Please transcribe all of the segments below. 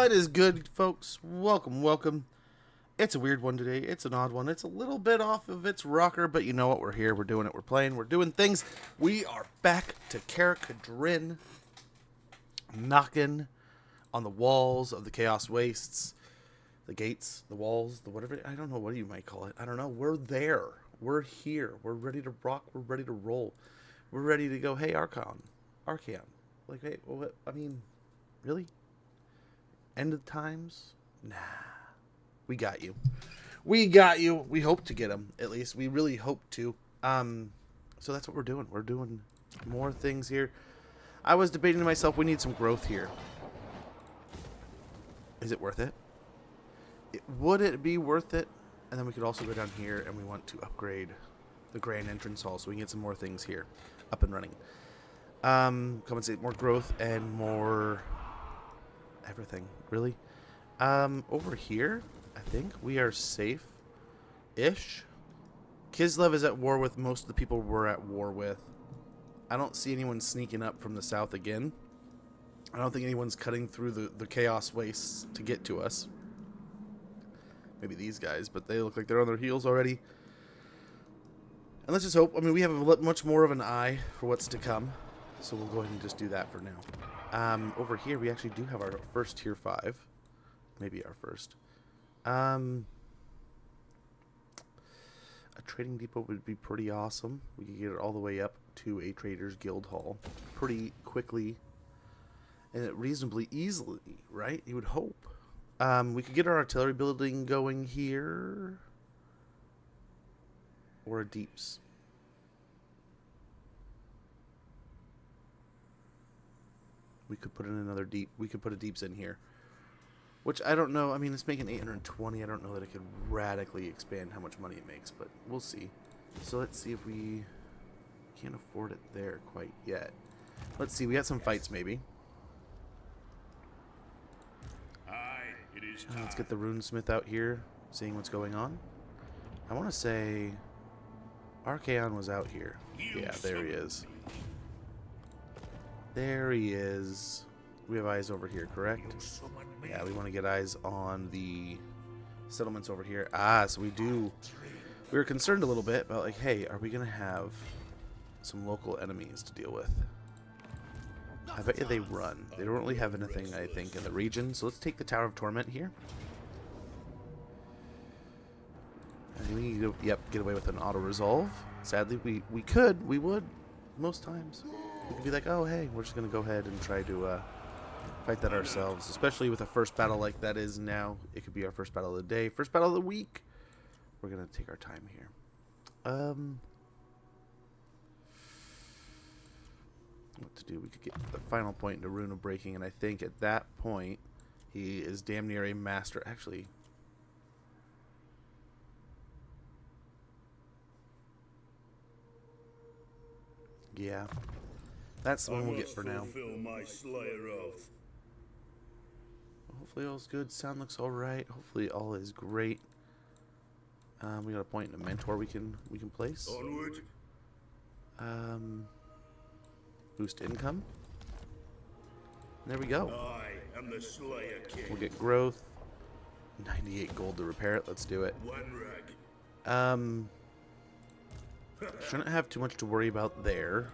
What is good, folks? Welcome, welcome. It's a weird one today. It's an odd one. It's a little bit off of its rocker, but you know what? We're here. We're doing it. We're playing. We're doing things. We are back to Karak, Kadrin, knocking on the walls of the Chaos Wastes, the gates, the walls, the whatever. I don't know what you might call it. I don't know. We're there. We're here. We're ready to rock. We're ready to roll. We're ready to go. Hey, Archon. Like, hey, what? I mean, really? End of times? Nah. We got you. We got you. We hope to get him, at least. We really hope to. So that's what we're doing. We're doing more things here. I was debating to myself, we need some growth here. Is it worth it? Would it be worth it? And then we could also go down here and we want to upgrade the grand entrance hall so we can get some more things here up and running. Compensate more growth and more everything, really. Over here, I think we are safe-ish. Kislev is at war with most of the people we're at war with. I don't see anyone sneaking up from the south again. I don't think anyone's cutting through the Chaos Wastes to get to us. Maybe these guys, but they look like they're on their heels already. And let's just hope. I mean, we have much more of an eye for what's to come. So we'll go ahead and just do that for now. Over here, we actually do have our first tier 5. Maybe our first. A trading depot would be pretty awesome. We could get it all the way up to a Traders Guild Hall pretty quickly and reasonably easily, right? You would hope. We could get our artillery building going here. Or a deeps. We could put in another deep. We could put a deeps in here. Which I don't know. I mean, it's making 820. I don't know that it could radically expand how much money it makes, but we'll see. So let's see if we can't afford it there quite yet. Let's see. We got some fights maybe. Let's get the runesmith out here, seeing what's going on. I want to say Archaon was out here. Yeah, there he is. There he is. We have eyes over here, correct? Yeah, we want to get eyes on the settlements over here. Ah, so we do. We were concerned a little bit about, like, hey, are we going to have some local enemies to deal with? I bet you they run. They don't really have anything, I think, in the region. So let's take the Tower of Torment here. And we need to, get away with an auto-resolve. Sadly, we would, most times. We could be like, oh, hey, we're just going to go ahead and try to fight that ourselves. Especially with a first battle like that is now. It could be our first battle of the day. First battle of the week. We're going to take our time here. What to do? We could get the final point into Rune of Breaking. And I think at that point, he is damn near a master. Actually... yeah. That's the one we'll get for now. Hopefully all's good. Sound looks alright. Hopefully all is great. We got a point and a mentor we can place. Onward. Boost income. And there we go. I am the Slayer King. We'll get growth. 98 gold to repair it. Let's do it. One rag. Shouldn't have too much to worry about there.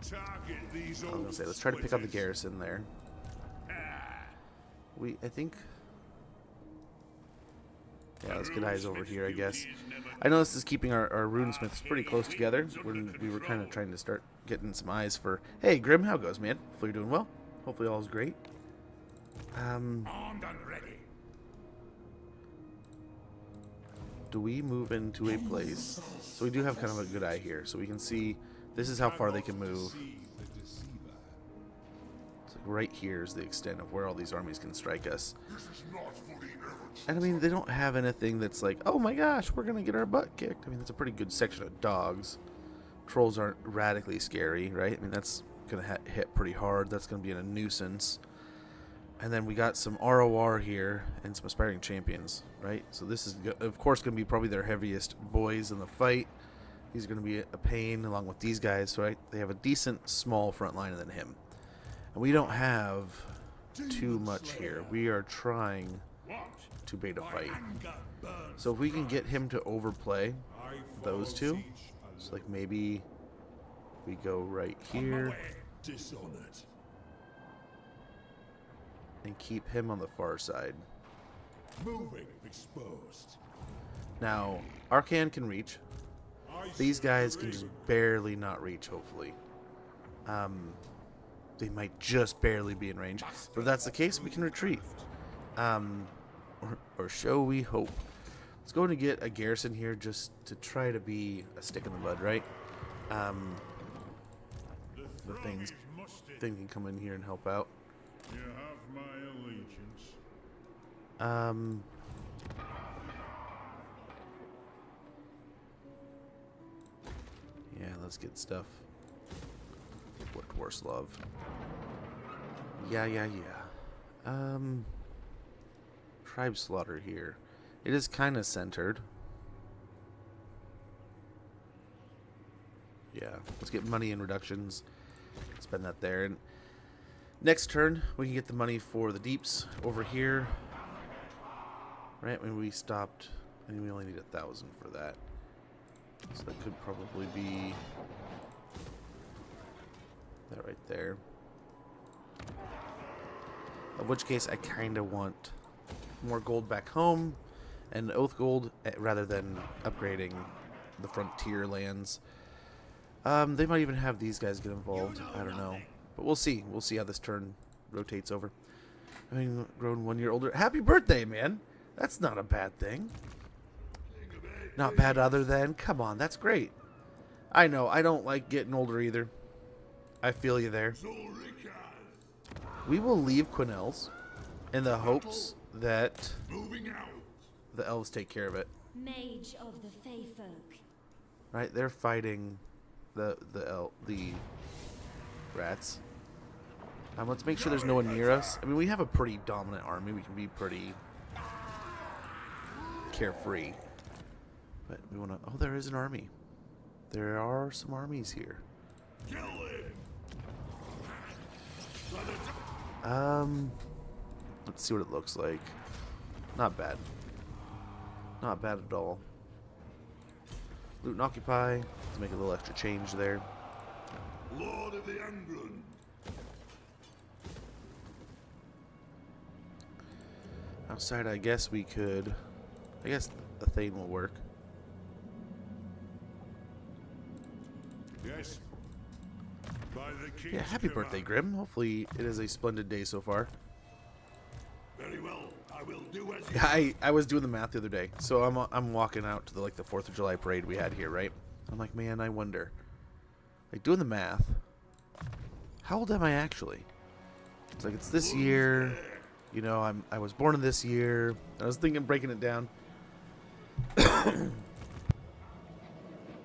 I was gonna say, let's try to pick up the garrison there. I think. Yeah, let's get eyes over here, I guess. I know this is keeping our runesmiths pretty close together. We were kind of trying to start getting some eyes for. Hey, Grim, how goes, man? Hopefully you're doing well. Hopefully all is great. Armed and ready. Do we move into a place? So we do have kind of a good eye here, so we can see this is how far they can move. It's like right here is the extent of where all these armies can strike us. And I mean, they don't have anything that's like, oh my gosh, we're gonna get our butt kicked. I mean, that's a pretty good section of dogs. Trolls aren't radically scary, right? I mean, that's gonna hit pretty hard. That's gonna be a nuisance. And then we got some ROR here and some aspiring champions, right? So this is, of course, going to be probably their heaviest boys in the fight. He's going to be a pain along with these guys. So they have a decent small front line than him. And we don't have too much here. We are trying to bait a fight. So if we can get him to overplay those two, so like maybe we go right here and keep him on the far side. Moving exposed. Now, Arcan can reach. These guys can just barely not reach, hopefully. They might just barely be in range. But if that's the case, we can retreat. Or so we hope. Let's go and get a garrison here just to try to be a stick in the mud, right? The thing can come in here and help out. You have my allegiance. Yeah, let's get stuff. What worse love? Yeah. Tribe slaughter here. It is kind of centered. Yeah, let's get money and reductions. Spend that there. And next turn, we can get the money for the deeps over here. Right when we stopped, I think we only need 1,000 for that. So that could probably be that right there. Of which case, I kind of want more gold back home and oath gold rather than upgrading the frontier lands. They might even have these guys get involved. I don't know. But we'll see. We'll see how this turn rotates over. Having grown 1 year older. Happy birthday, man. That's not a bad thing. Not bad other than, come on, that's great. I know, I don't like getting older either. I feel you there. We will leave Quinnell's in the hopes that the elves take care of it. Mage of the Fey folk. Right, they're fighting the rats. Let's make sure there's no one near us. I mean, we have a pretty dominant army. We can be pretty carefree. But we want to... Oh, there is an army. There are some armies here. Let's see what it looks like. Not bad. Not bad at all. Loot and occupy. Let's make a little extra change there. Lord of the Ungrim. Outside, I guess we could... I guess the Thane will work. Yes. By the king's Yeah, happy birthday, Grim. Hopefully it is a splendid day so far. Very well. I will do as you I was doing the math the other day. So I'm walking out to the 4th of July parade we had here, right? I'm like, man, I wonder. Like, doing the math. How old am I actually? It's like, it's this year. You know, I was born in this year. I was thinking of breaking it down.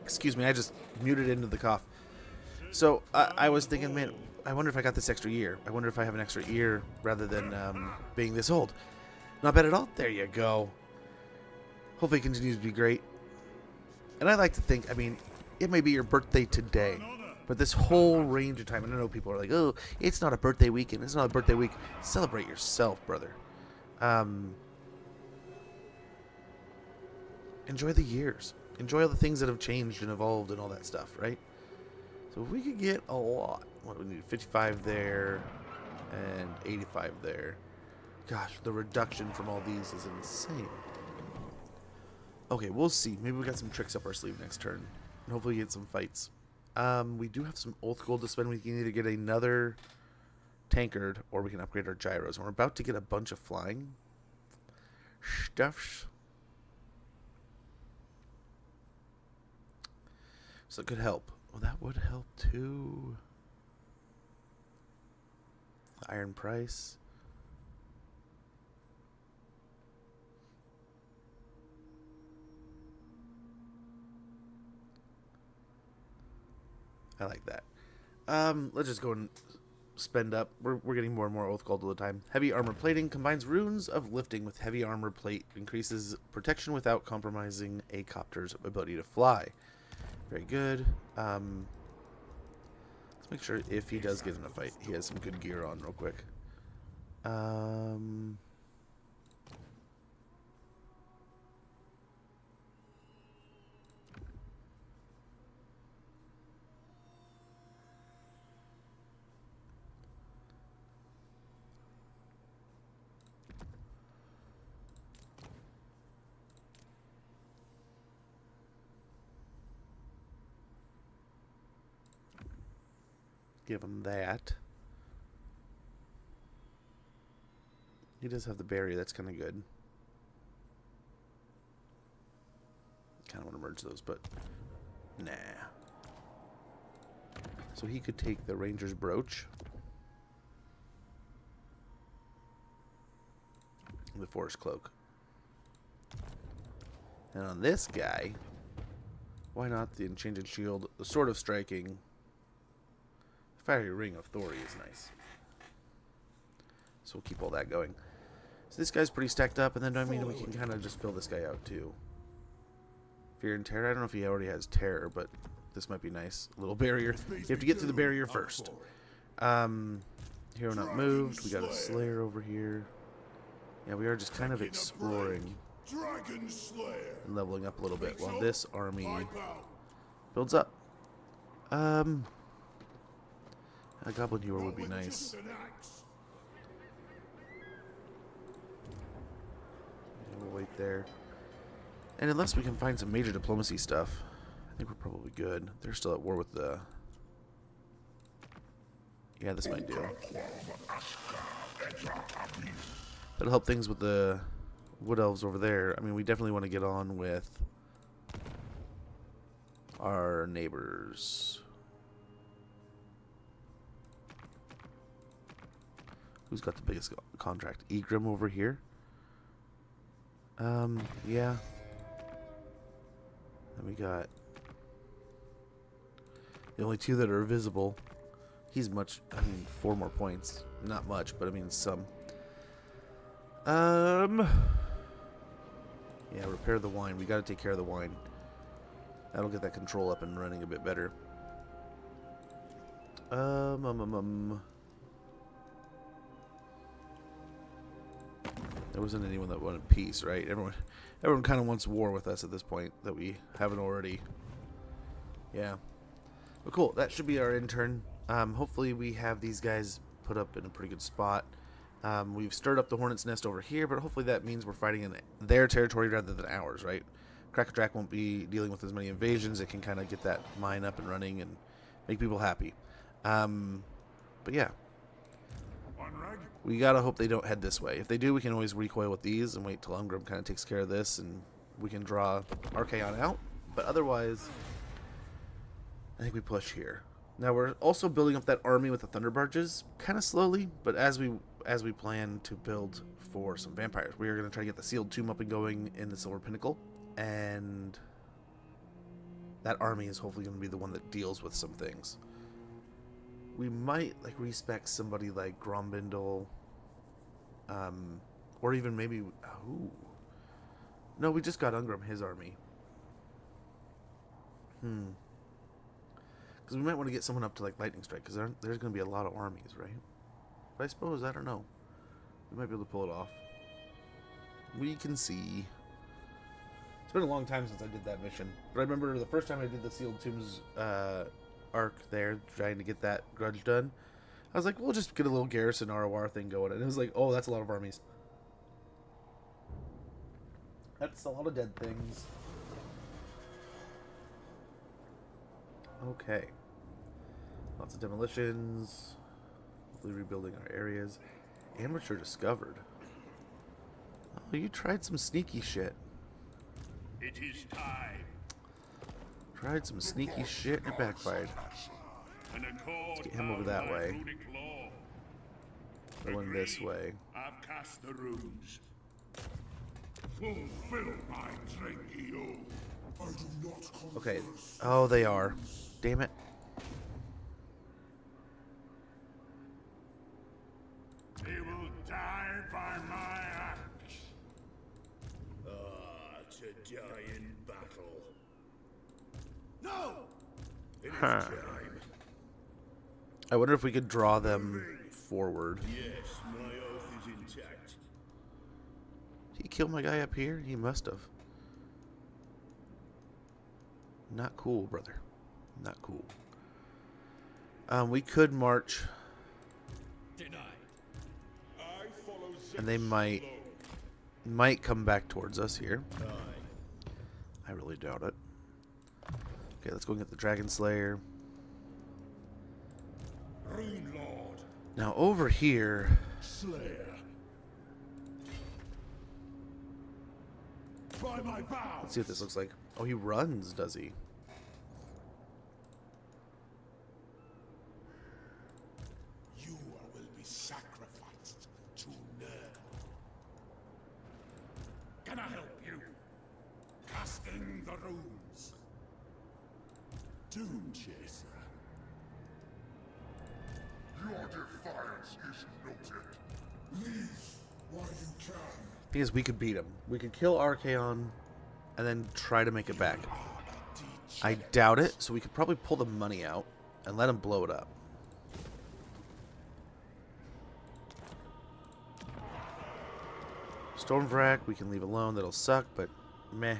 Excuse me, I just muted into the cough. So I was thinking, man, I wonder if I got this extra year. I wonder if I have an extra year rather than being this old. Not bad at all. There you go. Hopefully it continues to be great. And I like to think, I mean, it may be your birthday today, but this whole range of time, and I know people are like, oh, it's not a birthday weekend. It's not a birthday week. Celebrate yourself, brother. Enjoy the years. Enjoy all the things that have changed and evolved and all that stuff, right? So if we could get a lot, what we need, 55 there and 85 there. Gosh, the reduction from all these is insane. Okay, we'll see. Maybe we got some tricks up our sleeve next turn. And hopefully get some fights. We do have some oath gold to spend. We can either get another tankard or we can upgrade our gyros. And we're about to get a bunch of flying stuffs. So it could help. Well, that would help too. The iron price. I like that. Let's just go and spend up. We're getting more and more oath gold all the time. Heavy armor plating combines runes of lifting with heavy armor plate. Increases protection without compromising a copter's ability to fly. Very good. Let's make sure if he does get in a fight, he has some good gear on real quick. Give him that. He does have the barrier, that's kind of good. Kind of want to merge those, but nah. So he could take the Ranger's Brooch. The Forest Cloak. And on this guy, why not the Enchanted Shield, the Sword of Striking. Fiery Ring of Thori is nice. So we'll keep all that going. So this guy's pretty stacked up, and then I mean we can kind of just fill this guy out too. Fear and Terror. I don't know if he already has Terror, but this might be nice. A little barrier. You have to get through the barrier first. Hero not moved. We got a Slayer over here. Yeah, we are just kind of exploring and leveling up a little bit while this army builds up. A Goblin Hero would be nice. We'll wait there. And unless we can find some major diplomacy stuff, I think we're probably good. They're still at war with the... Yeah, this might do. That'll help things with the Wood Elves over there. I mean, we definitely want to get on with our neighbors. Who's got the biggest contract? Ungrim over here. Yeah. Then we got the only two that are visible. He's much, I mean, 4 more points. Not much, but I mean some. Yeah, repair the wine. We gotta take care of the wine. That'll get that control up and running a bit better. There wasn't anyone that wanted peace, right? Everyone kind of wants war with us at this point that we haven't already. Yeah. But cool. That should be our intern. Hopefully we have these guys put up in a pretty good spot. We've stirred up the Hornet's Nest over here, but hopefully that means we're fighting in their territory rather than ours, right? Crackerjack won't be dealing with as many invasions. It can kind of get that mine up and running and make people happy. But yeah. We gotta hope they don't head this way. If they do, we can always recoil with these and wait till Ungrim kind of takes care of this, and we can draw Archaon out. But otherwise, I think we push here. Now we're also building up that army with the Thunder Barges, kind of slowly, but as we plan to build for some vampires, we are going to try to get the Sealed Tomb up and going in the Silver Pinnacle, and that army is hopefully going to be the one that deals with some things. We might like respec somebody like Grombindel, or even maybe no, we just got Ungrim his army. Because we might want to get someone up to like Lightning Strike, because there's going to be a lot of armies, right? But I suppose, I don't know, we might be able to pull it off. We can see. It's been a long time since I did that mission, but I remember the first time I did the Sealed Tombs arc there, trying to get that grudge done. I was like, we'll just get a little garrison ROR thing going, and it was like, oh, that's a lot of armies. That's a lot of dead things. Okay. Lots of demolitions. Hopefully rebuilding our areas. Amateur discovered. Oh, you tried some sneaky shit. It is time. Tried some sneaky shit and it backfired. Let's get him over that way. Going this way. I've cast the runes. Fulfill my Drengio. I do not. Okay. Oh, they are. Damn it. They will die by my axe. To die in battle. No! It is Huh. time. I wonder if we could draw them forward. Yes, my oath is intact. Did he kill my guy up here? He must have. Not cool, brother. Not cool. We could march, Denied. I follow and they might come back towards us here. I really doubt it. Okay, let's go get the Dragon Slayer. Rune Lord. Now over here, Slayer. By my vows. let's see what this looks like. Oh, he runs, does he? You will be sacrificed to Nurgle. Can I help you? Casting the runes. Doom Chaser. Your defiance is noted. Leave while you can. Thing is, we could beat him. We could kill Archaon, and then try to make it back. I doubt it, so we could probably pull the money out and let him blow it up. Stormvrak, we can leave alone. That'll suck, but meh.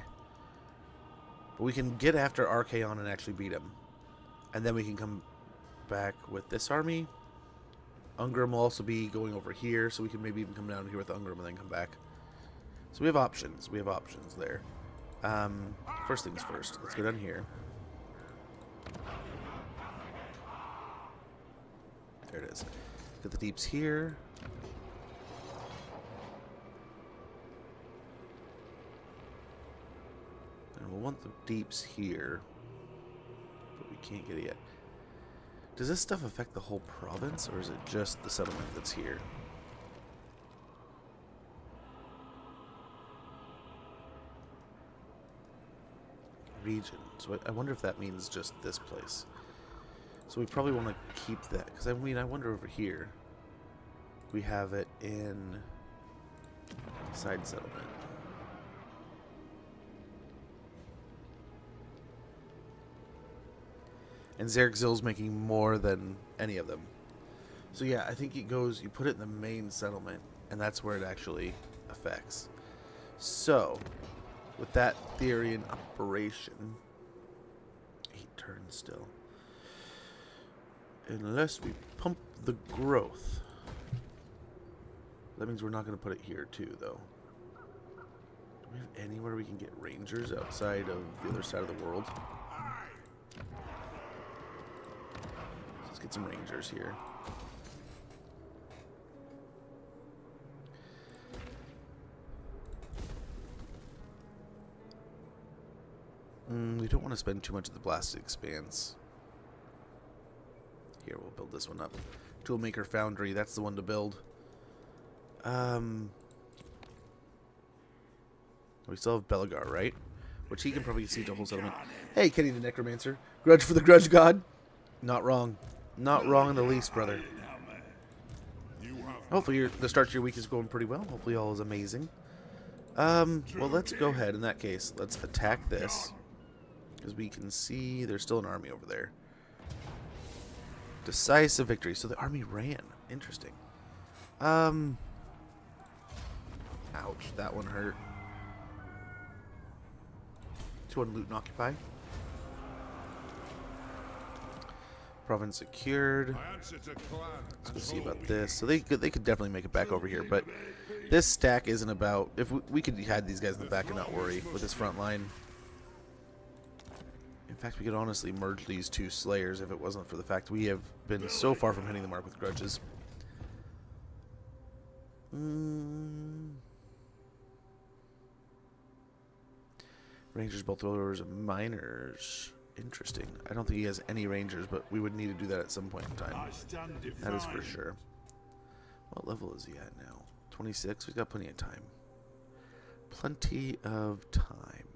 But we can get after Archaon and actually beat him. And then we can come back with this army. Ungrim will also be going over here, so we can maybe even come down here with Ungrim and then come back. So we have options. We have options there. First things first. Let's go down here. There it is. Get the deeps here. And we'll want the deeps here. But we can't get it yet. Does this stuff affect the whole province, or is it just the settlement that's here? Region. So I wonder if that means just this place. So we probably want to keep that, because I mean, I wonder over here. We have it in side settlement. And Zergzil's making more than any of them. So yeah, I think it goes, you put it in the main settlement, and that's where it actually affects. So, with that theory in operation, 8 turns still. Unless we pump the growth. That means we're not going to put it here too, though. Do we have anywhere we can get rangers outside of the other side of the world? Let's get some rangers here. We don't want to spend too much of the blasted expanse. Here, we'll build this one up. Toolmaker Foundry, that's the one to build. We still have Belagar, right? Which he can probably siege a whole settlement. Hey, Kenny the Necromancer. Grudge for the Grudge God. Not wrong. Not wrong in the least, brother. Hopefully the start to your week is going pretty well. Hopefully all is amazing. Well, let's go ahead in that case. Let's attack this. Because we can see there's still an army over there. Decisive victory. So the army ran. Interesting. Ouch. That one hurt. 2-1 loot and occupy. Province secured. Let's go see about this. So they could definitely make it back over here, but this stack isn't about. If we could have these guys in the back and not worry with this front line. In fact, we could honestly merge these two slayers if it wasn't for the fact we have been so far from hitting the mark with grudges. Rangers, bolt throwers, and miners. Interesting. I don't think he has any rangers, but we would need to do that at some point in time. That is for sure. What level is he at now? 26? We've got plenty of time. Plenty of time.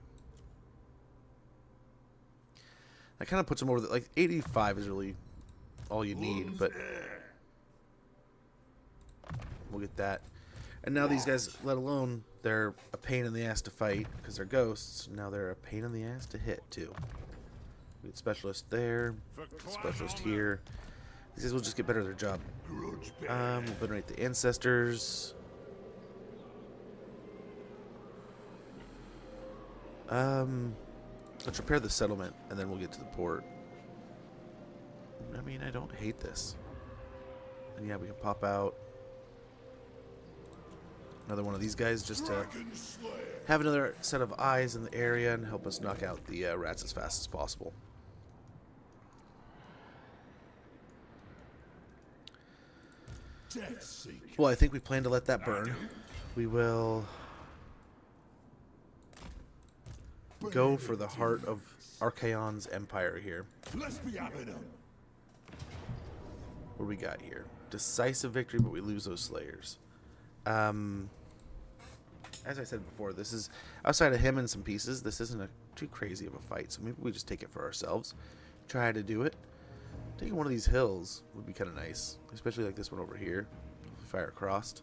That kind of puts him over, like, 85 is really all you need, but we'll get that. And now these guys, let alone, they're a pain in the ass to fight because they're ghosts. Now they're a pain in the ass to hit, too. We get specialist there. Specialist here. These guys will just get better at their job. We'll venerate the ancestors. Let's repair the settlement, and then we'll get to the port. I mean, I don't hate this. And yeah, we can pop out another one of these guys just to have another set of eyes in the area and help us knock out the rats as fast as possible. Well, I think we plan to let that burn. We will go for the heart of Archaon's empire here. Let's be having them. What do we got here? Decisive victory, but we lose those slayers. As I said before, this is outside of him and some pieces. This isn't too crazy of a fight, so maybe we just take it for ourselves. Try to do it. Taking one of these hills would be kind of nice, especially like this one over here. Fire crossed.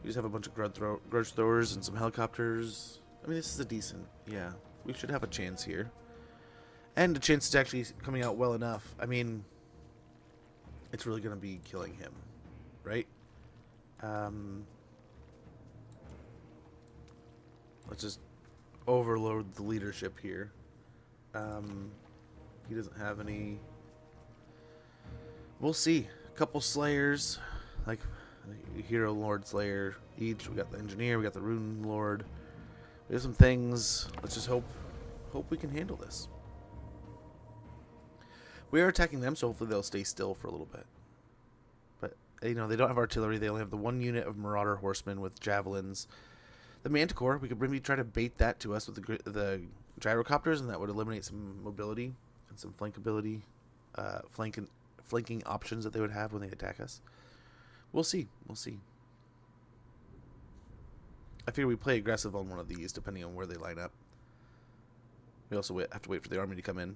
We just have a bunch of grudge throwers and some helicopters. I mean, this is a decent. Yeah, we should have a chance here, and a chance it's actually coming out well enough. I mean, it's really going to be killing him, right? Let's just overload the leadership here. He doesn't have any. We'll see. A couple slayers, like Hero Lord Slayer each. We got the Engineer, we got the Rune Lord. We have some things. Let's just hope we can handle this. We are attacking them, so hopefully they'll stay still for a little bit. But, you know, they don't have artillery. They only have the one unit of Marauder Horsemen with javelins. The Manticore, we could maybe try to bait that to us with the gyrocopters, and that would eliminate some mobility and some flankability, flanking options that they would have when they attack us. We'll see. We'll see. I figure we play aggressive on one of these, depending on where they line up. We also have to wait for the army to come in.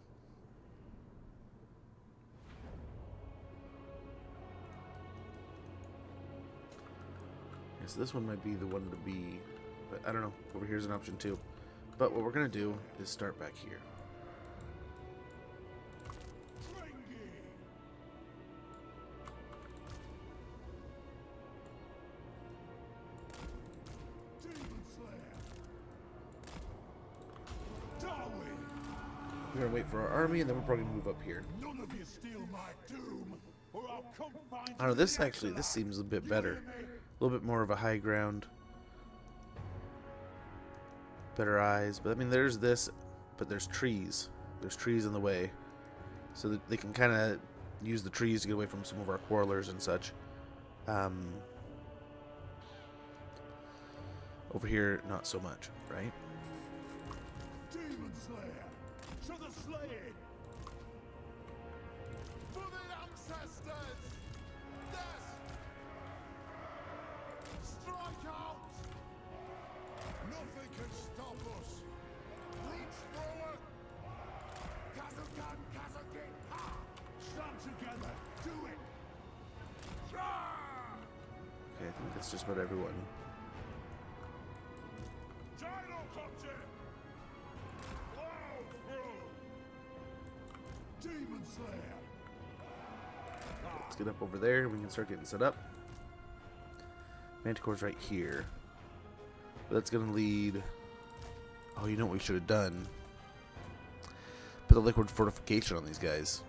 Yeah, so this one might be the one to be, but I don't know. Over here's an option too. But what we're going to do is start back here. We're going to wait for our army, and then we're probably going to move up here. None of you steal my doom, or I'll come find I don't know, this seems a bit better. A little bit more of a high ground. Better eyes. But I mean, there's this, but there's trees. There's trees in the way. So that they can kind of use the trees to get away from some of our quarrelers and such. Over here, not so much, right? Demon Slayer, to the slaying! For the ancestors! Yes! Strike out! Nothing can stop us! Reach forward! Kazukan, Kazukin, ha! Stand together! Do it! Okay, I think that's just about everyone. Gyrocopter! Blow through! Demon Slayer! Let's get up over there. We can start getting set up. Manticore's right here. But that's going to lead... Oh, you know what we should have done? Put the liquid fortification on these guys.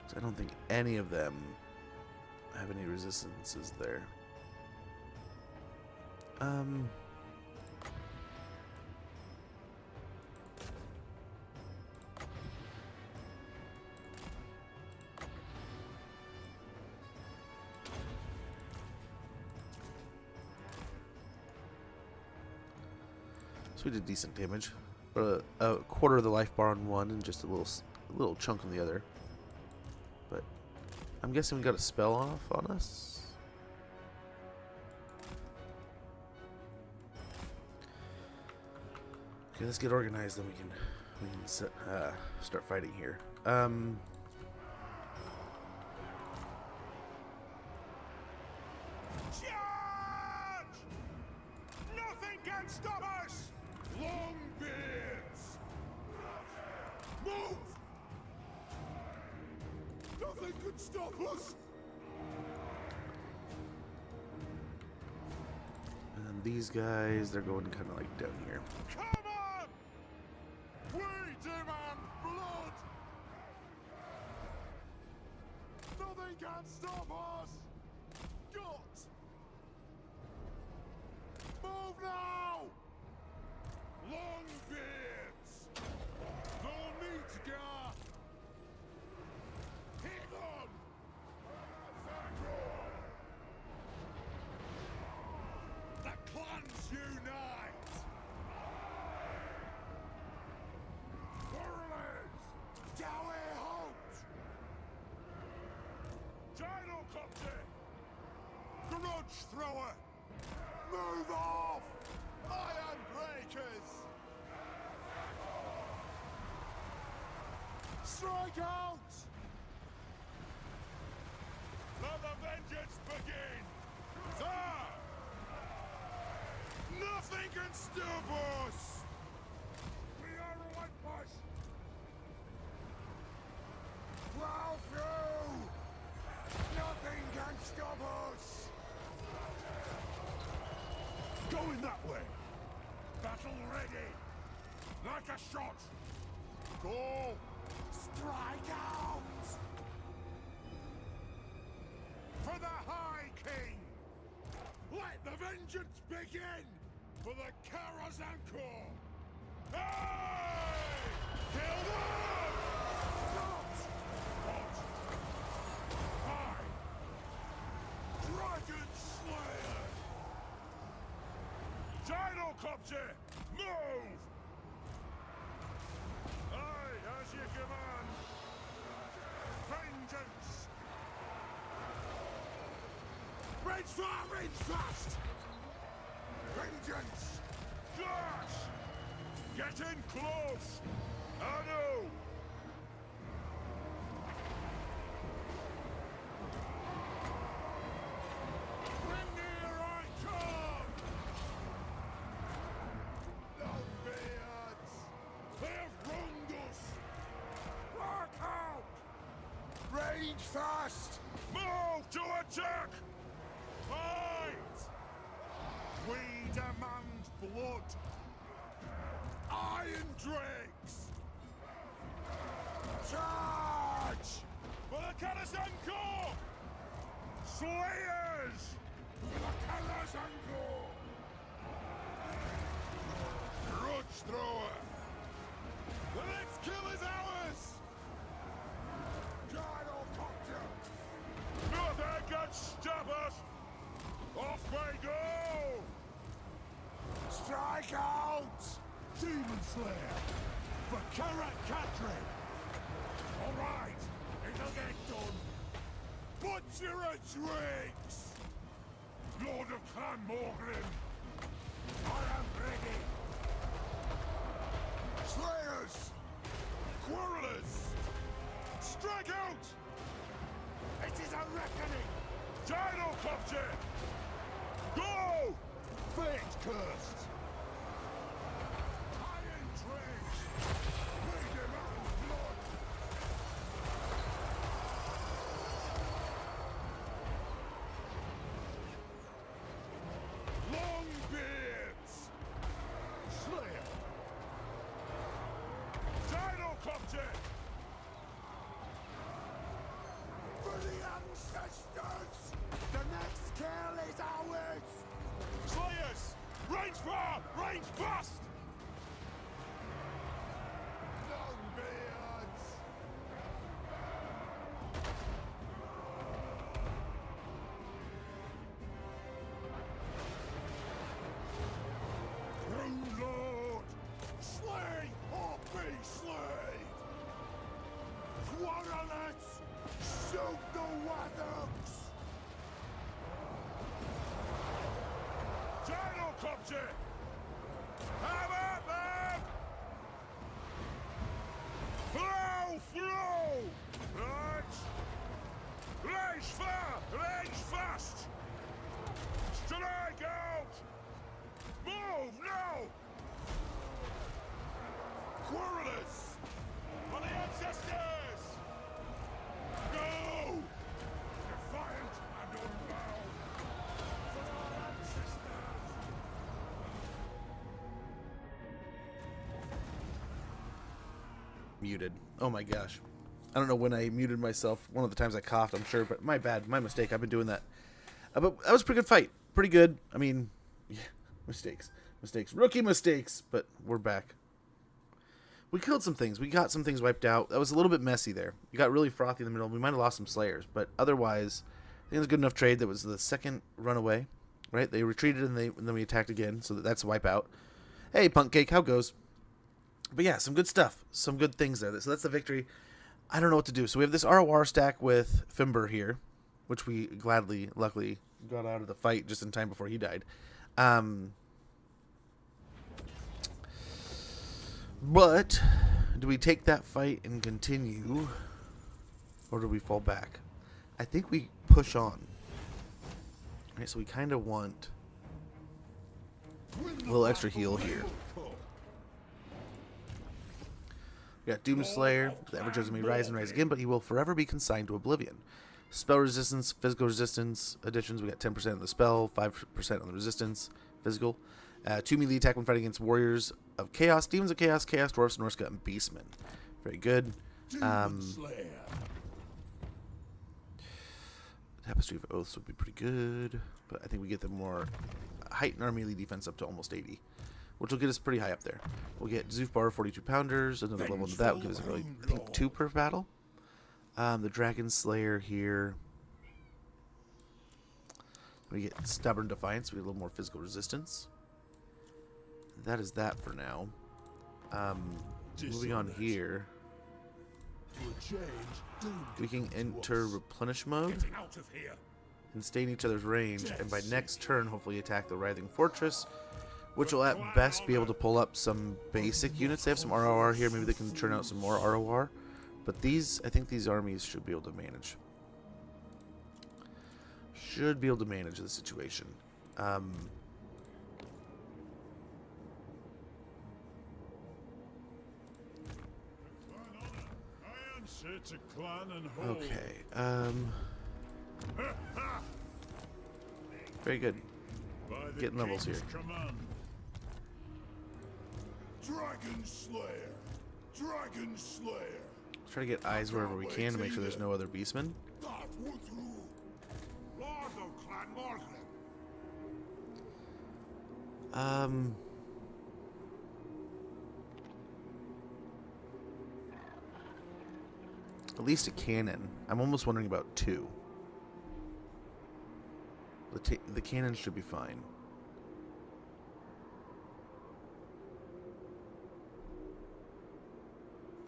'Cause I don't think any of them have any resistances there. So we did decent damage, but a quarter of the life bar on one and just a little chunk on the other. But I'm guessing we got a spell off on us. Okay, let's get organized, then we can start fighting here. Charge! Nothing can stop us! Longbeard! Nothing can stop us! And then these guys, they're going kind of like down here. Come on! We demand blood! Nothing can stop us! Gut! Move now! Longbeards! They'll need to go! Hit them! The clans unite! Warriors! Dowie halt! Gyrocopter! Grudge thrower! Move off! Iron breakers! Strike out! Let the vengeance begin! Ah! Nothing can stop us! We are relentless! Plow through! Nothing can stop us! Going that way! Battle ready! Like a shot! Go! Strike out! For the High King! Let the vengeance begin! For the Karazanko! Hey! Kill them! Not! Hot! High! Dragon Slayer! Gyrocopter! Move! Aye, as you command! Vengeance! Range far, range fast! Vengeance! Flash! Get in close! Anu! Bring near I come! Longbeards! They have wronged us! Work out! Range fast! Move to attack! Fight! We demand blood! Iron Drakes! Charge! For the Karazanko! Slayers! For the Karazanko! Grudge thrower! The next kill is ours! Gyrocopter! Nothing can stop us! Off we go! Strike out! Demon Slayer! For Karak Kadrin! Alright, it'll get done! Butcher a drinks! Lord of Clan Morgrim! I am ready! Slayers! Quarrelers! Strike out! It is a reckoning! Gyrocopter! Go! Fate cursed! Iron Drakes! We demand blood! Longbeards! Slayer! Gyrocopter! For the ancestors! The next kill is ours! Slayers! Range far! Range fast! Longbeards! True Lord! Slay or be slayed! Quarrelers! Shoot the Wathooks! Gyrocopter! Have at them! Flow! Flow! Right! Range far! Range fast! Strike out! Move now! Quarrelers! For the ancestors! Go! muted. Oh my gosh. I don't know when I muted myself. One of the times I coughed, I'm sure, but my bad. My mistake. I've been doing that. But that was a pretty good fight. Pretty good. I mean, yeah, mistakes. Mistakes. Rookie mistakes. But we're back. We killed some things. We got some things wiped out. That was a little bit messy there. We got really frothy in the middle. We might have lost some Slayers. But otherwise, I think it was a good enough trade. That was the second runaway. Right? They retreated and then we attacked again. So that's a wipeout. Hey, Punk Cake. How goes? But yeah, some good stuff. Some good things there. So that's the victory. I don't know what to do. So we have this ROR stack with Fimber here, which we gladly, luckily, got out of the fight just in time before he died. But do we take that fight and continue, or do we fall back? I think we push on. All right, so we kind of want a little extra heal here. We got Doomslayer. The Everchosen may rise and rise again, but he will forever be consigned to oblivion. Spell resistance, physical resistance additions. We got 10% on the spell, 5% on the resistance, physical. 2 melee attack when fighting against warriors of chaos, demons of chaos, chaos dwarfs, Norska, and beastmen. Very good. Tapestry of Oaths would be pretty good, but I think we get them more heighten our melee defense up to almost 80. Which will get us pretty high up there. We'll get Zufbar 42 pounders. Another level into that will give us, I think, 2 per battle. The Dragon Slayer here. We get Stubborn Defiance. We get a little more physical resistance. That is that for now. Moving on here. We can enter Replenish mode and stay in each other's range. And by next turn, hopefully attack the Writhing Fortress, which will at best be able to pull up some basic units. They have some ROR here. Maybe they can churn out some more ROR. But these, I think these armies should be able to manage. Should be able to manage the situation. Okay. Very good. Getting levels here. Dragon Slayer! Dragon Slayer! Try to get eyes wherever we can to make sure there's no other beastmen. At least a cannon. I'm almost wondering about 2. The cannon should be fine.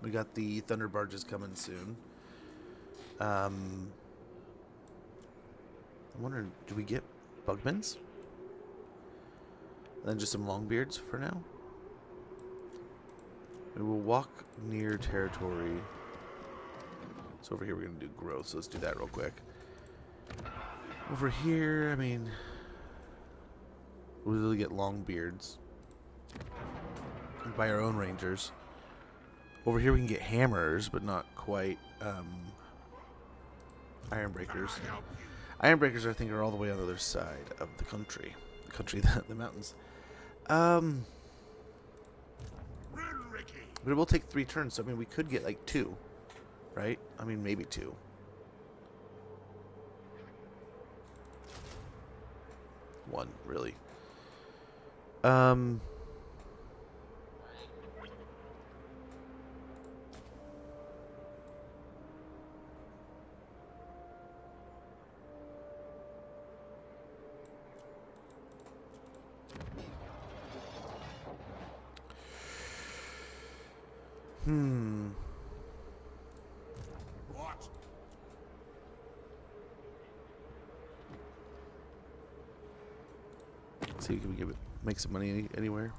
We got the thunder barges coming soon. I'm wondering, do we get bugmans? And then just some longbeards for now. We will walk near territory. So over here we're going to do growth, so let's do that real quick. Over here, I mean, we'll really get long beards by our own rangers. Over here we can get hammers, but not quite iron breakers. Iron breakers, I think, are all the way on the other side of the country. The mountains. But it will take 3 turns, so I mean we could get like 2, right? I mean maybe 2. One, really. What? Let's see, can we make some money anywhere?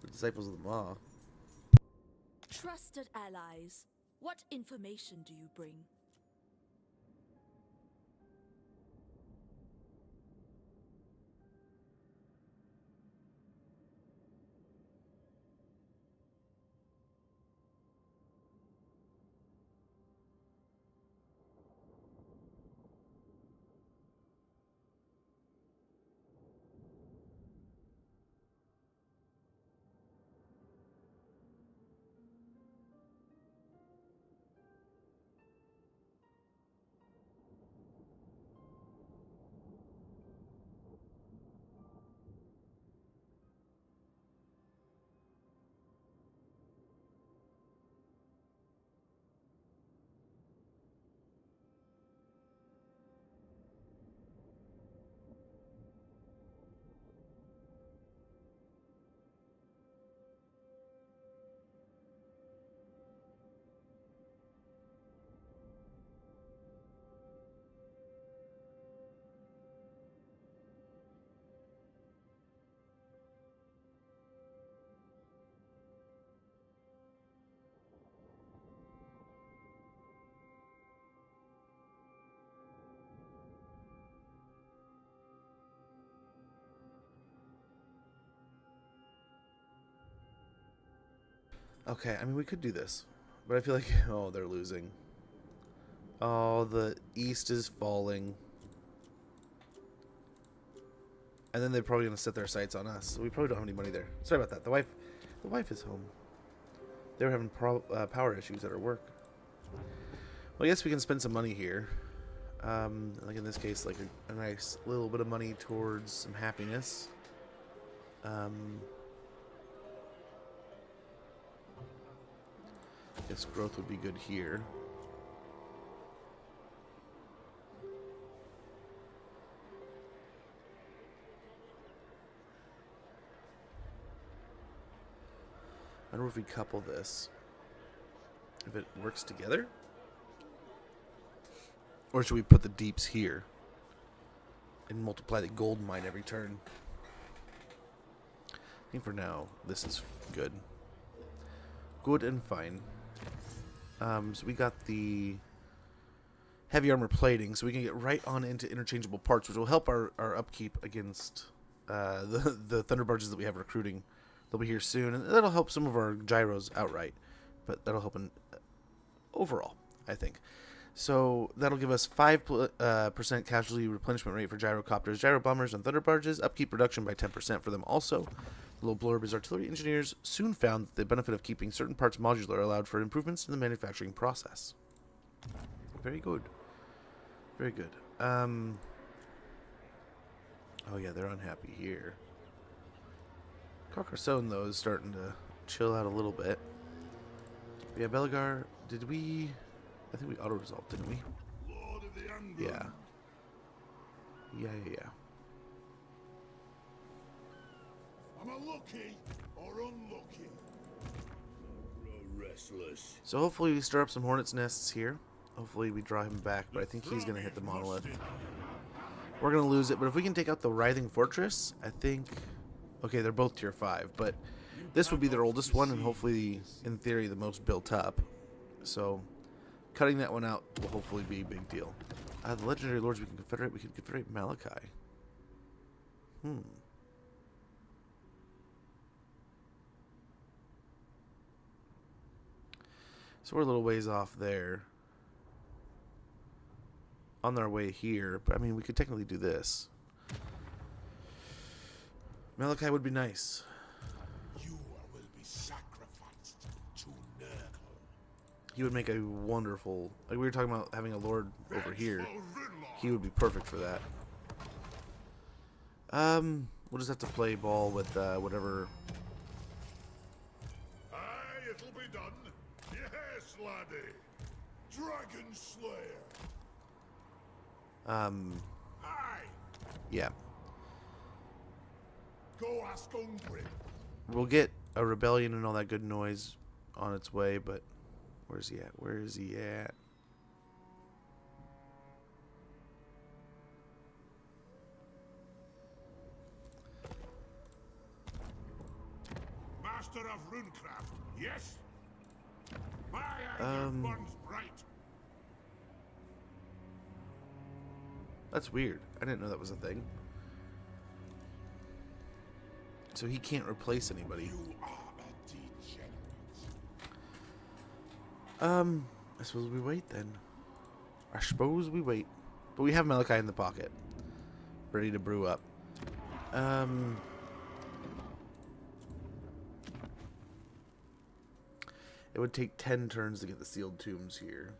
The Disciples of the Maw. Trusted allies, what information do you bring? Okay, I mean, we could do this. But I feel like... Oh, they're losing. Oh, the east is falling. And then they're probably going to set their sights on us. So we probably don't have any money there. Sorry about that. The wife is home. They were having power issues at her work. Well, I guess we can spend some money here. Like in this case, like a nice little bit of money towards some happiness. I guess growth would be good here. I wonder if we couple this. If it works together? Or should we put the deeps here? And multiply the gold mine every turn? I think for now, this is good. Good and fine. So we got the heavy armor plating, so we can get right on into interchangeable parts, which will help our upkeep against the thunder barges that we have recruiting. They'll be here soon, and that'll help some of our gyros outright, but that'll help in overall, I think. So that'll give us 5% casualty replenishment rate for gyrocopters, gyro bombers, and thunder barges. Upkeep reduction by 10% for them also. The little blurb is artillery engineers soon found that the benefit of keeping certain parts modular allowed for improvements in the manufacturing process. Very good. Very good. Oh yeah, they're unhappy here. Carcassonne, though, is starting to chill out a little bit. Yeah, Belagar, did we... I think we auto-resolved, didn't we? Lord of the Ungrim. Yeah. Yeah. Am I lucky or unlucky? Restless. So hopefully we stir up some hornet's nests here. Hopefully we draw him back, but I think he's going to hit the monolith. We're going to lose it, but if we can take out the writhing fortress, I think... Okay, they're both tier 5, but this would be their oldest one, and hopefully, in theory, the most built up. So, cutting that one out will hopefully be a big deal. The legendary lords we can confederate Malachi. So we're a little ways off there. On our way here, but I mean, we could technically do this. Malachi would be nice. You will be sacrificed to Nurgle. He would make a wonderful... Like we were talking about having a lord over here. He would be perfect for that. We'll just have to play ball with whatever... Aye, it'll be done. Yes, laddie. Dragon Slayer. Aye. Yeah. Go ask Ungrim. We'll get a rebellion and all that good noise on its way, but... Where's he at? Where is he at? Master of runecraft, yes? My anger burns bright. That's weird. I didn't know that was a thing. So he can't replace anybody. You are a degenerate. I suppose we wait then. I suppose we wait. But we have Malachi in the pocket. Ready to brew up. It would take 10 turns to get the sealed tombs here.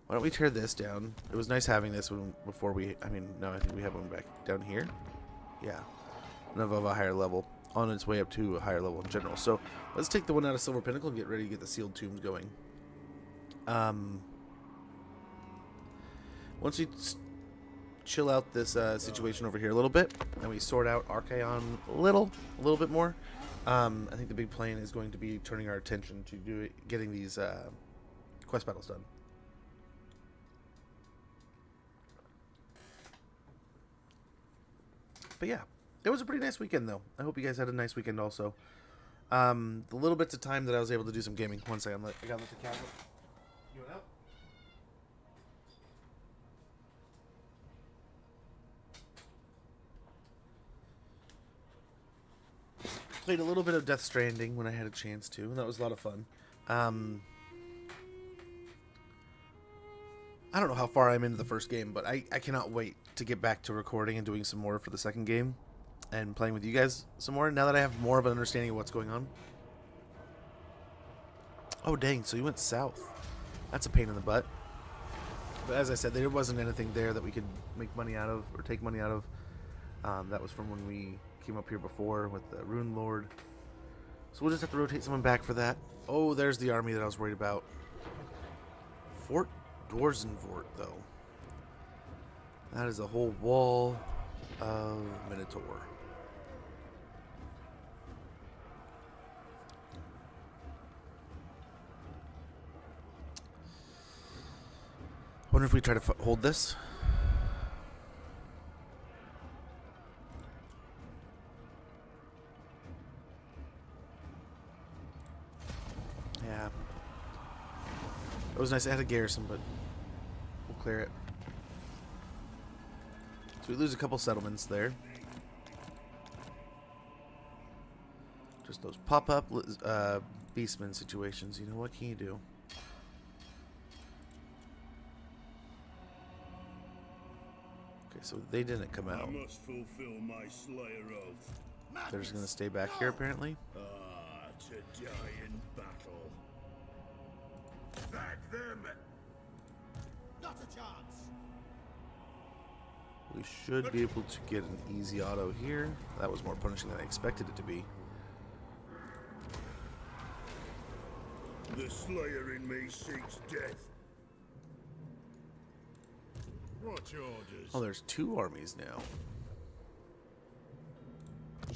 Why don't we tear this down? It was nice having this one before we... I mean, no, I think we have one back down here. Yeah. Of a higher level. On its way up to a higher level in general. So, let's take the one out of Silver Pinnacle and get ready to get the sealed tombs going. Once we chill out this situation over here a little bit, and we sort out Archaon a little bit more, I think the big plan is going to be turning our attention to getting these quest battles done. But yeah, it was a pretty nice weekend, though. I hope you guys had a nice weekend also. The little bits of time that I was able to do some gaming. One second, I gotta let the cat out. You want out? Played a little bit of Death Stranding when I had a chance to, and that was a lot of fun. I don't know how far I'm into the first game, but I cannot wait to get back to recording and doing some more for the second game and playing with you guys some more now that I have more of an understanding of what's going on. Oh, dang, so you went south. That's a pain in the butt. But as I said, there wasn't anything there that we could make money out of or take money out of. That was from when we came up here before with the Rune Lord. So we'll just have to rotate someone back for that. Oh, there's the army that I was worried about. Fort Dwarzenfort, though. That is a whole wall of Minotaur. Wonder if we try to hold this. Yeah. It was nice. I had a garrison, but we'll clear it. So we lose a couple settlements there. Just those pop-up beastmen situations. You know, what can you do? Okay, so they didn't come out. I must fulfill my Slayer oath. They're just going to stay back here, apparently. To die in battle. Back them. Not a chance. We should be able to get an easy auto here. That was more punishing than I expected it to be. The Slayer in me seeks death. What's orders? Oh, there's two armies now.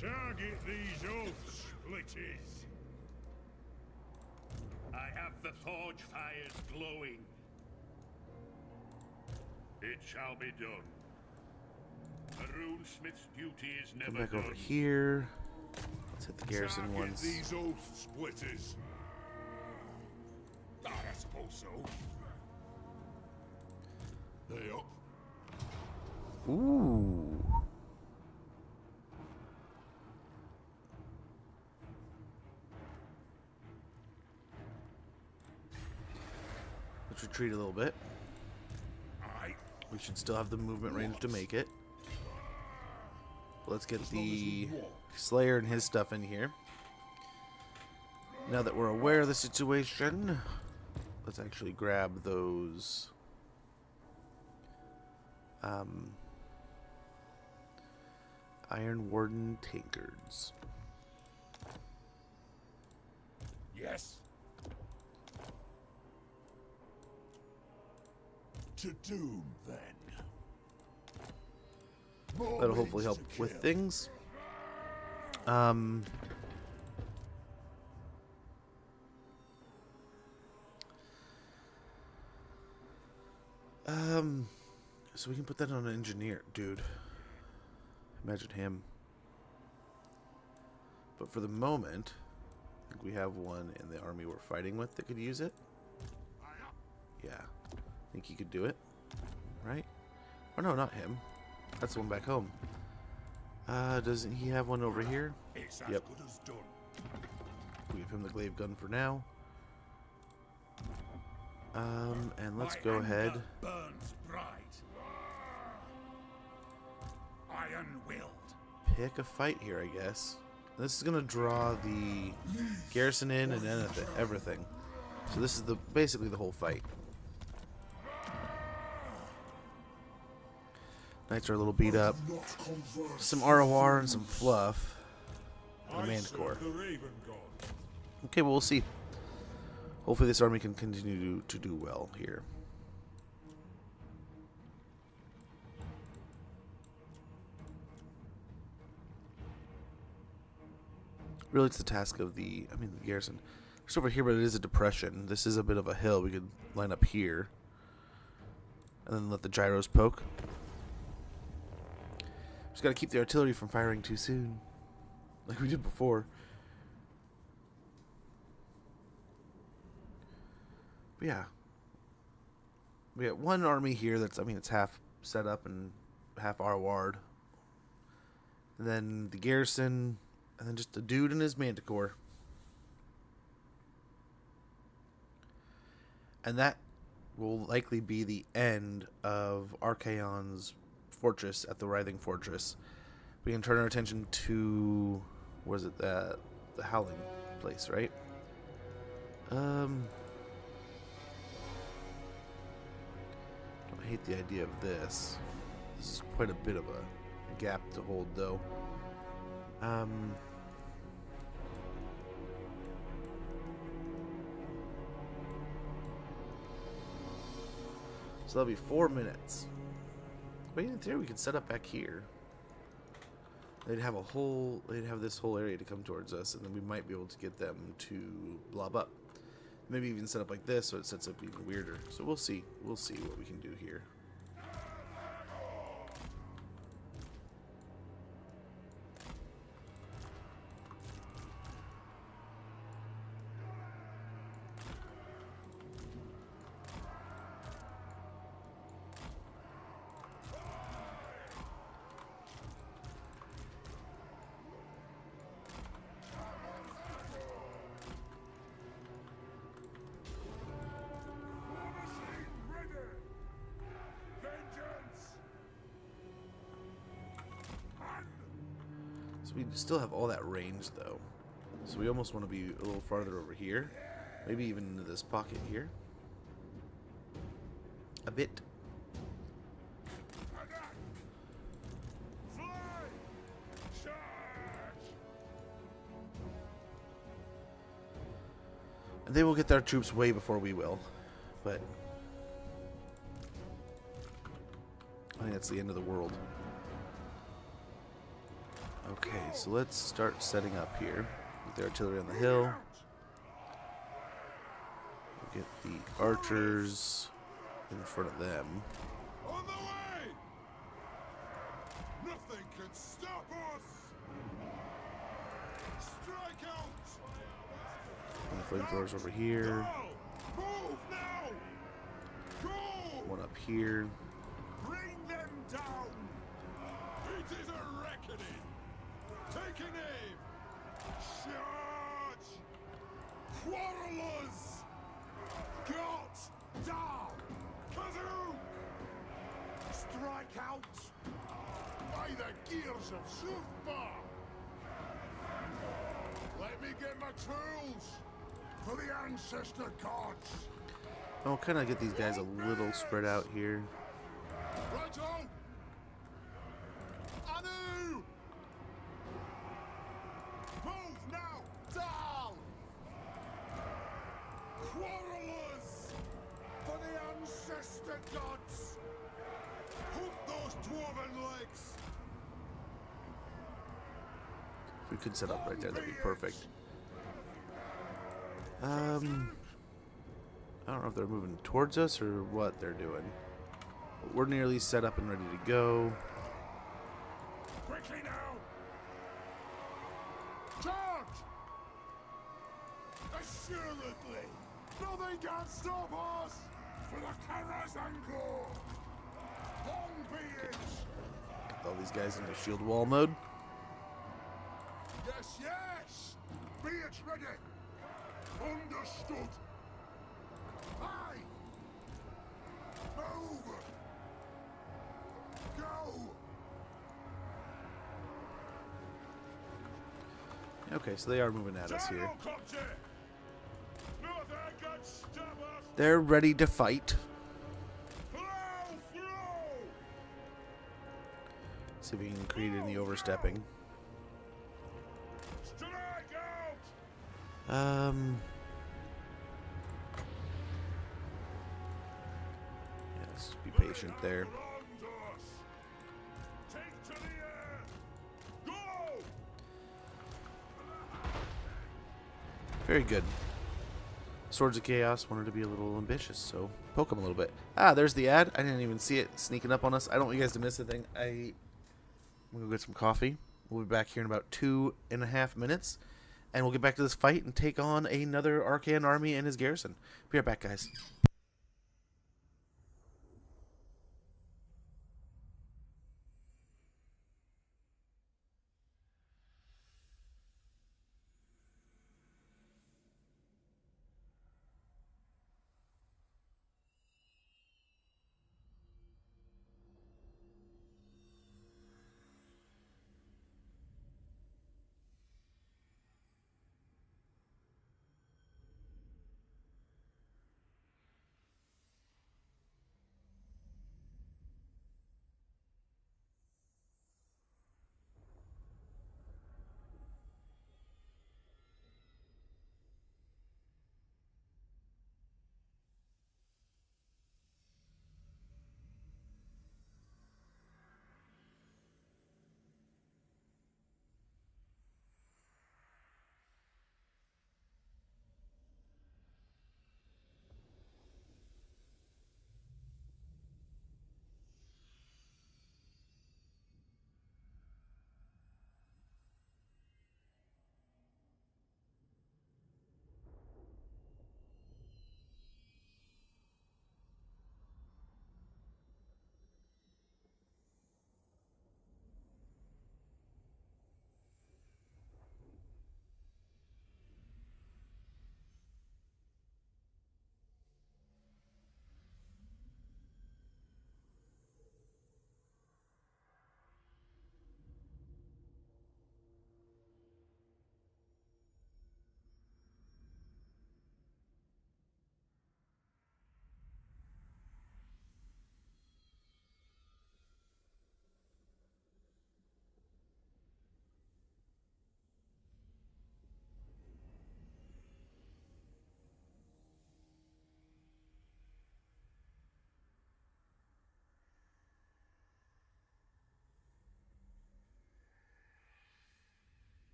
Target these oath splitters. I have the forge fires glowing. It shall be done. A runesmith's duty is Come never back done. over here. Let's hit the garrison Target once. these oath splitters. I suppose so. They up. Ooh. Let's retreat a little bit. We should still have the movement range to make it. Let's get the Slayer and his stuff in here. Now that we're aware of the situation, let's actually grab those Iron Warden tankards. Yes. To doom, then. More That'll hopefully mates help to with kill. things. So we can put that on an engineer, dude. Imagine him. But for the moment, I think we have one in the army we're fighting with that could use it. Yeah, I think he could do it, right? Oh no, not him. That's the one back home. Doesn't he have one over here? It's as Yep. good as done. We give him the glaive gun for now. And let's My go anger ahead. Burns bright. Iron-willed. Pick a fight here, I guess. This is gonna draw the garrison in and then everything. So this is basically the whole fight. Knights are a little beat up. Some ROR and some fluff. And a Manticore. Okay, well, we'll see. Hopefully this army can continue to do well here. Really, it's the task of the garrison. It's over here, but it is a depression. This is a bit of a hill. We could line up here. And then let the gyros poke. Just gotta keep the artillery from firing too soon. Like we did before. But yeah. We got one army here that's, it's half set up and half RWAR'd. And then the garrison And then just a dude and his manticore. And that will likely be the end of Archaon's fortress at the Writhing Fortress. We can turn our attention to... what is it? The Howling place, right? I hate the idea of this. This is quite a bit of a gap to hold, though. So that'll be 4 minutes. But in theory, we could set up back here. They'd have this whole area to come towards us, and then we might be able to get them to blob up. Maybe even set up like this, so it sets up even weirder. So we'll see. We'll see what we can do here. We still have all that range, though. So we almost want to be a little farther over here. Maybe even into this pocket here. A bit. And they will get their troops way before we will. But I think that's the end of the world. Okay, so let's start setting up here. Get the artillery on the hill. Get the archers in front of them. On the way! Nothing can stop us! Strike out! And the flamethrowers over here. Go! Move now! Go! One up here. Bring them down! It is a reckoning! Take an aim! Charge! Quarrelers! Got down! Kazoo! Strike out! By the gears of Zufbar! Let me get my tools! For the ancestor gods! I'll kind of get these guys a little spread out here. Right on! Anu! Move now! Down! Quarrelers! For the ancestor gods! Hook those dwarven legs! If we could set up right there, that'd be perfect. I don't know if they're moving towards us or what they're doing. But we're nearly set up and ready to go. Quickly now! Charge! Assuredly! Nothing can stop us! For the Karazangor! Long be it! Get all these guys into shield wall mode. Yes, yes! Be it ready! Understood! Aye! Move! Go! Okay, so they are moving at us here. Gyrocopter! Nothing can stop us! They're ready to fight. Flow, flow! See if we can create any overstepping. Strike out! Yes, be patient there. Around us. Take to the air! Go! Very good. Swords of Chaos wanted to be a little ambitious, so poke them a little bit. Ah, there's the ad. I didn't even see it sneaking up on us. I don't want you guys to miss a thing. I'm going to go get some coffee. We'll be back here in about 2.5 minutes. And we'll get back to this fight and take on another Archaon army and his garrison. Be right back, guys.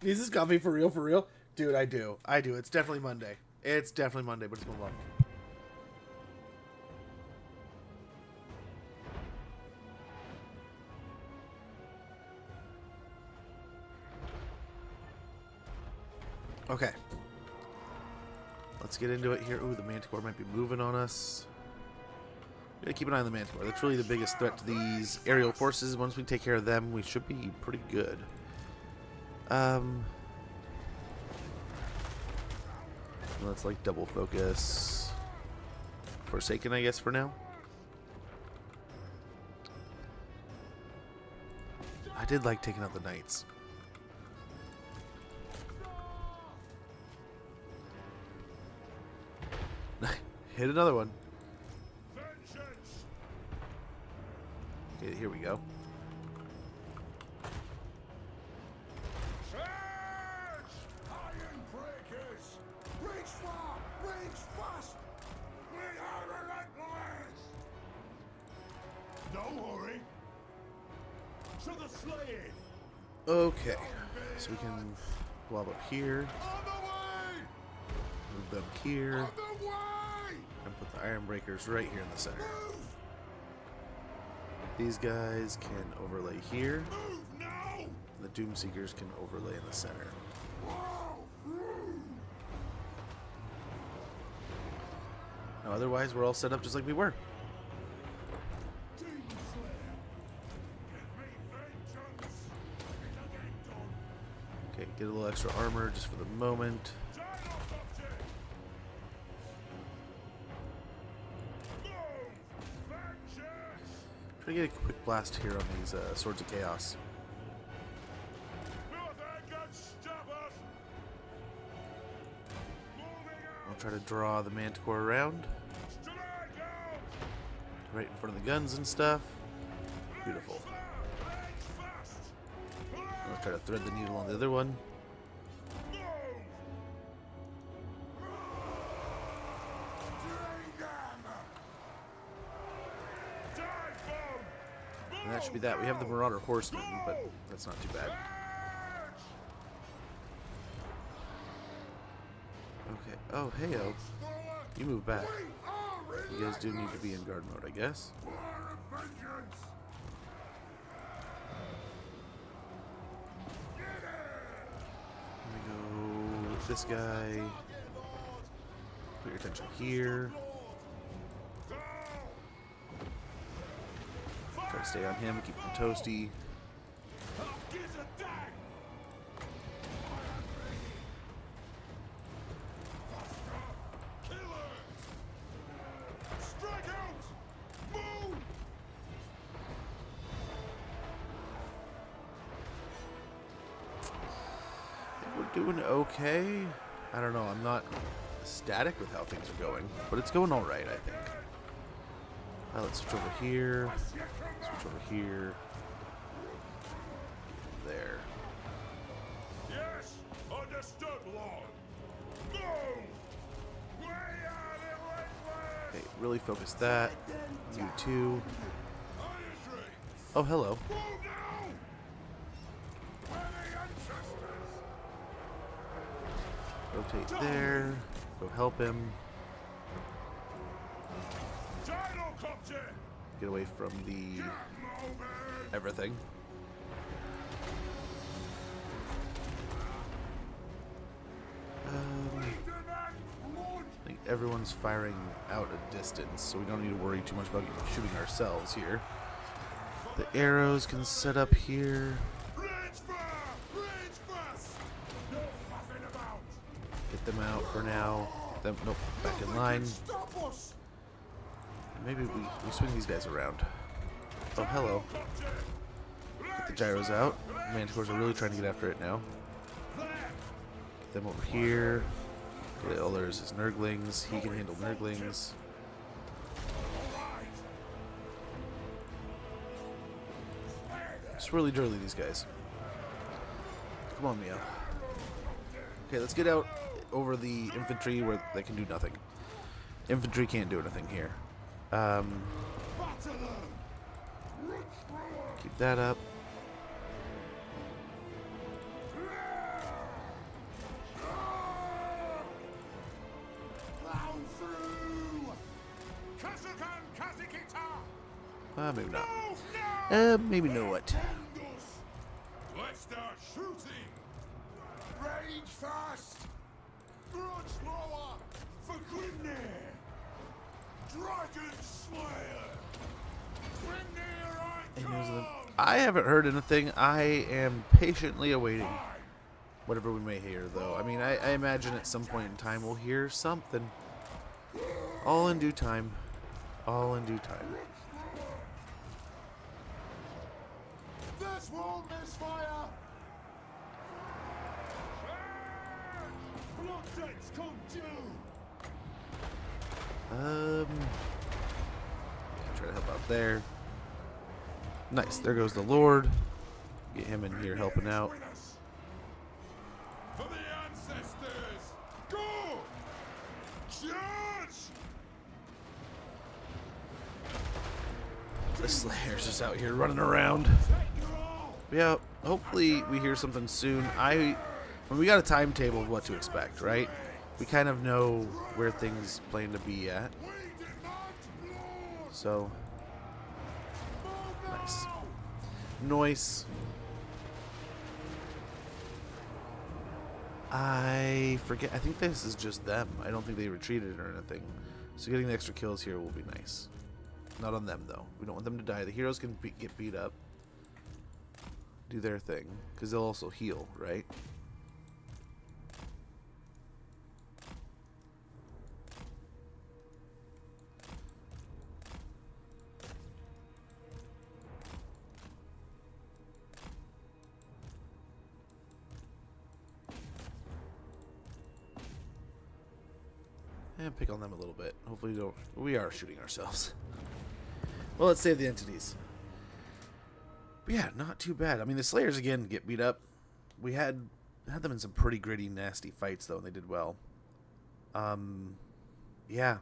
Is this coffee for real? For real? Dude, I do. I do. It's definitely Monday. It's definitely Monday, but it's going well. Okay. Let's get into it here. Ooh, the Manticore might be moving on us. We gotta keep an eye on the Manticore. That's really the biggest threat to these aerial forces. Once we take care of them, we should be pretty good. Let's like double focus Forsaken, I guess, for now. I did like taking out the Knights. Hit another one. Okay, here we go. Iron breakers! Reach far! Reach fast! We are relentless! No hurry! To the slaying! Okay, so we can blob up here, On the way! move them here, On the way! and put the Iron Breakers right here in the center. Move! These guys can overlay here. Move now! The Doomseekers can overlay in the center. Now, otherwise, we're all set up just like we were. Demon Slayer! Give me vengeance! It'll get done! Okay, get a little extra armor just for the moment. Try to get a quick blast here on these Swords of Chaos. I'll try to draw the Manticore around. Right in front of the guns and stuff. Beautiful. I'll try to thread the needle on the other one. And that should be that. We have the Marauder Horsemen, but that's not too bad. Okay. Oh, hey-o. You move back. You guys do need to be in guard mode, I guess. Let me go with this guy. Put your attention here. Try to stay on him, keep him toasty. Doing okay. I don't know. I'm not ecstatic with how things are going, but it's going all right, I think. Let's switch over here. Switch over here. There. Yes, understood, Lord. Move! We are relentless! Okay, really focus that. You too. Iron Oh, hello. Move now! We're the ancestors! Rotate there. Go help him. Get away from the everything. I think everyone's firing out a distance, so we don't need to worry too much about shooting ourselves here. The arrows can set up here. Get them out for now. Them, nope, back in line. Maybe we swing these guys around. Oh, hello. Get the gyros out. Manticores are really trying to get after it now. Get them over here. Oh, there's his Nurglings. He can handle Nurglings. Swirly dirly, these guys. Come on, Mia. Okay, let's get out over the infantry where they can do nothing. Infantry can't do anything here. Keep that up. Maybe not. No! Maybe know what. Let's start shooting! Rage fast! Blood slower! For Grimnir! Dragon Slayer! Grimnir And I here's the- come! I haven't heard anything. I am patiently awaiting whatever we may hear, though. I mean, I imagine at some point in time we'll hear something. All in due time. All in due time. This won't misfire! Blood debts come due! Yeah, try to help out there. Nice. There goes the Lord. Get him in here helping out. For the ancestors! Go! Charge! The Slayer's just out here running around. Yeah, hopefully we hear something soon. When we got a timetable of what to expect, right? We kind of know where things plan to be at. So, nice. Nice. I forget. I think this is just them. I don't think they retreated or anything. So getting the extra kills here will be nice. Not on them, though. We don't want them to die. The heroes can get beat up. Do their thing. Because they'll also heal, right? And pick on them a little bit. Hopefully we are shooting ourselves. Well, let's save the entities. But yeah, not too bad. I mean, the Slayers, again, get beat up. We had them in some pretty gritty, nasty fights, though, and they did well. Yeah.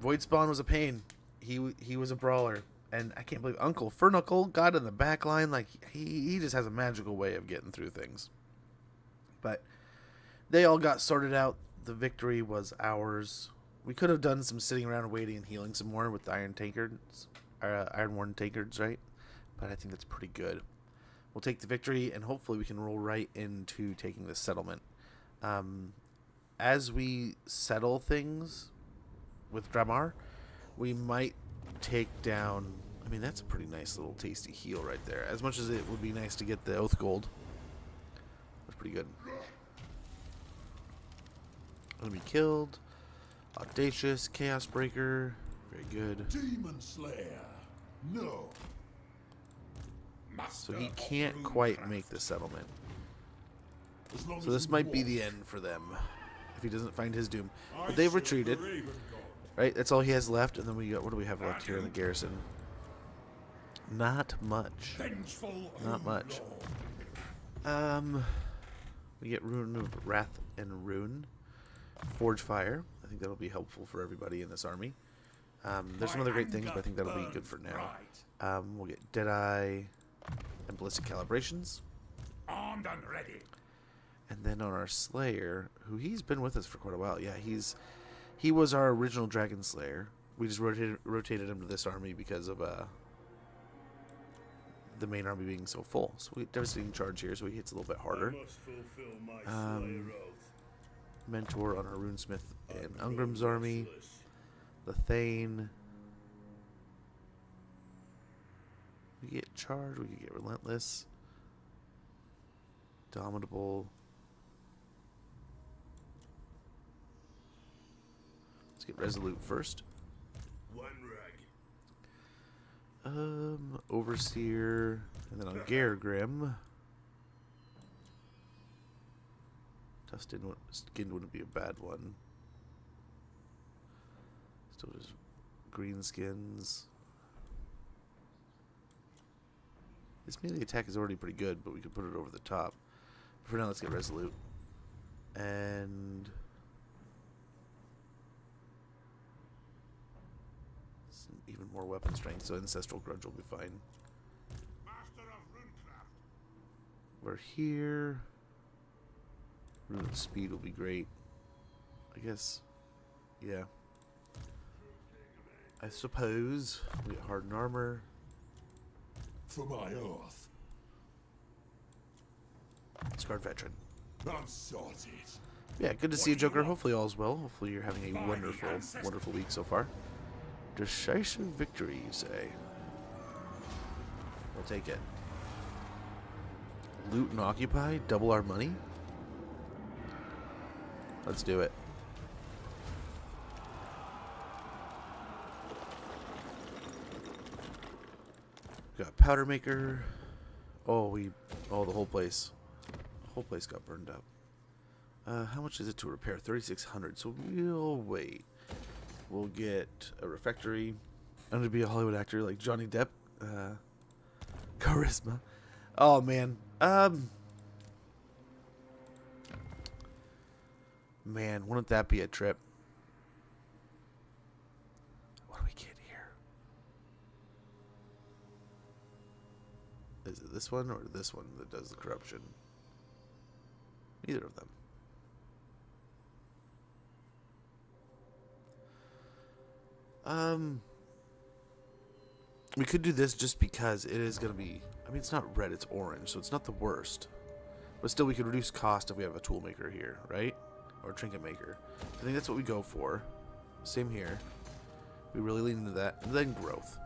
Voidspawn was a pain. He was a brawler. And I can't believe Uncle Furnuckle got in the back line. Like, he just has a magical way of getting through things. But they all got sorted out. The victory was ours. We could have done some sitting around waiting and healing some more with the Ironworn tankards, right? But I think that's pretty good. We'll take the victory, and hopefully we can roll right into taking this settlement. As we settle things with Dramar, we might take down... I mean, that's a pretty nice little tasty heal right there. As much as it would be nice to get the Oath Gold. That's pretty good. Enemy killed. Audacious. Chaos Breaker. Very good. Demon Slayer! No! So he can't quite make the settlement. So this might be the end for them. If he doesn't find his doom. But they've retreated. Right? That's all he has left. And then we got... What do we have left here in the garrison? Not much. Not much. We get Rune of Wrath and Rune. Forge Fire. I think that'll be helpful for everybody in this army. There's some other great things, but I think that'll be good for now. We'll get Deadeye and Ballistic Calibrations. Armed and ready. And then on our Slayer, who he's been with us for quite a while. Yeah, he was our original Dragon Slayer. We just rotated him to this army because of the main army being so full. So we get Devastating Charge here, so he hits a little bit harder. Mentor on our Runesmith and Ungrim's army. The Thane. We get Charge, we could get Relentless. Domitable. Let's get Resolute first. One rag. Overseer. And then on Gargrim. Skin wouldn't be a bad one. Still just green skins. This melee attack is already pretty good, but we could put it over the top. For now, let's get Resolute. And some even more weapon strength, so Ancestral Grudge will be fine. Master of Runecraft. We're here. Rune of Speed will be great. I guess. Yeah. I suppose. We get Hardened Armor. For my oath. Scarred veteran. I'm sorted. Yeah, good to see you, Joker. Hopefully all's well. Hopefully you're having a wonderful, wonderful week so far. Decisive victory, you say? We'll take it. Loot and occupy? Double our money? Let's do it. Got powder maker. Oh, the whole place. The whole place got burned up. How much is it to repair? 3,600. So we'll wait. We'll get a refectory. I'm gonna be a Hollywood actor like Johnny Depp. Charisma. Oh man. Man, wouldn't that be a trip? What do we get here? Is it this one or this one that does the corruption? Neither of them. We could do this just because it is going to be... I mean, it's not red, it's orange, so it's not the worst. But still, we could reduce cost if we have a tool maker here, right? Or a trinket maker. I think that's what we go for. Same here. We really lean into that. And then growth.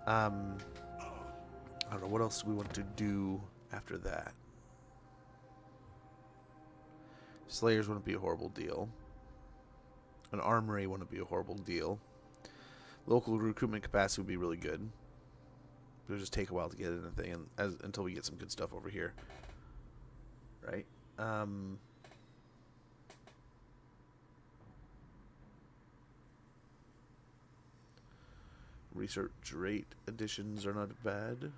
I don't know, what else do we want to do after that? Slayers wouldn't be a horrible deal. An armory wouldn't be a horrible deal. Local recruitment capacity would be really good. It would just take a while to get anything until we get some good stuff over here. Right? Research rate additions are not bad.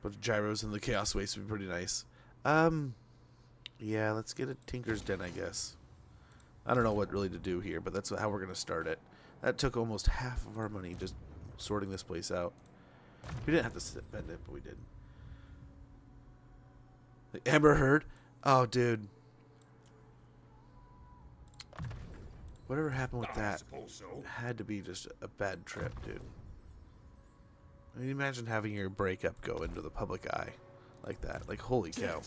But gyros in the chaos waste would be pretty nice. Yeah, let's get a Tinker's Den, I guess. I don't know what really to do here, but that's how we're going to start it. That took almost half of our money just sorting this place out. We didn't have to spend it, but we did. The Amber Heard? Oh, dude. Whatever happened with that had to be just a bad trip, dude. I mean, imagine having your breakup go into the public eye like that. Like, holy cow.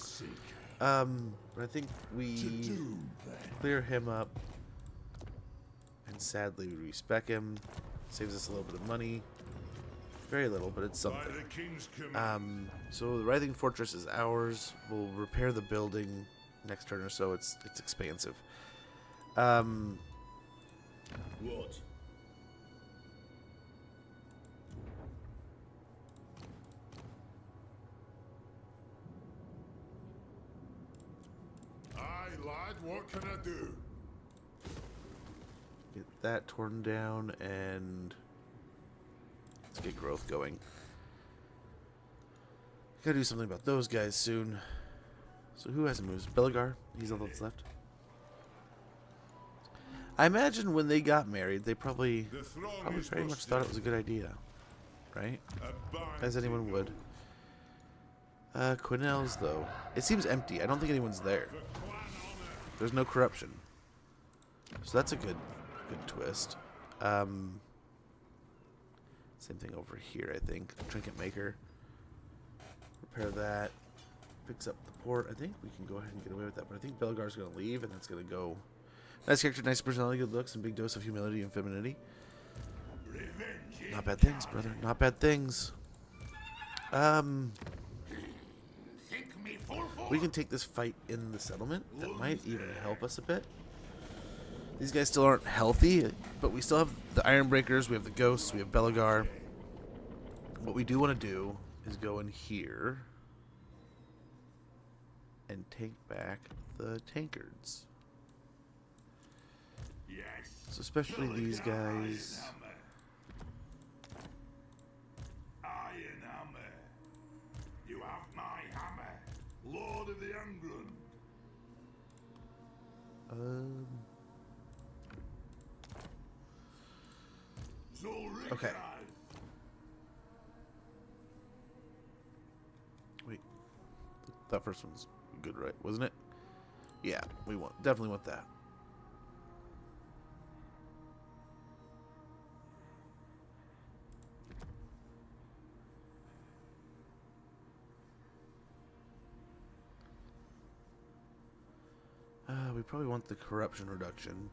But I think we clear him up. And sadly, we respec him. Saves us a little bit of money. Very little, but it's something. So the Writhing Fortress is ours. We'll repair the building next turn or so. It's expansive. What? Aye, lad, what can I do? Get that torn down and let's get growth going. Gotta do something about those guys soon. So who hasn't moved? Belagar? He's all that's left. I imagine when they got married, they probably very much thought it was a good idea. Right? As anyone would. Quinnell's, though. It seems empty. I don't think anyone's there. There's no corruption. So that's a good twist. Same thing over here, I think. Trinket maker. Repair that. Fix up the port. I think we can go ahead and get away with that. But I think Belgar's going to leave, and that's going to go... Nice character, nice personality, good looks, and big dose of humility and femininity. Not bad things, brother. Not bad things. We can take this fight in the settlement. That might even help us a bit. These guys still aren't healthy, but we still have the Ironbreakers, we have the Ghosts, we have Belagar. What we do want to do is go in here and take back the tankards. Yes. So especially these guys. Iron hammer. You have my hammer, Lord of the Ungrim. Okay. Wait. That first one's good, right? Wasn't it? Yeah, we definitely want that. probably want the corruption reduction.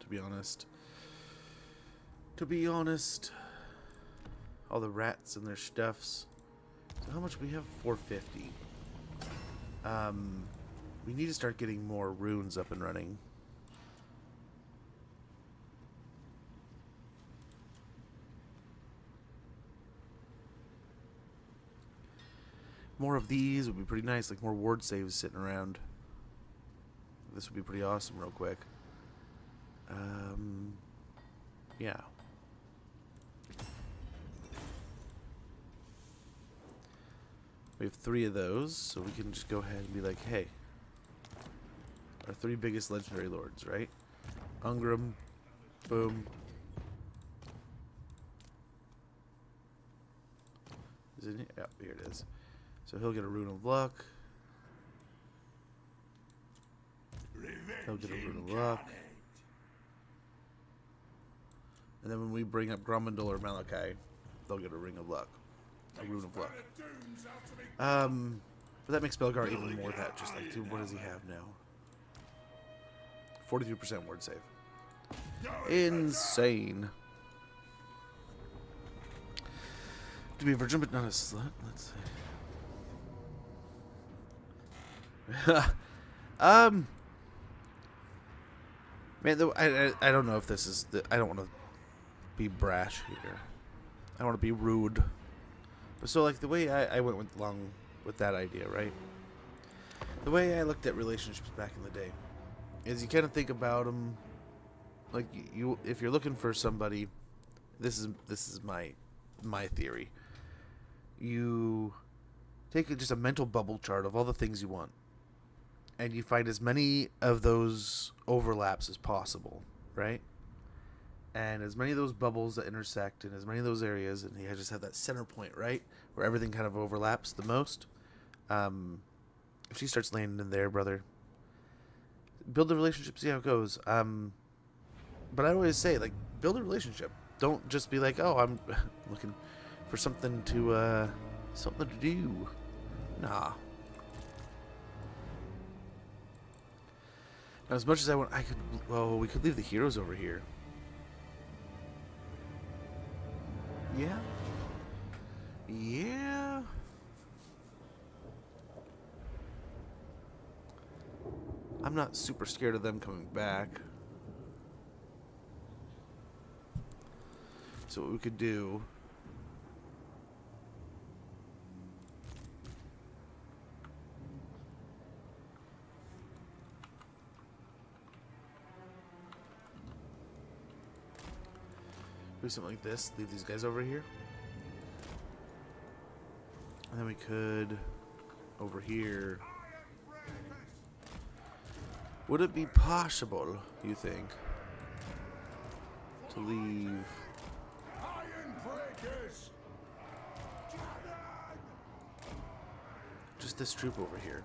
To be honest. All the rats and their stuffs. So how much we have? 450. We need to start getting more runes up and running. More of these would be pretty nice, like more ward saves sitting around. This would be pretty awesome real quick. Yeah. We have 3 of those, so we can just go ahead and be like, hey, our 3 biggest legendary lords, right? Ungrim, boom. Is it here? Yeah, here it is. So he'll get a rune of luck. He'll get a rune of luck. And then when we bring up Gromandel or Malachi, they'll get a ring of luck. A rune of luck. But that makes Belgar even more that. Just like, dude, what does he have now? 43% ward save. Insane. To be a virgin but not a slut? Let's see. Man, though, I don't know if this is I don't want to be brash here. I don't want to be rude. But so, like, the way I went along with that idea, right? The way I looked at relationships back in the day is you kind of think about them like you if you're looking for somebody. This is my theory. You take just a mental bubble chart of all the things you want, and you find as many of those overlaps as possible, right? And as many of those bubbles that intersect, and as many of those areas, and you just have that center point, right, where everything kind of overlaps the most. If she starts landing in there, brother, build a relationship, see how it goes. But I always say, like, build a relationship. Don't just be like, oh, I'm looking for something to do. Nah. Now, as much as we could leave the heroes over here. Yeah. Yeah. I'm not super scared of them coming back. So what we could do something like this, leave these guys over here. And then we could over here. Would it be possible, you think, to leave just this troop over here?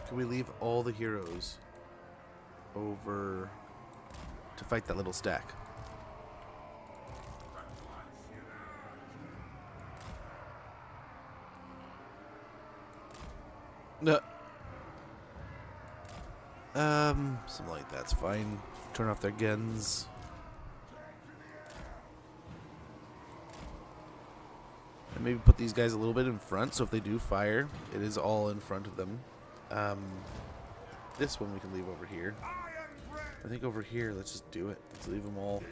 Can we leave all the heroes over to fight that little stack? No. Something like that's fine. Turn off their guns. And maybe put these guys a little bit in front, so if they do fire, it is all in front of them. This one we can leave over here. I think over here, let's just do it. Let's leave them all.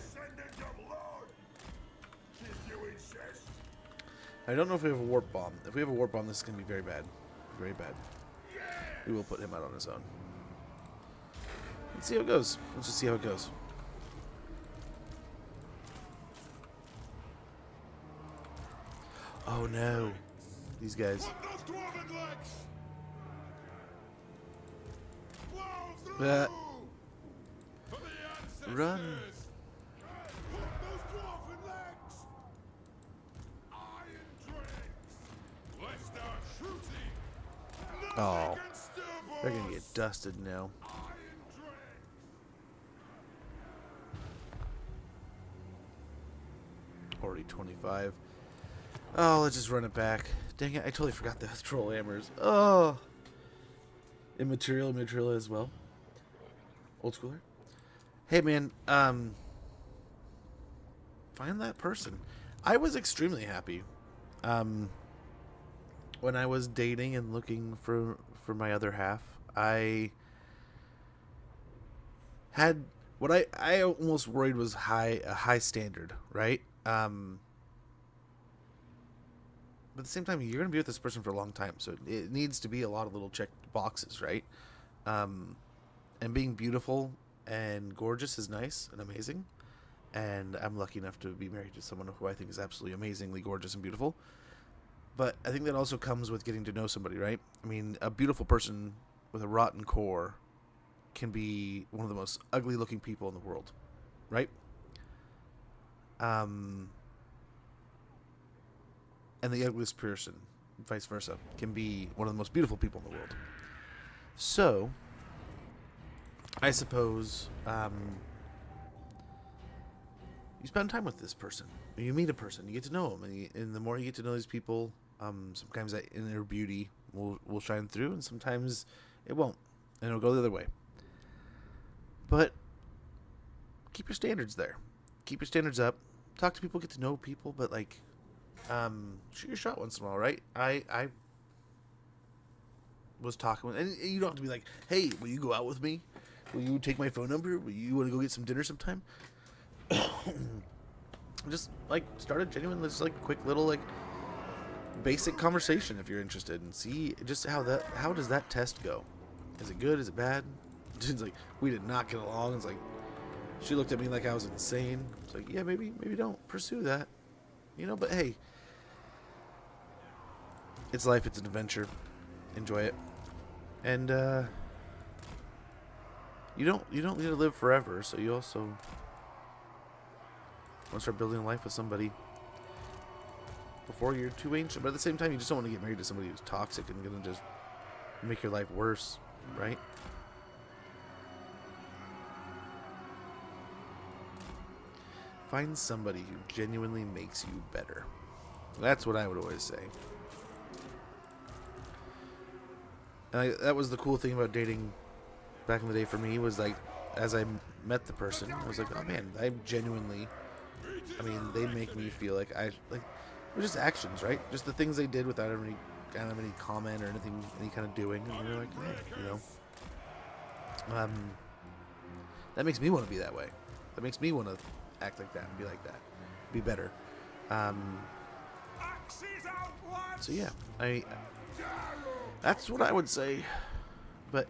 I don't know if we have a warp bomb. If we have a warp bomb, this is going to be very bad. Very bad. We will put him out on his own. Let's see how it goes. Let's just see how it goes. Oh no. These guys. Run. Oh. They're gonna get dusted now. Already 25. Oh, let's just run it back. Dang it, I totally forgot the troll hammers. Oh. Immaterial as well. Old schooler. Hey man, find that person. I was extremely happy. When I was dating and looking for my other half, I had what I almost worried was a high standard, right? But at the same time, you're going to be with this person for a long time, so it needs to be a lot of little checked boxes, right? And being beautiful and gorgeous is nice and amazing. And I'm lucky enough to be married to someone who I think is absolutely amazingly gorgeous and beautiful. But I think that also comes with getting to know somebody, right? I mean, a beautiful person with a rotten core can be one of the most ugly looking people in the world, right? And the ugliest person, vice versa, can be one of the most beautiful people in the world. So, I suppose you spend time with this person. You meet a person, you get to know them, and the more you get to know these people, sometimes that inner beauty will shine through, and sometimes it won't, and it'll go the other way. But keep your standards there. Keep your standards up. Talk to people, get to know people, but like, shoot your shot once in a while, right? I was talking with, and you don't have to be like, hey, will you go out with me? Will you take my phone number? Will you want to go get some dinner sometime? Just like start a genuine, just like quick little like basic conversation if you're interested, and see just how does that test go? Is it good? Is it bad? It's like we did not get along. It's like she looked at me like I was insane. It's like, yeah, maybe don't pursue that, you know. But hey, it's life. It's an adventure. Enjoy it, and you don't need to live forever. So you also want to start building a life with somebody before you're too ancient. But at the same time, you just don't want to get married to somebody who's toxic and gonna just make your life worse, right? Find somebody who genuinely makes you better. That's what I would always say. And that was the cool thing about dating back in the day for me, was like, as I met the person, I was like, oh man, they make me feel like it was just actions, right? Just the things they did without any kind of any comment or anything, any kind of doing, and you're like, hey, you know, that makes me want to be that way. That makes me want to act like that and be like that, be better. So yeah, that's what I would say. But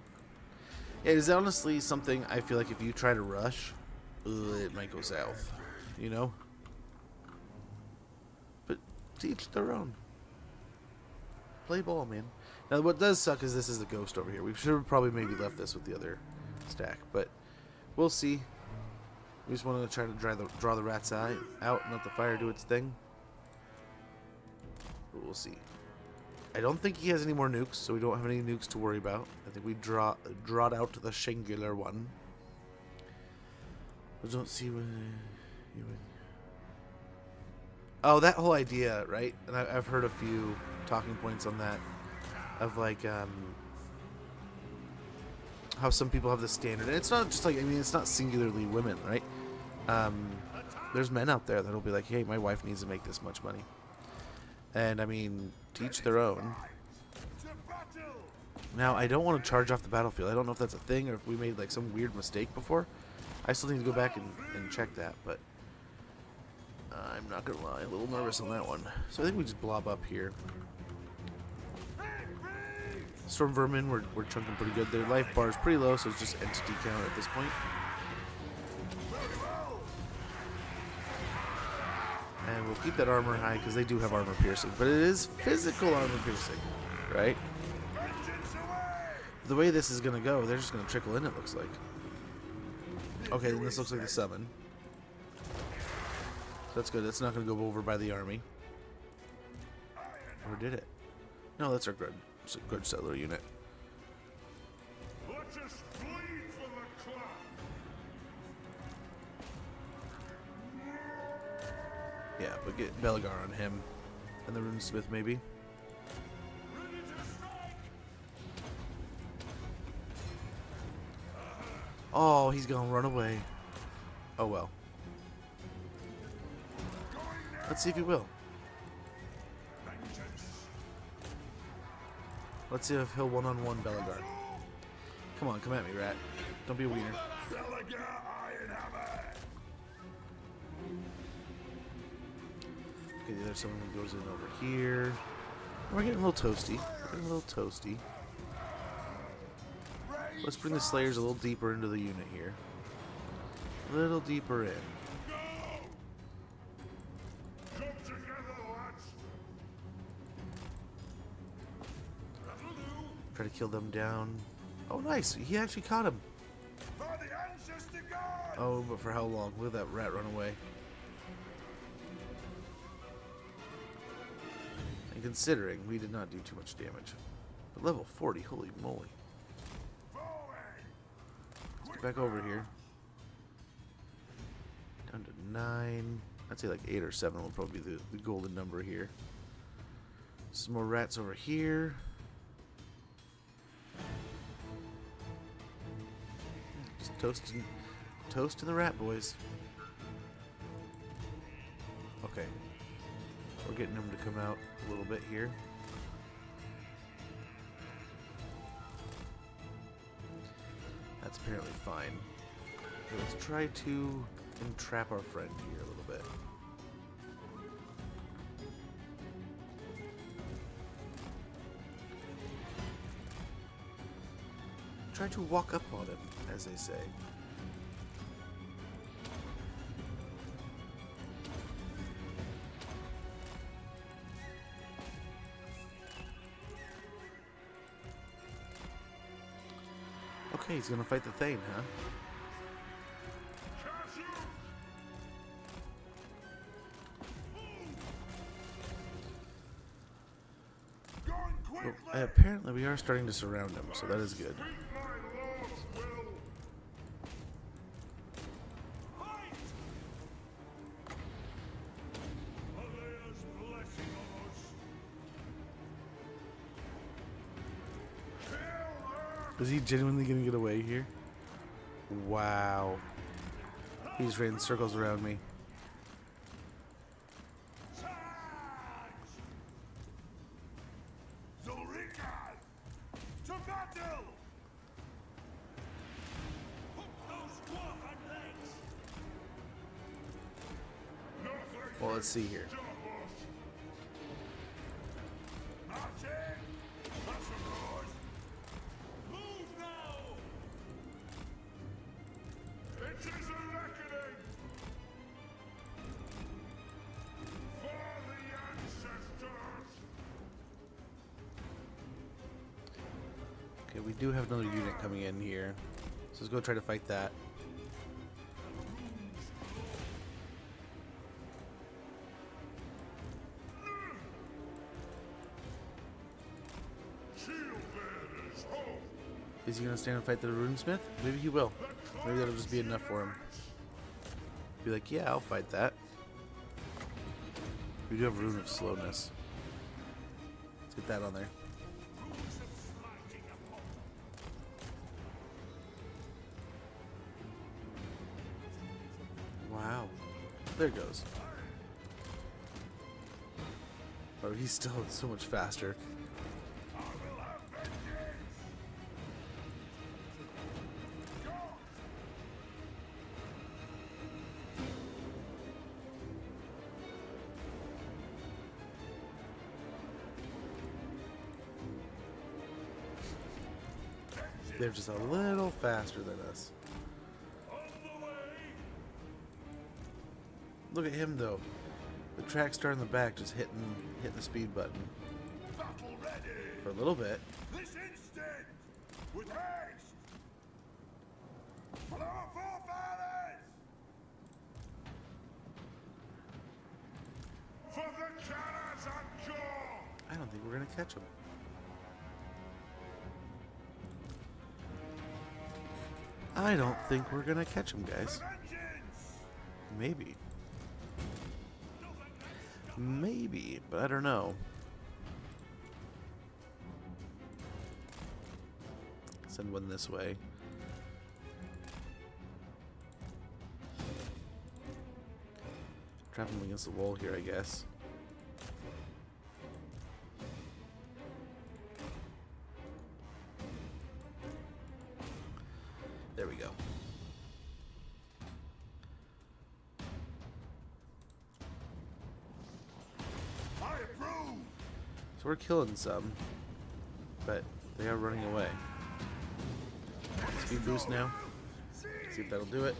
it is honestly something I feel like if you try to rush, it might go south, you know. But to each their own. Play ball, man. Now what does suck is this is the ghost over here. We should have probably maybe left this with the other stack, but we'll see. We just want to try to draw the rat's eye out and let the fire do its thing. But we'll see. I don't think he has any more nukes, so we don't have any nukes to worry about. I think we drawed out the singular one. I don't see what you would. Oh, that whole idea, right? And I've heard a few talking points on that, of like how some people have the standard, and it's not just like, I mean, it's not singularly women, right? There's men out there that'll be like, hey, my wife needs to make this much money, and I mean, teach their own. Now, I don't want to charge off the battlefield. I don't know if that's a thing or if we made like some weird mistake before. I still need to go back and check that, but I'm not gonna lie, a little nervous on that one. So I think we just blob up here. Storm Vermin, we're chunking pretty good. Their life bar is pretty low, so it's just entity count at this point. And we'll keep that armor high because they do have armor piercing, but it is physical armor piercing, right? The way this is gonna go, they're just gonna trickle in, it looks like. Okay, then this looks like the summon. So that's good. That's not gonna go over by the army. Or did it? No, that's our grudge settler unit. Let's just bleed for the club. Yeah, but get Belgar on him. And the runesmith, maybe. Ready to strike! Oh, he's gonna run away. Oh well. Let's see if he will. Let's see if he'll one-on-one Belagar. Come on, come at me, rat. Don't be a wiener. Belagar Ironhammer! Okay, the other someone goes in over here. We're getting a little toasty. We're getting a little toasty. Let's bring the Slayers a little deeper into the unit here. A little deeper in. Go! Come together, lads! That'll do! Try to kill them down. Oh, nice. He actually caught him. For the ancestor god! Oh, but for how long? Look at that rat run away. And considering we did not do too much damage. But level 40, holy moly. Forward! Let's get back over here. Down to 9. I'd say like 8 or 7 will probably be the golden number here. Some more rats over here. Just toasting the rat boys. Okay. We're getting them to come out a little bit here. That's apparently fine. Okay, let's try to entrap our friend here a little bit. Try to walk up on him, as they say. Okay, he's gonna fight the Thane, huh? Going Well, quickly! apparently we are starting to surround him, so that is good. Speak my lord's will! Fight! Alea's blessing on us. Kill her! Is he genuinely gonna get away here? Wow. He's ran circles around me. Charge! Zulrika! To battle! Hook those dwarf legs! Nothing Well, let's see here. stop us! Marching! That's the noise! Move now! It is a reckoning! For the ancestors! Okay, we do have another unit coming in here. So let's go try to fight that. Shield bearers, ho! Is he gonna stand and fight the runesmith? Maybe he will. Maybe that'll just be enough for him. Be like, yeah, I'll fight that. We do have Rune of Slowness. Let's get that on there. Wow. There it goes. Oh, he's still so much faster. I will have vengeance! Go! They're just a little faster than us. On the way! Look at him though. The track star in the back just hitting the speed button Battle ready! for a little bit. This instant! With haste! For our forefathers! For the Karas and Jaw! I don't think we're gonna catch him. I don't think we're gonna catch him, guys. Vengeance! Maybe. Maybe, but I don't know. Send one this way. Trap him against the wall here, I guess. There we go. I approve. So we're killing some, but they are running away. Speed boost now. See if that'll do it.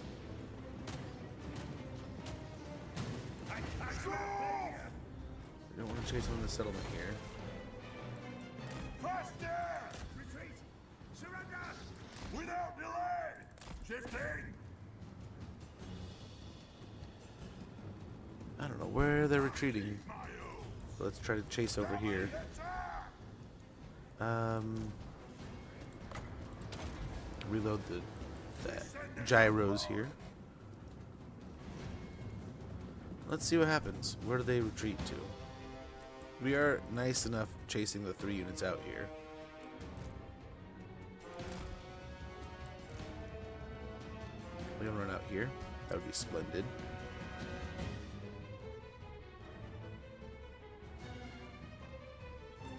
We don't want to chase them in the settlement here. Faster! Retreat! Surrender! Without delay! Shifting! I don't know where they're retreating. So let's try to chase over here. Reload the gyros here. Let's see what happens. Where do they retreat to? We are nice enough chasing the 3 units out here. We're gonna run out here. That would be splendid.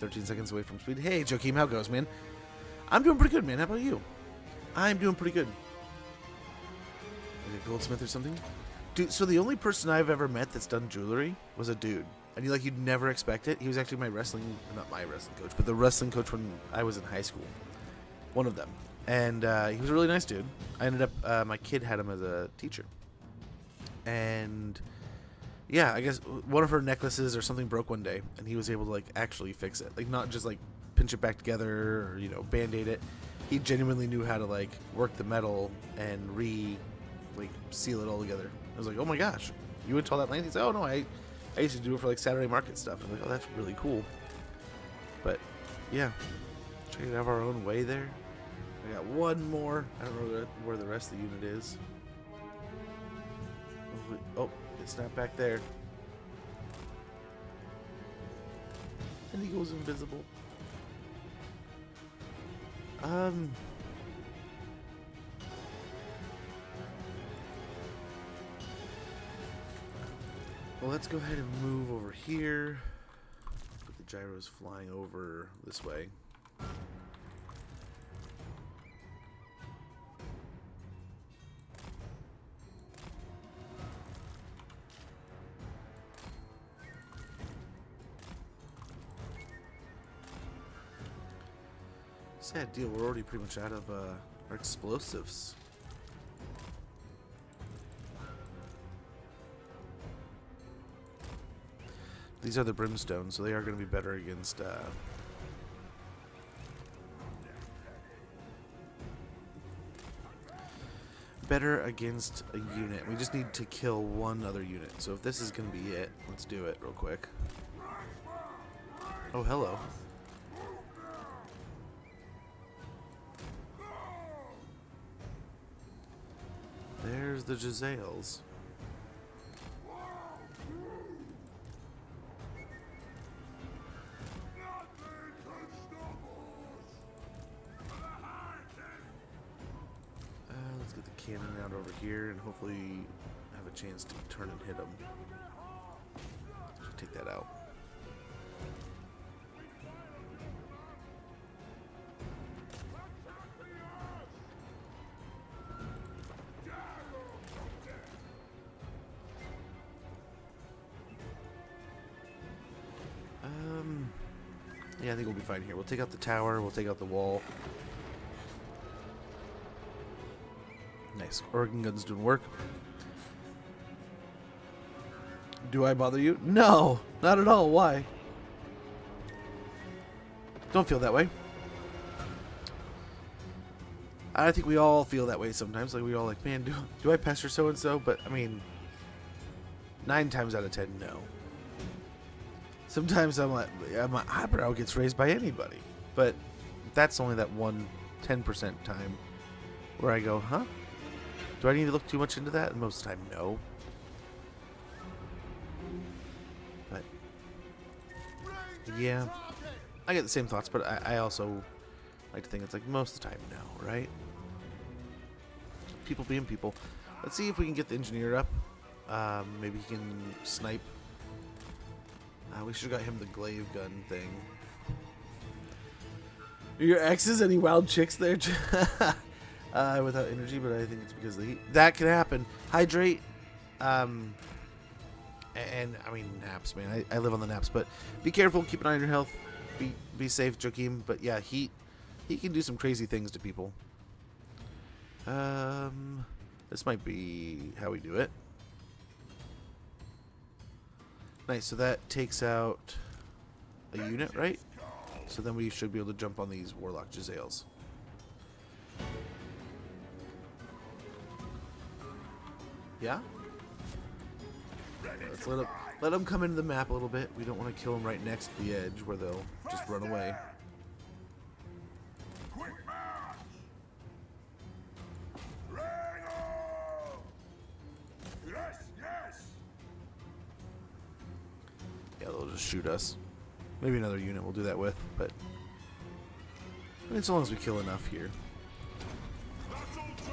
"13 seconds away from speed." Hey, Joakim, how goes, man? I'm doing pretty good, man. How about you? I'm doing pretty good. Like a goldsmith or something? Dude, so the only person I've ever met that's done jewelry was a dude. And you'd never expect it. He was actually my not my wrestling coach, but the wrestling coach when I was in high school. One of them. And he was a really nice dude. I ended up, my kid had him as a teacher. And yeah, I guess one of her necklaces or something broke one day, and he was able to like actually fix it. Like not just like pinch it back together or, band-aid it. He genuinely knew how to like work the metal and seal it all together. I was like, oh my gosh, you went to all that length? He said, oh no, I used to do it for like Saturday market stuff. I'm like, oh, that's really cool. But yeah, trying to have our own way there. I got one more. I don't know where the rest of the unit is. Oh, it's not back there. And he goes invisible. Well, let's go ahead and move over here. Put the gyros flying over this way. Sad deal, we're already pretty much out of our explosives. These are the brimstones, so they are going to be better against a unit. We just need to kill one other unit. So if this is going to be it, let's do it real quick. Oh, hello. There's the Giselles. Let's get the cannon out over here and hopefully have a chance to turn and hit them. Take that out. Yeah, I think we'll be fine here. We'll take out the tower. We'll take out the wall. Nice. Organ gun's doing work. Do I bother you? No, not at all. Why? Don't feel that way. I think we all feel that way sometimes. Like we all like, man, do I pester so and so? But I mean, 9 times out of 10, no. Sometimes I'm like, my eyebrow gets raised by anybody, but that's only that 10% time where I go, huh? Do I need to look too much into that? And most of the time, no. But Yeah, I get the same thoughts, but I also like to think it's like most of the time no, right? People being people. Let's see if we can get the engineer up. Maybe he can snipe. We should have got him the glaive gun thing. Are your exes any wild chicks there? Without energy, but I think it's because of the heat. That could happen. Hydrate. And I mean naps, man. I live on the naps, but be careful. Keep an eye on your health. Be safe, Joachim. But yeah, he can do some crazy things to people. This might be how we do it. Nice. So that takes out a unit, right? So then we should be able to jump on these Warlock Jezzails. Yeah? Let's let them come into the map a little bit. We don't want to kill them right next to the edge where they'll just run away. Quick march! Ring on! Yes, yes! Yeah, they'll just shoot us. Maybe another unit we'll do that with, but I mean, as long as we kill enough here. Battle two!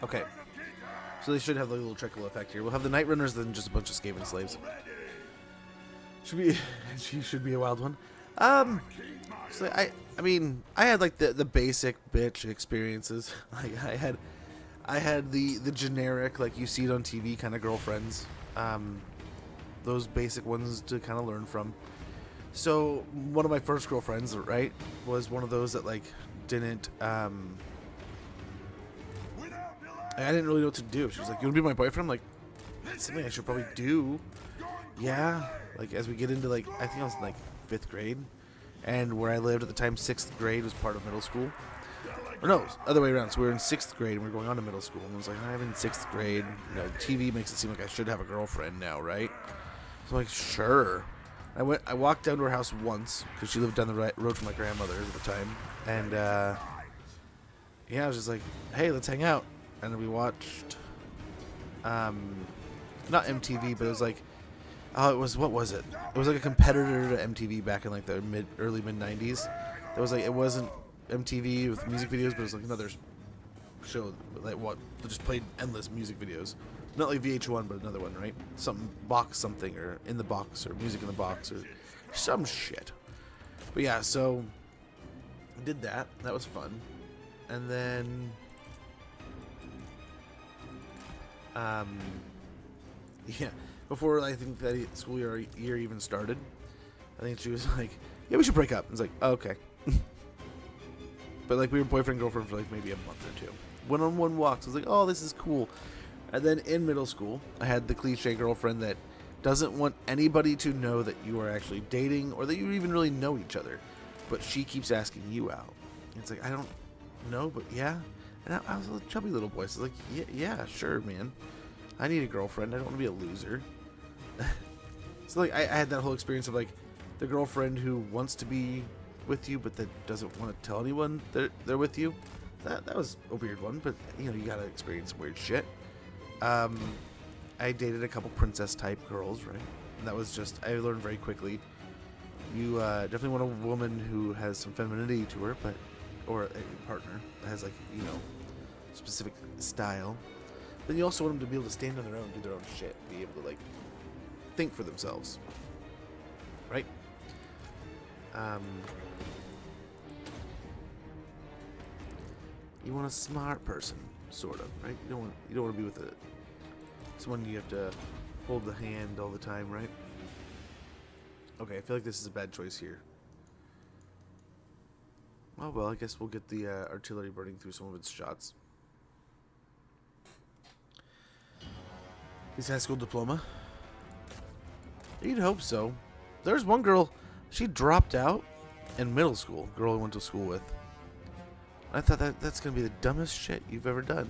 Okay. So they should have the little trickle effect here. We'll have the Night Runners, then just a bunch of Skaven slaves. She should be a wild one. So I mean, I had like the basic bitch experiences. Like I had the generic, like you see it on TV kind of girlfriends. Those basic ones to kind of learn from. So one of my first girlfriends, right, was one of those that like didn't I didn't really know what to do. She was like, "You want to be my boyfriend?" I'm like, "That's something I should probably do." Yeah, like as we get into like, I think I was in like 5th grade, and where I lived at the time, 6th grade was part of middle school. Or no, other way around. So we were in 6th grade and we were going on to middle school. And I was like, I'm in 6th grade. You know, TV makes it seem like I should have a girlfriend now, right? So I'm like, sure. I walked down to her house once because she lived down the road from my grandmother's at the time, and yeah, I was just like, hey, let's hang out. And then we watched, not MTV, but it was like, what was it? It was like a competitor to MTV back in like the early mid 90s. It was like, it wasn't MTV with music videos, but it was like another show that just played endless music videos. Not like VH1, but another one, right? Something box something, or in the box, or music in the box, or some shit. But yeah, so I did that. That was fun. And then yeah, before I think that school year even started, I think she was like, yeah, we should break up. I was like, oh, okay. But like we were boyfriend girlfriend for like maybe a month or two. Went on one walk. So I was like, oh, this is cool. And then in middle school, I had the cliche girlfriend that doesn't want anybody to know that you are actually dating or that you even really know each other, but she keeps asking you out. And it's like, I don't know, but yeah. And I was a chubby little boy, so I was like, yeah, sure, man. I need a girlfriend. I don't want to be a loser. So like I had that whole experience of like the girlfriend who wants to be with you but that doesn't want to tell anyone they're with you. That was a weird one, but you know, you gotta experience weird shit. I dated a couple princess type girls, right? And that was just, I learned very quickly. You definitely want a woman who has some femininity to her, or a partner that has like, you know, specific style. Then you also want them to be able to stand on their own, do their own shit, be able to like think for themselves, right? You want a smart person, sort of, right? You don't want to be with someone you have to hold the hand all the time, right? Okay, I feel like this is a bad choice here. Oh well, I guess we'll get the artillery burning through some of its shots. His high school diploma? You'd hope so. There's one girl, she dropped out in middle school. Girl I went to school with. I thought that's gonna be the dumbest shit you've ever done.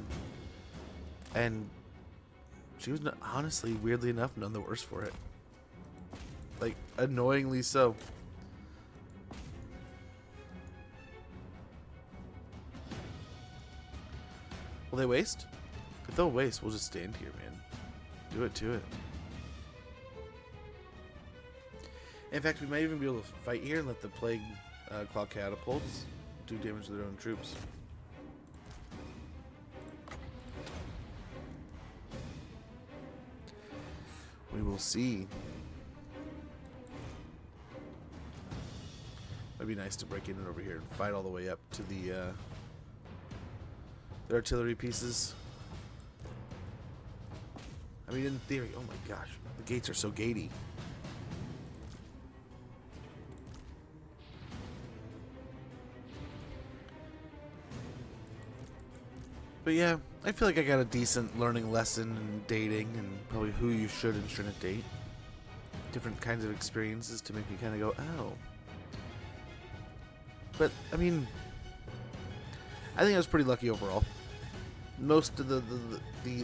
And she was honestly, weirdly enough, none the worse for it. Like, annoyingly so. Will they waste? If they'll waste, we'll just stand here, man. Do it to it. In fact, we might even be able to fight here and let the Plague Claw catapults do damage to their own troops. We will see. Might be nice to break in and over here and fight all the way up to the artillery pieces. I mean, in theory, oh my gosh, the gates are so gatey. But yeah, I feel like I got a decent learning lesson in dating and probably who you should and shouldn't date. Different kinds of experiences to make me kind of go, oh. But, I mean, I think I was pretty lucky overall. Most of the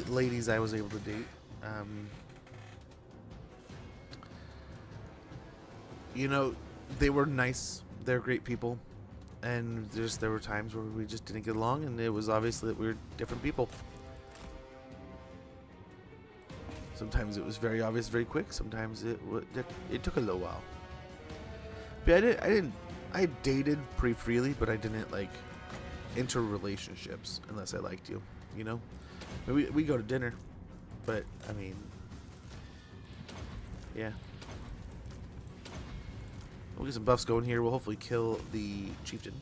ladies I was able to date, you know, they were nice. They're great people. And there were times where we just didn't get along, and it was obvious that we were different people. Sometimes it was very obvious very quick. Sometimes it took a little while. But I dated pretty freely, but I didn't like enter relationships unless I liked you. You know, we go to dinner, but I mean, yeah. We'll get some buffs going here. We'll hopefully kill the chieftain.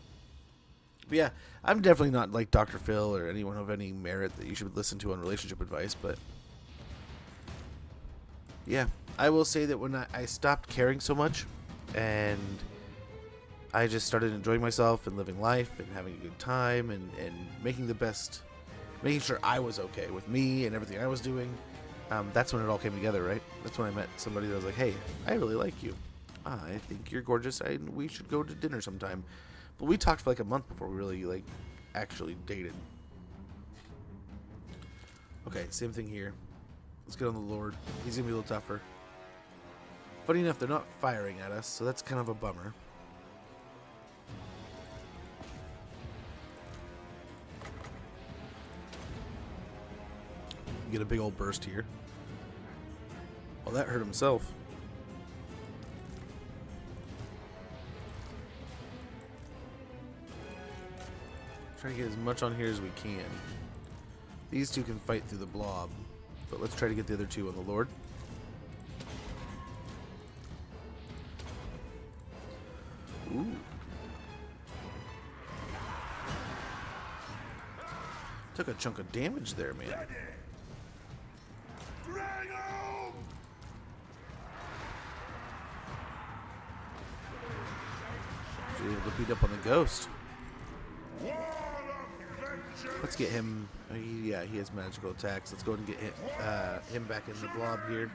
But yeah, I'm definitely not like Dr. Phil or anyone of any merit that you should listen to on relationship advice, but yeah, I will say that when I stopped caring so much and I just started enjoying myself and living life and having a good time and making the best, making sure I was okay with me and everything I was doing, that's when it all came together, right? That's when I met somebody that was like, hey, I really like you. I think you're gorgeous. We should go to dinner sometime. But we talked for like a month before we really like actually dated. Okay, same thing here. Let's get on the Lord. He's gonna be a little tougher. Funny enough, they're not firing at us, so that's kind of a bummer. Get a big old burst here. Well, that hurt himself. Try to get as much on here as we can. These two can fight through the blob, but let's try to get the other two on the Lord. Ooh. Took a chunk of damage there, man. Was able to beat up on the ghost. Let's get him. Yeah, he has magical attacks. Let's go ahead and get him back in the blob here.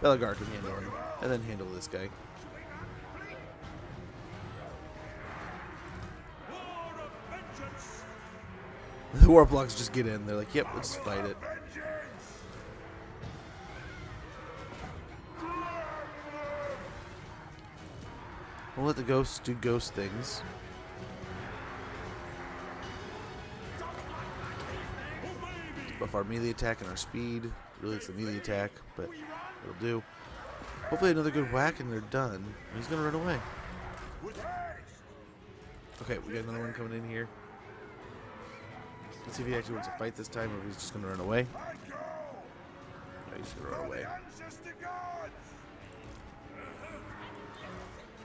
Belagar can handle him, and then handle this guy. The Warblocks just get in. They're like, yep, let's fight it. We'll let the ghosts do ghost things. Buff our melee attack and our speed. Really, it's the melee attack, but it'll do. Hopefully another good whack and they're done. He's gonna run away. Okay, we got another one coming in here. Let's see if he actually wants to fight this time or if he's just gonna run away. No, he's gonna run away.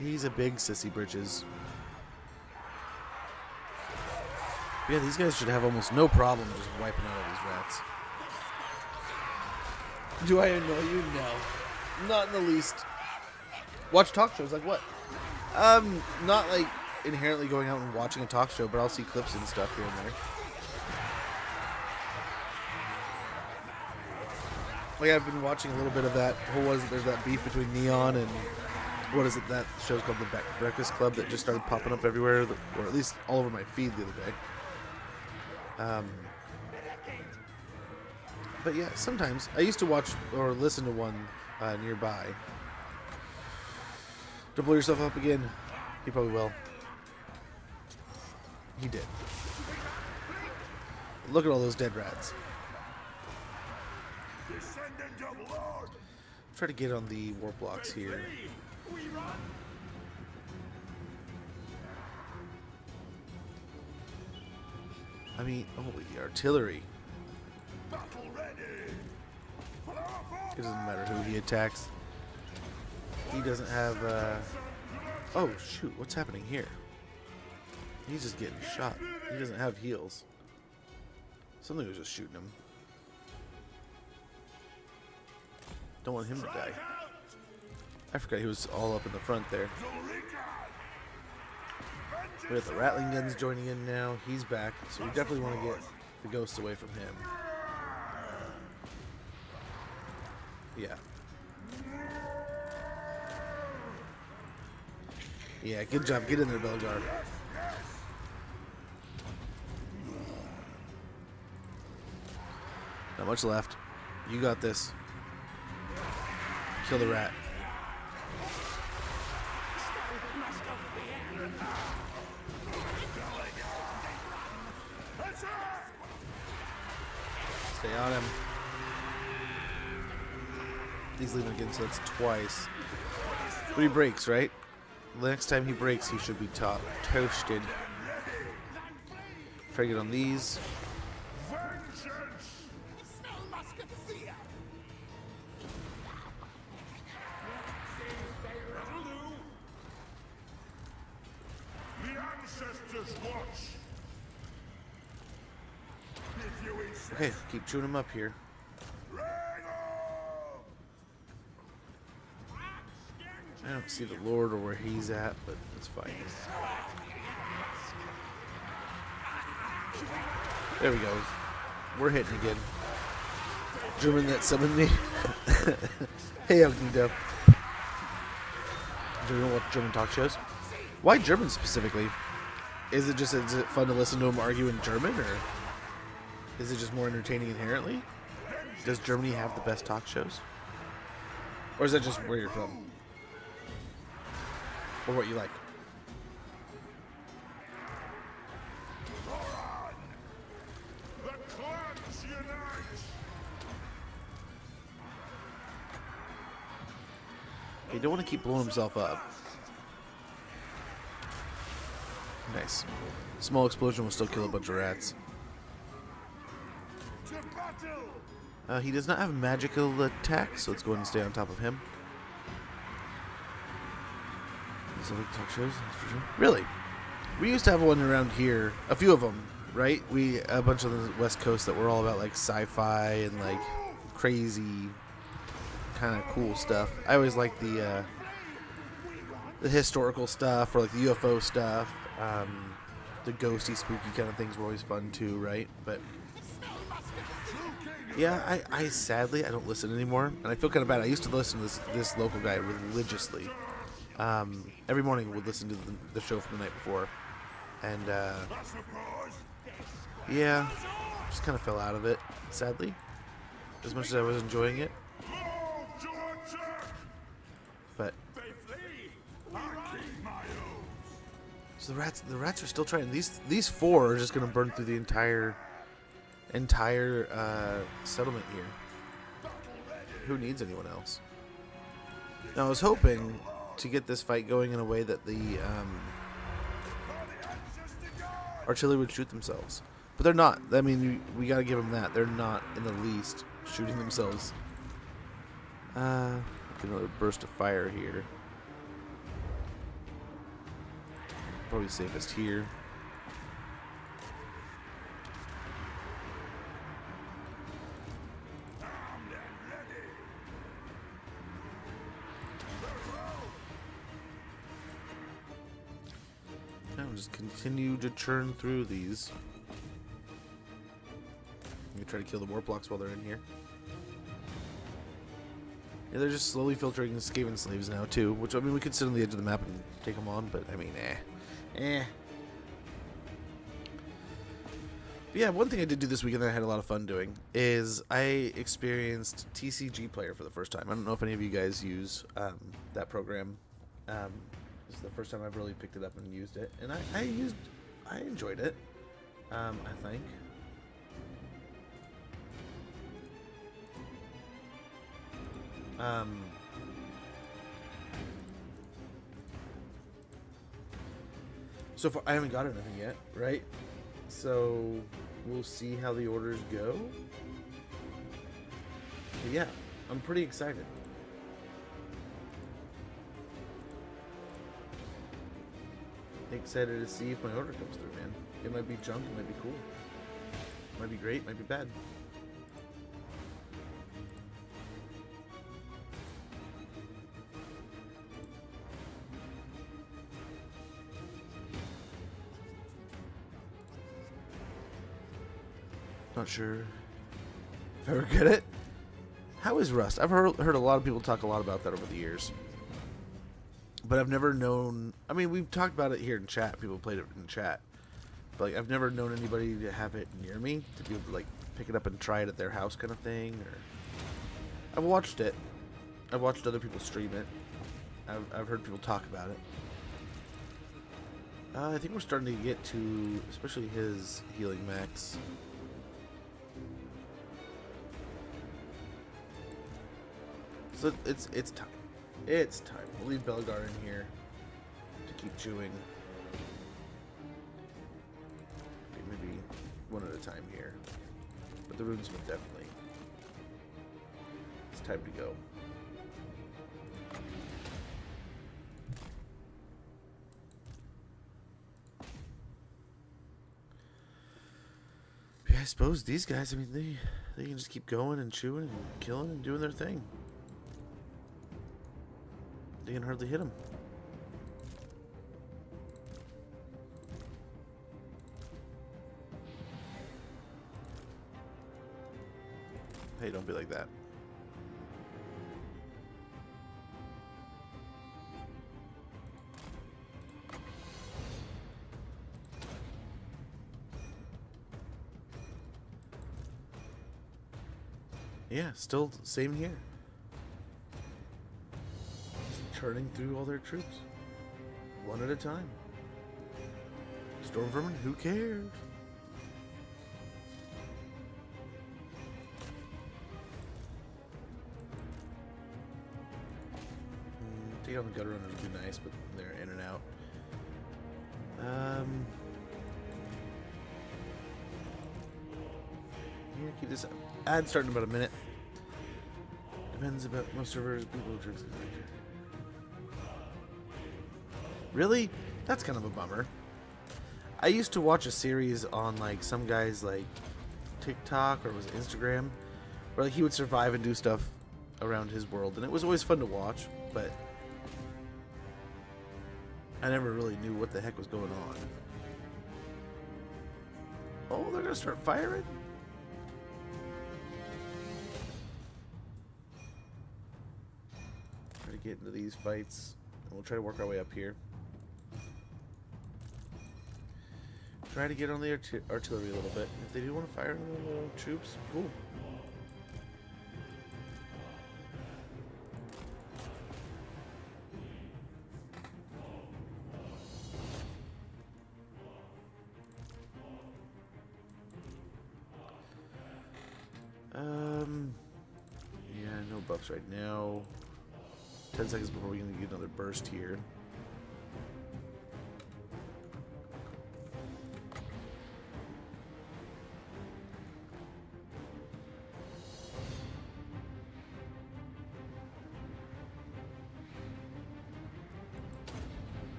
He's a big sissy britches. Yeah, these guys should have almost no problem just wiping out all these rats. Do I annoy you? No. Not in the least. Watch talk shows, like what? Not like inherently going out and watching a talk show, but I'll see clips and stuff here and there. Like I've been watching a little bit of that whole there's that beef between Neon and what is it, that show's called the Breakfast Club that just started popping up everywhere, or at least all over my feed the other day. But yeah, sometimes I used to watch or listen to one nearby. Don't blow yourself up again. You probably will. He did. Look at all those dead rats. Descendant of Lord. Try to get on the warp blocks here. We run. I mean, oh, the artillery. Battle ready. It doesn't matter who he attacks. He doesn't have, oh, shoot. What's happening here? He's just getting shot. He doesn't have heals. Something was just shooting him. Don't want him to die. I forgot he was all up in the front there. We got the Rattling guns joining in now. He's back, so we definitely want to get the ghosts away from him. Yeah. Yeah, good job. Get in there, Belgar. Not much left. You got this. Kill the rat. Stay on him. He's leaving again, so that's twice. But he breaks, right? The next time he breaks, he should be toasted. Try to get on these. The ancestors watch. If you insist, Okay, keep chewing him up here. I don't see the Lord or where he's at, but it's fine. There we go. We're hitting again. German that summoned me. Hey, Ognido. Do you watch German talk shows? Why German specifically? Is it fun to listen to them argue in German, or is it just more entertaining inherently? Does Germany have the best talk shows? Or is that just where you're from? Or what you like? the clans unite. You don't want to keep blowing himself up. Nice. Small explosion will still kill a bunch of rats. To battle. He does not have magical attack, so let's go ahead and stay on top of him. So we talk shows, that's for sure. Really? We used to have one around here, a few of them, right? A bunch on the West Coast that were all about like sci-fi and like crazy, kind of cool stuff. I always liked the historical stuff, or like the UFO stuff. The ghosty, spooky kind of things were always fun too, right? But yeah, I sadly I don't listen anymore, and I feel kind of bad. I used to listen to this local guy religiously. Every morning would listen to the show from the night before, and yeah, just kind of fell out of it, sadly, as much as I was enjoying it. But so the rats are still trying. These four are just gonna burn through the entire settlement here. Who needs anyone else? Now I was hoping to get this fight going in a way that the artillery would shoot themselves, but they're not. I mean, we gotta give them that. They're not in the least shooting themselves. Another burst of fire here. Probably safest here. Now just continue to churn through these. You try to kill the warp blocks while they're in here. Yeah, they're just slowly filtering the Skaven slaves now too, which I mean we could sit on the edge of the map and take them on, but I mean, But yeah, one thing I did do this weekend that I had a lot of fun doing is I experienced TCG Player for the first time. I don't know if any of you guys use that program. This is the first time I've really picked it up and used it, and I used I enjoyed it. I think. So far, I haven't got anything yet, right? So we'll see how the orders go. But yeah, I'm pretty excited. Excited to see if my order comes through, man. It might be junk, it might be cool. It might be great, it might be bad. Not sure if I ever get it. How is Rust? I've heard a lot of people talk a lot about that over the years. But I've never known... I mean, we've talked about it here in chat. People played it in chat. But like, I've never known anybody to have it near me. To be able to like, pick it up and try it at their house kind of thing. Or I've watched it. I've watched other people stream it. I've heard people talk about it. I think we're starting to get to... especially his healing max. So it's time. It's time. We'll leave Belgar in here to keep chewing. Okay, maybe one at a time here. But the runesmith definitely. It's time to go. Yeah, I suppose these guys, I mean, they can just keep going and chewing and killing and doing their thing. They can hardly hit him. Hey, don't be like that. Yeah, still same here. Turning through all their troops, one at a time. Storm vermin, who cares? Take on the gutter runners would be nice, but they're in and out. Yeah, keep this ad starting in about a minute. Depends about most servers, people, tricks. Really? That's kind of a bummer. I used to watch a series on like some guy's like TikTok or was it Instagram where like he would survive and do stuff around his world, and it was always fun to watch, but I never really knew what the heck was going on. Oh, they're gonna start firing? Try to get into these fights, and we'll try to work our way up here. Try to get on the artillery a little bit. If they do want to fire on the troops, cool. Yeah, no buffs right now. 10 seconds before we can get another burst here.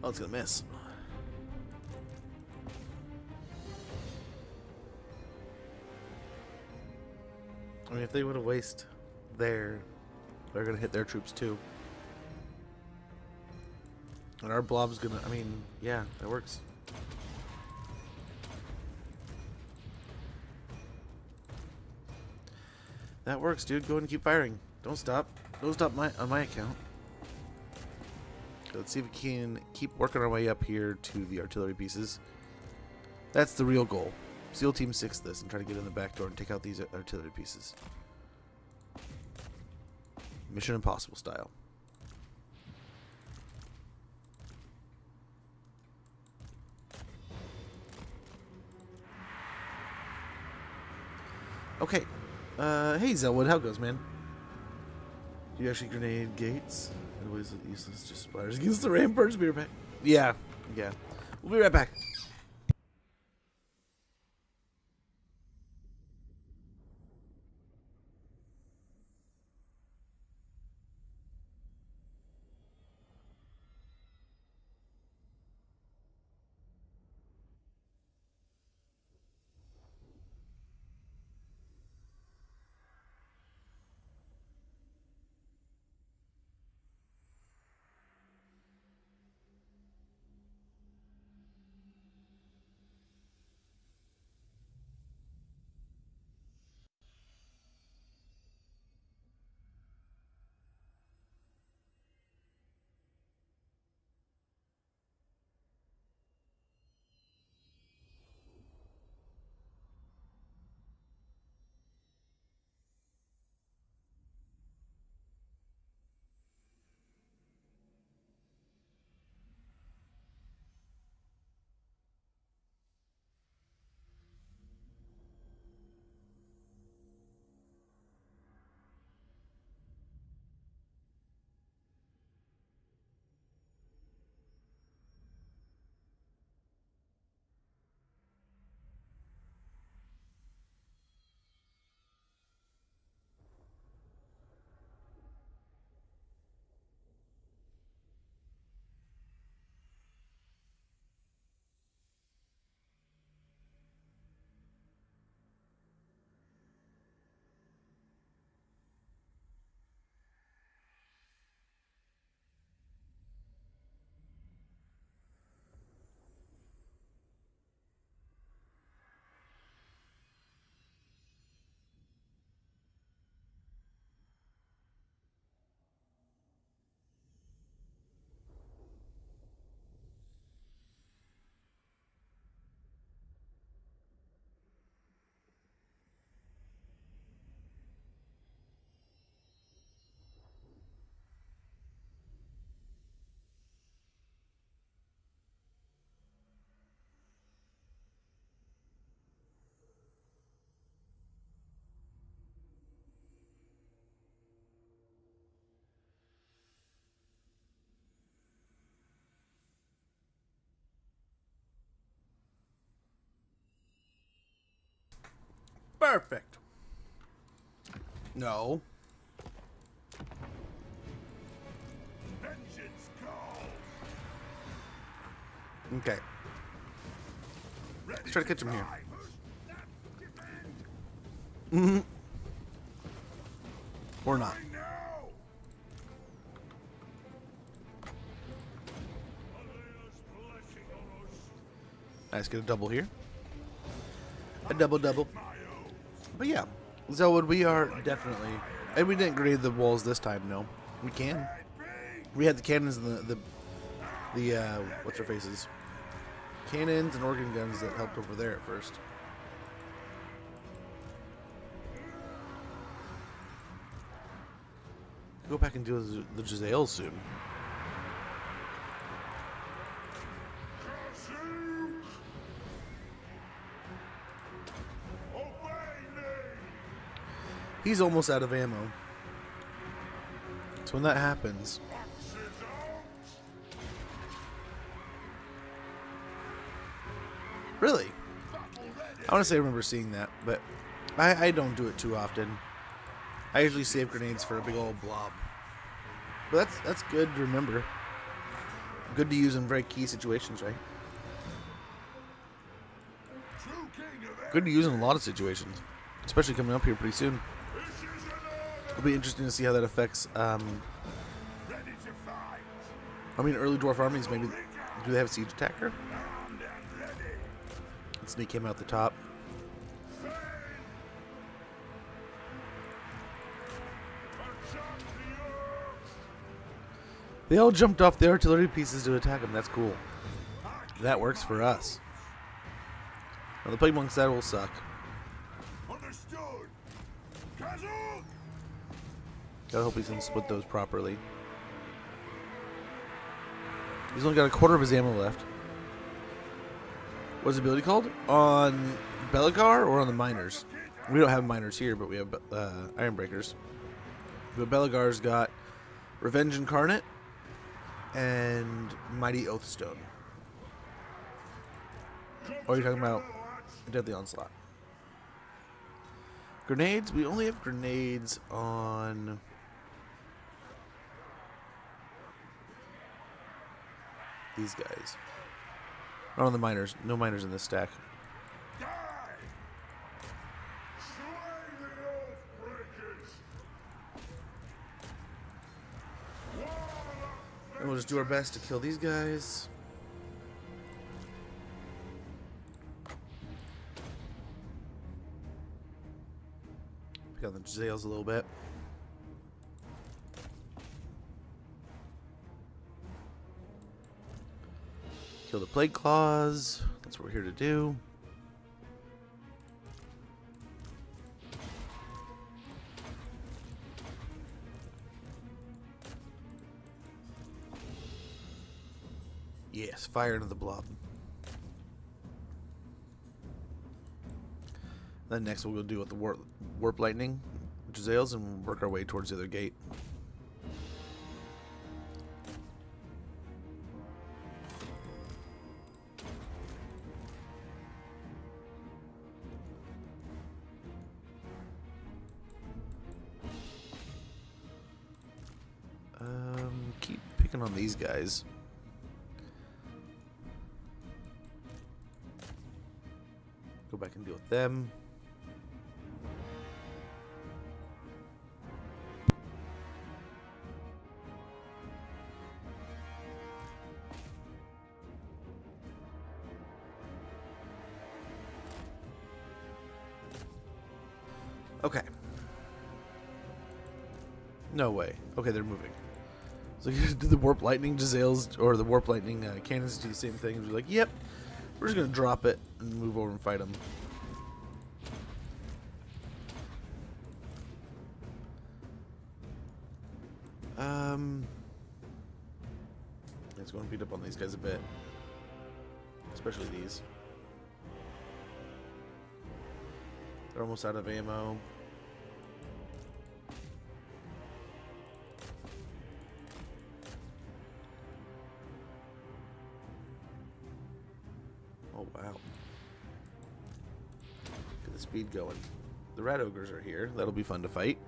Oh, it's gonna miss. I mean, if they would have waste there, they're gonna hit their troops too. And our blob's gonna, I mean, yeah, that works. That works, dude. Go ahead and keep firing. Don't stop. Don't stop on my account. Let's see if we can keep working our way up here to the artillery pieces. That's the real goal. SEAL Team 6 this and try to get in the back door and take out these artillery pieces. Mission Impossible style. Okay. Hey, Zelwood, how goes, man? Do you actually grenade gates? Otherwise, it useless just splatters against the ramparts. Be right back. Yeah. We'll be right back. Perfect. No. Vengeance calls. Okay. Let's try to catch him here. Mm-hmm. Or not. Nice, get a double here. A double. But yeah, Zelwood, we are definitely, and we didn't grenade the walls this time. No, we can. We had the cannons and the what's their faces, cannons and organ guns that helped over there at first. Go back and deal with the Giselle soon. He's almost out of ammo. So when that happens, really, I want to say I remember seeing that, but I don't do it too often. I usually save grenades for a big old blob. But that's good to remember. Good to use in very key situations, right? Good to use in a lot of situations, especially coming up here pretty soon. It'll be interesting to see how that affects. I mean, early dwarf armies. Maybe do they have a siege attacker? Let's sneak him out the top. They all jumped off the artillery pieces to attack him. That's cool. That works for us. Now the plague monks, that will suck. Gotta hope he can split those properly. He's only got a quarter of his ammo left. What's the ability called? On Beligar or on the miners? We don't have miners here, but we have Ironbreakers. But Belagar's got Revenge Incarnate and Mighty Oathstone. Or are you talking about Deadly Onslaught? Grenades? We only have grenades on... these guys. Not on the miners. No miners in this stack. Die! Slay the Oathbreakers! And we'll just do our best to kill these guys. Pick out the Jezzails a little bit. Kill the Plague Claws. That's what we're here to do. Yes, fire into the blob. Then next we'll go do with the warp lightning, Jezzails, and work our way towards the other gate. Keep picking on these guys. Go back and deal with them. Okay. No way. Okay, they're moving. So you do the warp lightning Jezzails or the warp lightning cannons do the same thing. We're like, yep, we're just gonna drop it and move over and fight them. Let's go and beat up on these guys a bit, especially these. They're almost out of ammo. Oh, wow. Get the speed going. The rat ogres are here. That'll be fun to fight.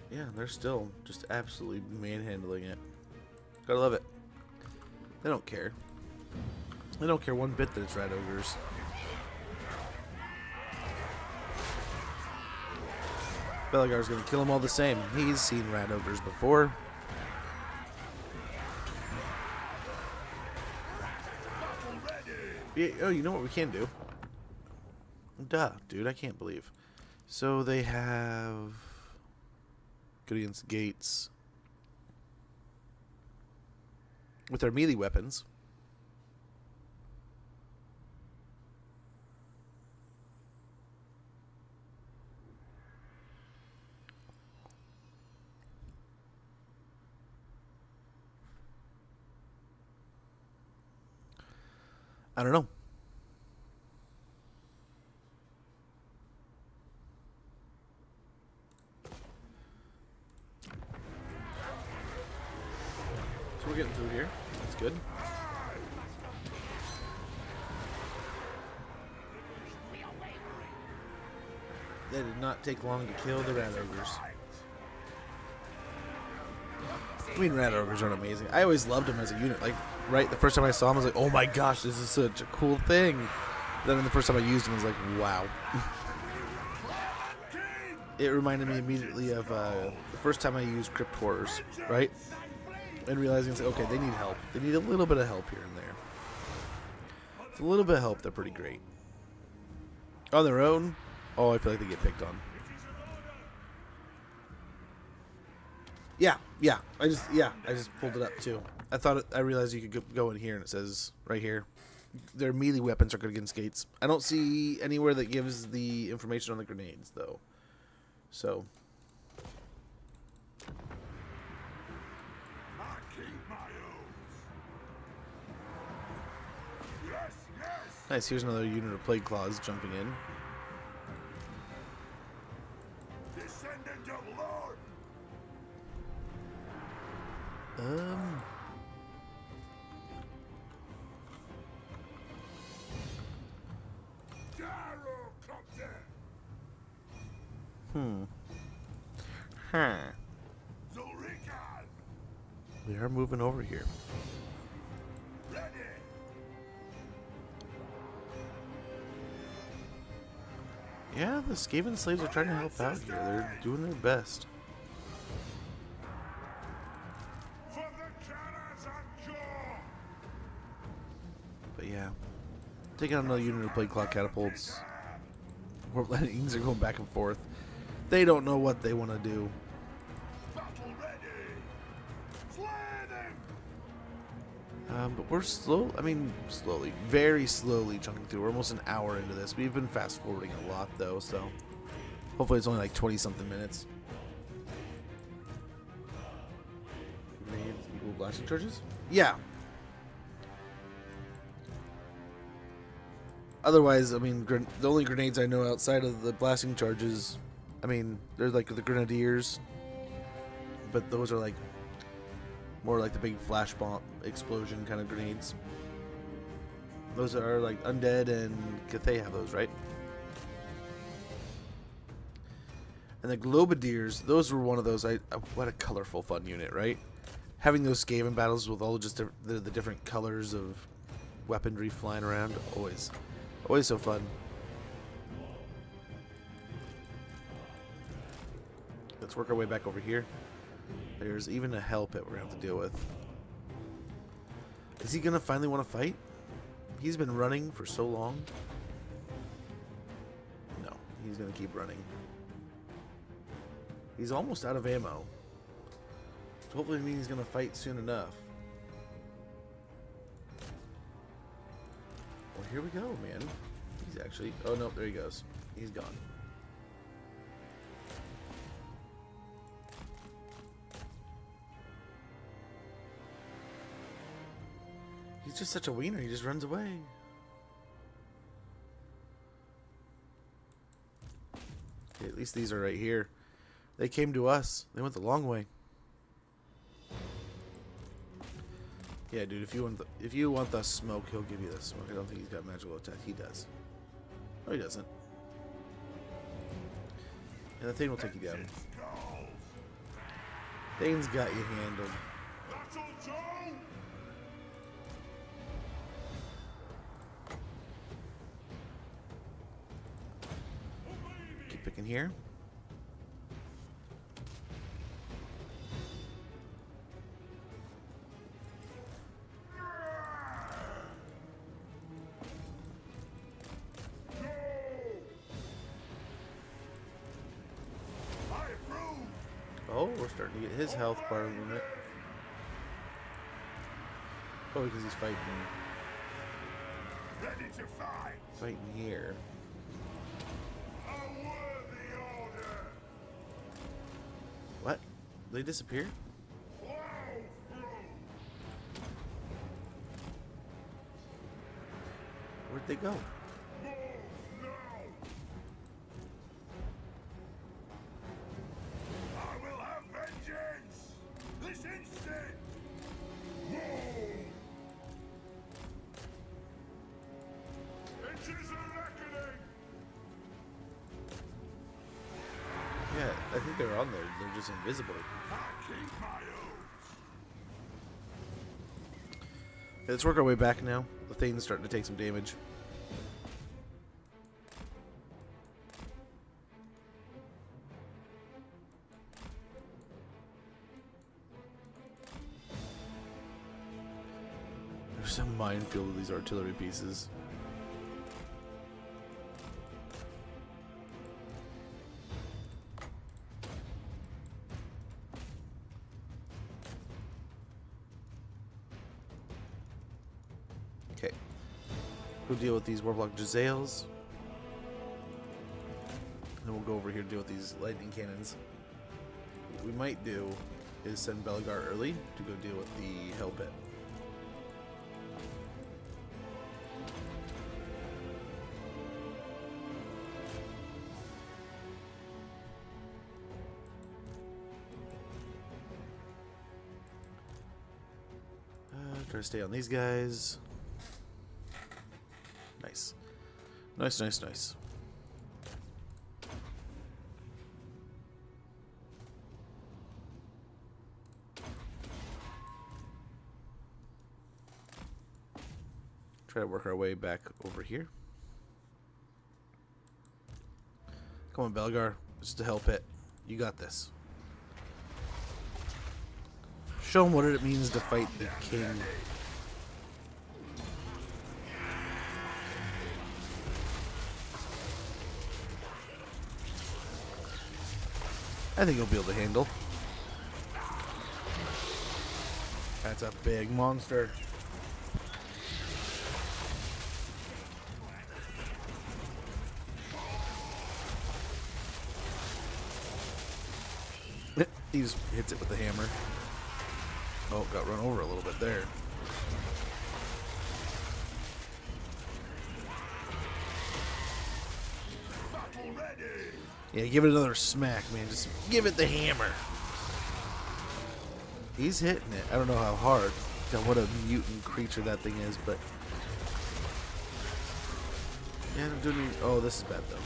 Yeah, they're still just absolutely manhandling it. Gotta love it. They don't care. They don't care one bit that it's rat ogres. Belagar's gonna kill them all the same. He's seen rat ogres before. Yeah, oh, you know what we can do? Duh, dude, I can't believe. So they have... good against gates with their melee weapons. I don't know. So we're getting through here. That's good. That did not take long to kill the rat ogres. I mean, rat ogres aren't amazing. I always loved them as a unit. Like, right, the first time I saw them, I was like, oh my gosh, this is such a cool thing. Then the first time I used them, I was like, wow. It reminded me immediately of the first time I used Crypt Horrors, right? And realizing, it's like, okay, they need help. They need a little bit of help here and there. It's a little bit of help, they're pretty great. On their own, oh, I feel like they get picked on. Yeah, I just pulled it up too. I realized you could go in here and it says right here, their melee weapons are good against gates. I don't see anywhere that gives the information on the grenades though. So I keep my oath. Yes, yes. nice. Here's another unit of plague claws jumping in. Descendant of Lord. Gyrocopter. Huh. Zulrikan. We are moving over here. Ready. Yeah, the Skaven slaves are trying to help out here. They're doing their best. For the cannons and jaw. But yeah, taking out another unit of plague claw catapults. Warplanes are going back and forth. They don't know what they want to do. Battle ready. Slay them. But we're slowly, very slowly chunking through. We're almost an hour into this. We've been fast forwarding a lot though, so hopefully it's only like 20 something minutes. Grenades equal blasting charges? Yeah. Otherwise, I mean, the only grenades I know outside of the blasting charges, I mean, they're like the grenadiers, but those are like more like the big flash bomb explosion kind of grenades. Those are like Undead and Cathay have those, right? And the Globadiers, those were one of those. What a colorful, fun unit, right? Having those Skaven battles with all just the different colors of weaponry flying around, always so fun. Let's work our way back over here. There's even a hell pit we're going to have to deal with. Is he going to finally want to fight? He's been running for so long. No, he's going to keep running. He's almost out of ammo. So hopefully it means he's going to fight soon enough. Well, here we go, man. He's actually... Oh, no, there he goes. He's gone. He's just such a wiener. He just runs away. Okay, at least these are right here. They came to us. They went the long way. Yeah, dude. If you want the smoke, he'll give you the smoke. I don't think he's got magical attack. He does. No, he doesn't. And the thing will take you down. Thane's got you handled. Keep picking here. Oh, we're starting to get his health bar limit. Oh, because he's fighting. Ready to fight. Fighting here. A worthy order. What? They disappeared? Where'd they go? I will have vengeance! This instant! It is a reckoning! Yeah, I think they're on there. They're just invisible. I keep my oath! Okay, let's work our way back now. The thing's starting to take some damage. There's a minefield of these artillery pieces. Okay. Go deal with these Warblock Jezzails. Then we'll go over here and deal with these lightning cannons. What we might do is send Belgar early to go deal with the Hell Pit. Try to stay on these guys. Nice. Nice, nice, nice. Try to work our way back over here. Come on, Belgar. Just to help it. You got this. Show him what it means to fight the king. I think he'll be able to handle. That's a big monster. He just hits it with the hammer. Oh, got run over a little bit there. Yeah, give it another smack, man. Just give it the hammer. He's hitting it. I don't know how hard. God, what a mutant creature that thing is, but... Yeah, I'm doing... Oh, this is bad, though.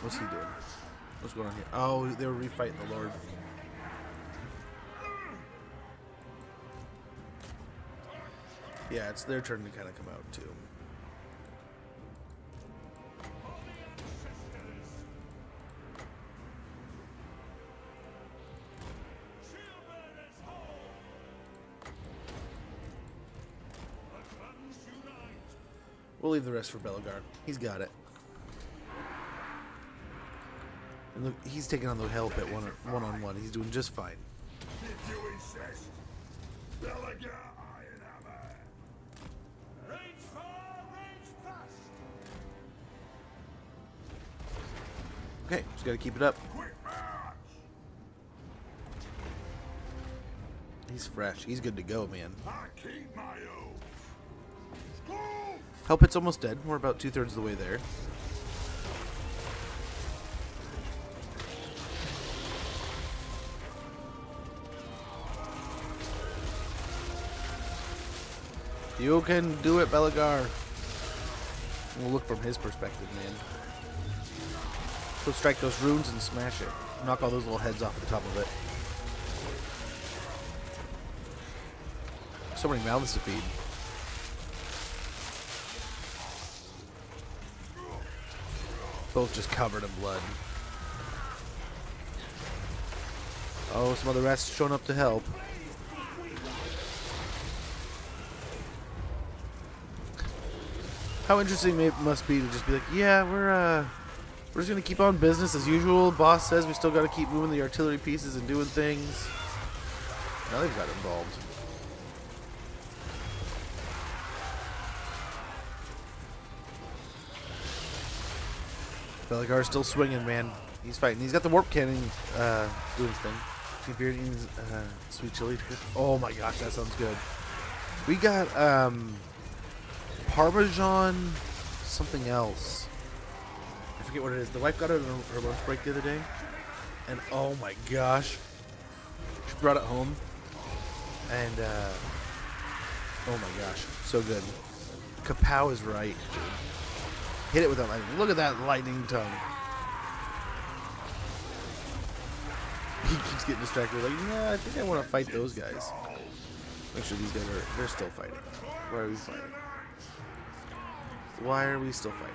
What's he doing? What's going on here? Oh, they were refighting the Lord. Yeah, it's their turn to kind of come out, too. We'll leave the rest for Belgar. He's got it. And look, he's taking on the Hell Pit one-on-one. He's doing just fine. If you insist, Belgar Iron Hammer. Range far, range fast. Okay, just gotta keep it up. Quick march. He's fresh. He's good to go, man. I keep my oath. Go! Hell Pit's almost dead. We're about 2/3 of the way there. You can do it, Belgar. We'll look from his perspective, man. Go strike those runes and smash it. Knock all those little heads off the top of it. So many mouths to feed. Both just covered in blood. Oh, some other rats showing up to help. How interesting it must be to just be like, yeah, we're just gonna keep on business as usual. Boss says we still gotta keep moving the artillery pieces and doing things. Now they've got involved. Belgar's still swinging, man. He's fighting. He's got the warp cannon doing his thing. Tiberian's sweet chili. Oh my gosh, that sounds good. We got Parmesan something else. I forget what it is. The wife got it on her lunch break the other day, and oh my gosh, she brought it home, and oh my gosh, so good. Kapow is right. Hit it with that lightning. Look at that lightning tongue. He keeps getting distracted. Like, nah, I think I want to fight those guys. Make sure these guys they're still fighting. Why are we fighting? Why are we still fighting?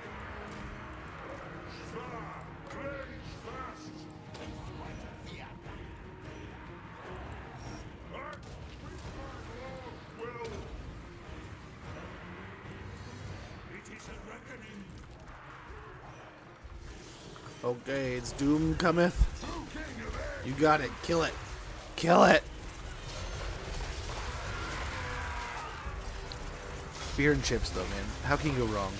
Okay, it's Doom cometh. You got it. Kill it. Kill it. Beer and chips, though, man. How can you go wrong?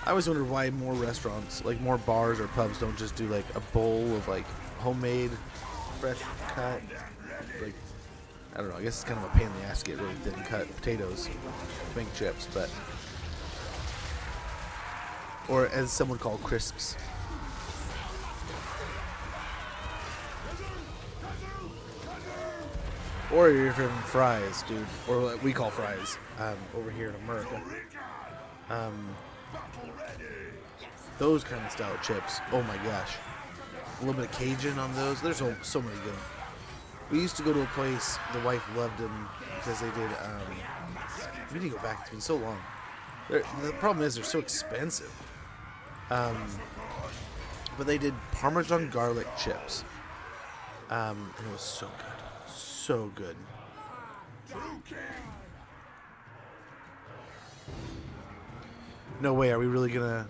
I always wonder why more restaurants, like more bars or pubs, don't just do like a bowl of like homemade, fresh cut, like, I don't know. I guess it's kind of a pain in the ass to get really thin cut potatoes to make chips, but, or as someone called crisps. Or you're from fries, dude, or what we call fries over here in America. Those kind of style chips. Oh my gosh, a little bit of Cajun on those. There's so many good. We used to go to a place. The wife loved them because they did. We need to go back. It's been so long. The problem is they're so expensive. But they did Parmesan garlic chips. And it was so good. So good. No way, are we really gonna...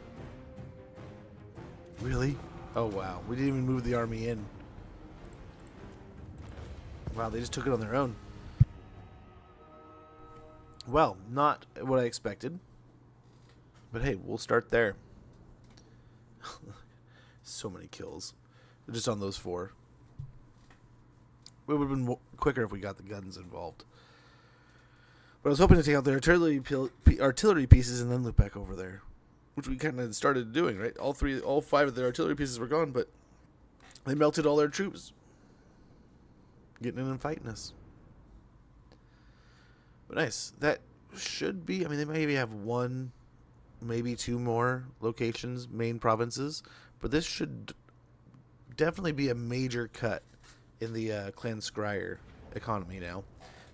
Really? Oh wow, we didn't even move the army in. Wow, they just took it on their own. Well, not what I expected. But hey, we'll start there. So many kills. Just on those 4. It would have been quicker if we got the guns involved. But I was hoping to take out their artillery pieces and then loop back over there, which we kind of started doing, right? All 5 of their artillery pieces were gone, but they melted all their troops, getting in and fighting us. But nice. That should be. I mean, they maybe have 1, maybe 2 more locations, main provinces, but this should definitely be a major cut in the Clan Scryer economy now.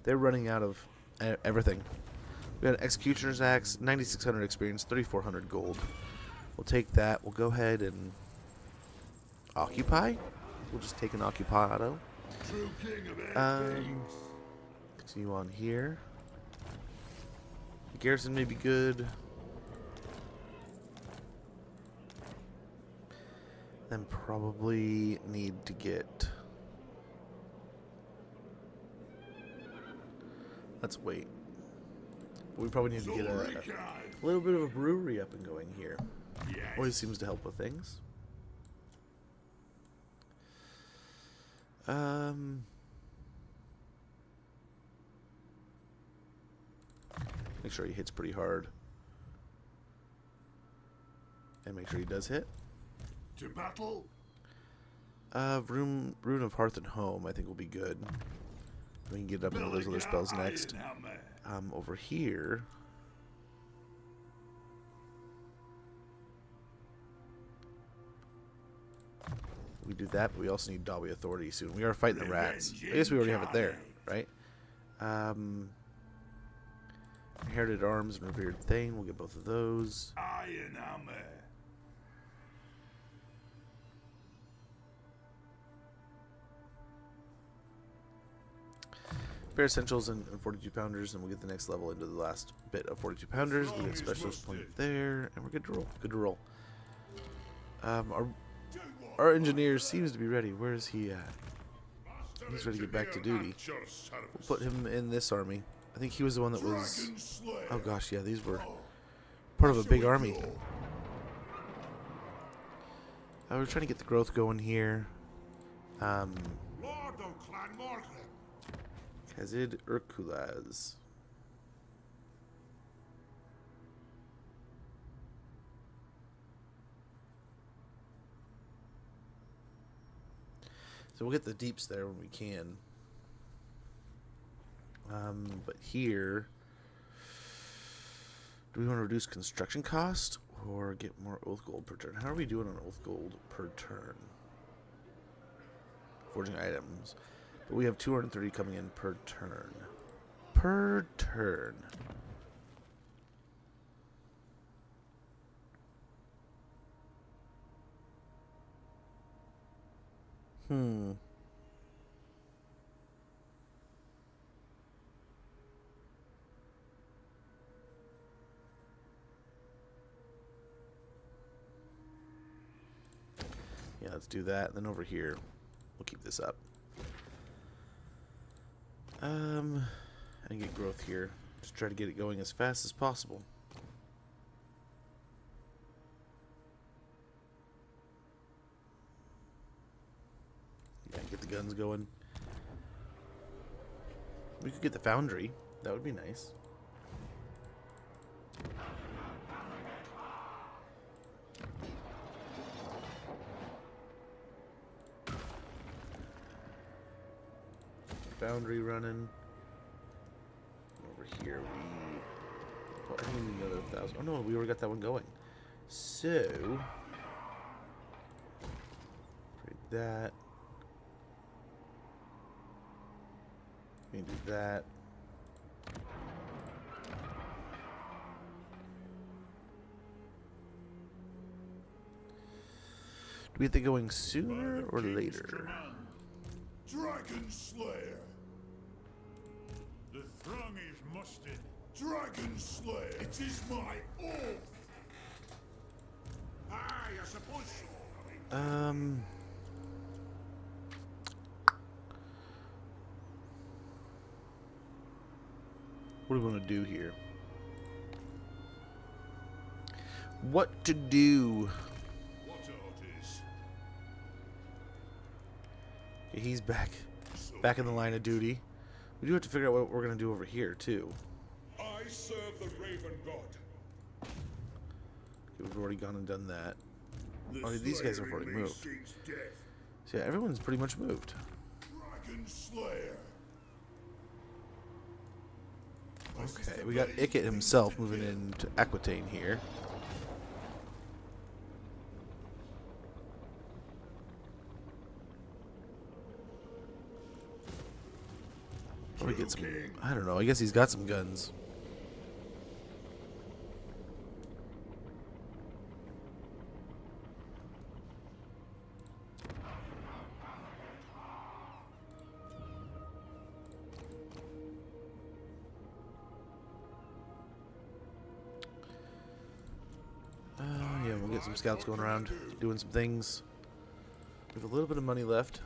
They're running out of everything. We got an Executioner's Axe, 9,600 experience, 3,400 gold. We'll take that. We'll go ahead and occupy. We'll just take an occupado. Continue on here. The garrison may be good. Then probably need to get... Let's wait. We probably need to get a little bit of a brewery up and going here. Always seems to help with things. Make sure he hits pretty hard. And make sure he does hit. To battle. Rune of Hearth and Home I think will be good. We can get up into those other spells next. Over here. We do that, but we also need Dawi Authority soon. We are fighting the rats. I guess we already have it there, right? Inherited Arms and Revered Thane. We'll get both of those. Iron Hammer. Bare Essentials and 42 Pounders, and we'll get the next level into the last bit of 42 Pounders. We get a Specialist point there, and we're good to roll. Good to roll. Our engineer seems to be ready. Where is he at? He's ready to get back to duty. We'll put him in this army. I think he was the one that was... Oh gosh, yeah, these were part of a big army. We're trying to get the growth going here. Kazid Urkulaz. So we'll get the deeps there when we can. But here, do we want to reduce construction cost or get more oath gold per turn? How are we doing on oath gold per turn? Forging items. But we have 230 coming in per turn. Per turn. Yeah, let's do that. And then over here, we'll keep this up. And get growth here. Just try to get it going as fast as possible. Yeah, get the guns going. We could get the foundry. That would be nice. Foundry running. Over here, well, I think we need another 1,000. Oh no, we already got that one going. So, trade that. We can do that. Do we have to going sooner or later? Dragon Slayer. The throng is mustered. Dragon Slayer. It is my oath. Aye, I suppose so. What do we want to do here? What to do? What orders? Okay, he's back in the line of duty. We do have to figure out what we're going to do over here, too. I serve the Raven God. Okay, we've already gone and done that. The Oh, these guys have Slayer already in me moved. seeks death. So yeah, everyone's pretty much moved. Dragon Slayer. Okay, we got Ikit himself moving into Aquitaine here. Probably get some, I don't know, I guess he's got some guns. Yeah, we'll get some scouts going around, doing some things. We have a little bit of money left.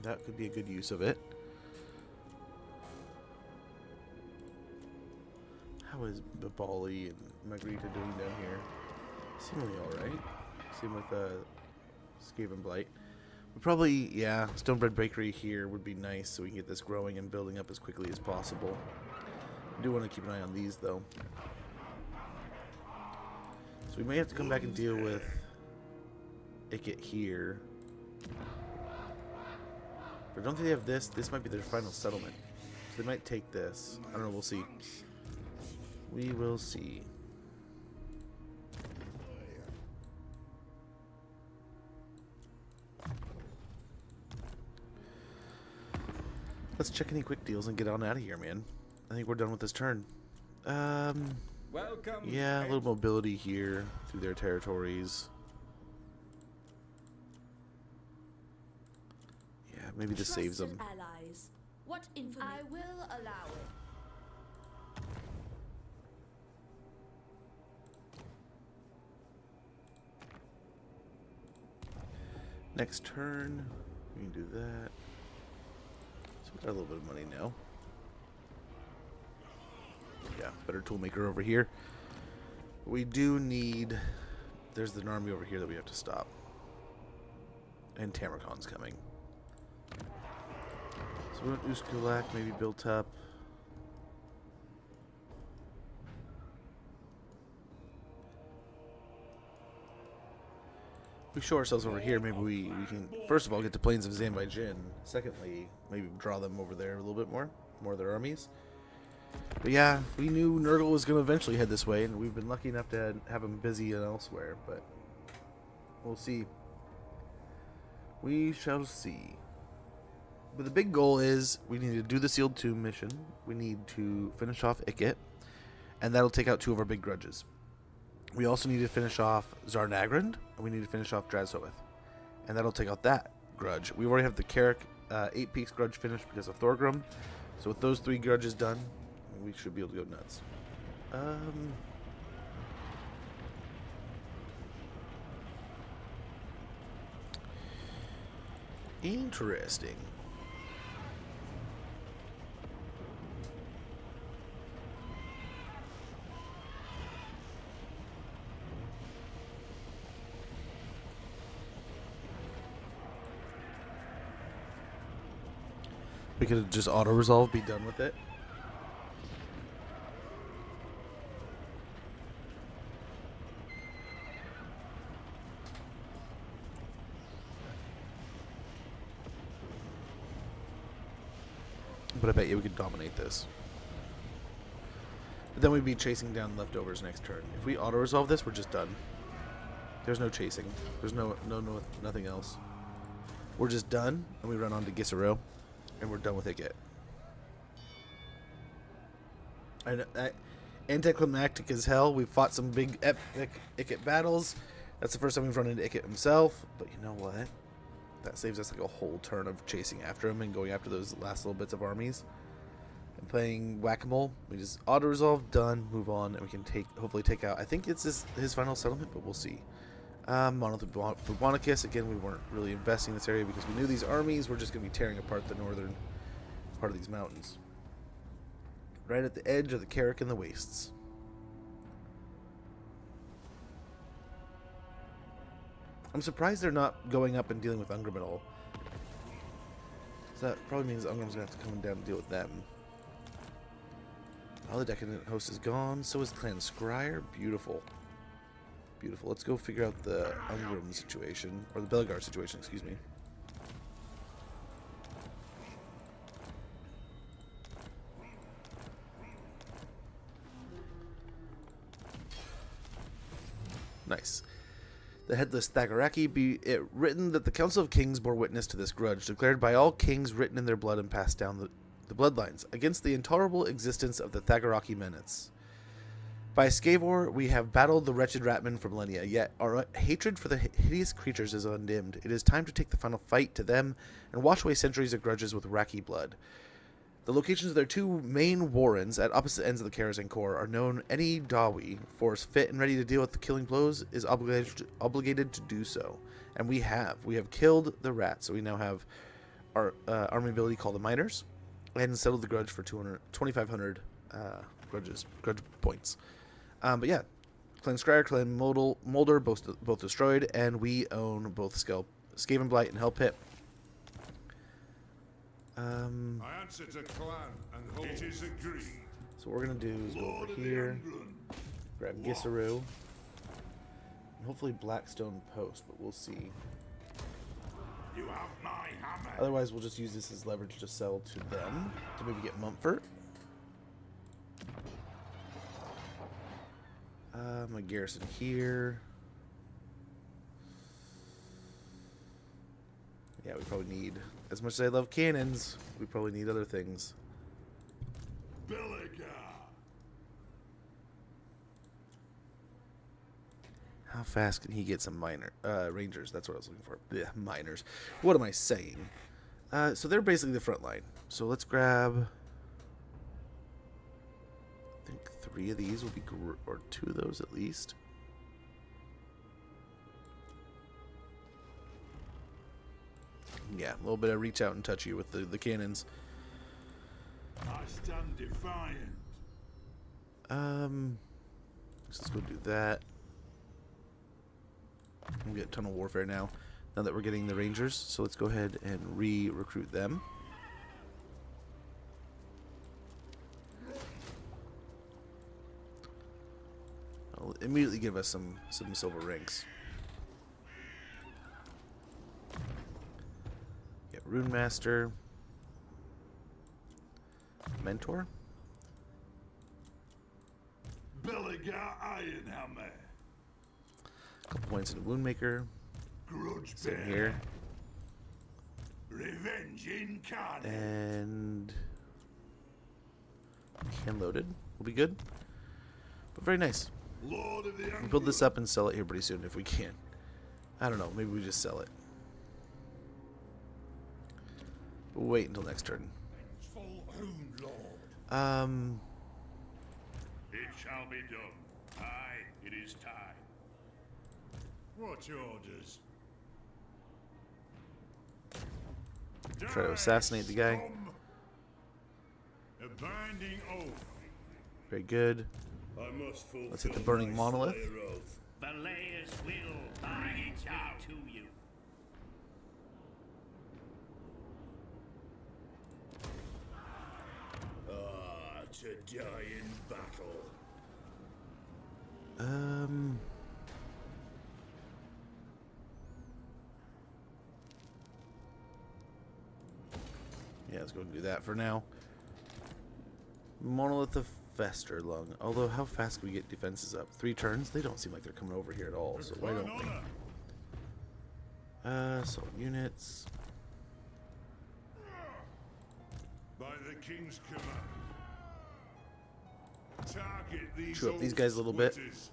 That could be a good use of it. How is Babali and Margarita doing down here? Seemingly alright. Same with Skaven Blight. We probably, yeah, Stonebread Bakery here would be nice so we can get this growing and building up as quickly as possible. I do want to keep an eye on these though. So we may have to come back and deal with Ikit here. But I don't think they have this. This might be their final settlement. So they might take this. I don't know, we'll see. We will see. Let's check any quick deals and get on out of here, man. I think we're done with this turn. Welcome. Yeah, a little mobility here through their territories. Yeah, maybe this saves them. Trusted allies. What information? I will allow it. Next turn, we can do that. So we got a little bit of money now. Yeah, better toolmaker over here. We do need... There's an army over here that we have to stop. And Tamarkon's coming. So we want Uskulak maybe built up. If we show ourselves over here, maybe we can, first of all, get to Plains of Zanbaijin. Secondly, maybe draw them over there a little bit more of their armies. But yeah, we knew Nurgle was going to eventually head this way, and we've been lucky enough to have him busy elsewhere, but we'll see. We shall see. But the big goal is we need to do the Sealed Tomb mission. We need to finish off Ikit, and that'll take out 2 of our big grudges. We also need to finish off Zarnagrand, and we need to finish off Drazhoeth, and that'll take out that grudge. We already have the Karak 8 Peaks grudge finished because of Thorgrim, so with those 3 grudges done, we should be able to go nuts. Interesting. We could just auto-resolve, be done with it. But I bet you we could dominate this. But then we'd be chasing down leftovers next turn. If we auto-resolve this, we're just done. There's no chasing. There's nothing else. We're just done, and we run on to Gisero, and we're done with Ikit. And anticlimactic as hell. We've fought some big epic Ikit battles. That's the first time we've run into Ikit himself. But you know what? That saves us like a whole turn of chasing after him and going after those last little bits of armies. And playing whack-a-mole. We just auto-resolve, done, move on, and we can hopefully take out... I think it's his final settlement, but we'll see. Monolith Bubonicis. Again, we weren't really investing in this area because we knew these armies were just going to be tearing apart the northern part of these mountains. Right at the edge of the Karak and the Wastes. I'm surprised they're not going up and dealing with Ungrim at all. So that probably means Ungrim's going to have to come down and deal with them. All the Decadent host is gone. So is Clan Scryer. Beautiful. Beautiful. Let's go figure out the Ungrim situation. Or the Belgar situation, excuse me. Nice. The headless Thagaraki, be it written that the Council of Kings bore witness to this grudge, declared by all kings written in their blood and passed down the bloodlines, against the intolerable existence of the Thagaraki menace. By Scavor, we have battled the wretched Ratmen for millennia, yet our hatred for the hideous creatures is undimmed. It is time to take the final fight to them and wash away centuries of grudges with Raki blood. The locations of their two main warrens at opposite ends of the Karazhan Core are known. Any Dawi force fit and ready to deal with the killing blows is obligated to do so. And we have. We have killed the rat, so we now have our army ability called the Miners, and settled the grudge for 2,500 grudge points. But yeah, Clan Scryer, Clan Molder, both destroyed, and we own both Skaven Blight and Hell Pit. I answer to clan and hold. It is agreed. So what we're gonna do is go over here, grab Gisero, and hopefully Blackstone Post, but we'll see. You have my hammer. Otherwise, we'll just use this as leverage to sell to them to maybe get Mumfort. My garrison here. Yeah, we probably need, as much as I love cannons, we probably need other things. How fast can he get some rangers? That's what I was looking for. Yeah, miners. What am I saying? So they're basically the front line. So let's grab, I think 3 of these will be, or 2 of those at least. Yeah, a little bit of reach out and touch you with the cannons. I stand defiant. Let's go do that. We get a ton of warfare now that we're getting the Rangers. So let's go ahead and recruit them. I'll immediately give us some silver ranks. Rune Master, Mentor, Belligar Ironhammer, a couple points in Woundmaker, Grudge same Bear, here, Revenge Incarnate, and can loaded will be good, but very nice. Lord of the We'll build this up and sell it here pretty soon if we can. I don't know, maybe we just sell it. We'll wait until next turn. It shall be done. Aye, it is time. What's your orders? Try to assassinate the guy. A binding oath. Very good. I must fulfill Let's hit the burning my monolith. Slayer oath. The layers will bring it down to you. To die in battle. Yeah, let's go and do that for now. Monolith of Festerlung. Although, how fast can we get defenses up? 3 turns? They don't seem like they're coming over here at all, so why don't we? So units. By the king's command. Target these Chew up these guys a little bit. splitters.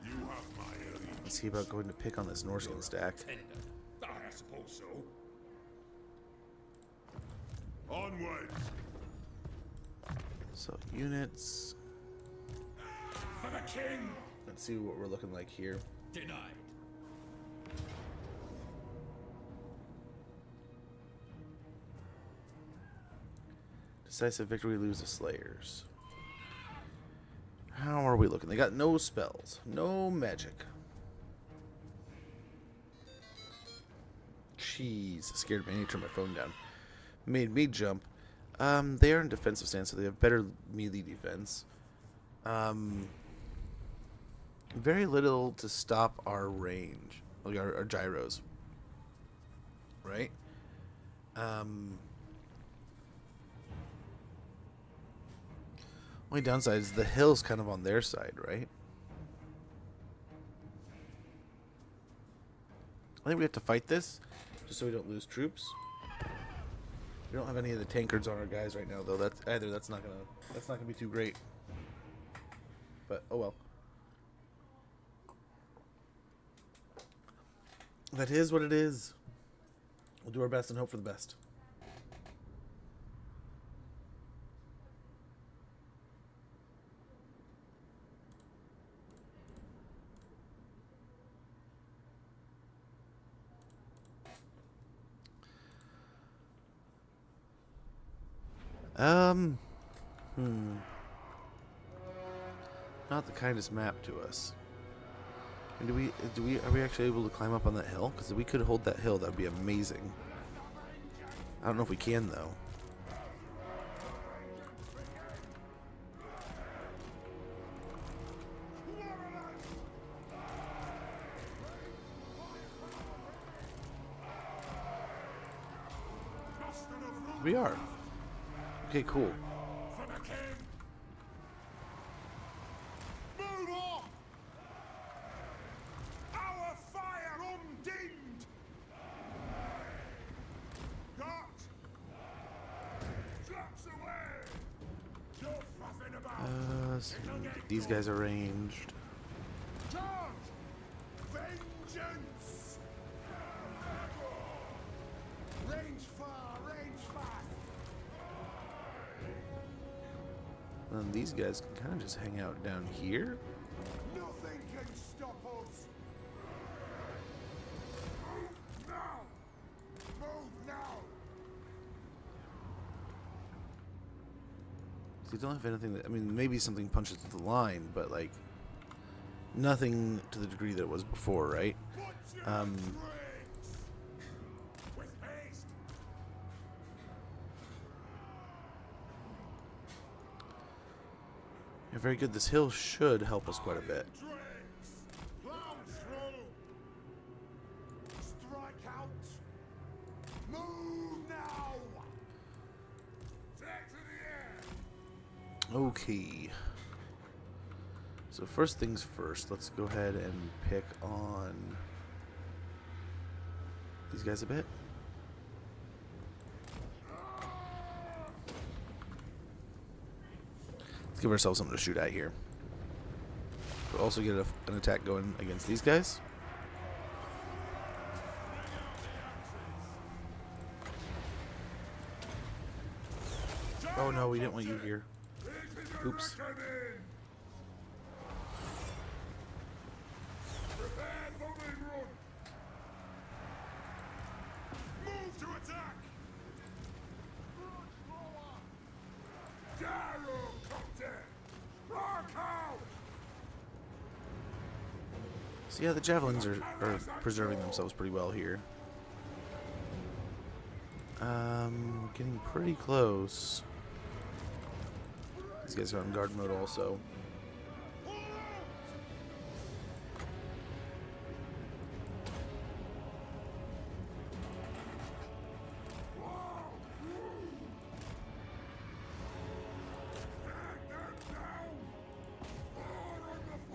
You have my allegiance. Let's see about going to pick on this Norskin stack. I suppose so. Onwards. So units. For the king. Let's see what we're looking like here. Denied. Decisive victory, lose the Slayers. How are we looking? They got no spells, no magic. Jeez, scared me. I need to turn my phone down. Made me jump. They are in defensive stance, so they have better melee defense. Very little to stop our range, like our gyros. Right? Only downside is the hill's kind of on their side, right? I think we have to fight this, just so we don't lose troops. We don't have any of the tankards on our guys right now, though. That's not gonna be too great. But oh well. That is what it is. We'll do our best and hope for the best. Not the kindest map to us. And are we actually able to climb up on that hill? Because if we could hold that hill, that would be amazing. I don't know if we can, though. We are. Okay, cool. For the king. Move on. Our fire undimmed. Got. Drops away. You're fluffing about. So these guys are ranged. Charge. Vengeance. Range far, range fast. And these guys can kind of just hang out down here. Nothing can stop us. Move now. Move now. So you don't have anything that, I mean, maybe something punches through the line, but like nothing to the degree that it was before, right? With haste. Yeah, very good. This hill should help us quite a bit. Plow through. Strike out. Move now. Take to the air. Okay. So first things first, let's go ahead and pick on these guys a bit. Let's give ourselves something to shoot at here. We'll also get an attack going against these guys. Oh no, we didn't want you here. Oops. Prepare for the run. So yeah, the javelins are preserving themselves pretty well here. Getting pretty close. These guys are on guard mode also.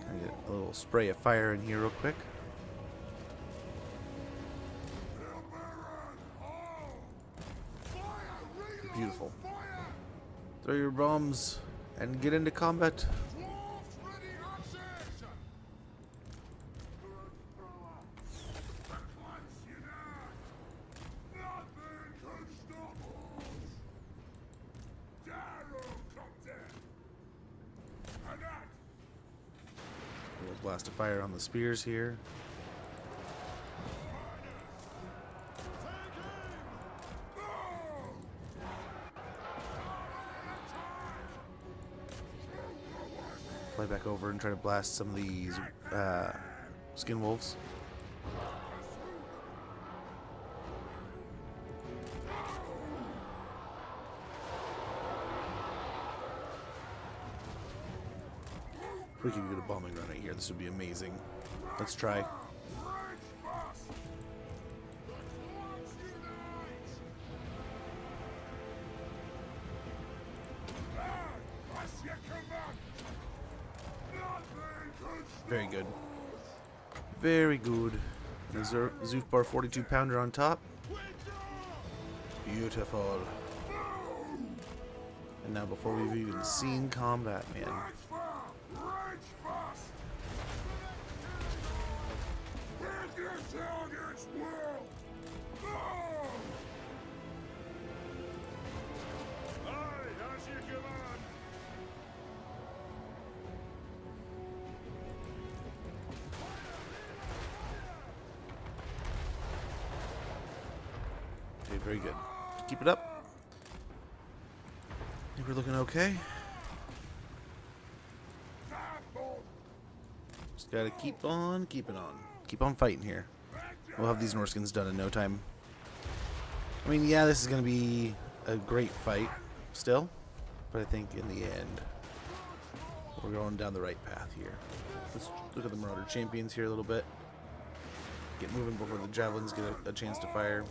Can I get a little spray of fire in here real quick? Beautiful. Throw your bombs and get into combat. We'll blast a fire on the spears here. Fly back over and try to blast some of these skin wolves. We can get a bombing run right here. This would be amazing. Let's try. Very good. Very good. And a Zufbar 42 pounder on top. Beautiful. And now before we've even seen combat, man. Okay, very good. Keep it up. I think we're looking okay. Just gotta keep on keeping on. Keep on fighting here. We'll have these Norskins done in no time. I mean, yeah, this is gonna be a great fight still, but I think in the end we're going down the right path here. Let's look at the Marauder champions here a little bit. Get moving before the javelins get a chance to fire.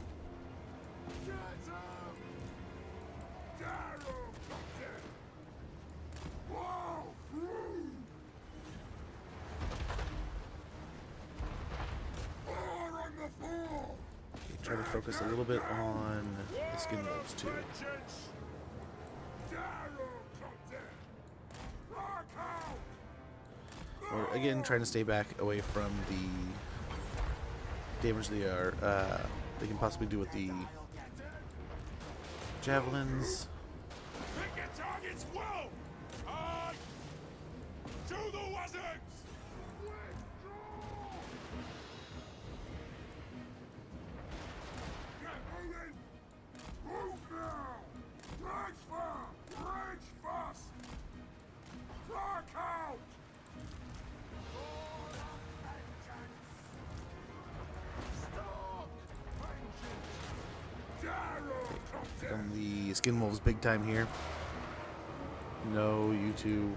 Try to focus a little bit on the skin wolves too. We're again trying to stay back away from the damage they can possibly do with the javelins. Pick your targets well! To the wizards! Get moving! Move now! March far! March fast! Rock out! On the skin wolves big time here. No, you two.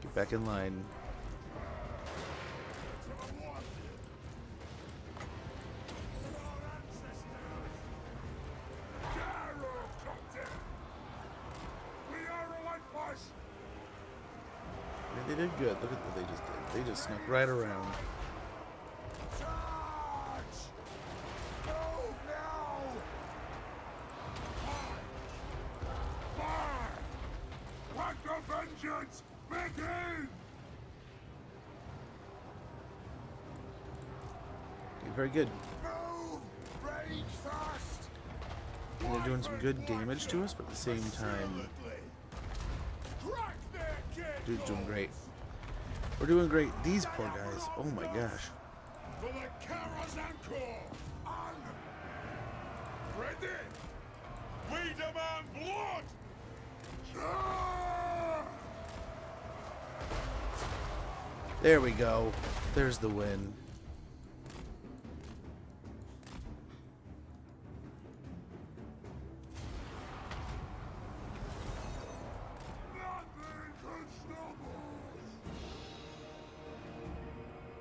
Get back in line. They did good. Look at what they just did. They just snuck right around. Begin! Okay, very good. Move! Rage fast! And they're doing some good damage to us, but at the same time, Crack their kid! dude's doing great. We're doing great. These poor guys. Oh my gosh. For the Karak on! Ready? We demand blood! There we go. There's the win.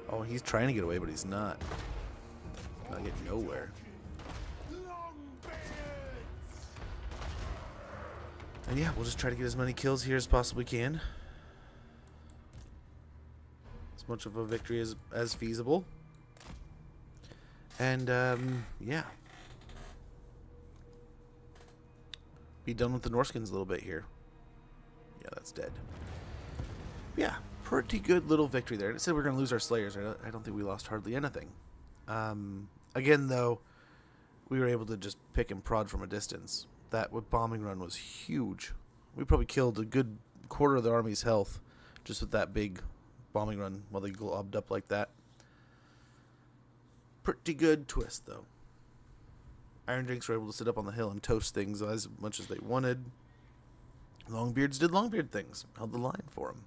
Oh, he's trying to get away, but he's not. Not getting nowhere. And yeah, we'll just try to get as many kills here as possibly can. As much of a victory as feasible. And, yeah. Be done with the Norskins a little bit here. Yeah, that's dead. Yeah, pretty good little victory there. It said we're going to lose our Slayers. I don't think we lost hardly anything. Again, though, we were able to just pick and prod from a distance. That with bombing run was huge. We probably killed a good quarter of the army's health just with that big bombing run while they globbed up like that. Pretty good twist, though. Iron Drakes were able to sit up on the hill and toast things as much as they wanted. Longbeards did Longbeard things. Held the line for them.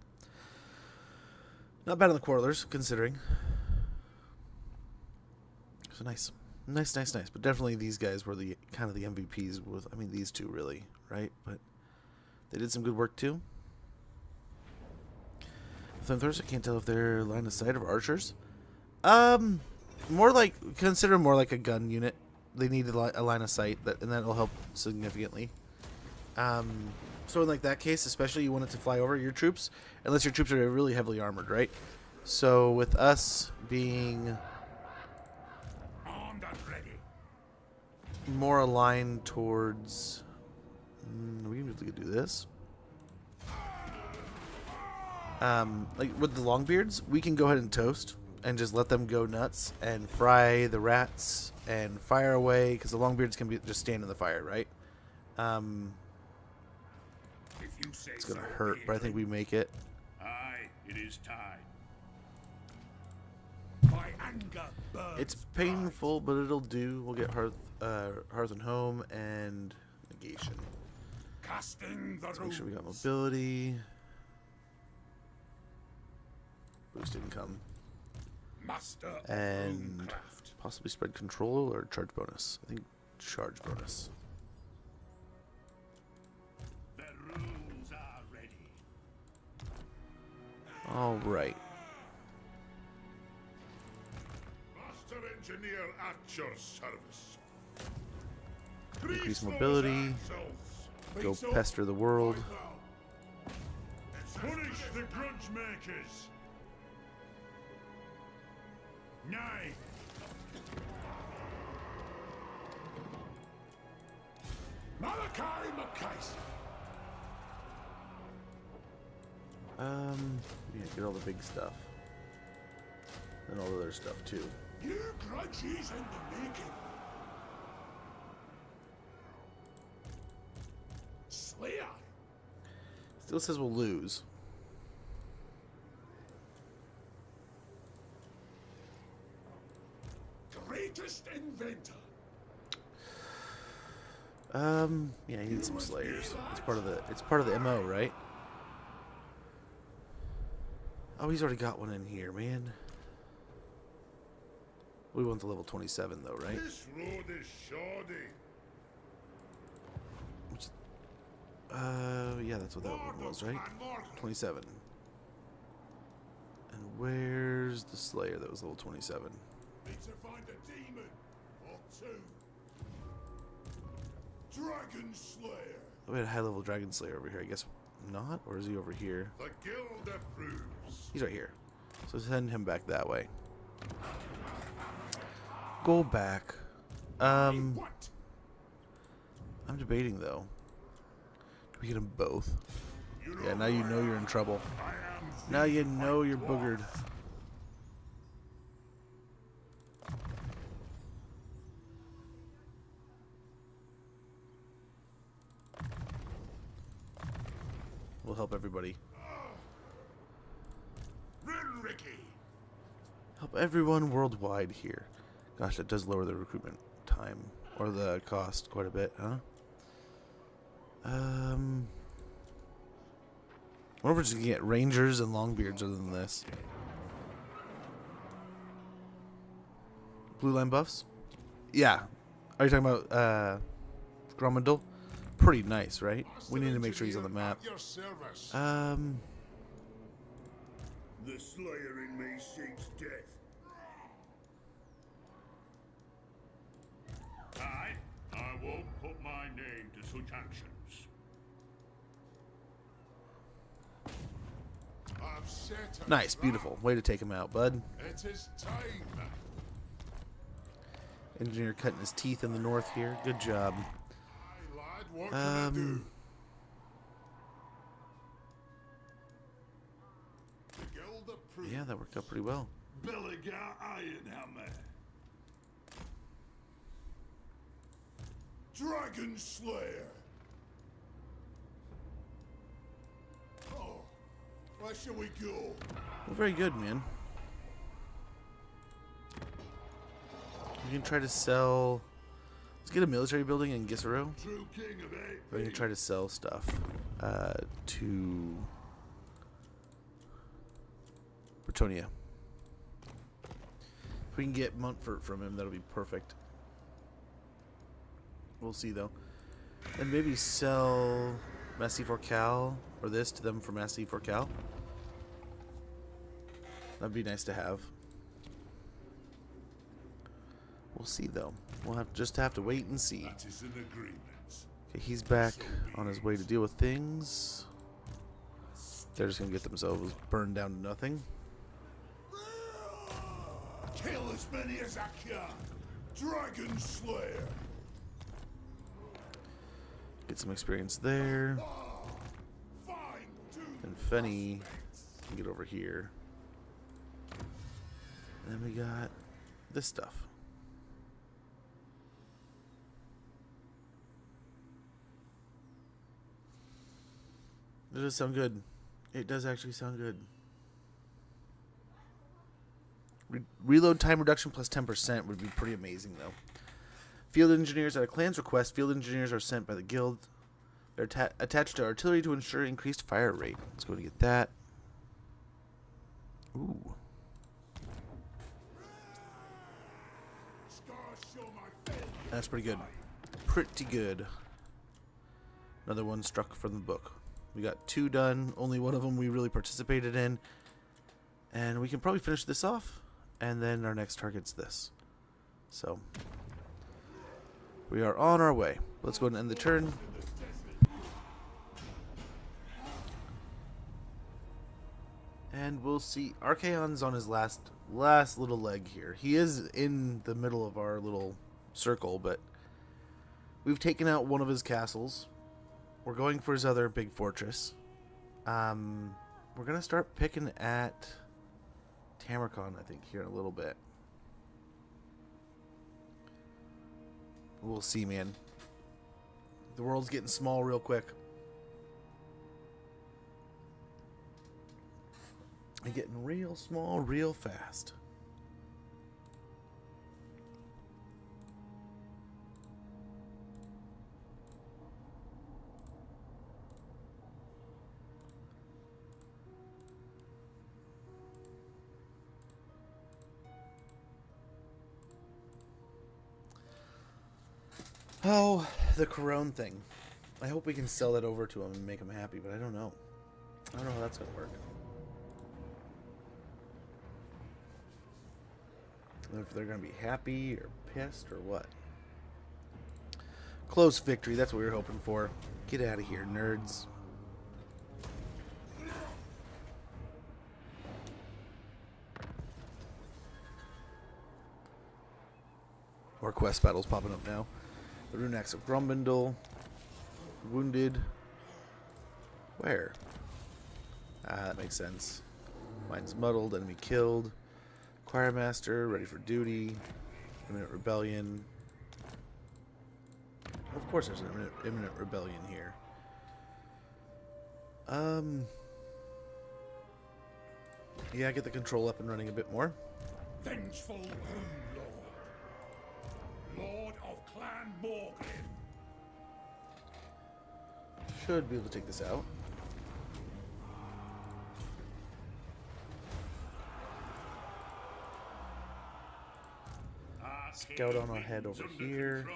Not bad on the Quarrelers, considering. So nice. Nice. But definitely these guys were the kind of the MVPs with, I mean, these two really, right? But they did some good work too. Flamethrowers, I can't tell if they're line of sight or archers. More like, consider more like a gun unit. They need a line of sight, and that'll help significantly. So in like that case, especially you want it to fly over your troops, unless your troops are really heavily armored, right? So with us being more aligned towards, we can do this. Like with the Longbeards, we can go ahead and toast and just let them go nuts and fry the rats and fire away, because the Longbeards can just stand in the fire, right? It's gonna hurt, but I think we make it. Aye, it is time. My anger burns. It's painful, but it'll do. We'll get Hearth and Home and negation. Casting the Let's make sure we got mobility. Boost income. Master of And Runecraft. possibly spread control or charge bonus. I think charge bonus. The rules are ready. All right. Master Engineer at your service. Increase Grease those mobility. assholes. Go Face up, pester the world. Punish the grudge makers. Nay. Malachi McCase. Yeah, get all the big stuff. And all the other stuff too. New grudges in the making. Slayer. Still says we'll lose. Greatest inventor. Yeah, you need some Slayers. It's part of the MO, right? Oh, he's already got one in here, man. We want the level 27 though, right? This road is shoddy. Which, yeah, that's what that one was, right? 27. And where's the Slayer that was level 27? Need to find a demon or two. Dragon Slayer. Oh, we had a high level Dragon Slayer over here. I guess not, or is he over here? The guild approves. He's right here. So send him back that way. Go back. What? I'm debating though. Do we get them both? Yeah, now you know you're in trouble. Now you know you're boogered. We'll help everybody. Ricky. Help everyone worldwide here. Gosh, that does lower the recruitment time. Or the cost quite a bit, huh? I wonder if we're just gonna get Rangers and Longbeards other than this. Blue line buffs? Yeah. Are you talking about Gromandel? Pretty nice, right? We need to make sure he's on the map. At your service. The slayer in me seeks death. I won't put my name to such actions. I've set a Nice, trap. beautiful. Way to take him out, bud. It is time. Engineer cutting his teeth in the north here. Good job. Aye, lad, what can I do? The Guild approved. Yeah, that worked out pretty well. Belligar Ironhammer. Dragon Slayer. Oh, where shall we go? Well, very good, man. We can try to sell... Let's get a military building in Gisero. True king of eight. We're going to try to sell stuff to Bretonia. If we can get Montfort from him, that'll be perfect. We'll see, though. And maybe sell Massey for Cal, or this to them for Massey for Cal. That'd be nice to have. We'll see, though. We'll just have to wait and see. That is an agreement. Okay, he's back on his way to deal with things. They're just going to get themselves burned down to nothing. Kill as many as I can. Dragon Slayer. Get some experience there. Fine, do And Fenny can get over here. And then we got this stuff. It does sound good. It does actually sound good. Reload time reduction plus 10% would be pretty amazing, though. Field engineers at a clan's request. Field engineers are sent by the guild. They're attached to artillery to ensure increased fire rate. Let's go and get that. Ooh. scars show my failure. That's pretty good. Pretty good. Another one struck from the book. We got 2 done. Only one of them we really participated in. And we can probably finish this off. And then our next target's this. So, we are on our way. Let's go ahead and end the turn. And we'll see. Archaon's on his last little leg here. He is in the middle of our little circle, but we've taken out one of his castles. We're going for his other big fortress. We're going to start picking at Tamarkon, I think, here in a little bit. We'll see, man. The world's getting small real quick. And getting real small real fast. Oh, the Corone thing. I hope we can sell that over to him and make him happy, but I don't know. I don't know how that's going to work. If they're going to be happy or pissed or what. Close victory, that's what we were hoping for. Get out of here, nerds. More quest battles popping up now. The Runax of Grumbindle. Wounded. Where? Ah, that makes sense. Mine's muddled, enemy killed. Choirmaster, ready for duty. Imminent rebellion. Of course there's an imminent rebellion here. Yeah, get the control up and running a bit more. Vengeful Rune Lord. Lord of Clan Morgan. Should be able to take this out. Scout on ahead over here.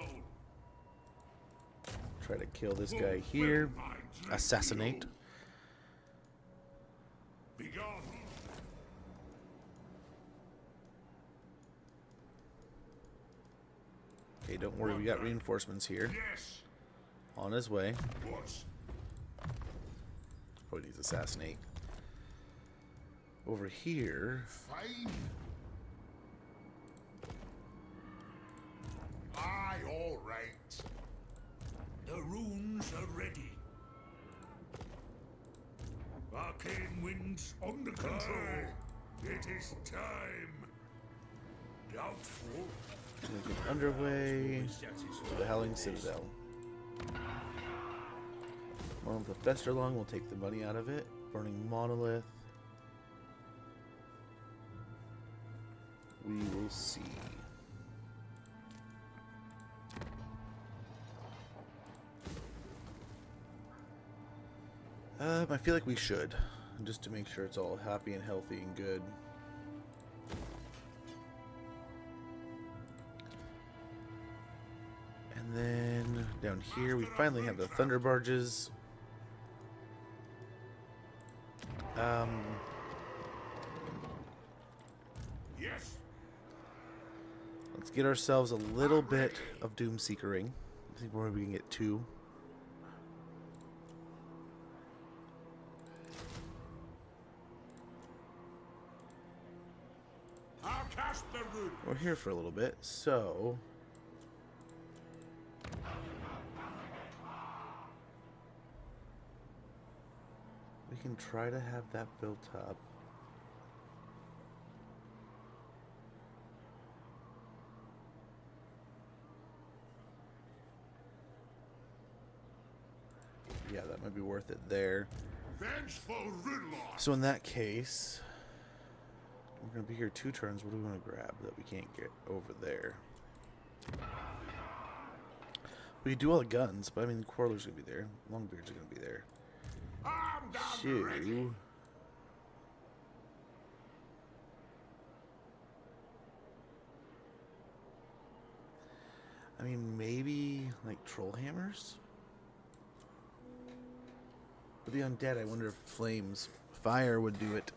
Try to kill this guy here. Assassinate. Begone. Okay, don't worry, we got reinforcements here. Yes. On his way. What? Probably needs to assassinate. Over here. Fine. Aye, all right. The runes are ready. Arcane winds under control. It is time. Doubtful. We get underway to the Howling Citadel. One with the Festerlong, we'll take the money out of it. Burning Monolith. We will see. I feel like we should, just to make sure it's all happy and healthy and good. And then down here we finally have the Thunder Barges. Yes. Let's get ourselves a little bit of Doomseekering. I think we're maybe gonna get 2. I'll cast the rune. We're here for a little bit, so we can try to have that built up. Yeah, that might be worth it there. Vengeful Rinlock. So in that case, we're going to be here 2 turns. What do we want to grab that we can't get over there? We can do all the guns, but I mean, Quarrel's going to be there. Longbeard's going to be there. I'm down So, ready. I mean, maybe like troll hammers? But the undead, I wonder if flames, fire would do it.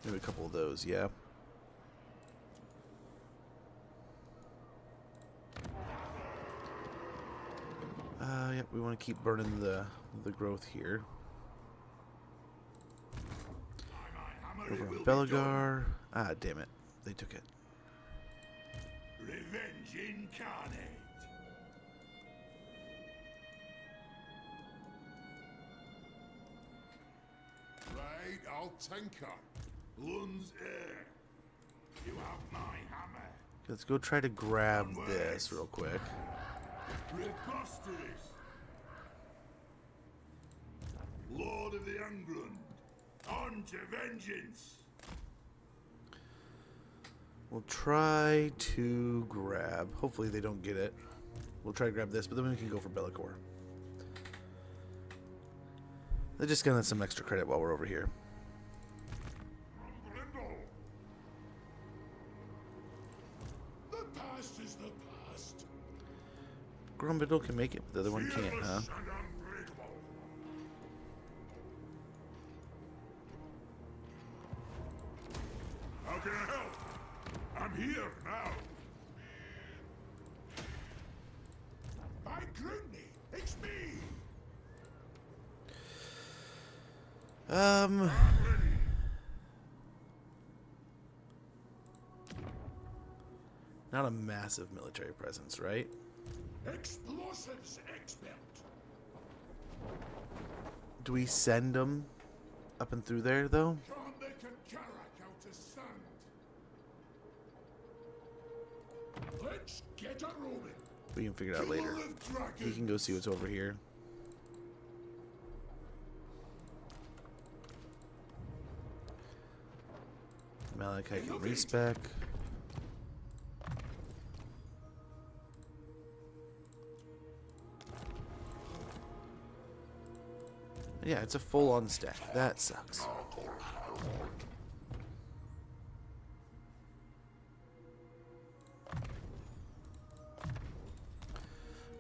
Maybe a couple of those, yeah. Yep, we want to keep burning the growth here. Over on Belagar. Ah, damn it. They took it. Revenge incarnate. Right, I'll tinker. Lun's air. You have my hammer. Let's go try to grab this real quick. Preposterous. Lord of the Ungrim. On to vengeance. We'll try to grab. Hopefully they don't get it. We'll try to grab this, but then we can go for Bellicor. They're just gonna get some extra credit while we're over here. Grindle. The past is the past. Grumbindle can make it, but the other one can't, huh? Fearless and unbreakable. How can I help? I'm here now. By Grimney, it's me. Not a massive military presence, right? Explosives expert. Do we send them up and through there, though? Can't make a Karak out of sand. Let's get a roaming. We can figure it out later. Killer of dragons. We can go see what's over here. Malachi can respec. Yeah, it's a full-on stack. That sucks.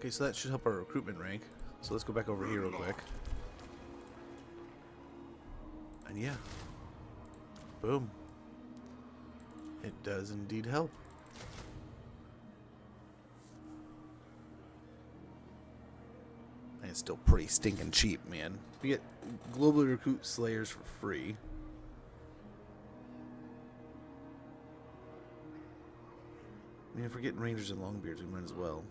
Okay, so that should help our recruitment rank. So let's go back over here real quick. And yeah. Boom. It does indeed help. And it's still pretty stinking cheap, man. We get globally recruit slayers for free. I mean, if we're getting rangers and longbeards, we might as well.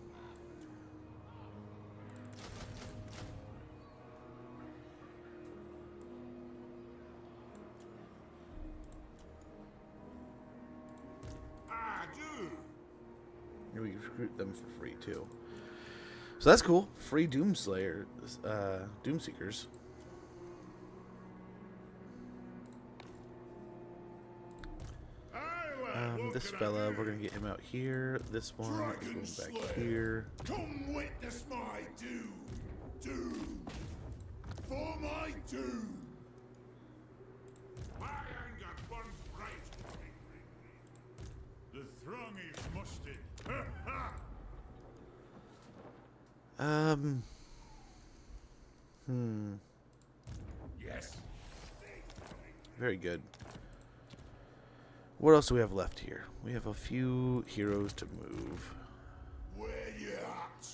I do. And we can recruit them for free too. So that's cool. Free Doomslayer, Doomseekers. This fella, we're gonna get him out here. This one is going back here. Come witness my doom. Doom. For my doom. My anger burns bright. The throng is mustered. Yes. Very good. What else do we have left here? We have a few heroes to move. Where you at?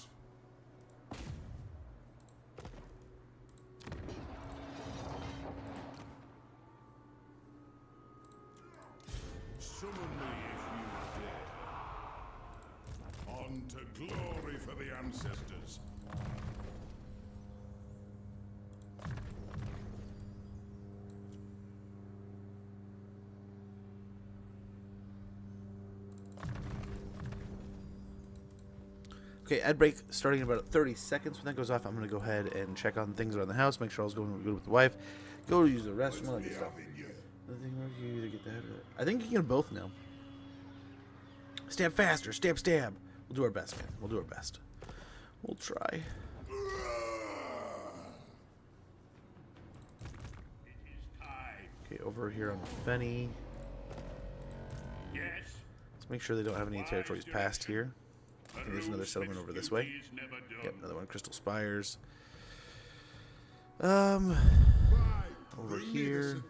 Summon me if you dare. On to glory for the ancestors. Okay, ad break starting in about 30 seconds. When that goes off, I'm going to go ahead and check on things around the house, make sure all's going good with the wife, go use the restroom, all that good stuff. You either get that or I think you can get both now. Stab faster, stab, stab. We'll do our best, man. We'll do our best. We'll try. Okay, over here on the Fenny. Yes. Let's make sure they don't have any territories past here. I think there's another settlement over this way. Yep, another one. Crystal Spires. Over here.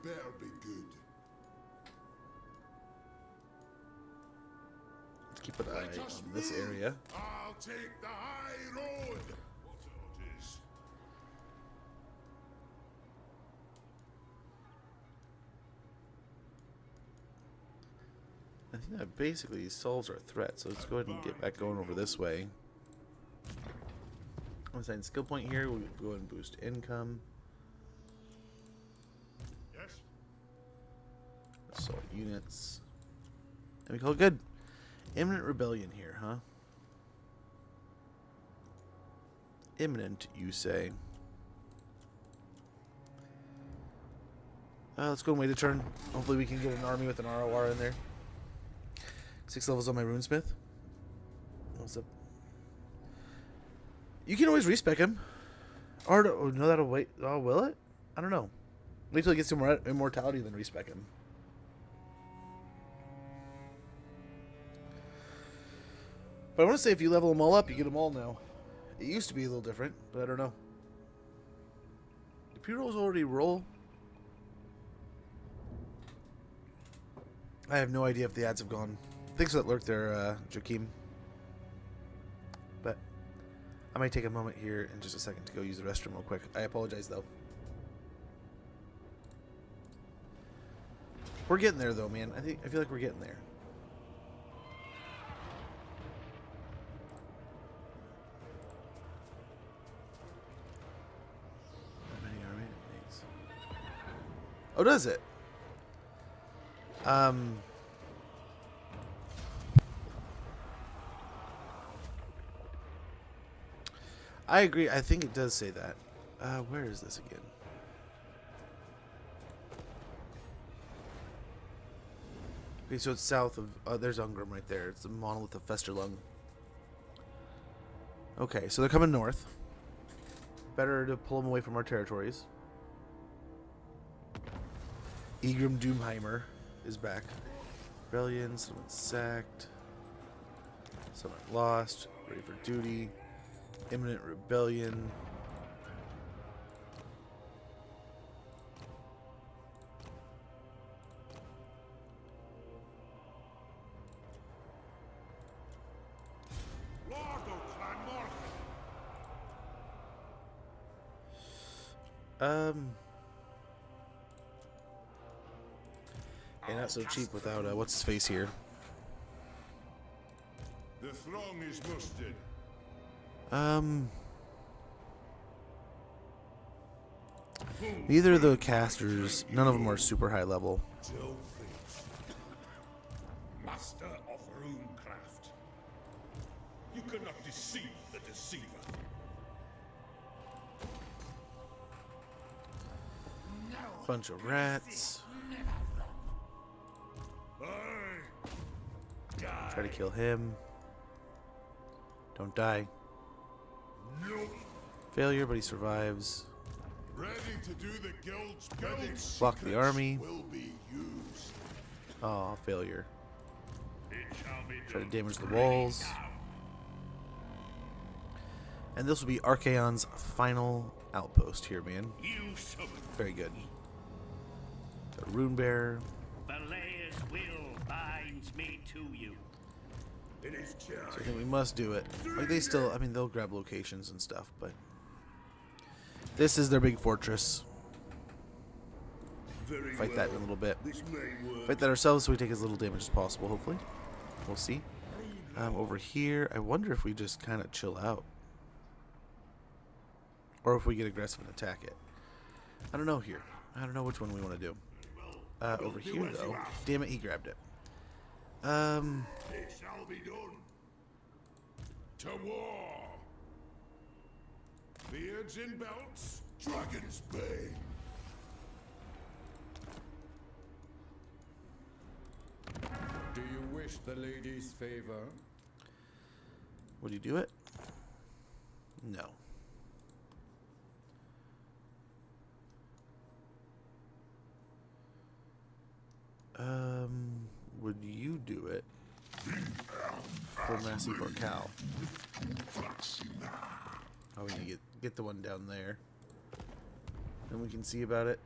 Let's keep an eye on this area. I'll take the high road. What it is. I think that basically solves our threat, so let's go ahead and get back going over this way. I'm assign skill point here. We'll go ahead and boost income. Yes. Assault units. And we call it good. Imminent rebellion here, huh? Imminent, you say. Let's go and wait a turn. Hopefully we can get an army with an ROR in there. 6 levels on my runesmith. What's up? You can always respec him. Or no, that'll wait. Oh, will it? I don't know. Wait till he gets to immortality, then respec him. But I want to say if you level them all up, you get them all now. It used to be a little different, but I don't know. Do pre-rolls already roll? I have no idea if the ads have gone. Thanks for that lurk there, Joaquim. But I might take a moment here in just a second to go use the restroom real quick. I apologize, though. We're getting there, though, man. I feel like we're getting there. How many are things? Oh, does it? I agree. I think it does say that. Where is this again? Okay, so it's south of... there's Ungrim right there. It's the monolith of Festerlung. Okay, so they're coming north. Better to pull them away from our territories. Ungrim Doomheimer is back. Rebellion, someone sacked. Someone lost. Ready for duty. Imminent rebellion. Yeah, not so cheap without what's his face here. The throng is mustered. Neither of the casters, none of them are super high level. Master of runecraft. You cannot deceive the deceiver. Bunch of rats. Try to kill him. Don't die. Failure, but he survives. Ready to do the guild's bidding. Block the army. Will be used. Oh, failure. It shall be Try to done. damage the walls. And this will be Archaon's final outpost here, man. You summoned Very good. The Rune Bearer. Valea's will binds me to you. It is So I think we must do it. Like they still, I mean, they'll grab locations and stuff, but this is their big fortress. Fight that in a little bit. Fight that ourselves so we take as little damage as possible, hopefully. We'll see. Over here, I wonder if we just kind of chill out. Or if we get aggressive and attack it. I don't know here. I don't know which one we want to do. Over here, though. Damn it, he grabbed it. It shall be done. to war. Beards in belts, Dragon's Bane. Do you wish the lady's favor? Would you do it? No. Would you do it? For Massey for Cal. Oh, we need to get the one down there. Then we can see about it.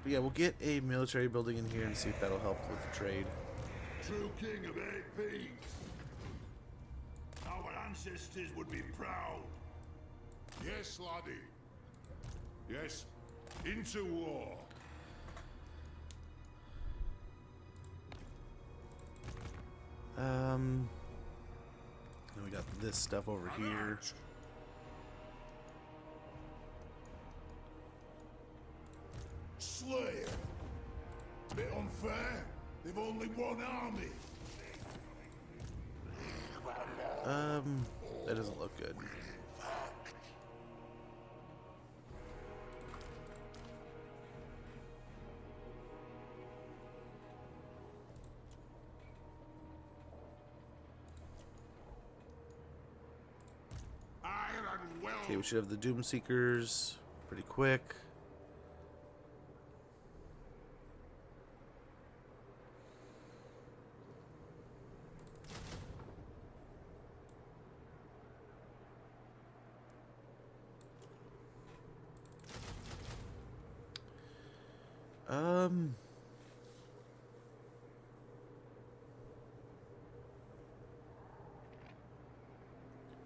But yeah, we'll get a military building in here and see if that'll help with the trade. True king of 8 peaks. Our ancestors would be proud. Yes, laddie. Yes, into war. Then we got this stuff over here. Slayer. Bit unfair. They've only one army. That doesn't look good. Okay, we should have the Doom Seekers pretty quick.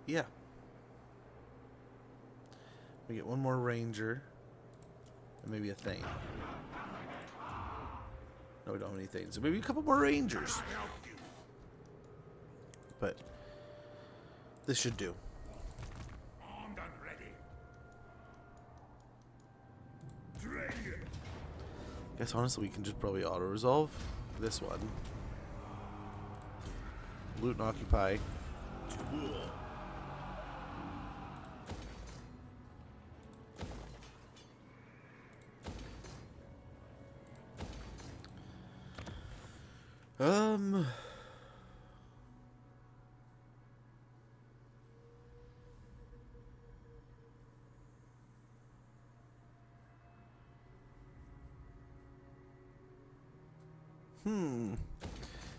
Yeah. We get one more ranger and maybe a thane. No, we don't have any thanes. So maybe a couple more rangers. But this should do. Armed and ready. Dragon. Guess honestly we can just probably auto resolve this one. Loot and occupy.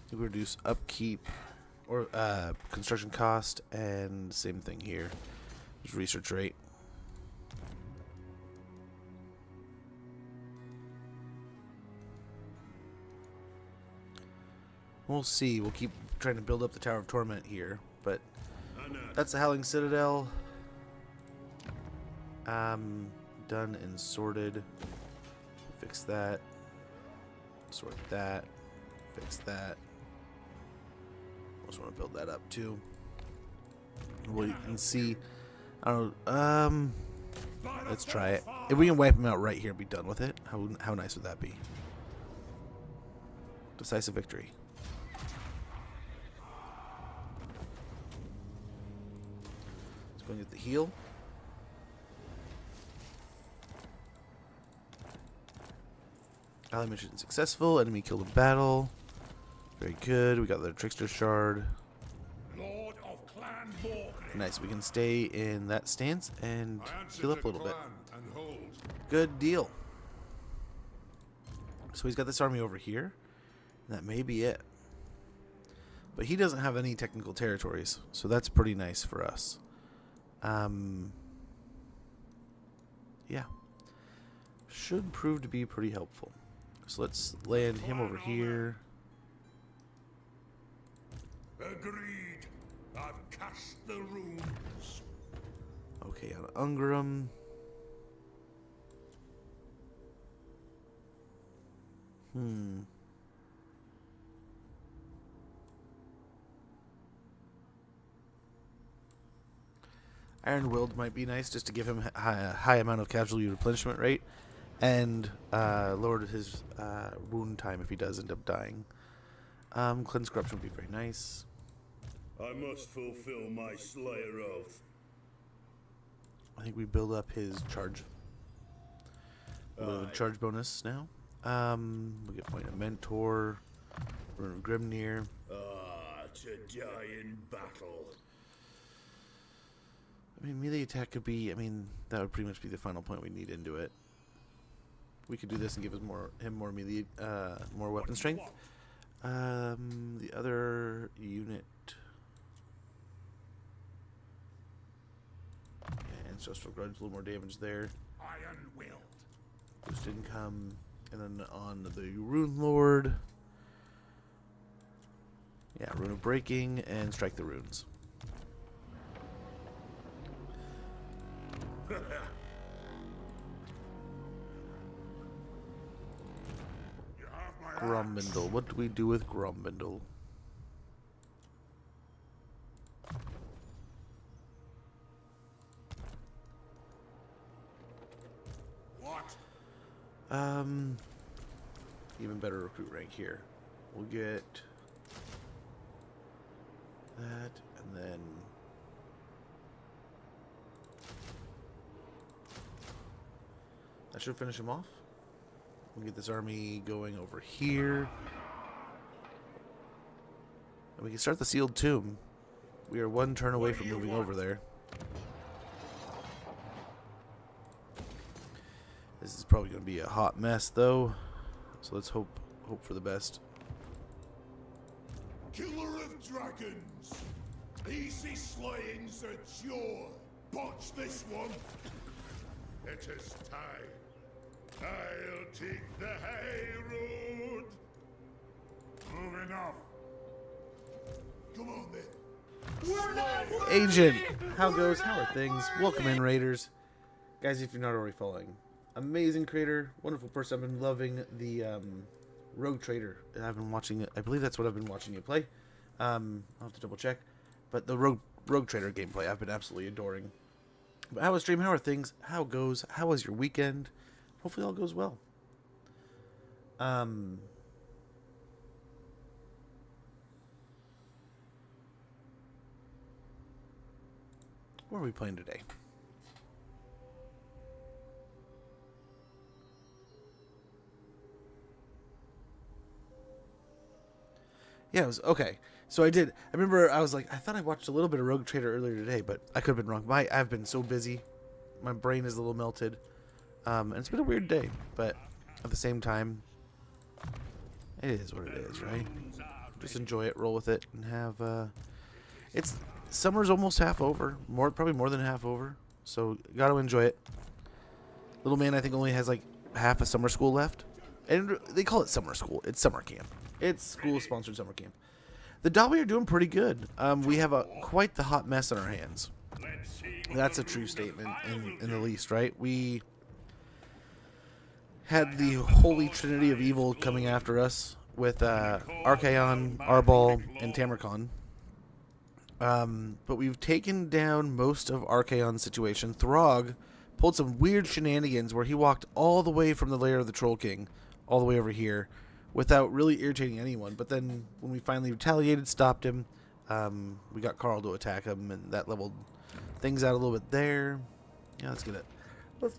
To reduce upkeep or construction cost, and same thing here. Just research rate. We'll see. We'll keep trying to build up the Tower of Torment here, but that's the Howling Citadel. Done and sorted. Fix that. Sort that. Fix that. Also want to build that up too. Well, you can see. I don't know. Let's try it. If we can wipe him out right here and be done with it, how nice would that be? Decisive victory. Let's go and get the heal. Ally mission successful. Enemy killed in battle. Very good. We got the Trickster Shard. Lord of Clan Borg. Nice. We can stay in that stance and I answer heal up a to little bit. clan and hold. Good deal. So he's got this army over here. And that may be it. But he doesn't have any technical territories, so that's pretty nice for us. Yeah. Should prove to be pretty helpful. So let's land him over here. Agreed. I've cast the runes. Okay, on Ungrim. Iron Willed might be nice just to give him a high amount of casualty replenishment rate and lower his wound time if he does end up dying. Cleanse Corruption would be very nice. I must fulfill my Slayer oath. I think we build up his charge. A little charge bonus now. We get Point of Mentor, Rune of Grimnir. To die in battle. I mean, melee attack could be. I mean, that would pretty much be the final point we need into it. We could do this and give us more melee, more weapon strength. The other unit. Yeah, Ancestral Grudge, a little more damage there. Iron-willed. Boost income, and then on the Rune Lord. Yeah, Rune of Breaking and Strike the Runes. You have my axe. Grumbindle. What do we do with Grumbindle? What? Even better recruit rank here. We'll get that, and then that should finish him off. We'll get this army going over here. And we can start the Sealed Tomb. We are one turn away from moving over there. This is probably going to be a hot mess, though. So let's hope for the best. Killer of dragons. Easy slaying's a chore. Botch this one. It is time. I'll take the high road. Moving off. Come on then. Agent, how goes? How are things? Welcome in, Raiders. Guys, if you're not already following, amazing creator, wonderful person. I've been loving the Rogue Trader. I've been watching it. I believe that's what I've been watching you play. I'll have to double check. But the Rogue Trader gameplay, I've been absolutely adoring. But how was stream? How are things? How goes? How was your weekend? Hopefully all goes well. What are we playing today? Yeah, it was okay. So I remember I was like, I thought I watched a little bit of Rogue Trader earlier today, but I could have been wrong. I've been so busy. My brain is a little melted. And it's been a weird day, but at the same time, it is what it is, right? Just enjoy it, roll with it, and have, it's summer's almost half over. Probably more than half over. So got to enjoy it. Little man, I think, only has like half a summer school left. And they call it summer school. It's summer camp. It's school-sponsored summer camp. The Dawi are doing pretty good. We have quite the hot mess on our hands. That's a true statement in the least, right? We had the holy trinity of evil coming after us with Archaon, Arbol, and Tamarkon. But we've taken down most of Archaon's situation. Throg pulled some weird shenanigans where he walked all the way from the lair of the Troll King all the way over here without really irritating anyone. But then when we finally retaliated, stopped him, we got Carl to attack him, and that leveled things out a little bit there. Yeah, let's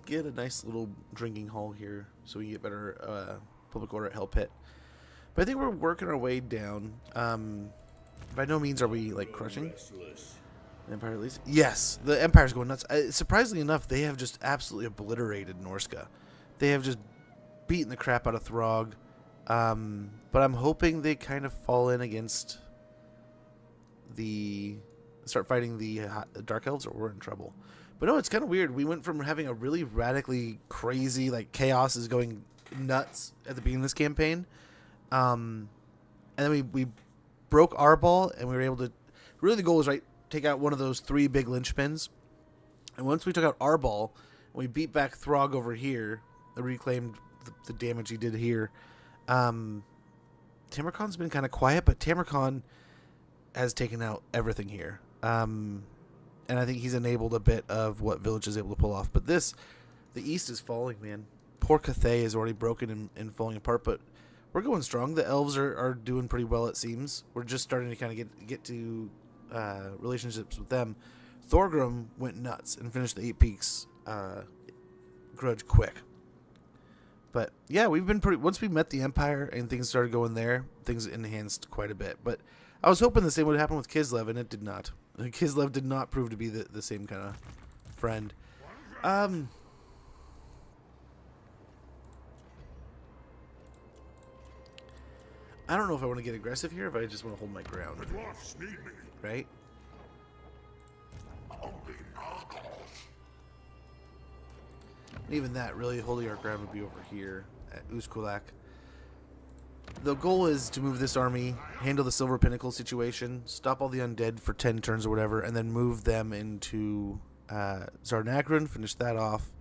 get a nice little drinking hall here so we can get better public order at Hell Pit. But I think we're working our way down. By no means are we like crushing the Empire, at least. Yes, the Empire's going nuts. Surprisingly enough, they have just absolutely obliterated Norska. They have just beaten the crap out of Throg. But I'm hoping they kind of fall in against start fighting the Dark Elves, or we're in trouble. But no, it's kind of weird. We went from having a really radically crazy, like, chaos is going nuts at the beginning of this campaign. And then we broke Arbol, and we were able to... Really, the goal was, right, take out one of those 3 big linchpins. And once we took out Arbol, we beat back Throg over here, reclaimed the damage he did here. Tamarkon's been kind of quiet, but Tamarkon has taken out everything here. And I think he's enabled a bit of what Village is able to pull off. But the East is falling, man. Poor Cathay is already broken and falling apart, but we're going strong. The Elves are doing pretty well, it seems. We're just starting to kind of get to relationships with them. Thorgrim went nuts and finished the 8 Peaks grudge quick. But yeah, we've been once we met the Empire and things started going there, things enhanced quite a bit. But I was hoping the same would happen with Kislev, and it did not. Kislev did not prove to be the same kind of friend. I don't know if I want to get aggressive here, if I just want to hold my ground. Right? And even that, really holding our ground would be over here at Uzkulak. The goal is to move this army, handle the Silver Pinnacle situation, stop all the undead for 10 turns or whatever, and then move them into Zarnagrin, finish that off,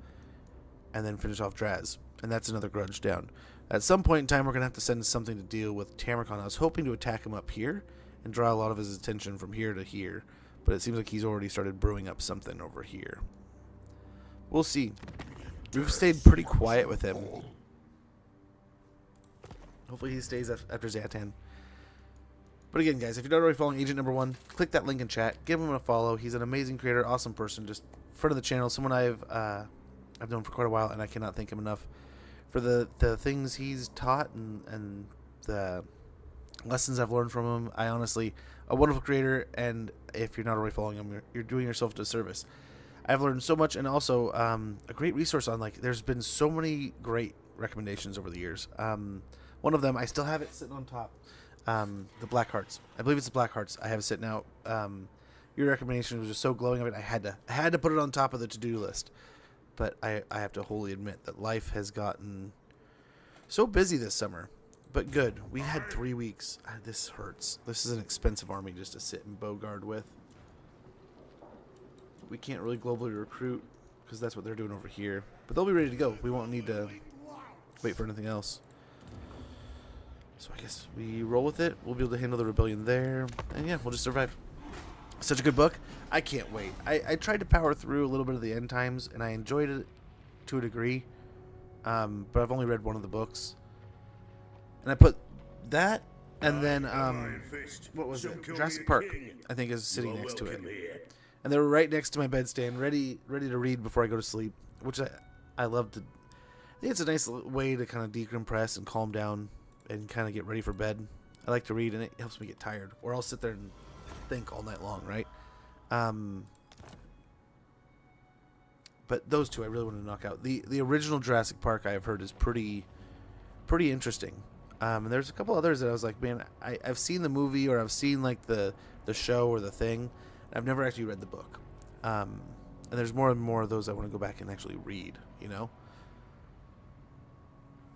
and then finish off Draz. And that's another grudge down. At some point in time, we're going to have to send something to deal with Tamarkon. I was hoping to attack him up here and draw a lot of his attention from here to here, but it seems like he's already started brewing up something over here. We'll see. We've stayed pretty quiet with him. Hopefully he stays after Zatan. But again, guys, if you're not already following Agent Number 1, click that link in chat. Give him a follow. He's an amazing creator, awesome person, just friend of the channel, someone I've known for quite a while, and I cannot thank him enough for the things he's taught and the lessons I've learned from him. I honestly, a wonderful creator, and if you're not already following him, you're doing yourself a disservice. I've learned so much, and also a great resource on, like, there's been so many great recommendations over the years. One of them, I still have it sitting on top, the Black Hearts. I believe it's the Black Hearts. I have it sitting out. Your recommendation was just so glowing of it. I had to put it on top of the to-do list. But I have to wholly admit that life has gotten so busy this summer. But good. We had 3 weeks. This hurts. This is an expensive army just to sit and bogard with. We can't really globally recruit because that's what they're doing over here. But they'll be ready to go. We won't need to wait for anything else. So I guess we roll with it. We'll be able to handle the rebellion there. And yeah, we'll just survive. Such a good book. I can't wait. I tried to power through a little bit of the end times, and I enjoyed it to a degree. But I've only read one of the books. And I put that, and then, what was it? Jurassic Park, I think, is sitting next to it. And they were right next to my bedstand, ready to read before I go to sleep, which I love to. I think it's a nice way to kind of decompress and calm down and kind of get ready for bed. I like to read, and it helps me get tired, or I'll sit there and think all night long, right? But those two I really want to knock out. The original Jurassic Park, I have heard, is pretty interesting. And there's a couple others that I was like, man, I've seen the movie, or I've seen like the show or the thing, I've never actually read the book. And there's more and more of those I want to go back and actually read, you know?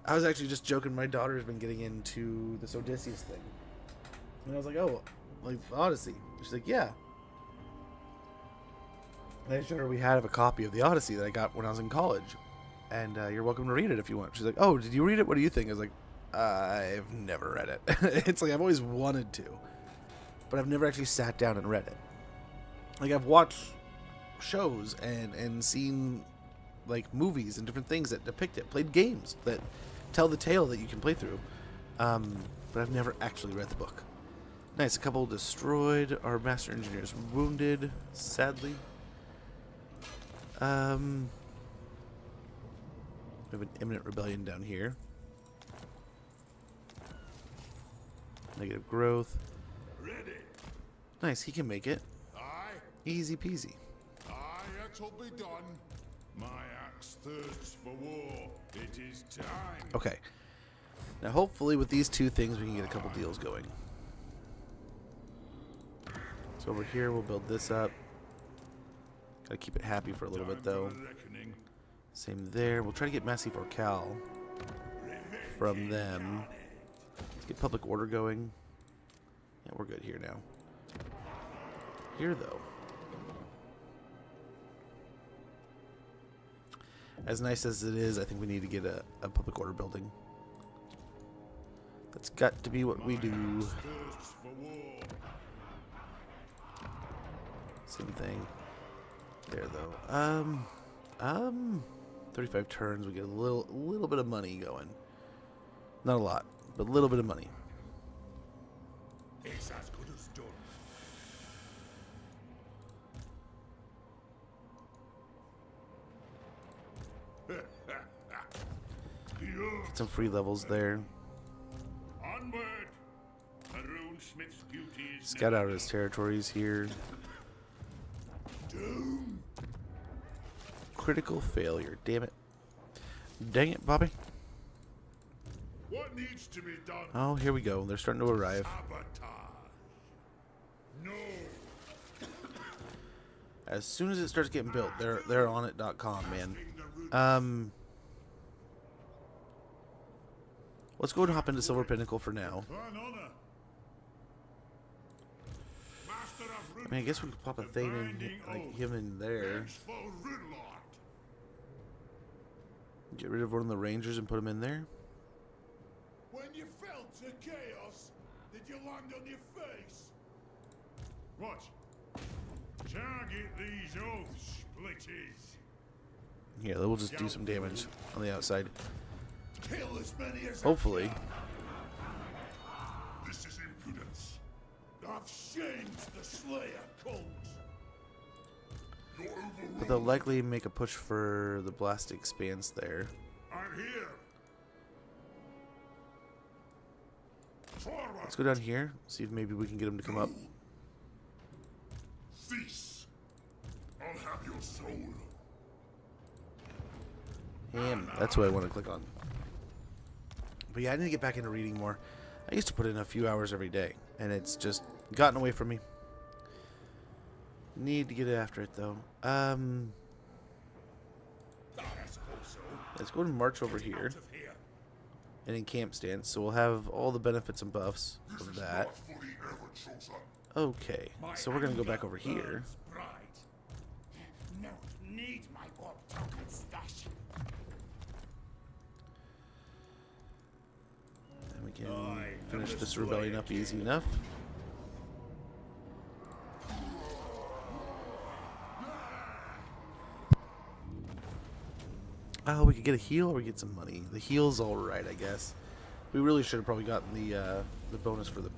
I was actually just joking. My daughter's been getting into this Odysseus thing. And I was like, oh, like Odyssey. She's like, yeah. And I showed her we had a copy of the Odyssey that I got when I was in college. And you're welcome to read it if you want. She's like, oh, did you read it? What do you think? I was like, I've never read it. It's like I've always wanted to. But I've never actually sat down and read it. Like, I've watched shows and seen, like, movies and different things that depict it. Played games that tell the tale that you can play through. But I've never actually read the book. Nice. A couple destroyed. Our master engineers wounded, sadly. We have an imminent rebellion down here. Negative growth. Ready. Nice, he can make it. Aye, Easy peasy. aye, it'll be done. My axe thirsts for war. It is time. Okay. Now hopefully with these two things we can get a couple deals going. So over here we'll build this up. Gotta keep it happy for a little bit though. Same there. We'll try to get Massif Orcal from them. Let's get public order going. Yeah, we're good here now. Here though. As nice as it is, I think we need to get a public order building. That's got to be what we do. Same thing. There though. 35 turns, we get a little bit of money going. Not a lot, but a little bit of money. It's as good as done. Get some free levels there. Onward! A runesmith's duty is Scout out his territories here. Doom. Critical failure. Damn it. Dang it, Bobby. What needs to be done? Oh, here we go. They're starting to arrive. Sabotage. No. As soon as it starts getting built, they're on it.com, man. Let's go and hop into Silver Pinnacle for now. An honor. Master of I mean, I guess we could pop a thing in, like him in there. for Ridlot. Get rid of one of the Rangers and put him in there. When you fell to chaos, did you land on your face? What? Target these oath splitters. Yeah, we'll just do some damage on the outside. Kill as many as Hopefully. This is impudence. I've shamed the Slayer cult. You're overruled. But they'll likely make a push for the blast expanse there. I'm here. Forward. Let's go down here, see if maybe we can get him to come up. Cease. I'll have your soul. Him. That's what I want to click on. But yeah, I need to get back into reading more. I used to put in a few hours every day, and it's just gotten away from me. Need to get after it, though. Let's go and march over here and encamp stance, so we'll have all the benefits and buffs of that. For the Everchosen. Okay, so we're going to go back over here. No, need my orb token stash. And we can finish this rebellion up easy enough. Oh, we could get a heal or we get some money. The heal's all right, I guess. We really should have probably gotten the bonus for the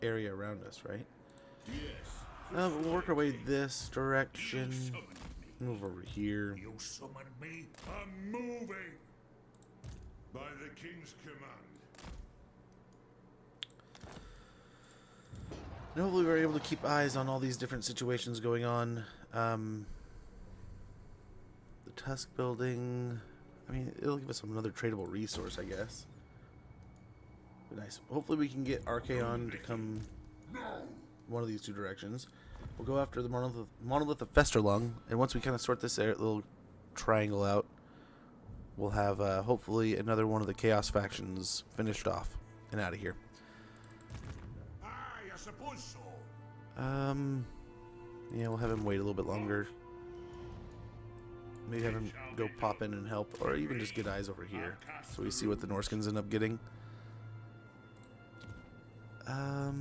area around us, right? We'll work our way this direction. Move over here. You summoned me? I'm moving. By the king's command. And hopefully we're able to keep eyes on all these different situations going on. The Tusk building. I mean, it'll give us another tradable resource, I guess. Be nice. Hopefully we can get Archaon to come one of these two directions. We'll go after the monolith of Festerlung, and once we kind of sort this little triangle out, we'll have hopefully another one of the Chaos factions finished off and out of here. Aye, I suppose so. Yeah, we'll have him wait a little bit longer. Maybe have him go pop in and help, or even just get eyes over here, so we see what the Norskins end up getting. Yeah,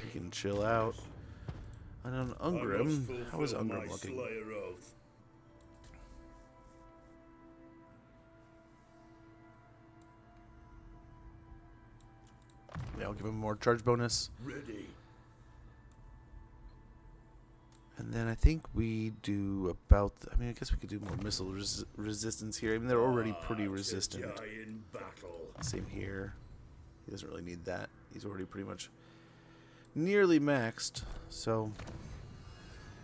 he can chill out. And on Ungrim, how is Ungrim looking? Yeah, I'll give him more charge bonus. Ready. And then I think we do about... I mean, I guess we could do more missile resistance here. I mean, they're already pretty resistant. Same here. He doesn't really need that. He's already pretty much nearly maxed. So,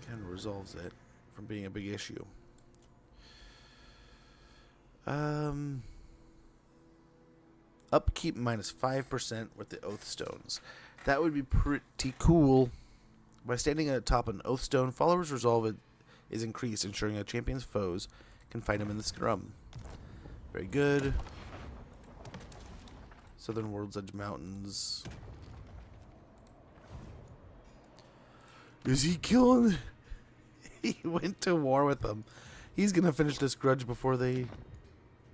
kind of resolves it from being a big issue. Upkeep minus 5% with the Oath Stones. That would be pretty cool. By standing atop an Oath Stone, followers' resolve is increased, ensuring a champion's foes can find him in the scrum. Very good. Southern World's Edge Mountains. Is he killing? He went to war with them. He's going to finish this grudge before they...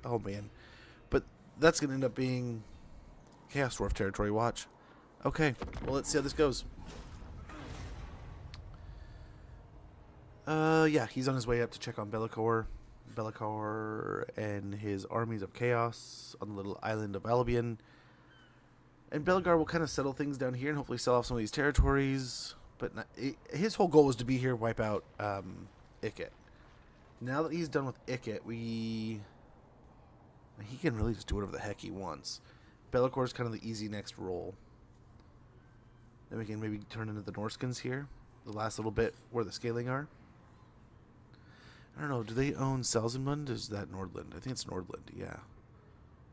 Oh, man. But that's going to end up being Chaos Dwarf territory. Watch. Okay. Well, let's see how this goes. Yeah, he's on his way up to check on Be'lakor and his armies of chaos on the little island of Albion. And Belgar will kind of settle things down here and hopefully sell off some of these territories. But his whole goal was to be here, wipe out Ikit. Now that he's done with Ikit, he can really just do whatever the heck he wants. Be'lakor is kind of the easy next roll. Then we can maybe turn into the Norskins here. The last little bit where the scaling are. I don't know, do they own Selzenmund? Is that Nordland? I think it's Nordland, yeah.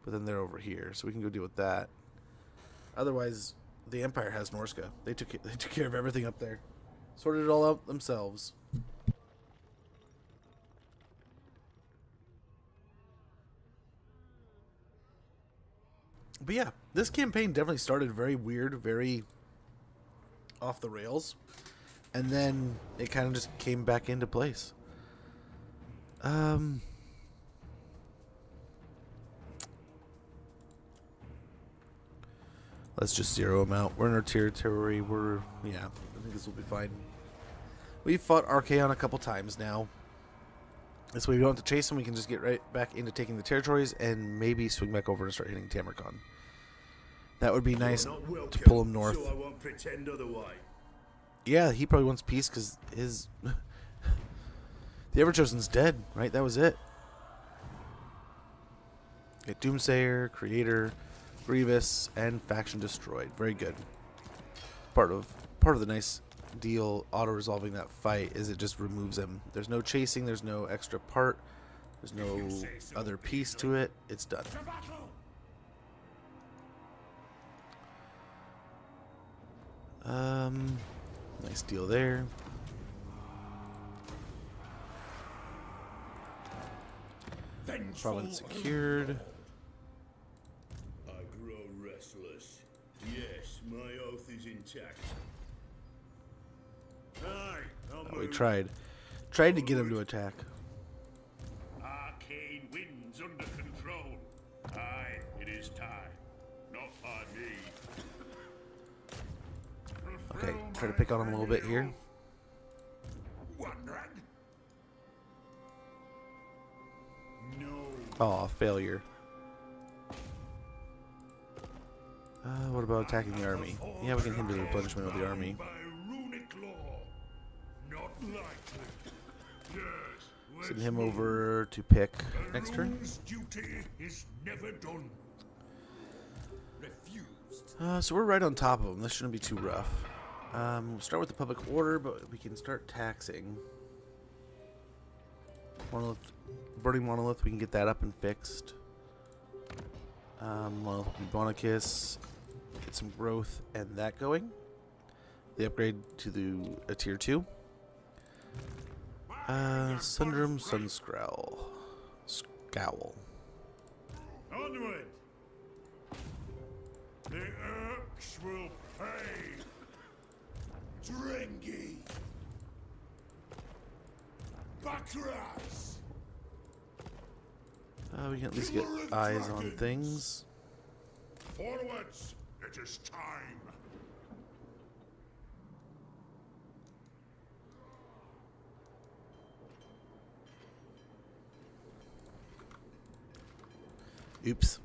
But then they're over here, so we can go deal with that. Otherwise, the Empire has Norska. They took care of everything up there. Sorted it all out themselves. But yeah, this campaign definitely started very weird, very off the rails. And then it kind of just came back into place. Let's just zero them out. We're in our territory. Yeah, I think this will be fine. We've fought Archaon a couple times now. This way we don't have to chase them. We can just get right back into taking the territories and maybe swing back over and start hitting Tamarkon. That would be nice to pull him north. So I won't pretend otherwise. Yeah, he probably wants peace because his... the Everchosen's dead, right? That was it. Get Doomsayer, Creator, Grievous, and Faction Destroyed. Very good. Part of the nice deal auto-resolving that fight is it just removes him. There's no chasing, there's no extra part, there's no other piece to it. It's done. Nice deal there. Province secured. I grow restless. Yes, my oath is intact. We tried to get him to attack. Arcane winds under control. Aye, it is time. Not by me. Okay, try to pick on him a little bit here. Oh, failure. What about attacking the army? Yeah, we can hinder the replenishment of the army. Send him over to pick next turn. So we're right on top of him. This shouldn't be too rough. We'll start with the public order, but we can start taxing. Monolith, burning monolith, we can get that up and fixed. Well, Bonicus, get some growth and that going. The upgrade to the tier 2. Sundrum Sunscowl. Scowl. Onward! The Urks will pay! Drengi. Bakras. We can at least get eyes on things. Forwards! It is time! Oops.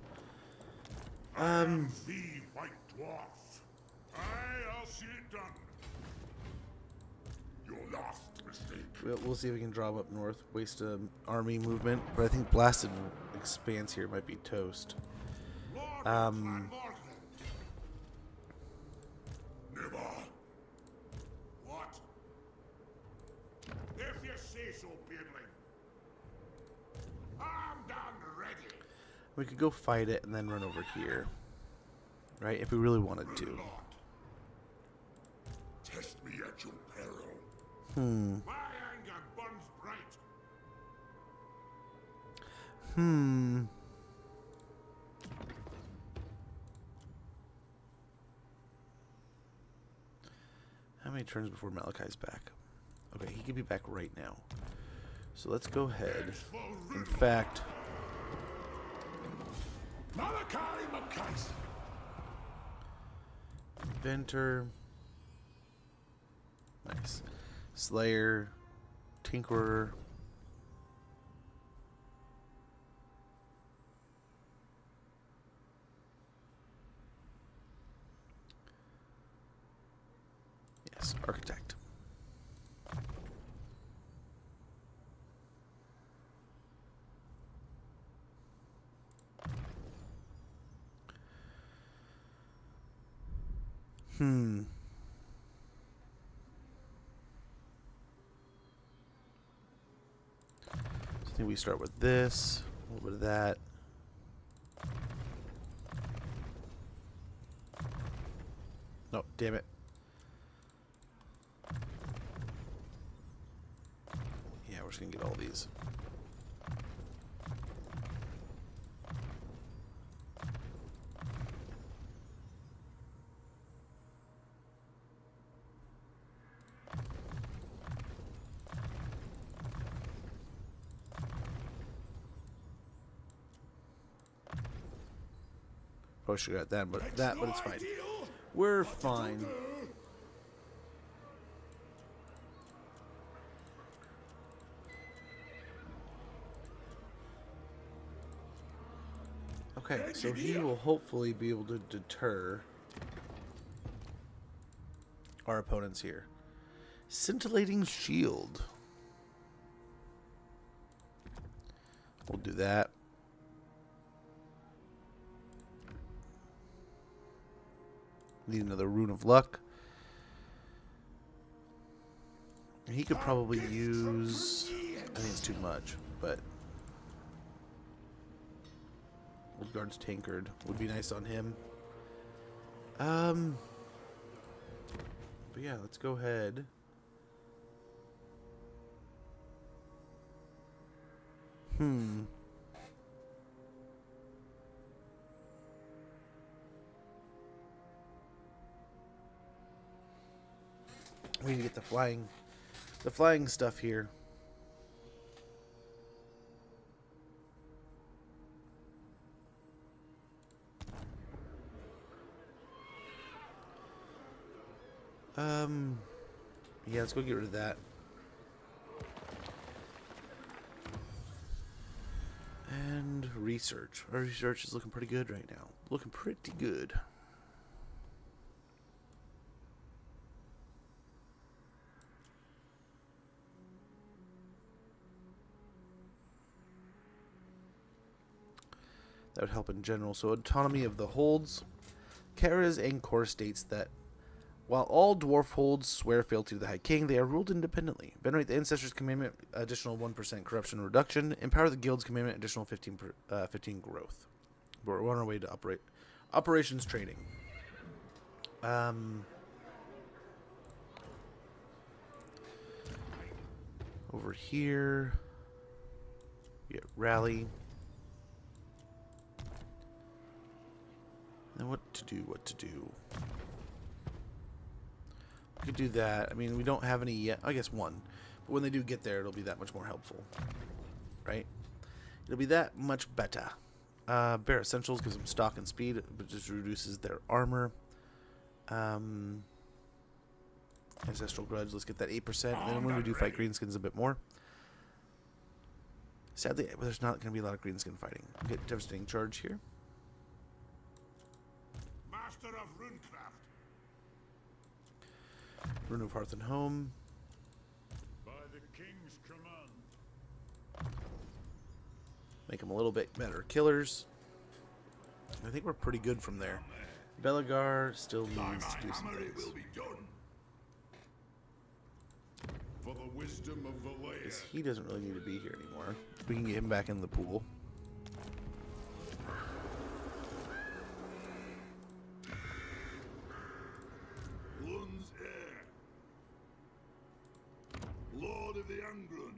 The White Dwarf. I'll see it done. Your last mistake. We'll see if we can draw 'em up north. Waste army movement, but I think Blasted Expanse here might be toast. Lord of Clan Morgan. Never. What? If you say so, Beardling. I'm done ready. We could go fight it and then run over here. Right? If we really wanted to. Test me at your peril. My anger burns bright. How many turns before Malachi's back? Okay, he could be back right now. So let's go ahead. In fact, Malachi McKice. Inventor. Nice. Slayer. Tinkerer. Yes, Architect. So I think we start with this, a little bit of that. No, damn it. Yeah, we're just gonna get all these. Probably should have got that, but it's fine. We're fine. Okay, so he will hopefully be able to deter our opponents here. Scintillating shield. We'll do that. Need another Rune of Luck. He could probably use... I think it's too much, but... Old Guard's Tankard would be nice on him. But yeah, let's go ahead. We need to get the flying stuff here. Yeah, let's go get rid of that. And research. Our research is looking pretty good right now. Looking pretty good. That would help in general. So autonomy of the holds. Kara's Angkor states that while all dwarf holds swear fealty to the High King, they are ruled independently. Venerate the Ancestors' Commandment, additional 1% corruption reduction. Empower the Guild's Commandment, additional 15 growth. We're on our way to operations training. Over here, we get rally. Then what to do? We could do that. I mean, we don't have any yet. I guess one. But when they do get there, it'll be that much more helpful. Right? It'll be that much better. Bear Essentials gives them stock and speed, but just reduces their armor. Ancestral Grudge, let's get that 8%. And then when we do fight greenskins a bit more. Sadly, there's not going to be a lot of greenskin fighting. We'll get Devastating Charge here. Master of Runecraft. Rune of Hearth and Home. By the king's command. Make them a little bit better killers. I think we're pretty good from there. Belagar still needs to do some Hammer, it things. will be done. For the wisdom of the lair. Because he doesn't really need to be here anymore. We can get him back in the pool. Lund's heir. Lord of the Ungrim.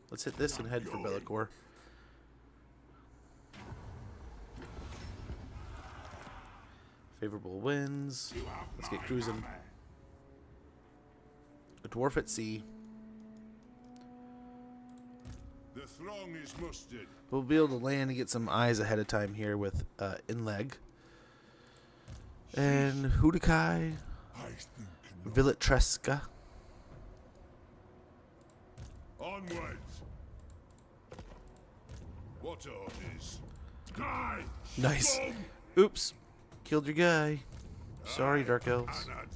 Let's hit this and head for Bellicor. Favorable winds. Let's get cruising. A dwarf at sea. The throng is mustered. We'll be able to land and get some eyes ahead of time here with Inleg. And Hudakai. I think not. Villatresca. Onwards. What orders? Die! Nice. Oops. Killed your guy. Sorry, Dark Elves. Anad.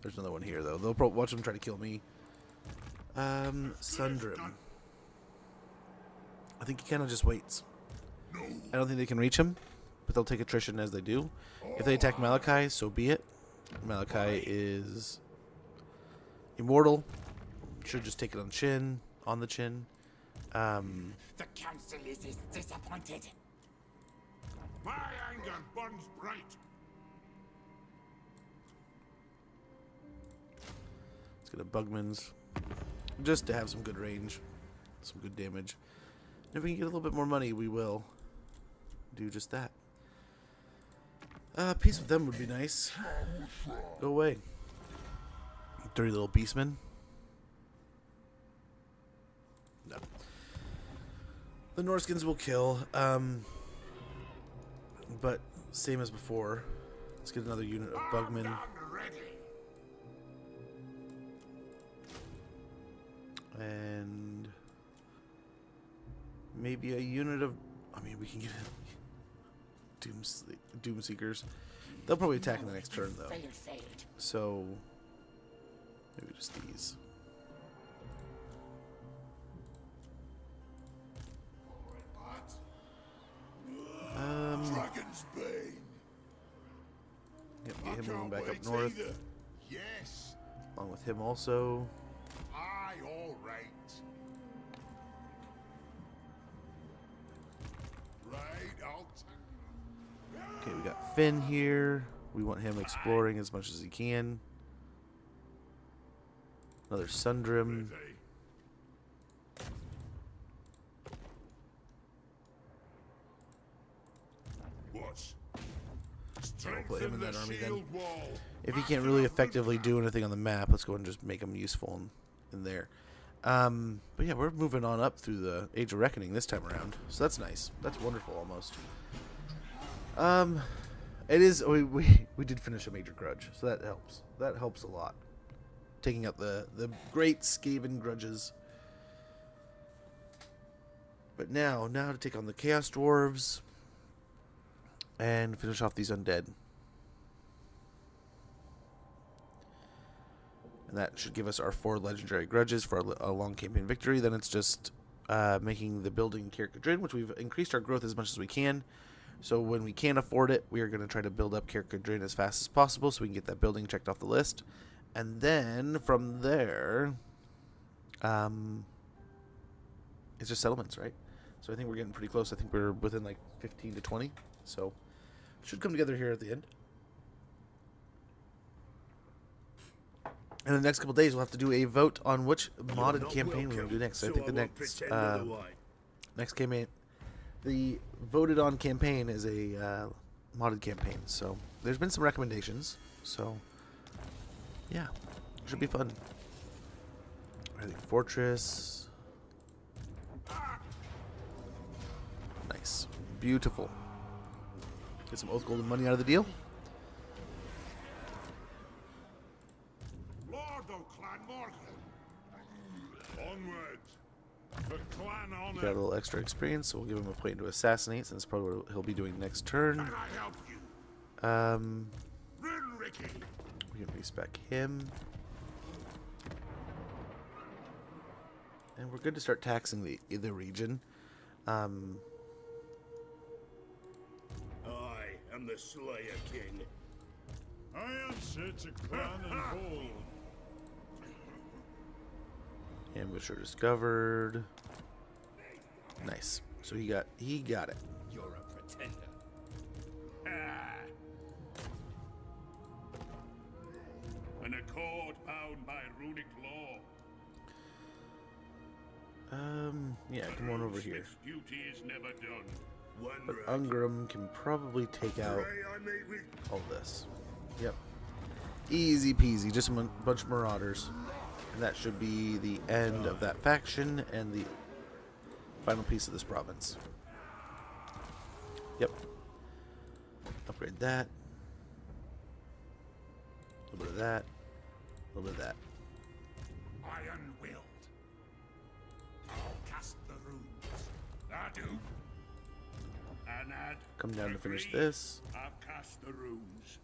There's another one here, though. They'll probably watch them try to kill me. Sundrim. I think he kind of just waits. I don't think they can reach him, but they'll take attrition as they do. If they attack Malachi, so be it. Malachi is immortal. Should just take it on the chin. The council is disappointed. My anger burns bright. Let's get a Bugman's. Just to have some good range. Some good damage. If we can get a little bit more money, we will do just that. Peace with them would be nice. Go away. Dirty little beastmen. No. The Norskins will kill. But same as before. Let's get another unit of Bugmen. I'm ready. And maybe a unit of... I mean, we can get Doomseekers. They'll probably attack in the next turn, though. So, maybe just these. Dragon's Bane. Yep, I get him moving can't back up wait north. either. Yes. Along with him also. Aye, all right. Right, I'll Okay, we got Finn here. We want him exploring as much as he can. Another Sundrim. Ready. What? Put him in that army then. shield wall. If he can't really effectively do anything on the map, let's go and just make him useful in there. But yeah, we're moving on up through the Age of Reckoning this time around. So that's nice. That's wonderful almost. It is... We did finish a major grudge, so that helps. That helps a lot. Taking out the great Skaven grudges. But now to take on the Chaos Dwarves. And finish off these undead. And that should give us our 4 legendary grudges for a long campaign victory. Then it's just making the building Kadrin, which we've increased our growth as much as we can. So when we can't afford it, we are going to try to build up Kadrin as fast as possible so we can get that building checked off the list. And then from there, it's just settlements, right? So I think we're getting pretty close. I think we're within like 15 to 20. So should come together here at the end. And in the next couple days, we'll have to do a vote on which modded campaign we're going to do next. So I think the next campaign, the voted on campaign is a modded campaign. So there's been some recommendations. So yeah, should be fun. I think Fortress. Nice. Beautiful. Get some Oath Gold and money out of the deal. Lord of Clan Morgan. Onwards. For Clan He honor. got a little extra experience, so we'll give him a point to assassinate, since that's probably what he'll be doing next turn. Can I help you? Rin Ricky. We can respec him. And we're good to start taxing the region. I am the Slayer King. I answer to Clan and Hold. Ambusher discovered. Nice. So he got it. You're a pretender. Ah. An accord bound by runic law. Yeah, come on over here. Smith's duty is never done. But Ungrim can probably take out I made with all this. Yep. Easy peasy. Just a bunch of marauders. And that should be the end of that faction and the final piece of this province. Yep. Upgrade that. A little bit of that. A little bit of that. Iron willed. I'll cast the runes. That do. Anad. Come down to finish agreed. this. I've cast the runes.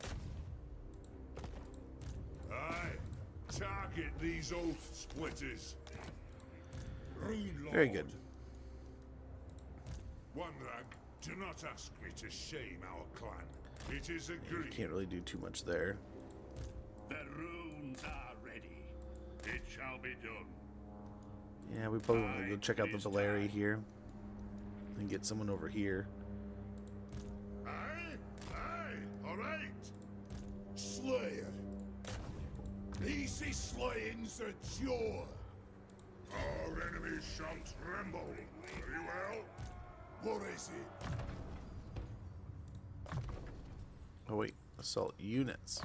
Aye. Target these oath splitters. Rune Lord. Very good. One rag, do not ask me to shame our clan. It is You agreed. can't really do too much there. The runes are ready. It shall be done. Yeah, we probably want to go check out the Valeri here. And get someone over here. Aye, aye, all right. Slayer. Easy slaying's a chore. our enemies shall tremble. Very well. What is it? Oh wait, assault units.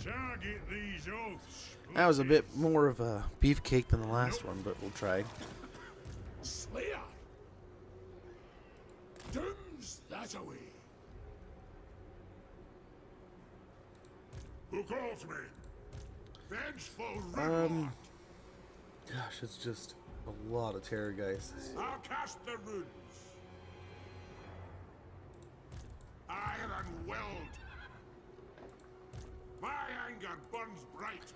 Target these oaths. That was a bit more of a beefcake than the last one, but we'll try. Slayer. Dooms that away. Who calls me? Vengeful Rimlock. Gosh, it's just a lot of terrorgeists. I'll cast the runes. Iron weld. My anger burns bright.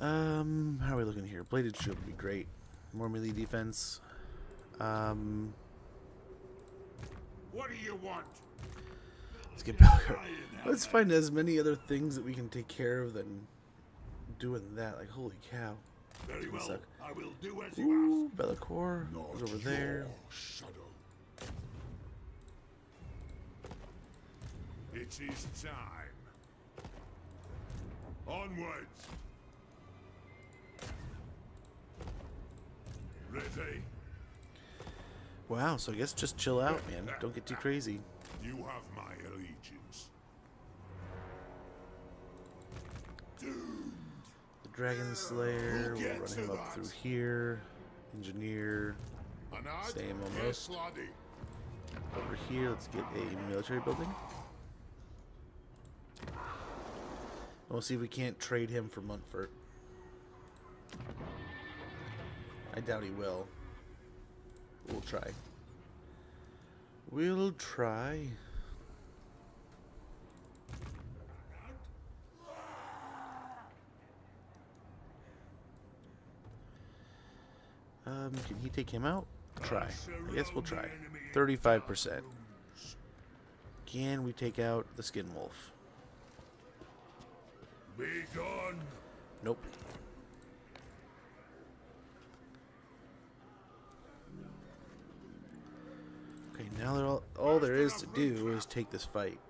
How are we looking here? Bladed shield would be great. More melee defense. What do you want? Let's get back. Let's find as many other things that we can take care of than doing that. Like, holy cow. Very Gonna well. suck. I will do as you Ooh, Bellacore is over there. Shadow. It is time. Onwards. Ready? Wow, so I guess just chill out, man. Don't get too crazy. You have my allegiance. Doomed. The Dragon Slayer, we'll We'll get run to him up that. through here. Engineer Anad, Same almost. Esladi. over here. Let's get a military building. And we'll see if we can't trade him for Montfort. I doubt he will. We'll try. We'll try. Can he take him out? Try. I guess we'll try. 35%. Can we take out the Skin Wolf? Be gone. Nope. Okay, now all there is to do is take this fight.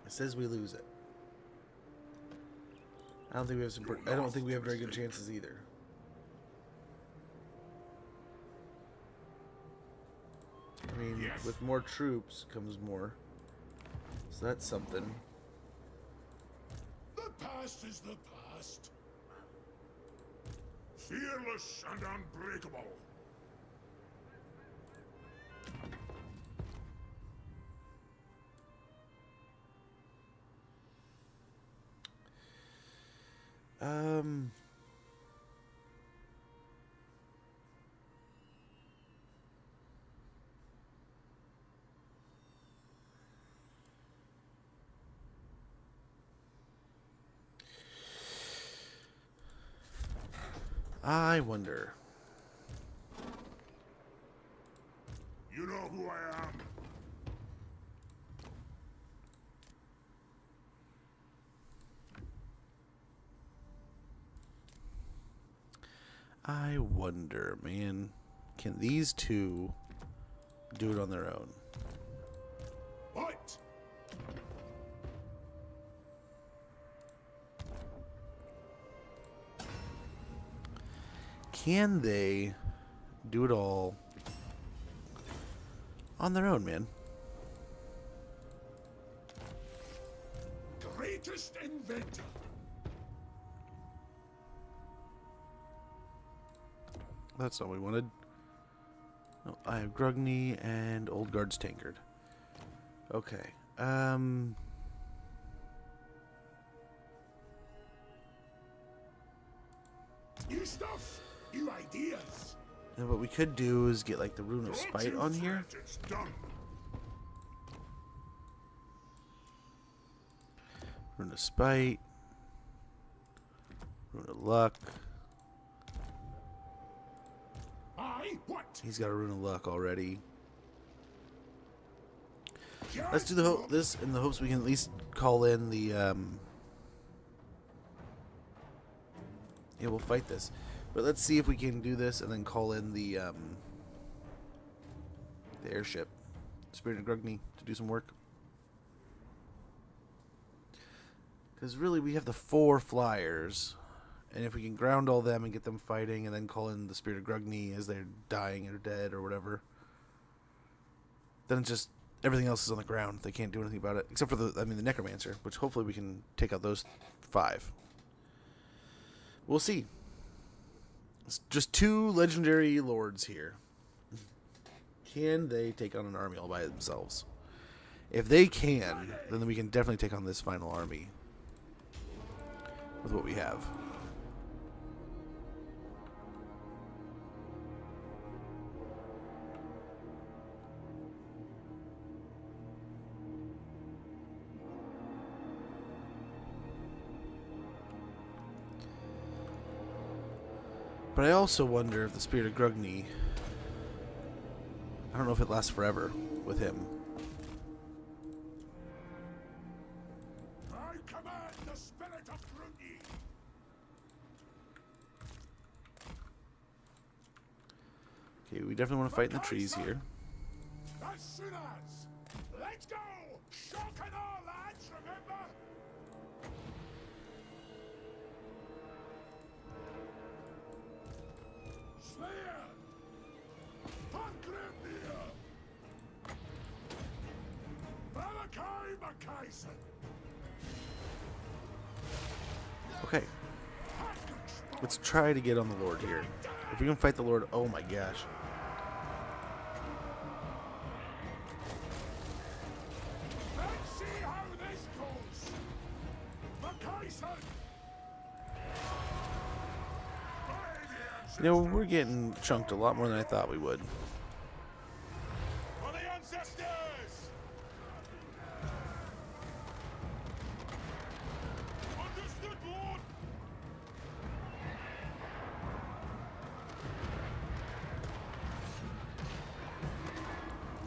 It says we lose it. I don't think we have very good chances either. I mean, with more troops comes more. So that's something. The past is the past. Fearless and unbreakable. I wonder. You know who I am. I wonder, man. Can these two do it on their own? What? Can they do it all on their own, man? Greatest inventor. That's not what we wanted. No, I have Grugny and Old Guard's Tankard. Okay. New stuff. New ideas. And what we could do is get like the Rune of Spite on here. It's done. Rune of Spite. Rune of Luck. What? He's got a Rune of Luck already. Let's do this in the hopes we can at least call in the yeah, we'll fight this. But let's see if we can do this and then call in the airship, Spirit of Grugny, to do some work. Because really, we have the 4 flyers, and if we can ground all them and get them fighting, and then call in the Spirit of Grugny as they're dying or dead or whatever, then it's just everything else is on the ground. They can't do anything about it except for the Necromancer, which hopefully we can take out those 5. We'll see. It's just 2 legendary lords here. Can they take on an army all by themselves? If they can, then we can definitely take on this final army with what we have. But I also wonder if the Spirit of Grugny, I don't know if it lasts forever with him. I command the Spirit of Grugny. Okay, we definitely want to fight in the trees here. As soon as. Let's go! Shock and all, lads, remember? Slayer! Ungrim Ironfist! Okay. Let's try to get on the Lord here. If we can fight the Lord, oh my gosh. Let's see how this goes. You know, we're getting chunked a lot more than I thought we would. For the ancestors! Understood, Lord!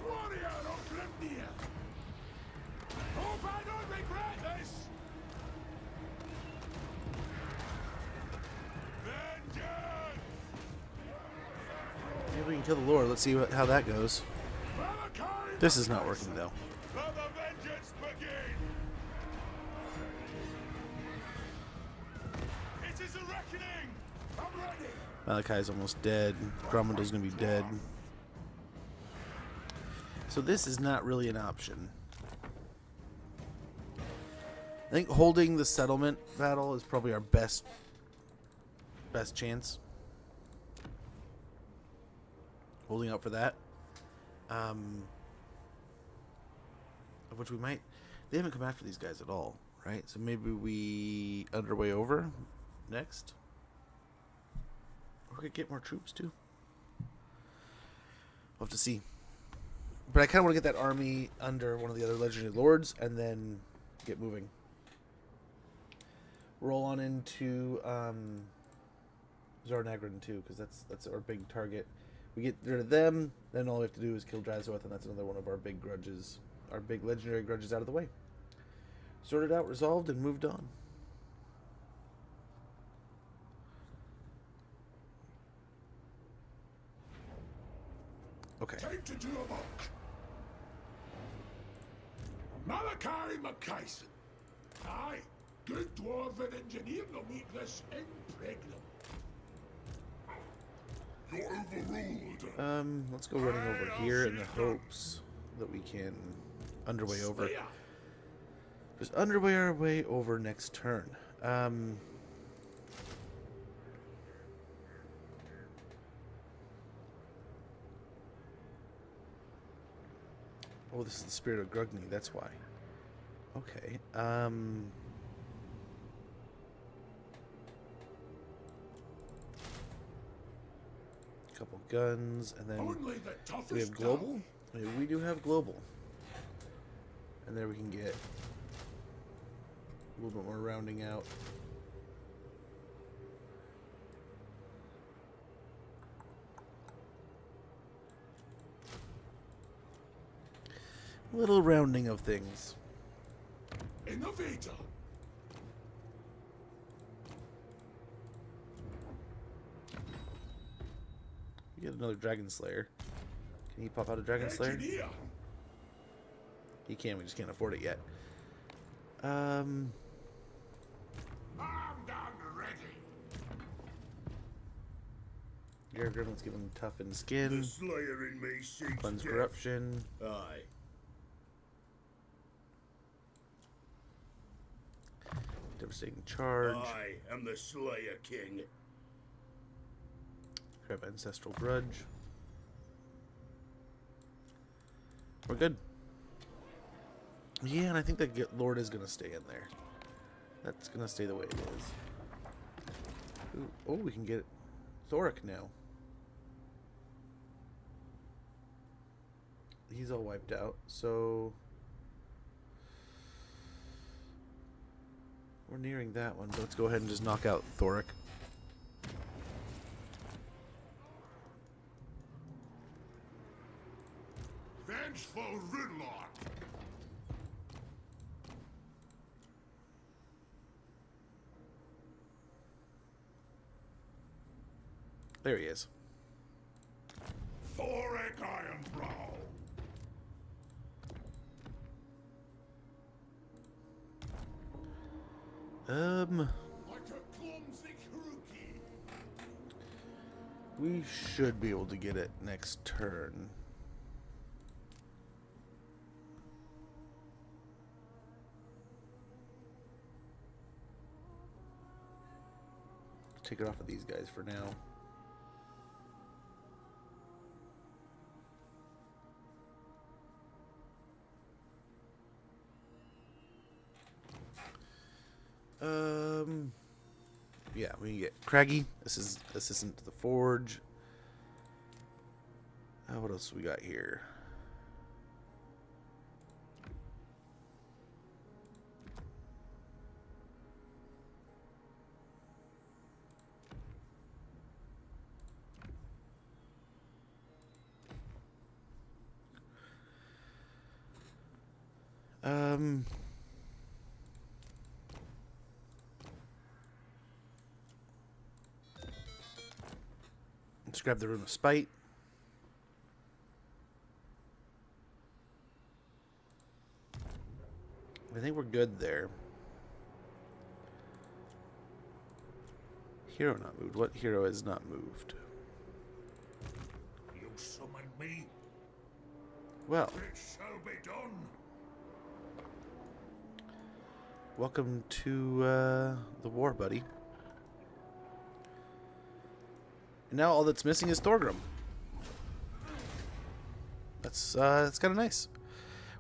Warrior of Grim if we can kill the Lord. Let's see how that goes. Malachi This is not working, though. Let the vengeance begin! It is a reckoning! I'm ready! Malachi's almost dead. Grommandel's going to be dead. So this is not really an option. I think holding the settlement battle is probably our best chance. Holding out for that. Of which we might... They haven't come after these guys at all, right? So maybe we underway over next. Or we could get more troops too. We'll have to see. But I kind of want to get that army under one of the other legendary lords and then get moving. Roll on into Zarnagrin too, because that's our big target. We get rid of them, then all we have to do is kill Drazoth, and that's another one of our big grudges, our big legendary grudges out of the way. Sorted out, resolved, and moved on. Okay. Time to do a mock. Malachi Macaison. Aye, good dwarven engineer will make this impregnable. You're overruled. Let's go running over here in the hopes that we can underway over. Slayer. Just underway our way over next turn. Oh, this is the spirit of Grugni, that's why. Okay. Couple guns, and then Only the toughest we have global. die. We do have global, and there we can get a little bit more rounding out. Little rounding of things. Innovator. We get another Dragon Slayer. Can he pop out a Dragon Slayer? Engineer. He can, we just can't afford it yet. Armed and ready. Gargrim, let's give him toughened The skin. Slayer in me seeks Cleanse death. corruption. Aye. Devastating charge. I am the Slayer King. Grab ancestral grudge. We're good. Yeah, and I think that Lord is gonna stay in there. That's gonna stay the way it is. Ooh, oh, we can get Thoric now. He's all wiped out, so we're nearing that one. But let's go ahead and just knock out Thoric. Vengeful Ridlord. There he is. Thoric Ironbrow. Like a clumsy crookie. We should be able to get it next turn. Take it off of these guys for now. Yeah, we can get Craggy. This is assistant to the forge. What else we got here? Let's grab the Rune of Spite. I think we're good there. Hero not moved. What hero is not moved? You summoned me. Well, It shall be done. welcome to the war, buddy. And now all that's missing is Thorgrim. That's kind of nice.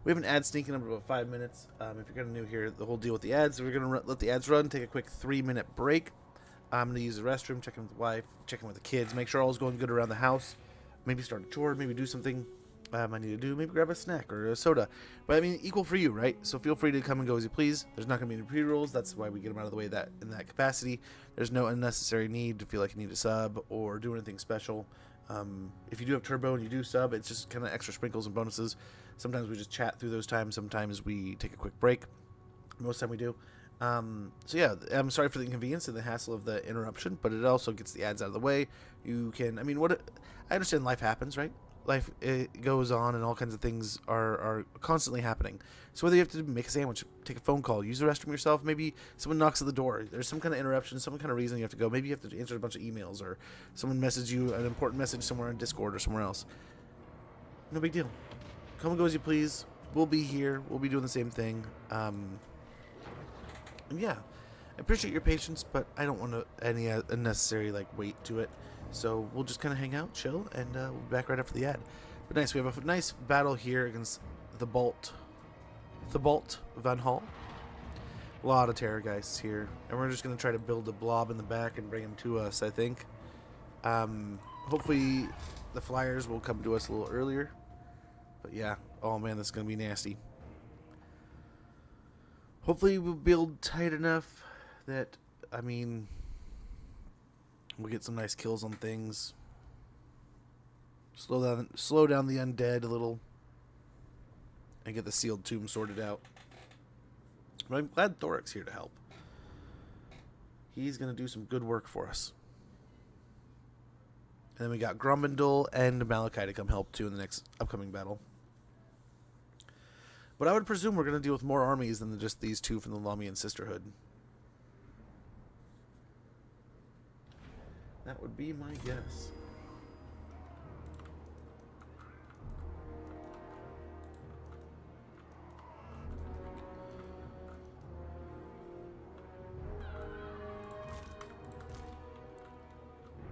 We have an ad sneaking up in about 5 minutes. If you're kind of new here, the whole deal with the ads, we're going to let the ads run, take a quick 3-minute break. I'm going to use the restroom, check in with the wife, check in with the kids, make sure all's going good around the house. Maybe start a chore, maybe do something I need to do, maybe grab a snack or a soda. But I mean, equal for you, right? So feel free to come and go as you please. There's not going to be any pre-rolls. That's why we get them out of the way that in that capacity. There's no unnecessary need to feel like you need to sub or do anything special. If you do have turbo and you do sub, it's just kind of extra sprinkles and bonuses. Sometimes we just chat through those times. Sometimes we take a quick break. Most of the time we do. So yeah, I'm sorry for the inconvenience and the hassle of the interruption, but it also gets the ads out of the way. You can, I mean, I understand life happens, right? Life, it goes on and all kinds of things are constantly happening. So whether you have to make a sandwich, take a phone call, use the restroom yourself, maybe someone knocks at the door, there's some kind of interruption, some kind of reason you have to go, maybe you have to answer a bunch of emails or someone messaged you an important message somewhere in Discord or somewhere else. No big deal. Come and go as you please. We'll be here. We'll be doing the same thing. And yeah, I appreciate your patience, but I don't want any unnecessary weight to it. So we'll just kind of hang out, chill, and we'll be back right after the ad. But nice, we have a nice battle here against the Bolt Van Hall. A lot of terror guys here, and we're just gonna try to build a blob in the back and bring him to us. I think. Hopefully, the flyers will come to us a little earlier. But yeah, oh man, this is gonna be nasty. Hopefully, we'll build tight enough that we'll get some nice kills on things. Slow down the undead a little. And get the sealed tomb sorted out. But I'm glad Thoric's here to help. He's going to do some good work for us. And then we got Grumbindal and Malachi to come help too in the next upcoming battle. But I would presume we're going to deal with more armies than just these two from the Lamian Sisterhood. That would be my guess.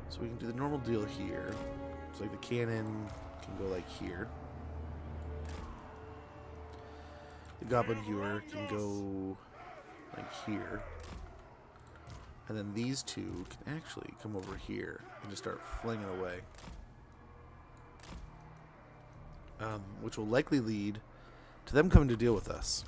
So we can do the normal deal here. It's like the cannon can go like here. The Goblin Hewer can go like here. And then these two can actually come over here and just start flinging away. Which will likely lead to them coming to deal with us.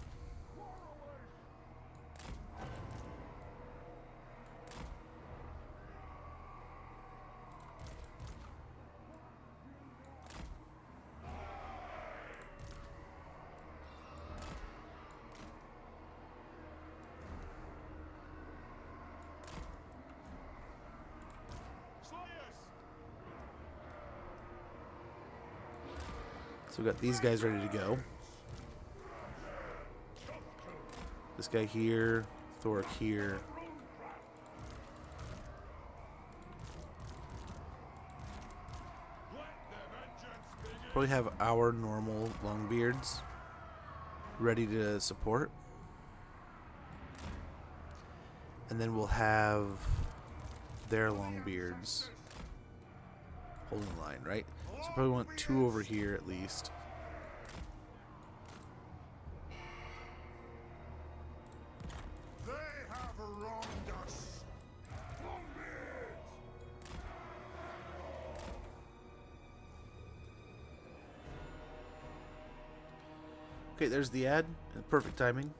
So we got these guys ready to go. This guy here, Thoric here. Probably have our normal Longbeards ready to support. And then we'll have their Longbeards holding the line, right? So probably want two over here at least. They have wronged us. Okay, there's the ad. Perfect timing.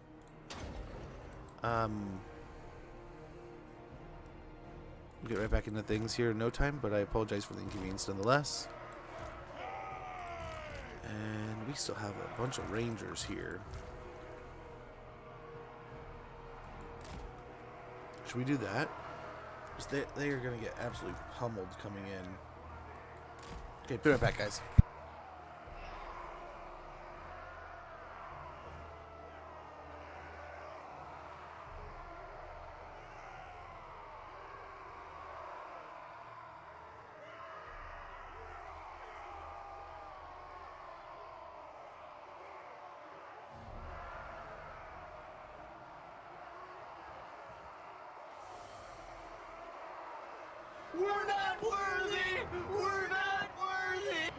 We'll get right back into things here in no time, but I apologize for the inconvenience nonetheless. And we still have a bunch of rangers here. Should we do that? They are going to get absolutely pummeled coming in. Okay, be right back, guys. We're not worthy! We're not worthy!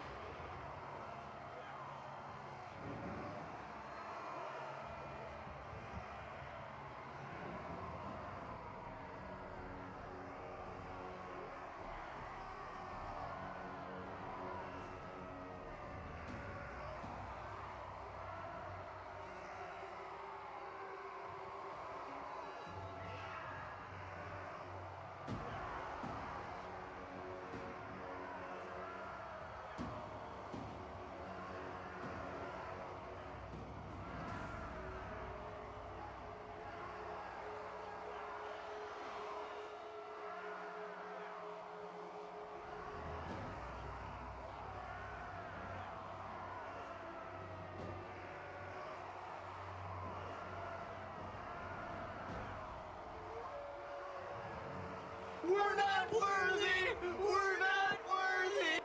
We're not worthy! We're not worthy!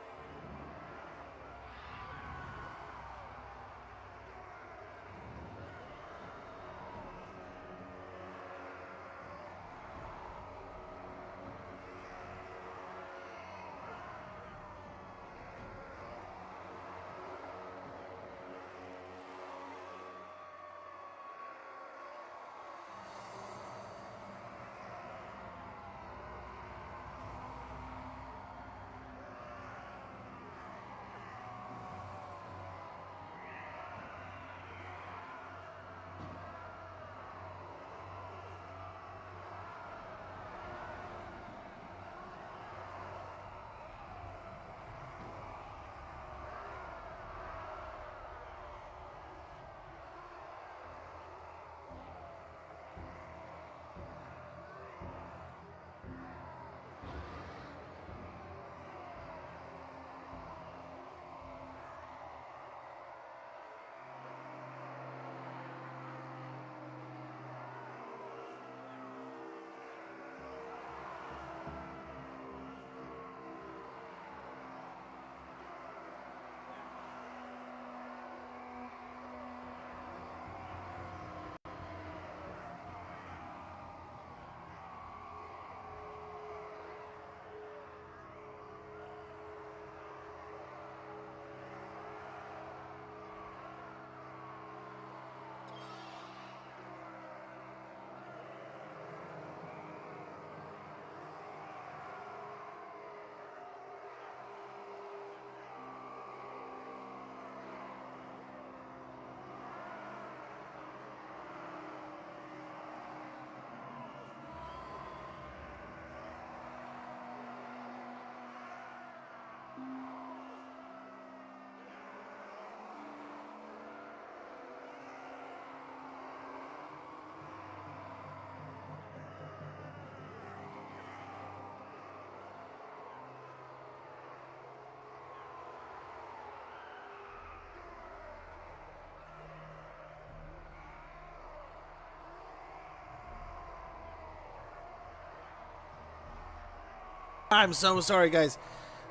I'm so sorry, guys.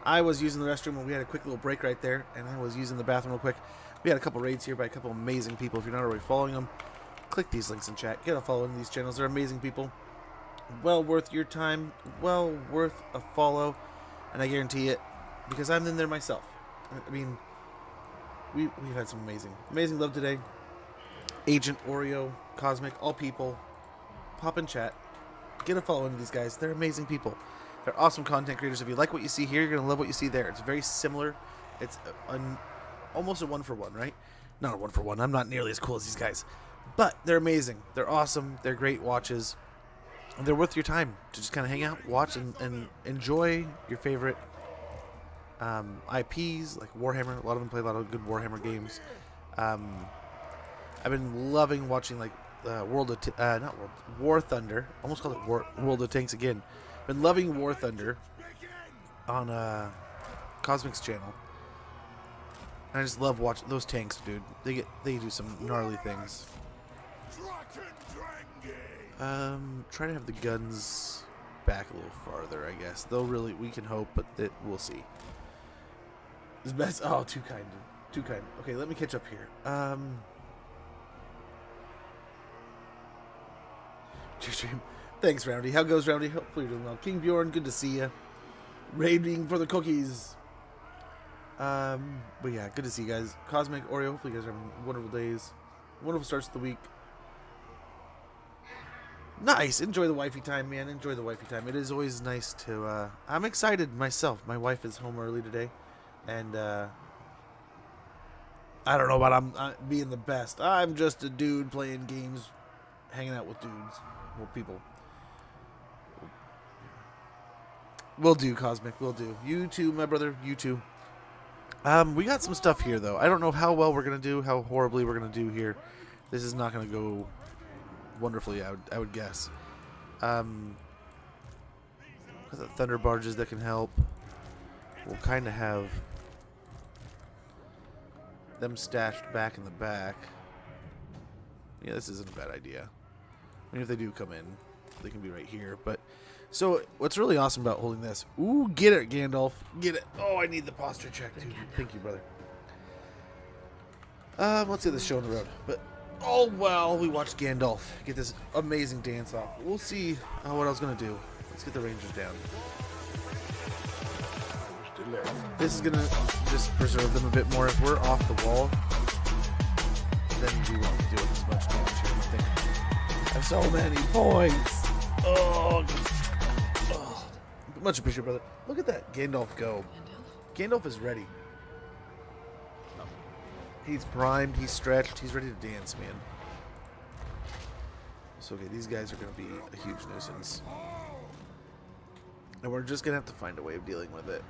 I was using the restroom and we had a quick little break right there, and I was using the bathroom real quick. We had a couple raids here by a couple amazing people. If you're not already following them, click these links in chat. Get a follow in these channels. They're amazing people. Well worth your time. Well worth a follow. And I guarantee it, because I'm in there myself. I mean, we've had some amazing love today. Agent, Oreo, Cosmic, all people. Pop in chat. Get a follow into these guys. They're amazing people. They're awesome content creators. If you like what you see here, you're going to love what you see there. It's very similar. It's almost a one-for-one, right? Not a one-for-one. I'm not nearly as cool as these guys. But they're amazing. They're awesome. They're great watches. And they're worth your time to just kind of hang out, watch, and enjoy your favorite IPs, like Warhammer. A lot of them play a lot of good Warhammer games. I've been loving watching, like, War Thunder. Almost called it World of Tanks again. Been loving War Thunder on Cosmic's channel. And I just love watching those tanks, dude. They do some gnarly things. Try to have the guns back a little farther, I guess. We can hope, but we'll see. It's best. Oh, too kind. Okay, let me catch up here. Thanks, Roundy. How goes, Roundy? Hopefully you're doing well. King Bjorn, good to see you. Raiding for the cookies. But yeah, good to see you guys. Cosmic, Oreo, hopefully you guys are having wonderful days. Wonderful starts to the week. Nice. Enjoy the wifey time, man. Enjoy the wifey time. It is always nice to... I'm excited myself. My wife is home early today. And, I don't know about I'm being the best. I'm just a dude playing games, hanging out with dudes. Well, people. Will do, Cosmic. Will do. You too, my brother. You too. We got some stuff here, though. I don't know how well we're going to do, how horribly we're going to do here. This is not going to go wonderfully, I would guess. Got the thunder barges that can help. We'll kind of have them stashed back in the back. Yeah, this isn't a bad idea. I mean, if they do come in, they can be right here. But so, what's really awesome about holding this? Ooh, get it, Gandalf. Get it. Oh, I need the posture check, dude. Thank you, brother. Let's get this show on the road. But oh well, we watched Gandalf get this amazing dance off. We'll see what I was gonna do. Let's get the Rangers down. This is gonna just preserve them a bit more. If we're off the wall, then we won't be doing as much damage here. I think I have so many points. Oh, much appreciated, brother. Look at that Gandalf go. Gandalf is ready. He's primed. He's stretched. He's ready to dance, man. So okay, these guys are gonna be a huge nuisance, and we're just gonna have to find a way of dealing with it.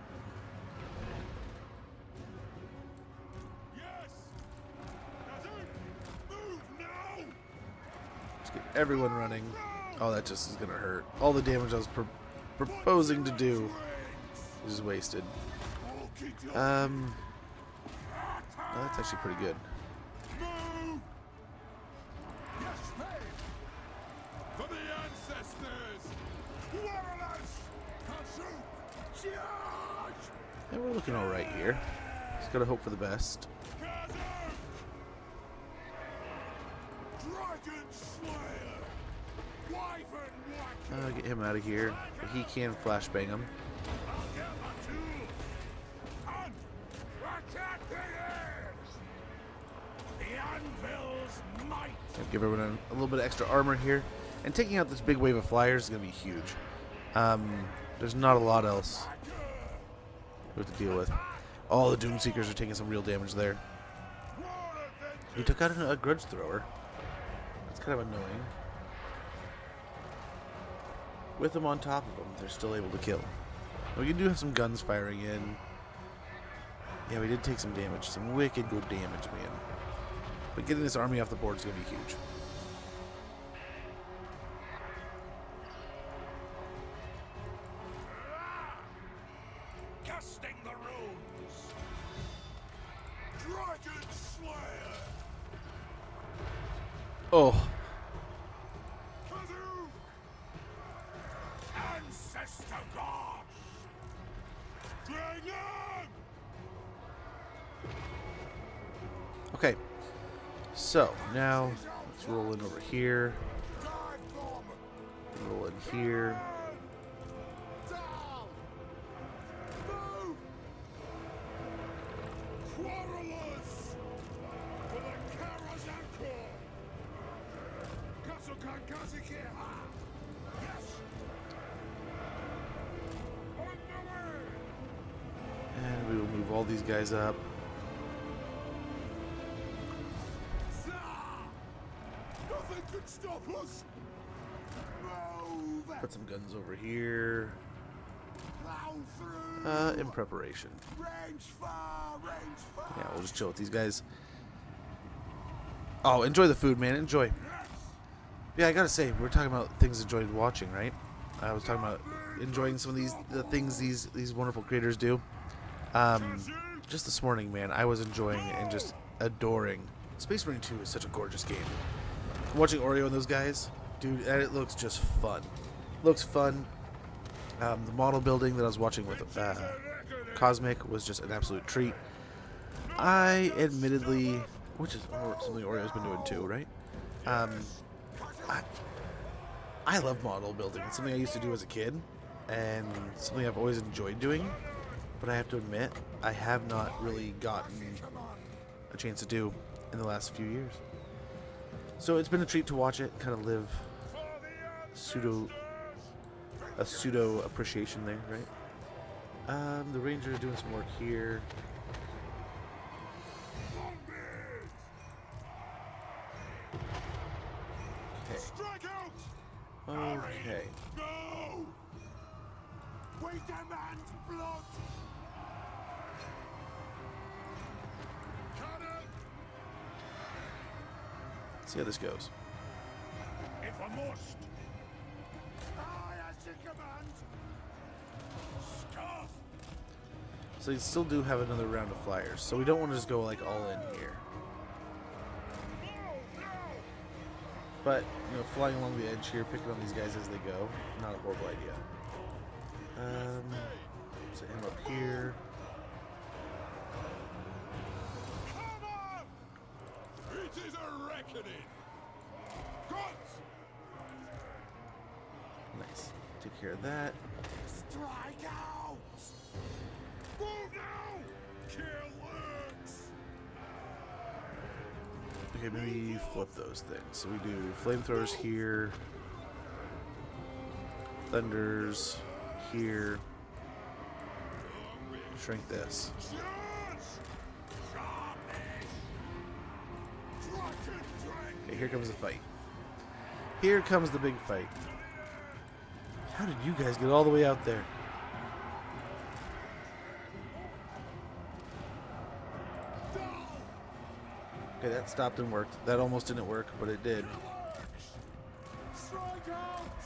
Get everyone running. Oh, that just is gonna hurt. All the damage I was proposing to do is wasted. Oh, that's actually pretty good. For the ancestors! Yeah, we're looking all right here. Just gotta hope for the best. Get him out of here. But he can flashbang him. Give everyone a little bit of extra armor here. And taking out this big wave of flyers is going to be huge. There's not a lot else we have to deal with. All the Doomseekers are taking some real damage there. He took out a grudge thrower. That's kind of annoying. With them on top of them, they're still able to kill. We do have some guns firing in. Yeah, we did take some damage. Some wicked good damage, man. But getting this army off the board is going to be huge. Casting the runes! Dragon Slayer! Oh. Ancestor gods! Dragon! Okay. So, now, let's roll in over here. Roll in here. And we will move all these guys up. Nothing can stop us. Move. Put some guns over here. Plow through. In preparation. Range far, range far. Yeah, we'll just chill with these guys. Oh, enjoy the food, man. Enjoy. Yeah, I gotta say, we're talking about things enjoyed watching, right? I was talking about enjoying some of the things these wonderful creators do. Just this morning, man, I was enjoying and just adoring. Space Marine 2 is such a gorgeous game. Watching Oreo and those guys, dude, it looks just fun. Looks fun. The model building that I was watching with Cosmic was just an absolute treat. I admittedly, which is something Oreo's been doing too, right? I love model building. It's something I used to do as a kid, and something I've always enjoyed doing, but I have to admit, I have not really gotten a chance to do in the last few years. So it's been a treat to watch it kind of live a pseudo appreciation there, right? The ranger is doing some work here. Strike out! Okay. No! We demand blood! Cannon! See how this goes. If I must. I as you command! Scuff. So you still do have another round of flyers, so we don't want to just go like all in here. But, you know, flying along the edge here, picking on these guys as they go, not a horrible idea. So him up here. Come on! It is a reckoning! Guns! Nice. Take care of that. Strike out! Move now! Kill lurks! Okay, maybe flip those things. So we do flamethrowers here, thunders here, shrink this. Okay, here comes the fight. Here comes the big fight. How did you guys get all the way out there? Okay, that stopped and worked. That almost didn't work, but it did. Strike out!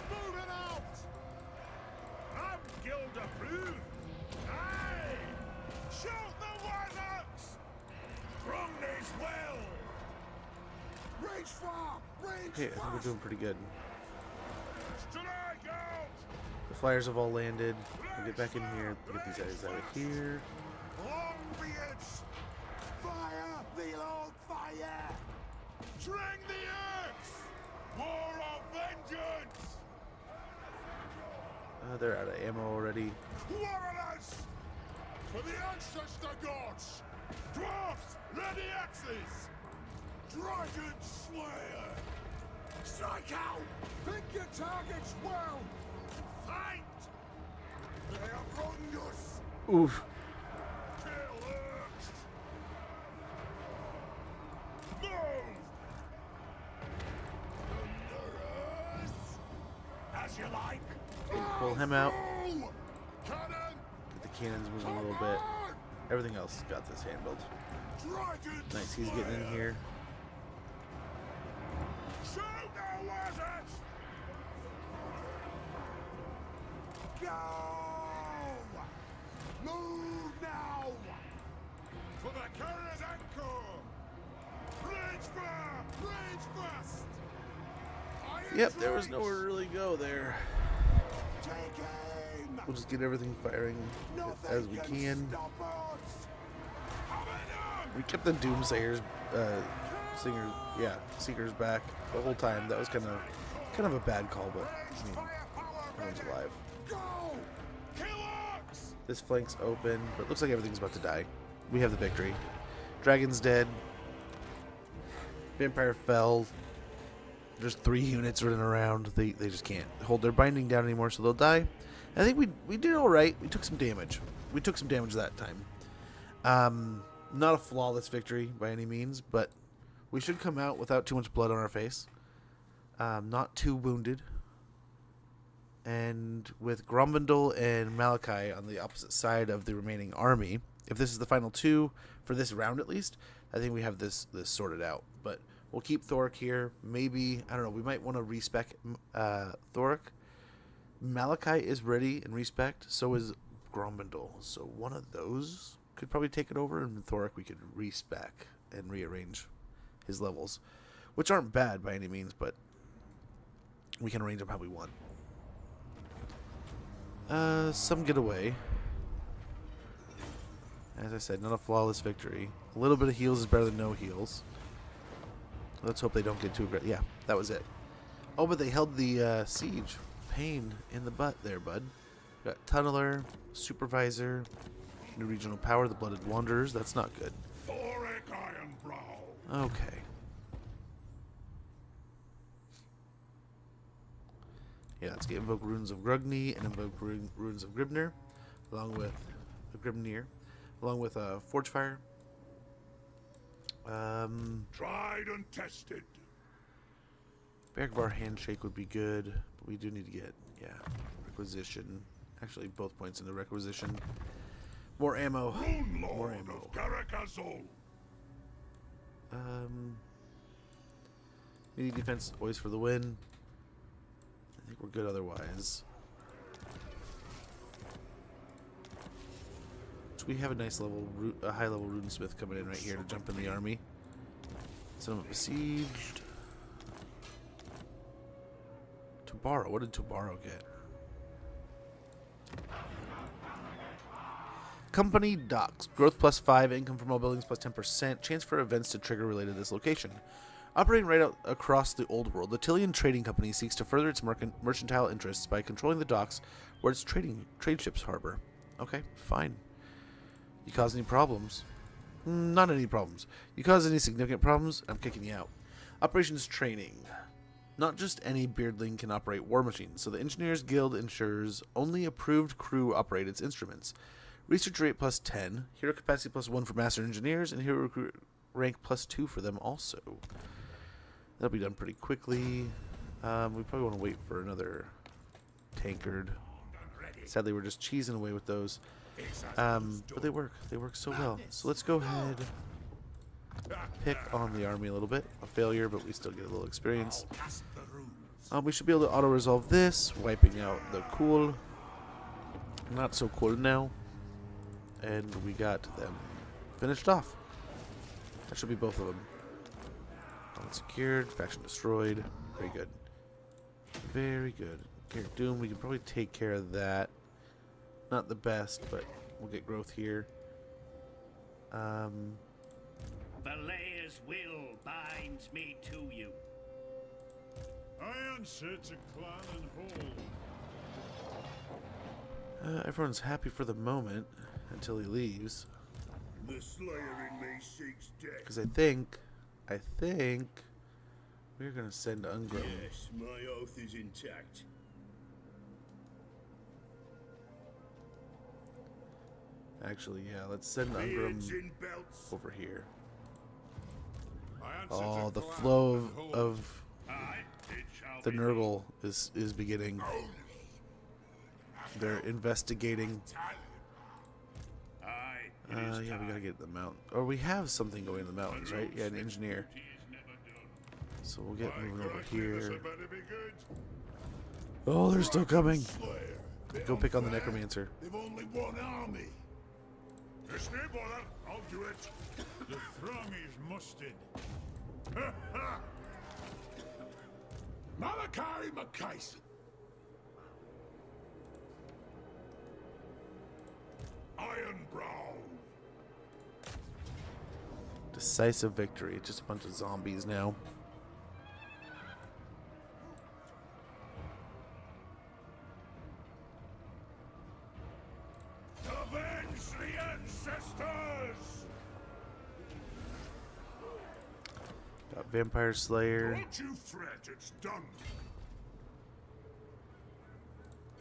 Moving out! I'm guild approved. Aye. Shoot the warlocks! Run this well. Reach far! Reach Okay, I think we're doing pretty good. Strike out. The flyers have all landed. We'll get back in here. Get these guys out of here. Longbeards! Fire the old fire! Drink the earth! War of vengeance! They're out of ammo already. Warriors! For the ancestor gods! Dwarfs, ready axes! Dragon Slayer! Strike out! Pick your targets well! Fight! They have wronged us! Oof. Kill us! Move! Thunderers! As you like. Pull him out. Cannon! Get the cannons moving a little bit. Everything else got this handled. Dragon Nice, he's getting in here. Shoot the wizards! Go! Move now! For the carrier's anchor! Rage fire! Rage fast! Yep, there was nowhere to really go there. Take aim! We'll just get everything firing as we can. Stop us! We kept the Doomsayers, Seekers back the whole time. That was kind of a bad call, but I mean, everyone's alive. Go! Kill orcs! This flank's open, but it looks like everything's about to die. We have the victory. Dragon's dead. Vampire fell. There's 3 units running around. They just can't hold their binding down anymore, so they'll die. I think we did all right. We took some damage. We took some damage that time. Not a flawless victory by any means, but we should come out without too much blood on our face. Not too wounded. And with Gromvindel and Malachi on the opposite side of the remaining army, if this is the final 2 for this round at least, I think we have this sorted out. But we'll keep Thoric here. Maybe, I don't know, we might want to respec Thoric. Malachi is ready and respect, so is Gromvindel. So one of those could probably take it over, and Thoric we could respec and rearrange his levels, which aren't bad by any means, but we can arrange them how we want. Some get away. As I said, not a flawless victory. A little bit of heals is better than no heals. Let's hope they don't get too aggressive. Yeah, that was it. Oh, but they held the siege. Pain in the butt there, bud. Got Tunneler, Supervisor, New Regional Power, the Blooded Wanderers. That's not good. Thoric Ironbrow. Okay. Yeah, let's get Invoke Runes of Grugni and Invoke Runes of Gribnir, along with Grimnir, along with Forgefire. Tried and tested. Bergvar Handshake would be good, but we do need to get, Requisition. Actually, both points into Requisition. More ammo. Rune Lord More ammo. of Karak. Melee defense, always for the win. I think we're good otherwise. So we have a nice level, a high level Runesmith coming in right here to jump in the army. Some besieged. Tobaro, what did Tobaro get? Company docks. Growth +5, income from all buildings +10%, chance for events to trigger related to this location. Operating right out across the old world, the Tillian Trading Company seeks to further its mercantile interests by controlling the docks where its trade ships harbor. Okay, fine. You cause any problems? Not any problems. You cause any significant problems, I'm kicking you out. Operations training. Not just any beardling can operate war machines, so the Engineers Guild ensures only approved crew operate its instruments. Research rate +10, hero capacity +1 for master engineers, and hero recruit rank +2 for them also. That'll be done pretty quickly. We probably want to wait for another tankard. Sadly, we're just cheesing away with those. But they work. They work so well. So let's go ahead, pick on the army a little bit. A failure, but we still get a little experience. We should be able to auto-resolve this, wiping out the cool. Not so cool now. And we got them finished off. That should be both of them. Unsecured, faction destroyed. Very good. Very good. Garrett Doom, we can probably take care of that. Not the best, but we'll get growth here. Valer's will binds me to you. I answer to clan and hold. Everyone's happy for the moment until he leaves. The Slayer in me seeks death. Because I think we're gonna send Ungrim. Yes, my oath is intact. Actually, yeah, let's send Beards Ungrim in belts. over here. I answer Oh, to the clan flow and hold. of Aye, it shall the be Nurgle is beginning. They're investigating. Aye, it is Yeah, we gotta time. get the mountain. Or we have something going in the mountains, right? Yeah, an engineer. Duty is never done. So we'll get By moving over correctly, this here. had better be good. Oh, they're still coming. Slayer. Bit Go pick on the unfair. Necromancer. They've only one army. It's no bother, I'll do it. The throng is mustered. Malachi McKayson. Ironbrow. Decisive victory. Just a bunch of zombies now. Avenge the ancestors. Got Vampire Slayer. Don't you fret, it's done.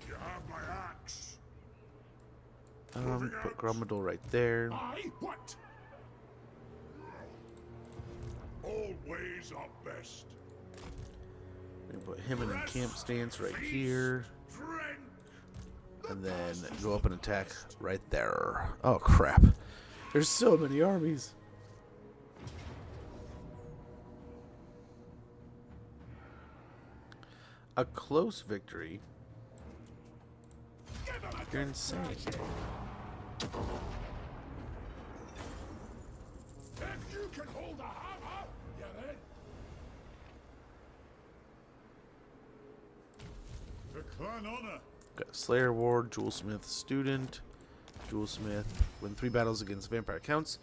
You have my axe. Put Gromadol right there. I what? All ways are best. We can put him in a camp stance right here. Drink. And then go up and attack right there. Oh, crap. There's so many armies. A close victory. You're insane. If you can hold a hammer, you then. The clan honor. Got Slayer Ward, Jewelsmith Student. Jewelsmith. Win 3 battles against vampire counts.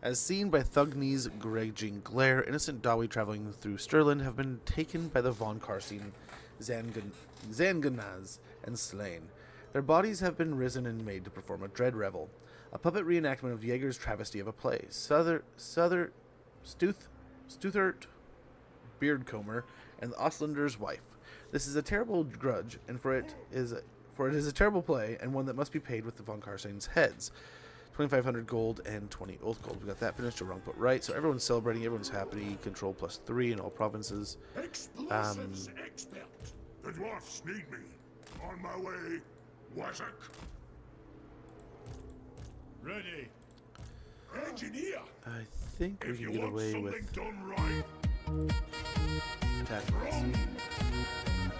As seen by Thugne's grudging glare, innocent Dawi traveling through Stirland have been taken by the Von Karstein Zanganaz and slain. Their bodies have been risen and made to perform a dread revel, a puppet reenactment of Jaeger's travesty of a play. Stuthert Beardcomber and the Ostlander's wife. This is a terrible grudge, and for it is a terrible play, and one that must be paid with the Von Karstein's heads. 2,500 gold and 20 oath gold. We got that finished. A wrong put right. So everyone's celebrating. Everyone's happy. Control +3 in all provinces. Explosives expert. The dwarfs need me. On my way, Wazak. Ready. Engineer. I think we If can you get want away something with done right, attacking. run.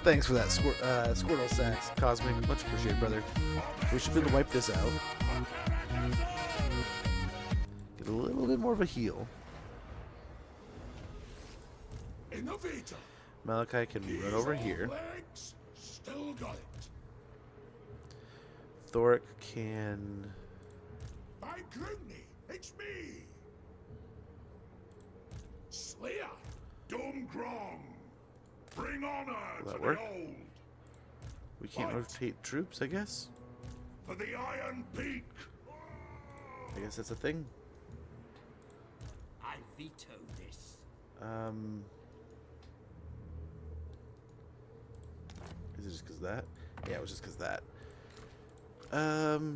Thanks for that, Squirtle Sacks. Cosmic. Much appreciated, brother. We should be able to wipe this out. Get a little bit more of a heal. Innovator. Malachi can run over here. Legs. Still got it. Thoric can... By Grimney, it's me. Slayer. Dumgrom. Bring honor Will that to work? the old. We can't What? rotate troops, I guess. For the Iron Peak. I guess that's a thing. I veto this. Is it just because that? Yeah, it was just because that.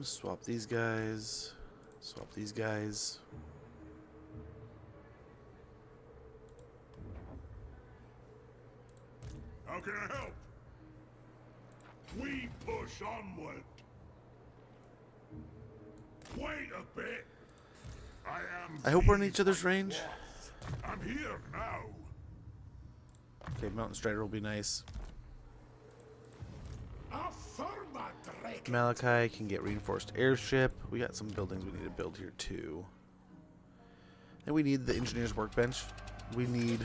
Swap these guys. Swap these guys. How can I help? We push onward. Wait a bit. I hope we're in each other's range. I'm here now. Okay, Mountain Strider will be nice. Affirmative. Malachi can get reinforced airship. We got some buildings we need to build here too. And we need the engineer's workbench. We need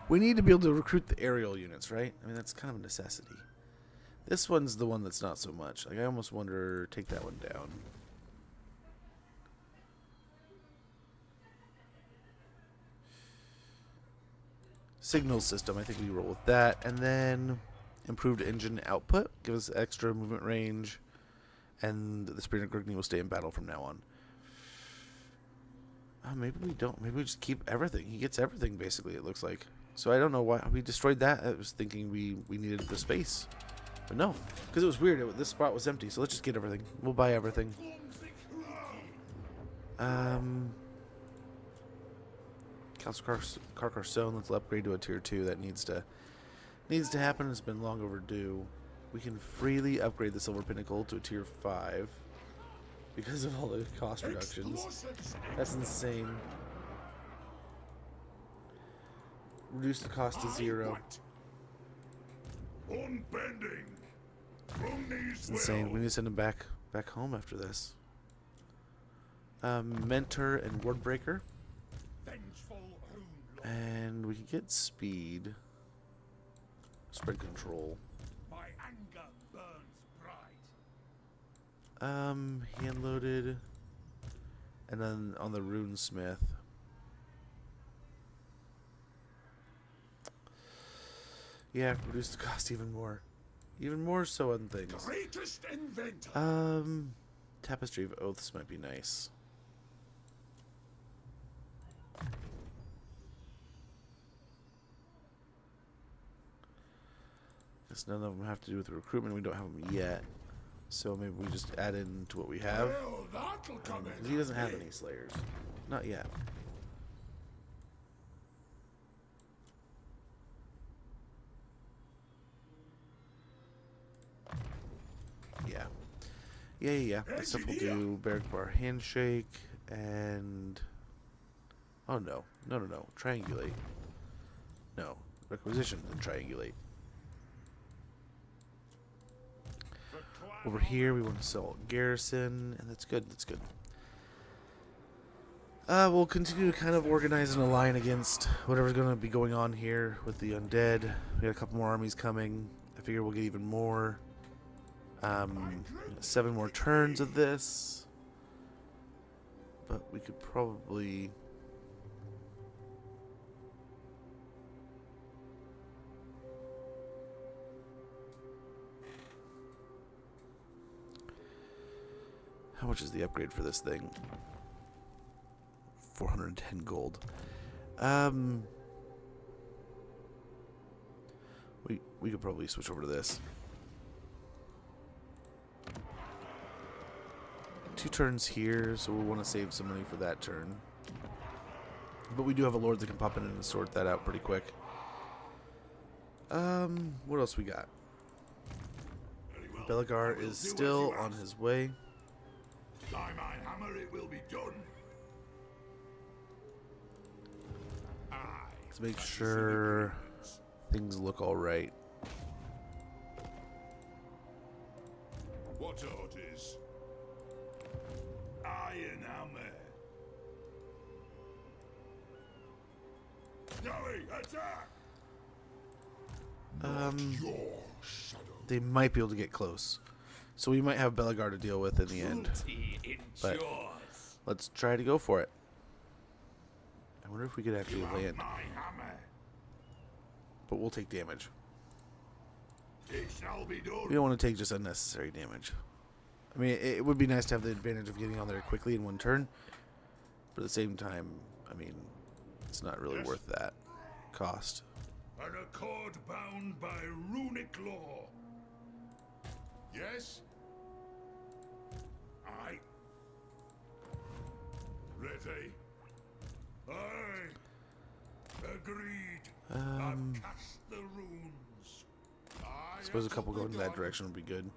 to be able to recruit the aerial units, right? I mean, that's kind of a necessity. This one's the one that's not so much. Like, I almost wonder, take that one down. Signal system, I think we roll with that. And then improved engine output, give us extra movement range. And the Spirit of Grugni will stay in battle from now on. Maybe we don't. Maybe we just keep everything. He gets everything, basically, it looks like. So I don't know why we destroyed that. I was thinking we needed the space. But no, because it was weird. This spot was empty, so let's just get everything. We'll buy everything. Carcassonne, let's upgrade to a tier 2. That needs to happen. It's been long overdue. We can freely upgrade the Silver Pinnacle to a tier 5 because of all the cost reductions. That's insane. Reduce the cost to 0. Unbending. It's insane. We need to send him back home after this. Mentor and Wardbreaker. And we can get speed. Spread control. My anger burns bright. Hand loaded. And then on the Runesmith. Yeah, reduce the cost even more. Even more so on things. Greatest inventor. Tapestry of Oaths might be nice. Guess none of them have to do with the recruitment. We don't have them yet. So maybe we just add in to what we have. Well, that'll come in. 'Cause he doesn't have any Slayers. Not yet. Yeah. Yeah. That stuff will do. Barrack Bar Handshake and... Oh, no. No. Triangulate. No. Requisition and triangulate. Over here, we want to sell Garrison, and that's good. We'll continue to kind of organize an line against whatever's going to be going on here with the undead. We got a couple more armies coming. I figure we'll get even more. 7 more turns of this. But we could probably How much is the upgrade for this thing? 410 gold. We could probably switch over to this. 2 turns here, so we'll want to save some money for that turn. But we do have a lord that can pop in and sort that out pretty quick. What else we got? Belagar is still on his way. By my hammer it will be done. Let's make sure things look alright. What orders? Iron hammer. Nelly, attack! Your shadow. They might be able to get close. So we might have Belagar to deal with in the end. But let's try to go for it. I wonder if we could actually land. My hammer. But we'll take damage. It shall be done. We don't want to take just unnecessary damage. I mean, it would be nice to have the advantage of getting on there quickly in one turn. But at the same time, I mean, it's not really worth that cost. An accord bound by runic law. Yes? Aye. Ready? Aye. Agreed. I've cast the runes. I suppose a couple going in that direction would be good.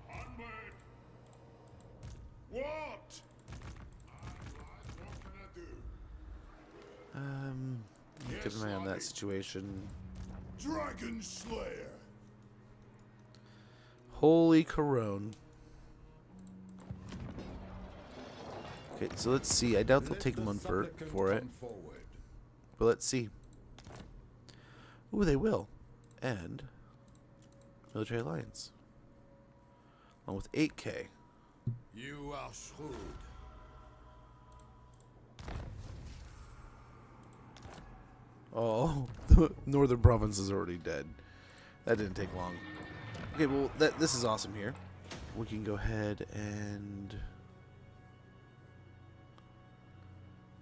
Onward. What? What can I do? Keep an eye on that situation. Dragon Slayer. Holy Corone. Okay, so let's see. I doubt they'll Let take the one supplicant for it. come forward. But let's see. Ooh, they will. And military alliance. Along with 8k. You are shrewd. Oh, the northern province is already dead. That didn't take long. Okay, well, this is awesome here. We can go ahead and...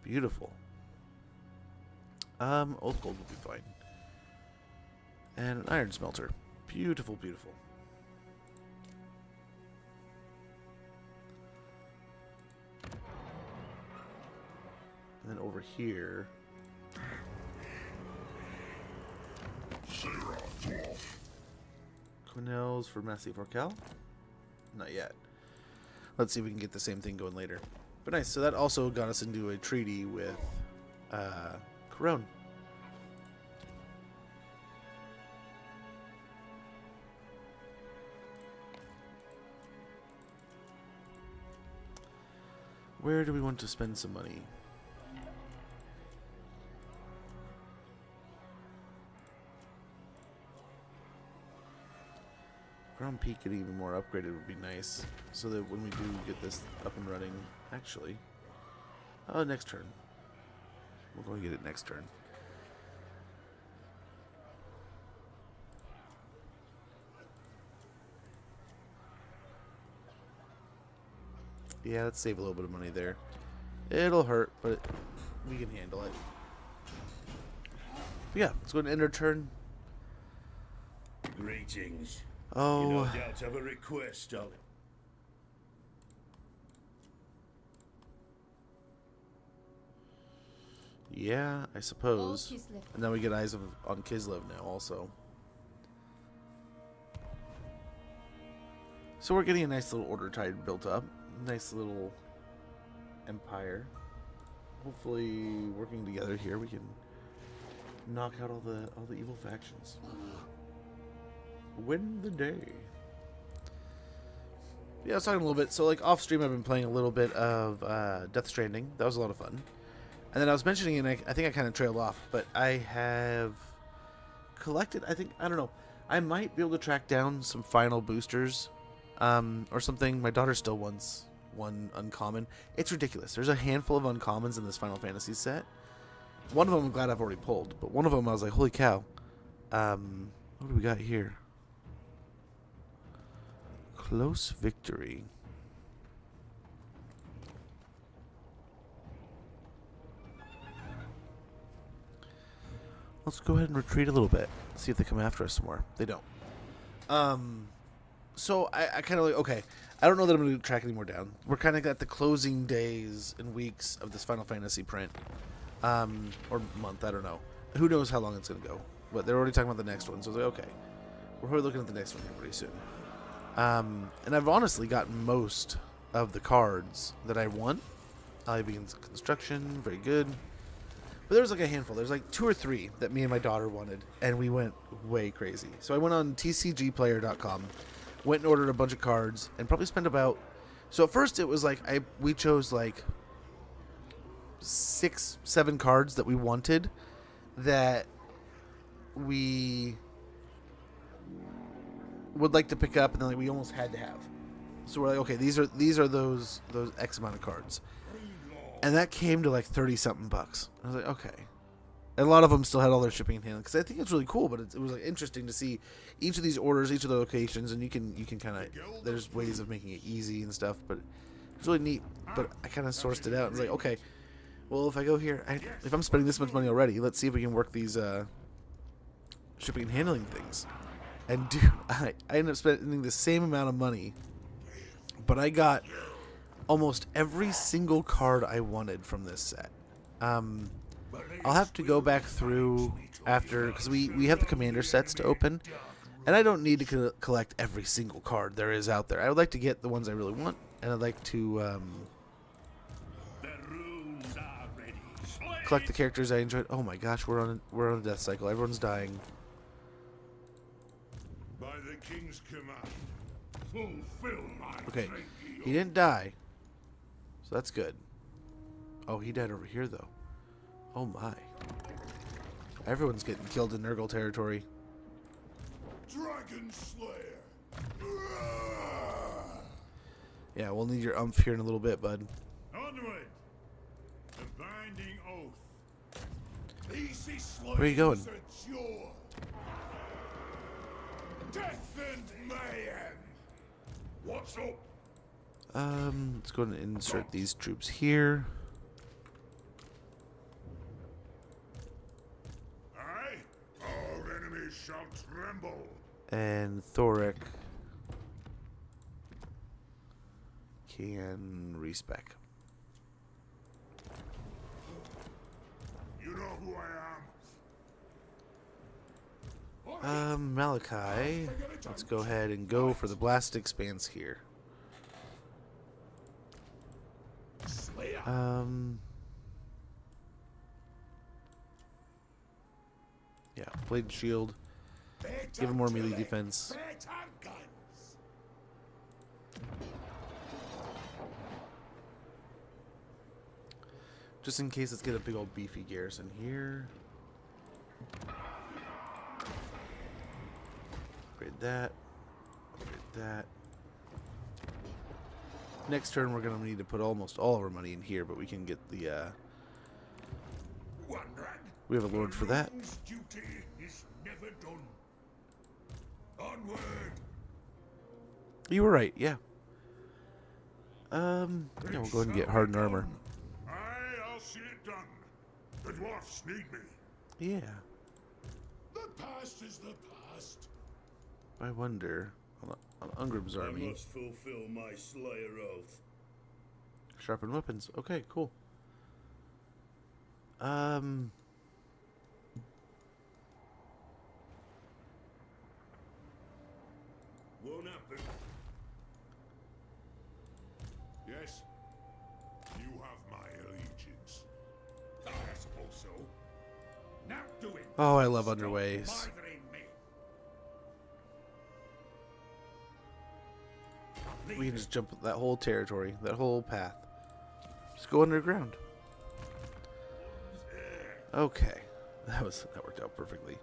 Beautiful. Old gold will be fine. And an iron smelter. Beautiful, beautiful. And then over here... Quinels for Massive Orcal? Not yet. Let's see if we can get the same thing going later. But nice, so that also got us into a treaty with Corone. Where do we want to spend some money? Ground Peak getting even more upgraded would be nice, so that when we do get this up and running, actually, next turn. We'll go and get it next turn. Yeah, let's save a little bit of money there. It'll hurt, but we can handle it. But yeah, let's go ahead and end our turn. Greetings. Oh, You no doubt have a request, I'll... yeah, I suppose. And then we get eyes on Kislev now also. So we're getting a nice little order tide built up. Nice little empire. Hopefully working together here we can knock out all the evil factions. Win the day. Yeah, I was talking a little bit. So like off stream I've been playing a little bit of Death Stranding. That was a lot of fun. And then I was mentioning, and I think I kind of trailed off, but I have collected, I don't know, I might be able to track down some final boosters or something. My daughter still wants one uncommon. It's ridiculous. There's a handful of uncommons in this Final Fantasy set. One of them I'm glad I've already pulled, but one of them I was like, holy cow. What do we got here? Close victory. Let's go ahead and retreat a little bit. See if they come after us some more. They don't. So I kind of like, okay, I don't know that I'm going to track any more down. We're kind of at the closing days and weeks of this Final Fantasy print. Or month, I don't know. Who knows how long it's going to go. But they're already talking about the next one. So I was like, okay, we're probably looking at the next one here pretty soon. And I've honestly gotten most of the cards that I want. I begins construction, very good. But there was like a handful. There's like 2 or 3 that me and my daughter wanted, and we went way crazy. So I went on tcgplayer.com, went and ordered a bunch of cards, and probably spent about. So at first it was like we chose like 6, 7 cards that we wanted that we would like to pick up, and then like we almost had to have. So we're like, okay, these are those X amount of cards. And that came to like 30 something bucks. I was like, okay. And a lot of them still had all their shipping and handling, because I think it's really cool. But it was like interesting to see each of these orders, each of the locations, and you can kind of, there's ways of making it easy and stuff. But it's really neat. But I kind of sourced it out and was like, okay, well, if I go here, if I'm spending this much money already, let's see if we can work these shipping and handling things. And dude, I ended up spending the same amount of money, but I got almost every single card I wanted from this set. I'll have to go back through after, because we have the commander sets to open, and I don't need to collect every single card there is out there. I would like to get the ones I really want, and I'd like to collect the characters I enjoyed. Oh my gosh, we're on a death cycle. Everyone's dying. By the king's command, fulfill my Okay, trade deal. he didn't die, so that's good. Oh, he died over here though. Oh my. Everyone's getting killed in Nurgle territory. Dragon Slayer. Yeah, we'll need your umph here in a little bit, bud. Onward. The binding oath. Easy Where are you going? Death and mayhem. What's up? Let's go ahead and insert these troops here. Aye. Our enemies shall tremble. And Thoric can respec. You know who I am? Malachi. Let's go ahead and go for the blast expanse here. Yeah, blade and shield. Give him more melee defense. Just in case, let's get a big old beefy garrison here. Upgrade that. Upgrade that. Next turn, we're going to need to put almost all of our money in here, but we can get the, we have a lord for that. Duty is never done. Onward. You were right, yeah. Yeah, we'll go ahead and get hardened armor. Aye, I'll see it done. The dwarfs need me. Yeah. The past is the past. I wonder, on Ungrim's I army. must fulfill my Slayer oath. Sharpen weapons. Okay, cool. Won't happen. Yes. You have my allegiance. I suppose so. Now do it. Oh, I love underways. Bothering me. We can just jump that whole territory, that whole path. Just go underground. Okay. That worked out perfectly.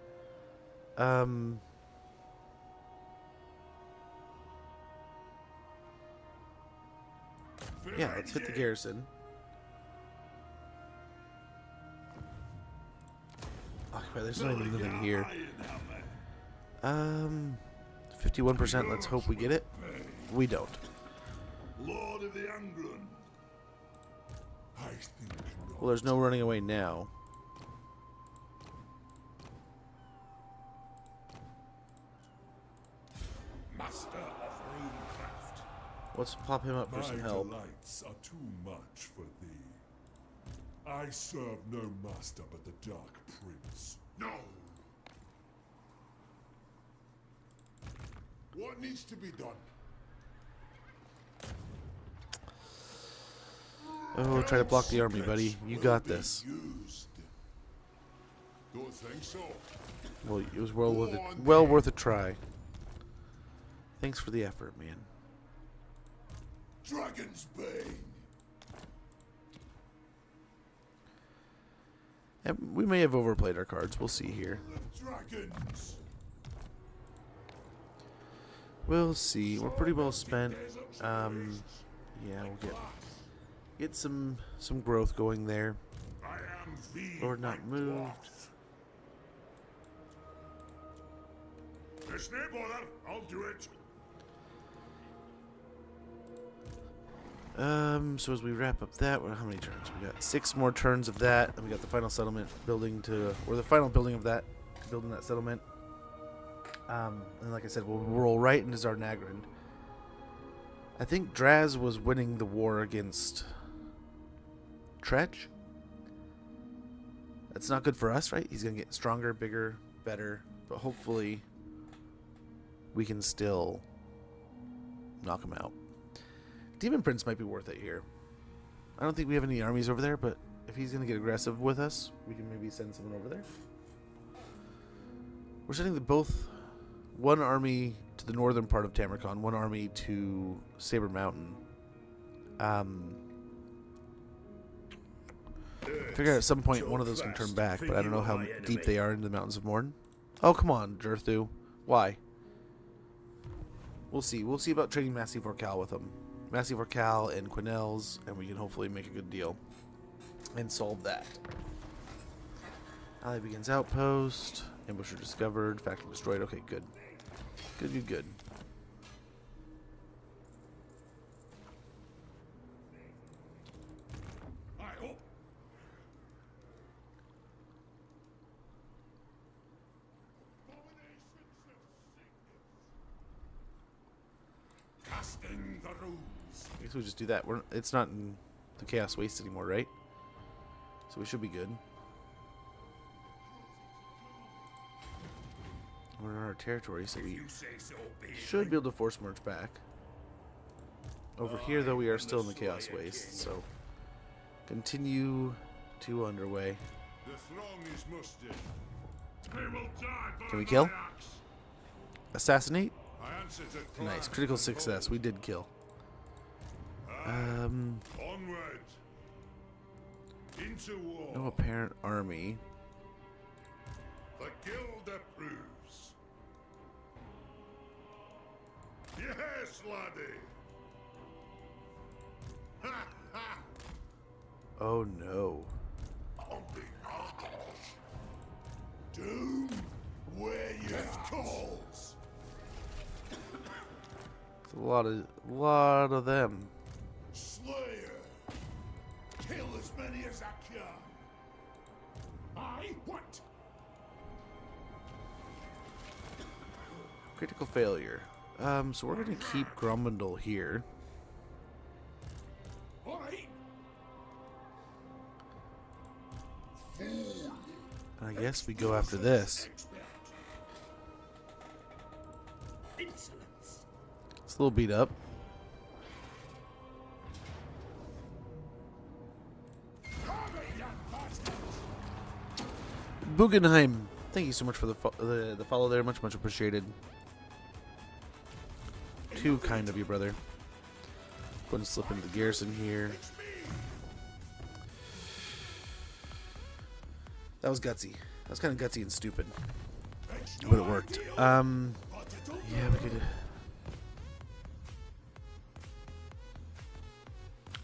Yeah, let's hit the garrison. Okay, there's not even nothing here. 51%, let's hope we get it. We don't. Lord of the Ungrim. I think not. Well, there's no running away now. Master of runecraft. Let's pop him up for My some help. delights are too much for thee. I serve no master but the Dark Prince. No. What needs to be done? Oh, try to block the army, buddy. You got this. Used. Don't think so. Well, it was well worth a try. Thanks for the effort, man. Dragon's Bane. And we may have overplayed our cards. We'll see here. The dragons. We'll see. We're pretty well spent. Yeah, we'll get some growth going there. I am the Lord not moved. There's no bother. I'll do it. So as we wrap up that, well, how many turns? We got 6 more turns of that, and we got the final settlement building or the final building of that, building that settlement. And like I said, we'll roll right into Zarnagrin. I think Draz was winning the war against Tretch. That's not good for us, right? He's gonna get stronger, bigger, better, but hopefully we can still knock him out. Demon Prince might be worth it here. I don't think we have any armies over there, but if he's going to get aggressive with us, we can maybe send someone over there. We're sending one army to the northern part of Tamarkon, one army to Saber Mountain. Figure out at some point one of those can turn back, but I don't know how deep they are into the Mountains of Morn. Oh, come on, Jerthu. Why? We'll see. We'll see about trading Massive Orcal with them. Massive Orcal and Quinel's, and we can hopefully make a good deal and solve that. Ally begins outpost. Ambusher discovered. Factory destroyed. Okay, good. Good. I hope. Casting the runes. I guess we'll just do that. It's not in the Chaos Waste anymore, right? So we should be good. We're in our territory, so we You say so, baby. should be able to force merge back. Over here, though, we are still in the Chaos Waste, so continue to underway. The throng is mustered. They will die by Can we my kill? axe. Assassinate. I answer to Nice. Karak Critical and success. We did kill. Onward. Into war. No apparent army. The guild approves. Yes, laddie. Ha ha. Oh, no. Doom, where you calls. It's a lot of them. Slayer. Kill as many as I can. I what? Critical failure. So we're going to keep Grumbundle here. I. And I guess we go after this. Insolence. It's a little beat up. Bugenheim, thank you so much for the follow there. Much appreciated. Too kind of you, brother. Go ahead and slip into the garrison here. That was gutsy. That was kind of gutsy and stupid, but it worked. Yeah, we could.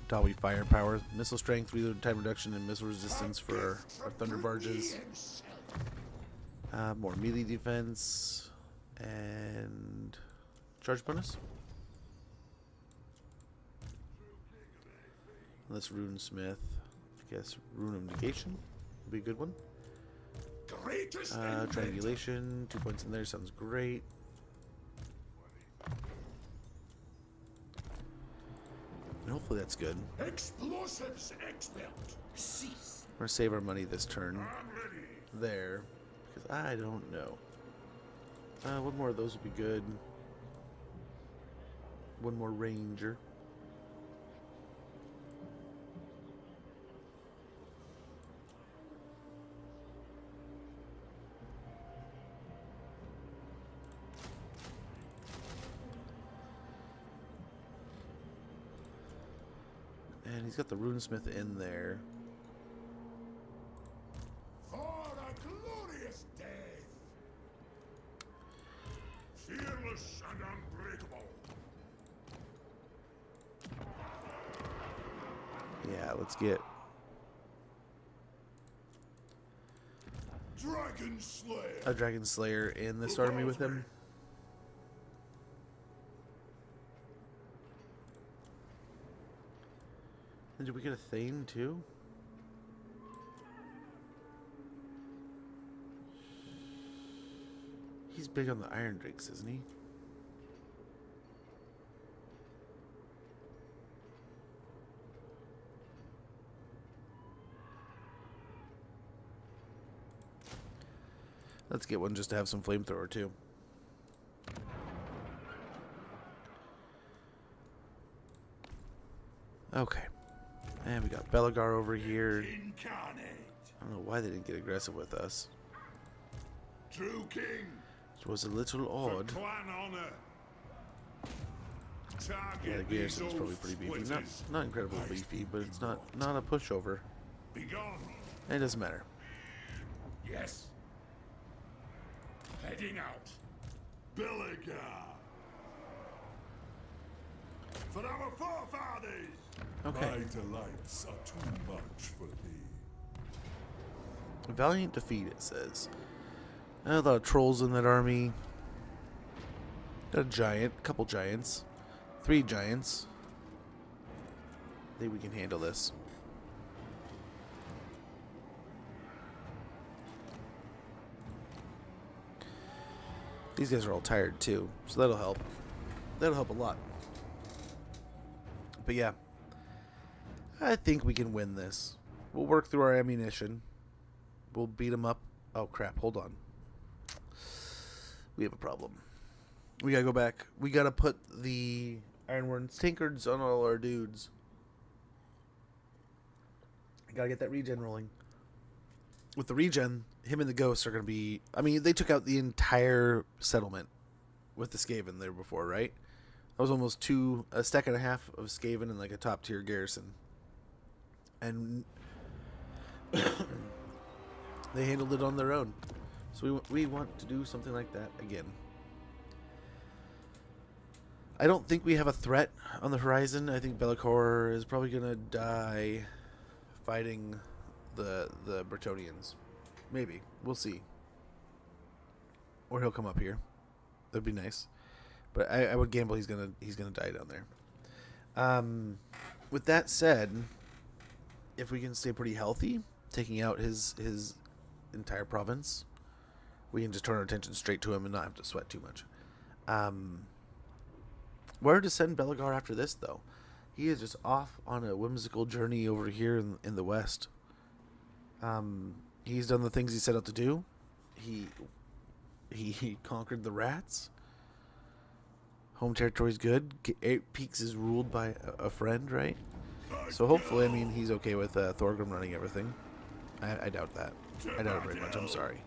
Dawi firepower, missile strength, reload time reduction, and missile resistance for our thunder barges. More melee defense and charge bonus. This runesmith. I guess rune of negation would be a good one. Greatest Triangulation, 2 points in there, sounds great. And hopefully that's good. explosives expert. Cease. We're gonna save our money this turn. I'm ready. There. Because I don't know. One more of those would be good. One more ranger. And he's got the runesmith in there. For a glorious death. Fearless and unbreakable. Yeah, let's get... Dragon Slayer. a Dragon Slayer in this army with him. And did we get a Thane too? He's big on the Iron Drakes, isn't he? Let's get one just to have some flamethrower too. Okay. And we got Belagar over here. Incarnate. I don't know why they didn't get aggressive with us. True king. It was a little For odd. clan honor. Target Yeah, the these garrison's probably old pretty beefy. splitters. Not incredibly beefy, but it's not a pushover. Begone. And it doesn't matter. Yes. Heading out. Belagar. For our forefathers. Okay. My delights are too much for thee. Valiant defeat, it says. A lot of trolls in that army. Got a giant, couple giants. 3 giants. I think we can handle this. These guys are all tired too, so that'll help. That'll help a lot. But yeah, I think we can win this. We'll work through our ammunition. We'll beat them up. Oh crap, hold on. We have a problem. We gotta go back. We gotta put the Ironworms tankards on all our dudes. I gotta get that regen rolling. With the regen, him and the ghosts are gonna be... I mean, they took out the entire settlement with the Skaven there before, right? That was almost a stack and a half of Skaven and like a top tier garrison. And they handled it on their own. So we want to do something like that again. I don't think we have a threat on the horizon. I think Be'lakor is probably gonna die fighting the Bretonnians. Maybe. We'll see. Or he'll come up here. That'd be nice. But I would gamble he's gonna die down there. With that said, if we can stay pretty healthy, taking out his entire province, we can just turn our attention straight to him and not have to sweat too much. Where to send Belagar after this, though? He is just off on a whimsical journey over here in the west. He's done the things he set out to do. He conquered the rats. Home territory's good. Eight Peaks is ruled by a friend, right? So hopefully, I mean, he's okay with Thorgrim running everything. I doubt that. I doubt it very much. I'm sorry.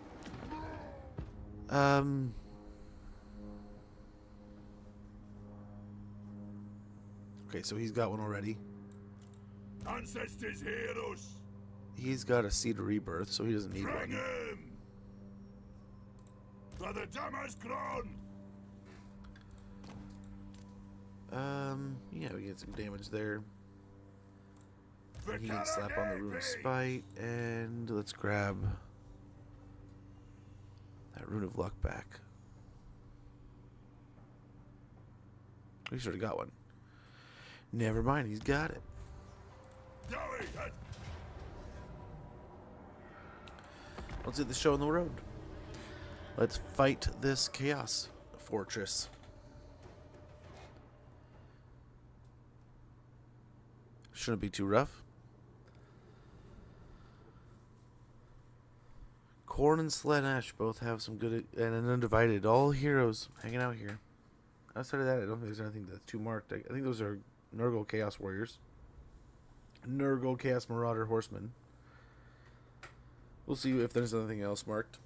Okay, so he's got one already. Ancestors hear us. He's got a Seed of Rebirth, so he doesn't need Bring one. him. For the Damas crown. Yeah, we get some damage there. For He can slap on the Rune of Karak. Spite, and let's grab that Rune of Luck back. He's already got one. Never mind, he's got it. Gary, head. Let's get the show on the road. Let's fight this chaos fortress. Shouldn't be too rough. Corn and Slaanesh both have some good and an undivided. All heroes hanging out here. Outside of that, I don't think there's anything that's too marked. I think those are Nurgle Chaos Warriors. Nurgle Chaos Marauder Horsemen. We'll see if there's anything else marked.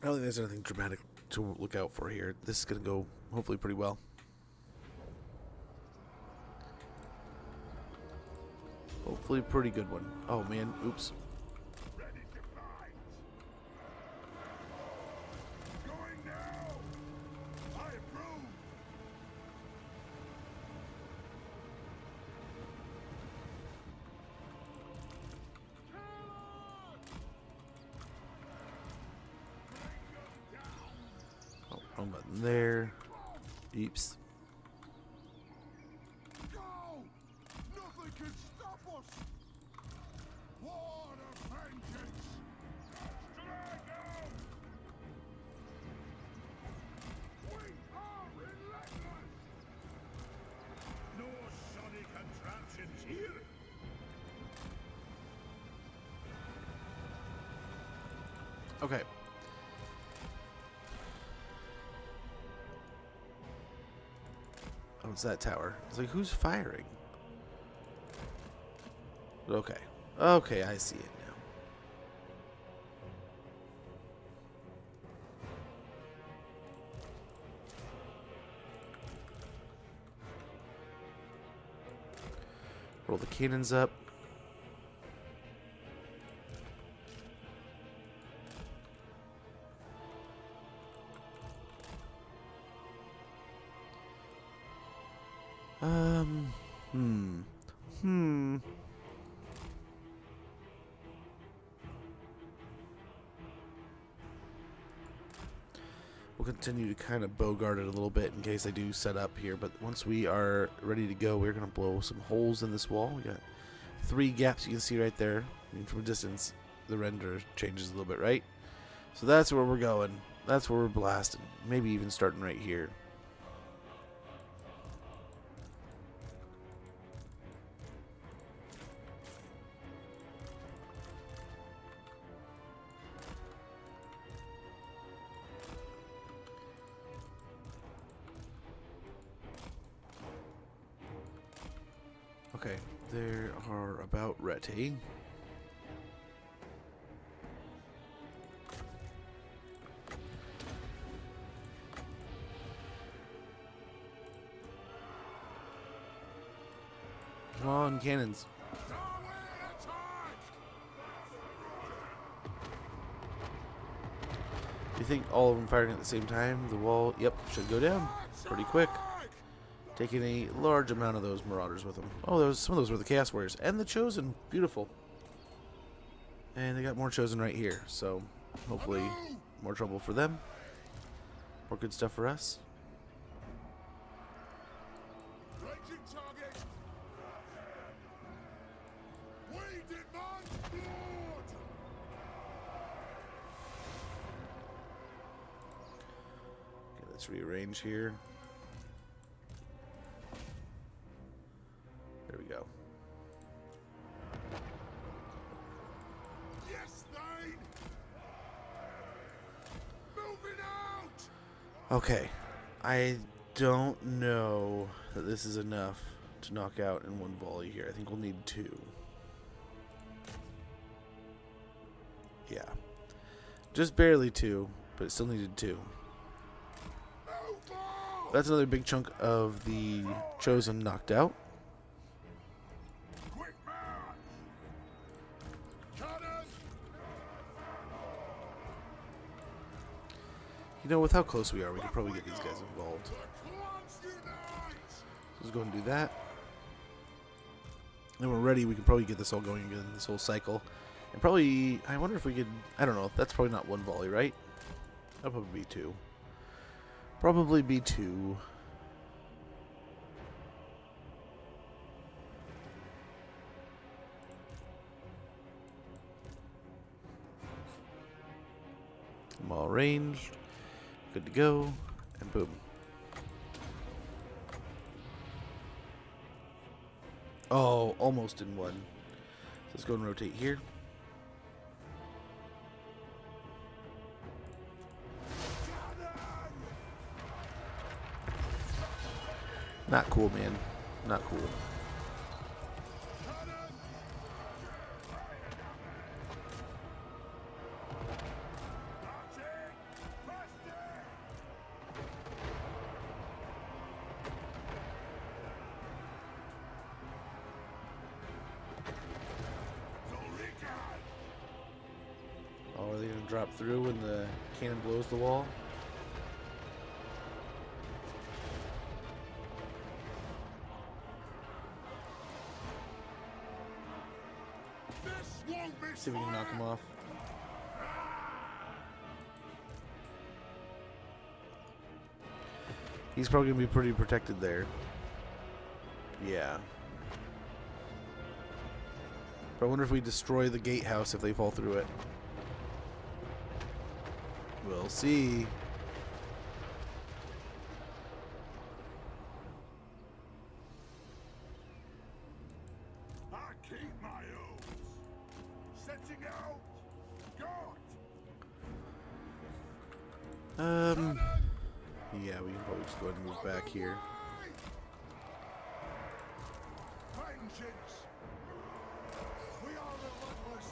I don't think there's anything dramatic to look out for here. This is going to go hopefully pretty well. Hopefully a pretty good one. Oh man, oops. Ready to fight. Going now. I approve. Oh, wrong button there. Oops. Go! Nothing can stop us! War of vengeance! Dragon! We are relentless! No sonic contraptions here. Okay. Oh, it's that tower. It's like, who's firing? Okay. Okay, I see it now. Roll the cannons up. We'll continue to kind of bogart it a little bit in case I do set up here, but once we are ready to go, we're going to blow some holes in this wall. We got 3 gaps you can see right there. I mean, from a distance, the render changes a little bit, right? So that's where we're going. That's where we're blasting. Maybe even starting right here. Okay, there are about ready. Come on, cannons. You think all of them firing at the same time? The wall, yep, should go down pretty quick. Taking a large amount of those marauders with them. Oh, some of those were the Chaos Warriors. And the Chosen. Beautiful. And they got more Chosen right here. So, hopefully, more trouble for them. More good stuff for us. Raging target! We demand blood! Okay, let's rearrange here. There we go. Yes, Thane! Moving out! Okay. I don't know that this is enough to knock out in one volley here. I think we'll need 2. Yeah. Just barely 2, but it still needed 2. That's another big chunk of the Chosen knocked out. Quick march! Cannon! You know, with how close we are, we could probably get these guys involved. The clans unite! Let's go and do that. Then we're ready. We can probably get this all going again, this whole cycle. And probably, I wonder if we could, I don't know, that's probably not 1 volley, right? That'll probably be 2. Probably be 2. them all ranged. Good to go. And boom. Oh, almost in one. So let's go and rotate here. Not cool, man. Not cool. Oh, are they gonna drop through when the cannon blows the wall? See if we can knock him off. He's probably gonna be pretty protected there. Yeah. But I wonder if we destroy the gatehouse if they fall through it. We'll see. I keep my oaths. Setting out. God. Yeah, we can probably just go ahead and move back here. Vengeance. We are relentless.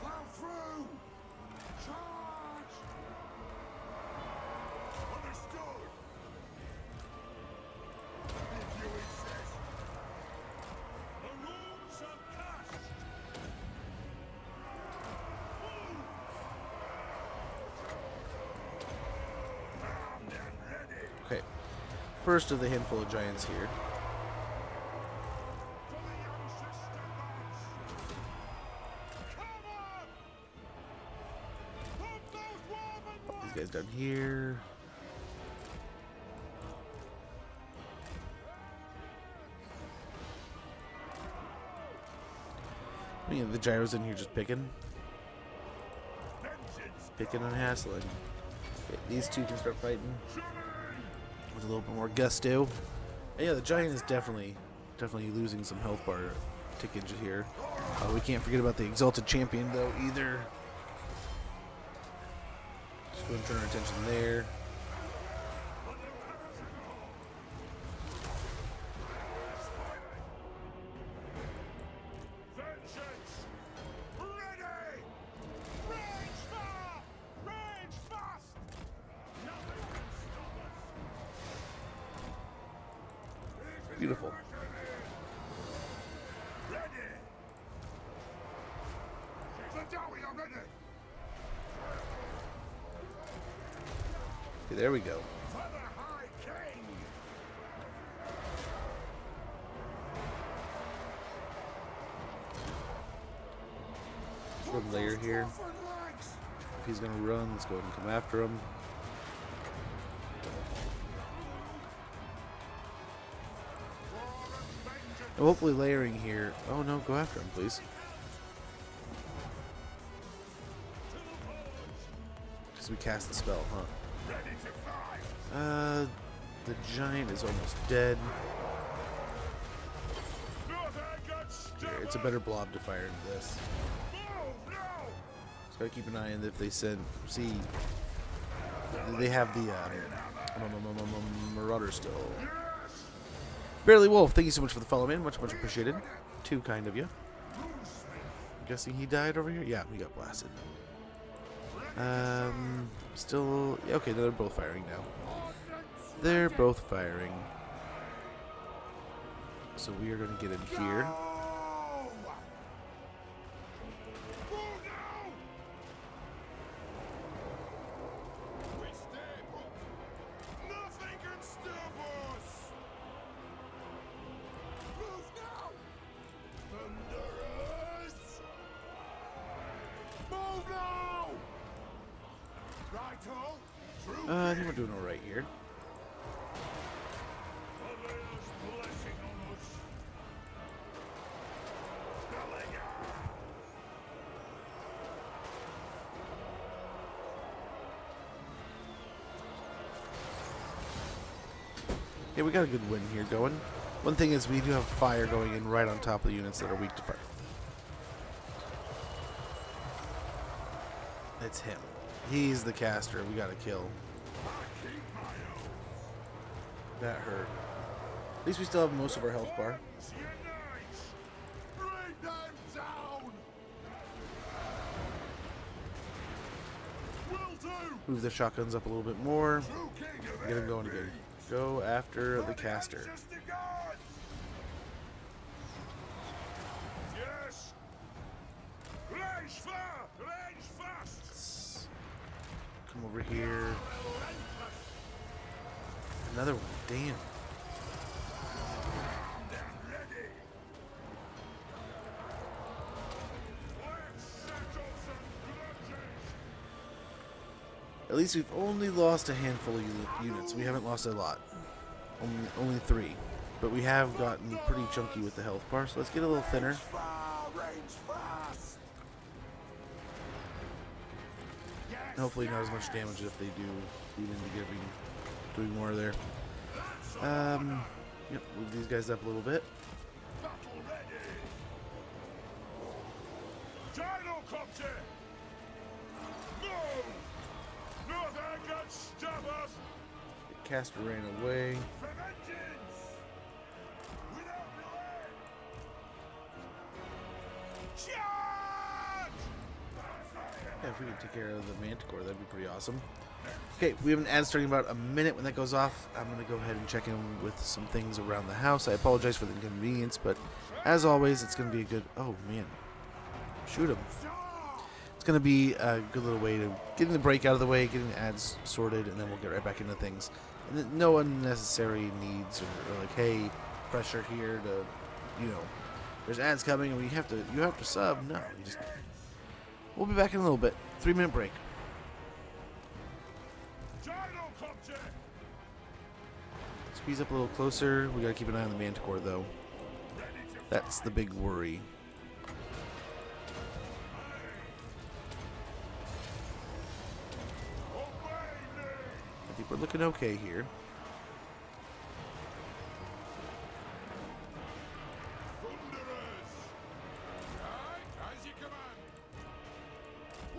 Plow through. Charge. Understood. If you insist. The runes are cast. Armed and ready. Okay. First of the handful of giants here. For the ancestor gods. Come on. Put those woven These guys down here. Yeah, the gyros in here just picking. Picking and hassling. Okay, these two can start fighting with a little bit more gusto. And yeah, the giant is definitely losing some health bar tickage here. We can't forget about the exalted champion though either. Just go and turn our attention there. Vengeance. Ready. Range fire. Range fast. Nothing can stop us. Beautiful. Ready. Zadawi are ready. Okay, there we go. For the High King. One layer here. Forward legs. If he's gonna run, let's go ahead and come after him. And hopefully layering here. Oh no, go after him, please. Because we cast the spell, huh? Ready to fight. The giant is almost dead. Here, it's a better blob to fire into this. Just gotta keep an eye on if they send. See, they have the Marauder still. Barely Wolf, thank you so much for the follow, man. Much appreciated. Too kind of you. I'm guessing he died over here? Yeah, he got blasted. Still. Yeah, okay, they're both firing now. They're both firing. So we are going to get in here. We stay put. Nothing can stop us. Move now. Thunderers. Move now. Right-o. Through I think we're doing alright here. Allah's blessing on us. Yeah, we got a good win here going. One thing is we do have fire going in right on top of the units that are weak to fire. It's him. He's the caster. We gotta kill. That hurt. At least we still have most of our health bar. Bring them down. Will do. Move the shotguns up a little bit more. True king of Get him going again. Go after the caster. ancestor gods. Yes. Range far. Range fast. Come over here. Another one. Damn. At least we've only lost a handful of units. We haven't lost a lot. Only 3. But we have gotten pretty chunky with the health bar, so let's get a little thinner. And hopefully not as much damage if they do lead into doing more there. Yep, move these guys up a little bit. Gyrocopter! Move! Nothing can stop us! The caster ran away. For vengeance! Without delay! Charge! Yeah, if we can take care of the Manticore, that'd be pretty awesome. Okay, we have an ad starting in about a minute. When that goes off, I'm going to go ahead and check in with some things around the house. I apologize for the inconvenience, but as always, it's going to be a good... Oh, man. Shoot him. It's going to be a good little way to getting the break out of the way, getting the ads sorted, and then we'll get right back into things. And then no unnecessary needs or like, hey, pressure here to, you know, there's ads coming and you have to sub. No, you just... We'll be back in a little bit. 3-minute break. Gyrocopter! Squeeze up a little closer. We gotta keep an eye on the Manticore, though. That's the big worry. I think we're looking okay here. Thunderers! Aye, as you command!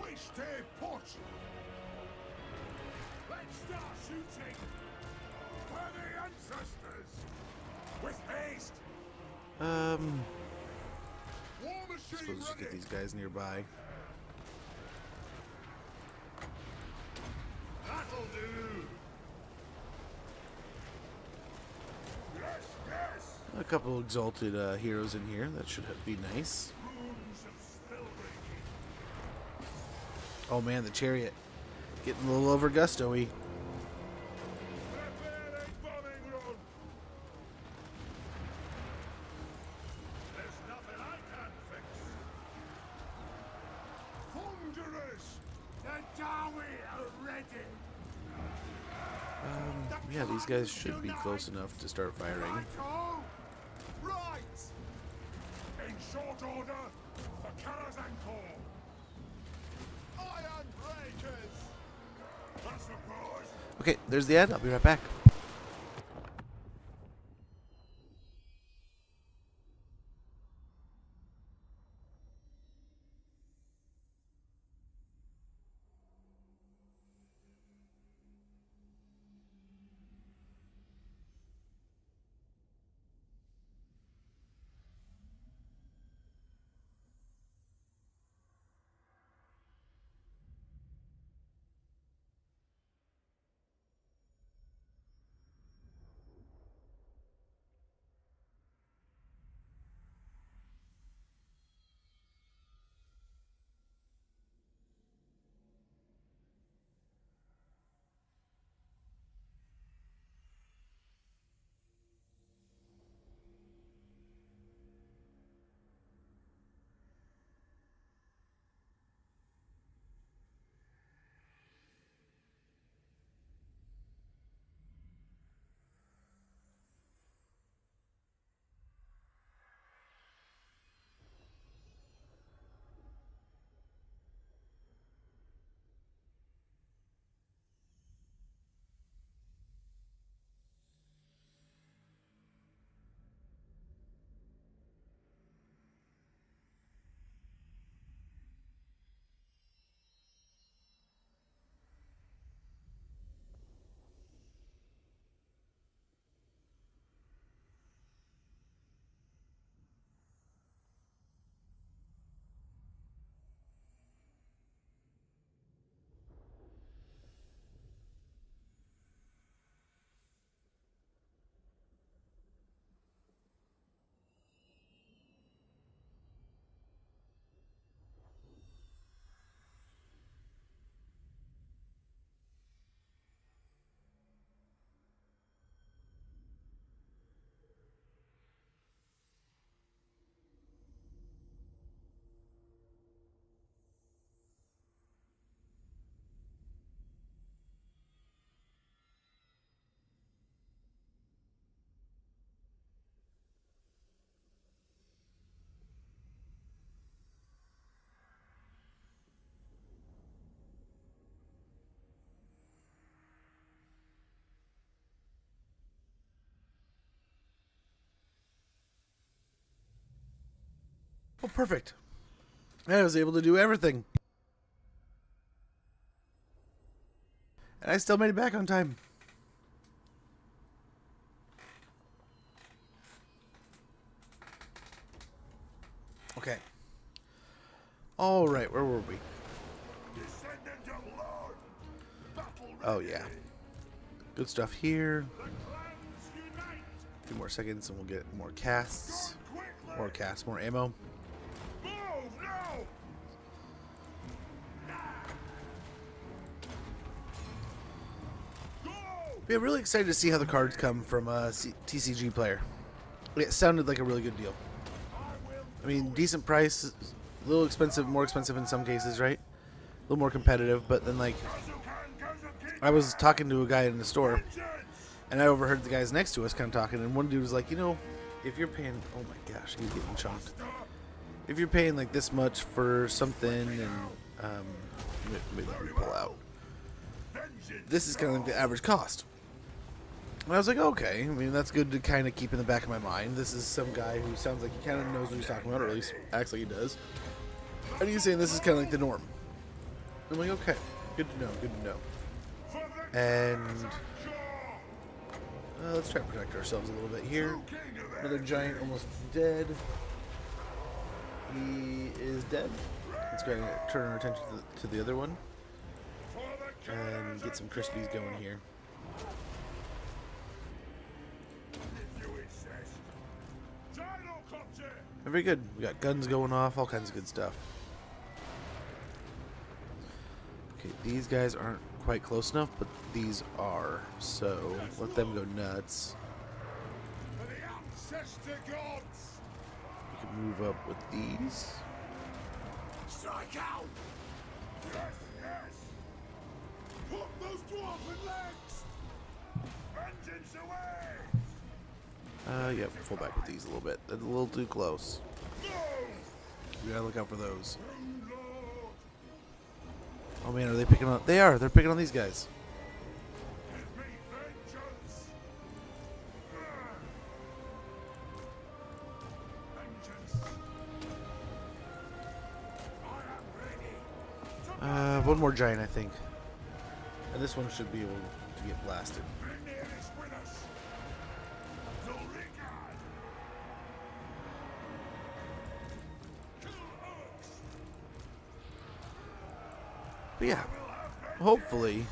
We stay put! Let's start shooting! For the ancestors! With haste! War Suppose machine just get ready! these guys nearby. That'll do! Yes, yes! A couple exalted heroes in here. That should be nice. Runes of spellbreaking! Oh man, the chariot. Getting a little over gusto-y. Prepare a bombing run! There's nothing I can't fix! Thunderers! The Dawi are ready! Yeah, these guys should be close enough to start firing. Right-o! Right! In short order, the Karazhan Corps! Iron Breakers! That's the prize! Okay, there's the ad. I'll be right back. Perfect. I was able to do everything. And I still made it back on time. Okay. All right, where were we? Descendant of Lord. Battle Oh, yeah. Good stuff here. The clans unite. A few more seconds and we'll get more casts. Quickly. More casts, more ammo. Move now. Go. Yeah, really excited to see how the cards come from a TCG player. It sounded like a really good deal. I mean, decent price, a little expensive, more expensive in some cases, right? A little more competitive, but then like, I was talking to a guy in the store, and I overheard the guys next to us kind of talking, and one dude was like, you know, if you're paying, oh my gosh, he's getting chunked. If you're paying like this much for something, and maybe let me pull out. This is kind of like the average cost. And I was like, okay, I mean, that's good to kind of keep in the back of my mind. This is some guy who sounds like he kind of knows what he's talking about, or at least acts like he does. And he's saying this is kind of like the norm. I'm like, okay, good to know, good to know. And let's try to protect ourselves a little bit here. Another giant almost dead. He is dead. Let's go ahead and turn our attention to the other one. And get some crispies going here. Very good. We got guns going off, all kinds of good stuff. Okay, these guys aren't quite close enough, but these are. So let them go nuts. For the ancestor gods. We can move up with these. Strike out. Yes, yes. Put those dwarven legs. Vengeance away. Yep, pull back with these a little bit. That's a little too close. We gotta look out for those. Oh man, are they picking on? They are. They're picking on these guys. Give me vengeance. Vengeance. I am ready. One more giant, I think. And this one should be able to get blasted. Mjolnir is with us. But yeah, hopefully,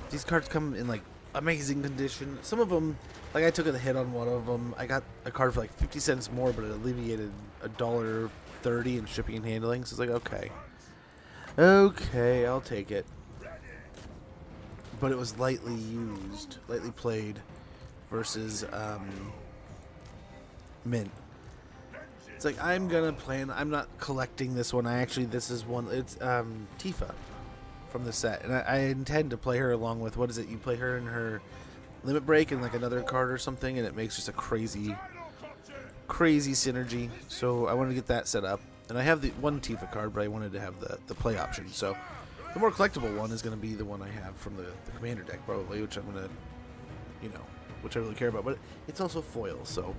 these cards come in like amazing condition. Some of them, like I took a hit on one of them. I got a card for like 50 cents more, but it alleviated $1.30 in shipping and handling. So it's like, okay, I'll take it. But it was lightly used, lightly played, versus mint. It's like I'm gonna plan. I'm not collecting this one. This is one. It's Tifa from the set, and I intend to play her along with, what is it? You play her in her limit break and like another card or something, and it makes just a crazy synergy. So I wanted to get that set up, and I have the one Tifa card, but I wanted to have the play option. So the more collectible one is going to be the one I have from the commander deck, probably, which I'm gonna, which I really care about. But it's also foil, so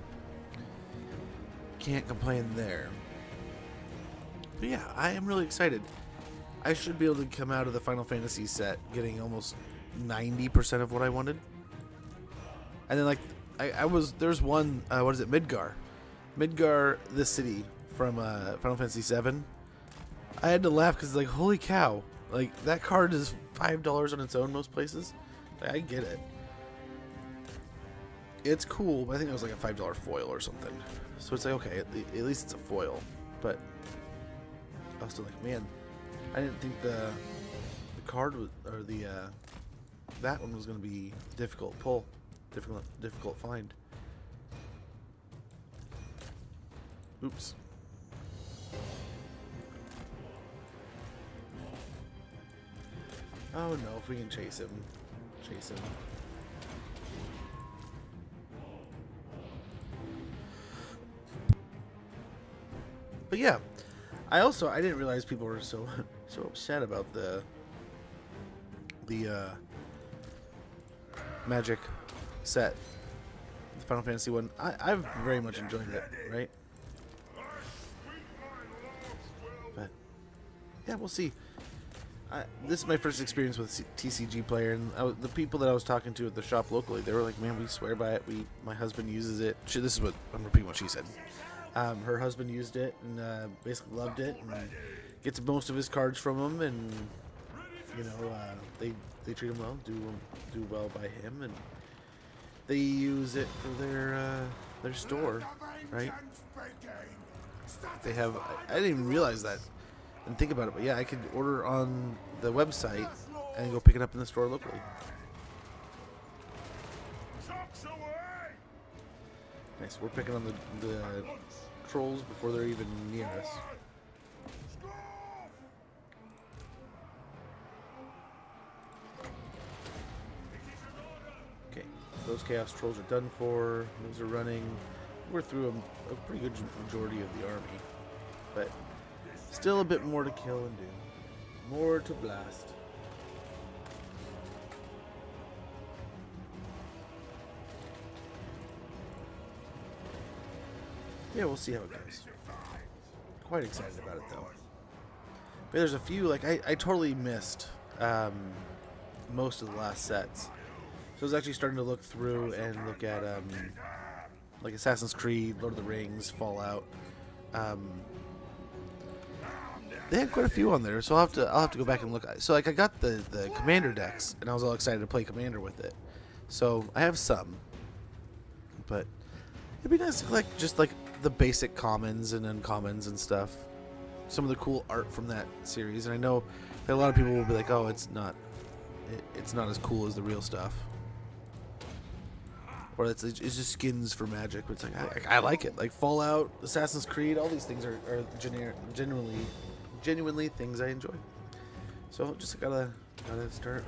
can't complain there. But yeah, I am really excited. I should be able to come out of the Final Fantasy set getting almost 90% of what I wanted. And then like there's one, what is it, Midgar, the city from Final Fantasy 7. I had to laugh because like, holy cow, like that card is $5 on its own most places. Like, I get it. It's cool, but I think it was like a $5 foil or something. So it's like, okay, at least it's a foil. But I was still like, man, I didn't think the card was, or that one was going to be difficult pull, difficult find. Oops. Oh no, if we can chase him. But yeah, I didn't realize people were so upset about the Magic set, the Final Fantasy one. I've very much enjoyed it, right? yeah, we'll see. This is my first experience with TCG Player, and the people that I was talking to at the shop locally, they were like, "Man, we swear by it. My husband uses it." This is what I'm repeating what she said. Her husband used it and basically loved it, and gets most of his cards from him, and they treat him well, do well by him, and they use it for their store, right? They have. I didn't even realize that. And think about it, but yeah, I could order on the website and go pick it up in the store locally. Nice, we're picking on the trolls before they're even near us. Okay, those chaos trolls are done for. Those are running. We're through a pretty good majority of the army, but still a bit more to kill and do. More to blast. Yeah, we'll see how it goes. Quite excited about it though. But there's a few, like I totally missed most of the last sets. So I was actually starting to look through and look at like Assassin's Creed, Lord of the Rings, Fallout. They had quite a few on there, so I'll have to go back and look. So like I got the commander decks, and I was all excited to play commander with it. So I have some, but it'd be nice to collect just like the basic commons and uncommons and stuff. Some of the cool art from that series, and I know that a lot of people will be like, "Oh, it's not as cool as the real stuff," or it's just skins for Magic. But it's like I like it. Like Fallout, Assassin's Creed, all these things are genuinely things I enjoy. So just gotta start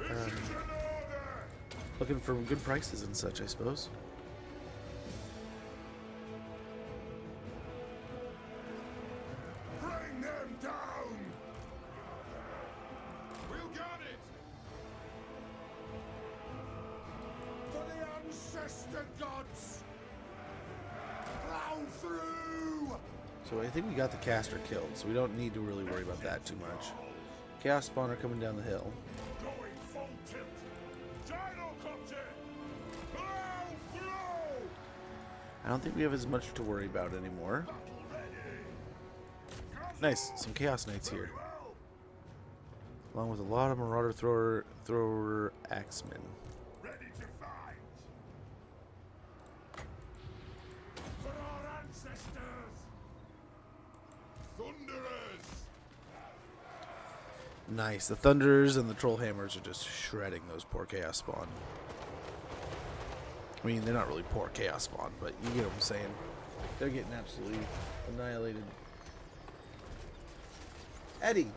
looking for good prices and such, I suppose. Bring them down! We got it! For the ancestor gods! Plow through! So I think we got the caster killed, so we don't need to really worry about that too much. Chaos spawner coming down the hill. Going full tilt! Gyrocopter! Plow through! I don't think we have as much to worry about anymore. Nice, some Chaos Knights here. Along with a lot of Marauder Thrower Axemen. Ready to fight! For our ancestors! Thunderers! Nice, the Thunders and the Troll Hammers are just shredding those poor Chaos Spawn. I mean, they're not really poor Chaos Spawn, but you get what I'm saying. They're getting absolutely annihilated. Eddie!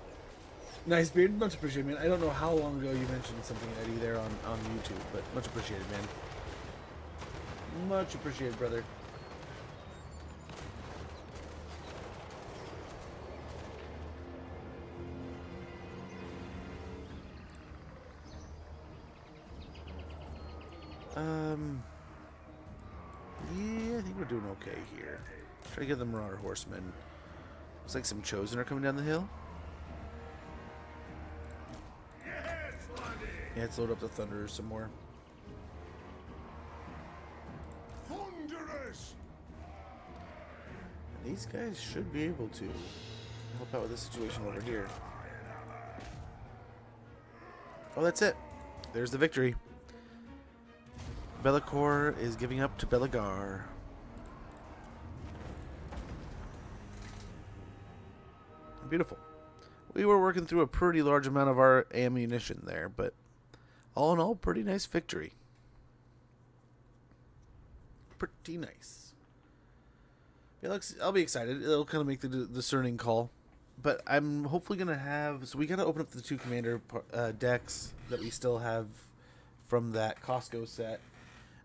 Nice beard, much appreciated, man. I don't know how long ago you mentioned something, Eddie, there on YouTube, but much appreciated, man. Much appreciated, brother. Yeah, I think we're doing okay here. Try to get the Marauder Horsemen. Looks like some Chosen are coming down the hill. Yeah, let's load up the Thunderers some more. Thunderers! And these guys should be able to help out with this situation over here. Oh, that's it. There's the victory. Be'lakor is giving up to Belegar. Beautiful. We were working through a pretty large amount of our ammunition there, but all in all, pretty nice victory. Pretty nice. Yeah, I'll be excited. It'll kind of make the discerning call. But I'm hopefully going to have... So we got to open up the two commander decks that we still have from that Costco set.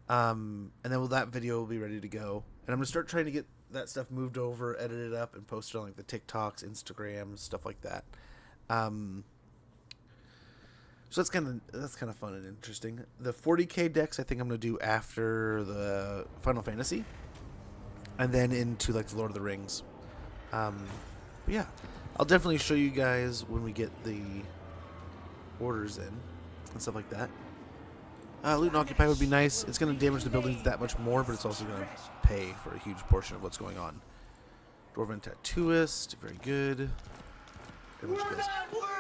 And then that video will be ready to go. And I'm going to start trying to get that stuff moved over, edited up, and posted on like the TikToks, Instagrams, stuff like that. So that's kind of fun and interesting. The 40k decks I think I'm going to do after the Final Fantasy. And then into like the Lord of the Rings. But yeah, I'll definitely show you guys when we get the orders in and stuff like that. Loot and occupy would be nice. It's going to damage the buildings that much more, but it's also going to pay for a huge portion of what's going on. Dwarven Tattooist, very good. Very much good.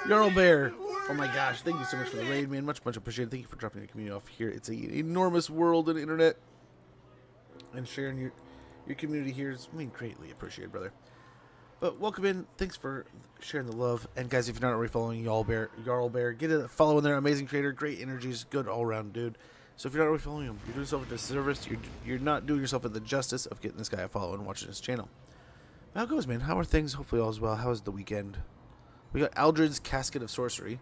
Jarl Bear, oh my gosh, thank you so much for the raid, man. Much appreciated. Thank you for dropping the community off here. It's an enormous world on the internet. And sharing your community here is, greatly appreciated, brother. But welcome in. Thanks for sharing the love. And guys, if you're not already following Jarl Bear, get a follow in there. Amazing creator, great energies, good all around dude. So if you're not already following him, you're doing yourself a disservice. You're not doing yourself the justice of getting this guy a follow and watching his channel. How it goes, man? How are things? Hopefully all is well. How was the weekend? We got Aldred's Casket of Sorcery.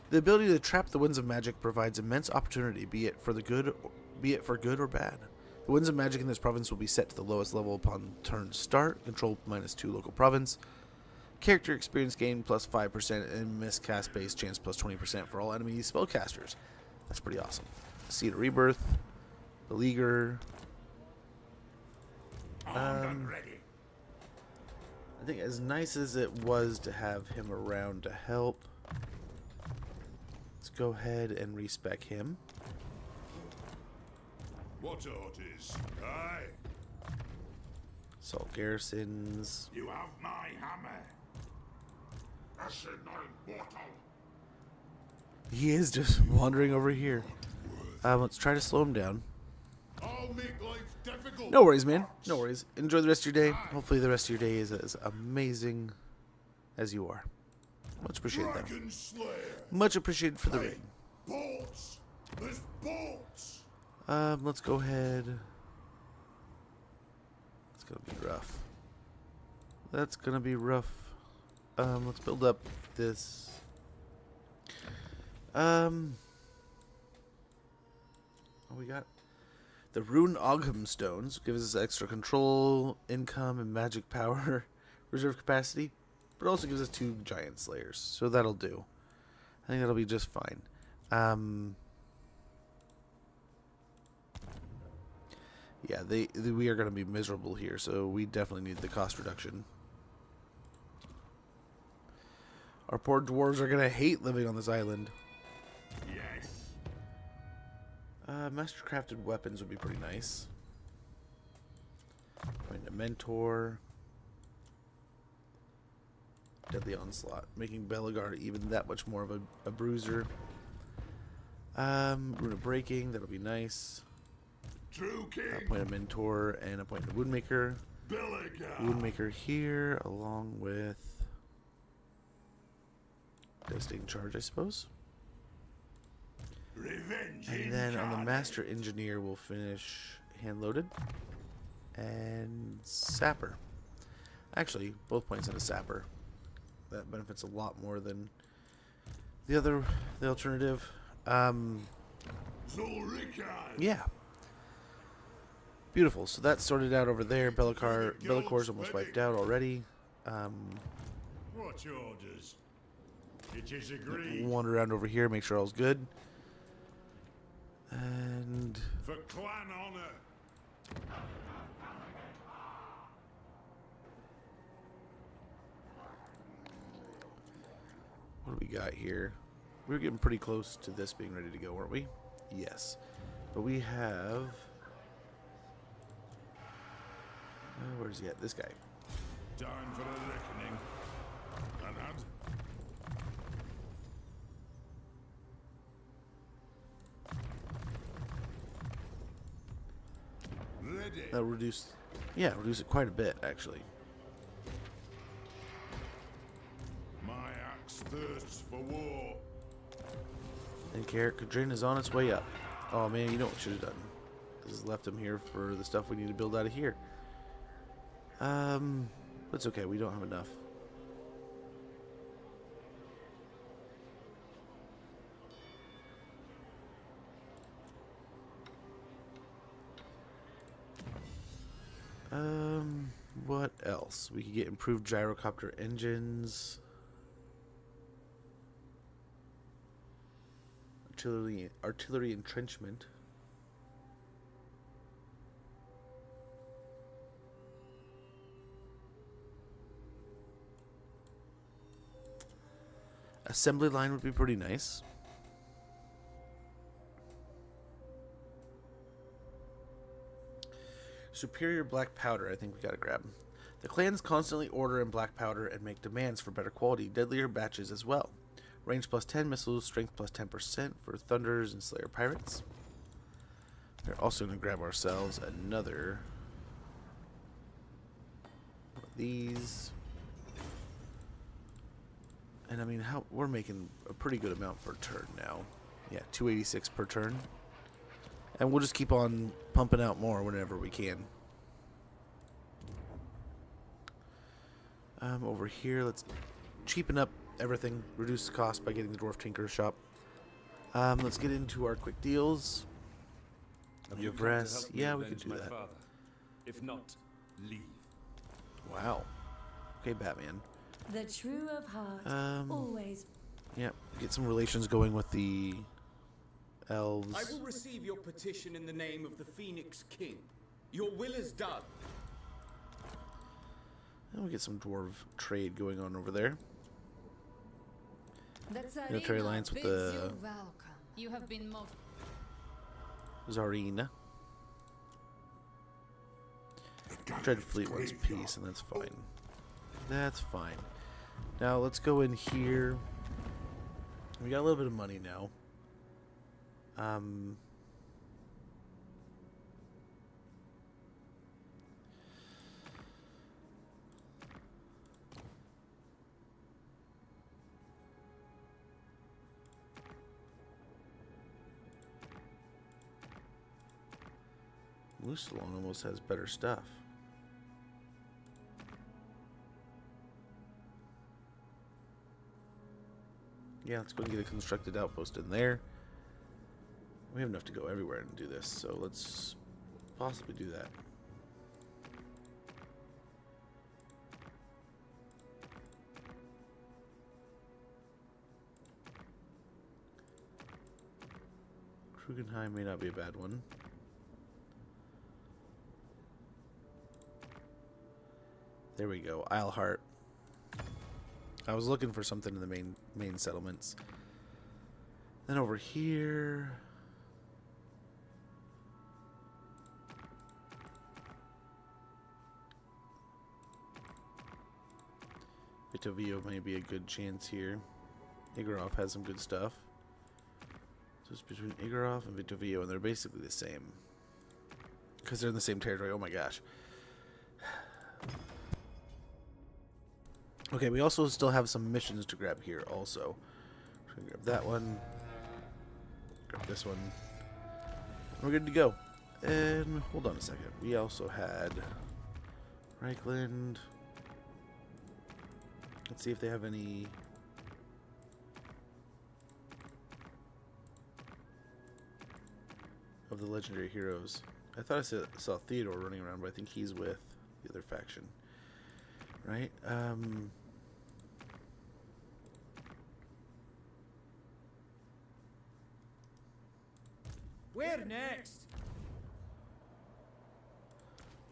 The ability to trap the winds of magic provides immense opportunity, be it for good or bad. The winds of magic in this province will be set to the lowest level upon turn start. Control -2 local province. Character experience gain plus 5% and miscast base chance plus 20% for all enemy spellcasters. That's pretty awesome. Seed of Rebirth. Beleaguer. Ready. I think as nice as it was to have him around to help, let's go ahead and respec him. What orders? Aye. Assault garrisons. You have my hammer. Mortal. He is just wandering over here. Let's try to slow him down. I'll make life difficult. No worries, man. No worries. Enjoy the rest of your day. Hopefully the rest of your day is as amazing as you are. Much appreciated, though. Dragon Slayer. Much appreciated for the raid. Bolts. There's bolts. Let's go ahead. It's gonna be rough. That's gonna be rough. Let's build up this. What we got? The Rune Ogham Stones gives us extra control, income, and magic power reserve capacity, but also gives us 2 giant slayers, so that'll do. I think that'll be just fine. Yeah, we are going to be miserable here, so we definitely need the cost reduction. Our poor dwarves are going to hate living on this island. Yes. Mastercrafted weapons would be pretty nice. Find a mentor. Deadly Onslaught, making Belegar even that much more of a bruiser. Rune of Breaking, that'll be nice. True king. Appoint a mentor and appoint a Woundmaker. Belegar. Woundmaker here, along with Devastating Charge, I suppose. Revenge. And then on the incarnate. Master Engineer, we'll finish Hand Loaded and Sapper. Actually, both points into Sapper. That benefits a lot more than the alternative. Zulrikan. Yeah. Beautiful. So that's sorted out over there. Bellacor's almost wiped out already. What orders? It is agreed. Wander around over here, make sure all's good. And For clan honor. what do we got here? We were getting pretty close to this being ready to go, weren't we? Yes. But we have... where's he at? This guy. Time for a reckoning. Anad. Ready. That'll reduce it quite a bit, actually. My axe thirsts for war. And Kadrin is on its way up. Oh man, you know what we should have done? This has left him here for the stuff we need to build out of here. But it's okay, we don't have enough. What else? We could get improved gyrocopter engines. Artillery entrenchment. Assembly line would be pretty nice. Superior black powder, I think we gotta grab. The clans constantly order in black powder and make demands for better quality, deadlier batches as well. Range plus 10 missiles, strength plus 10% for Thunders and Slayer Pirates. We're also going to grab ourselves another one of these. And I mean, we're making a pretty good amount per turn now. Yeah, 286 per turn. And we'll just keep on pumping out more whenever we can. Over here, let's cheapen up everything. Reduce the cost by getting the Dwarf Tinker's Shop. Let's get into our quick deals. You come to Rest. help me Yeah, we could avenge do my that. father. If not, leave. Wow. Okay, Batman. The true of heart always. Yeah, get some relations going with the elves. I will receive your petition in the name of the Phoenix King. Your will is done. And we get some dwarf trade going on over there. The Military alliance with the welcome. You have been most. Tsarina. Dread Fleet wants peace, and that's fine. That's fine. Now let's go in here. We got a little bit of money now. Lusalon almost has better stuff. Yeah, let's go and get a constructed outpost in there. We have enough to go everywhere and do this, so let's possibly do that. Krugenheim may not be a bad one. There we go, Isleheart. I was looking for something in the main settlements. Then over here, Vitovio may be a good chance here. Igorov has some good stuff. So it's between Igorov and Vitovio, and they're basically the same. Because they're in the same territory. Oh my gosh. Okay, we also still have some missions to grab here also. We're going to grab that one. Grab this one. We're good to go. And hold on a second. We also had Reichland. Let's see if they have any... of the legendary heroes. I thought I saw Theodore running around, but I think he's with the other faction. Right? Where next?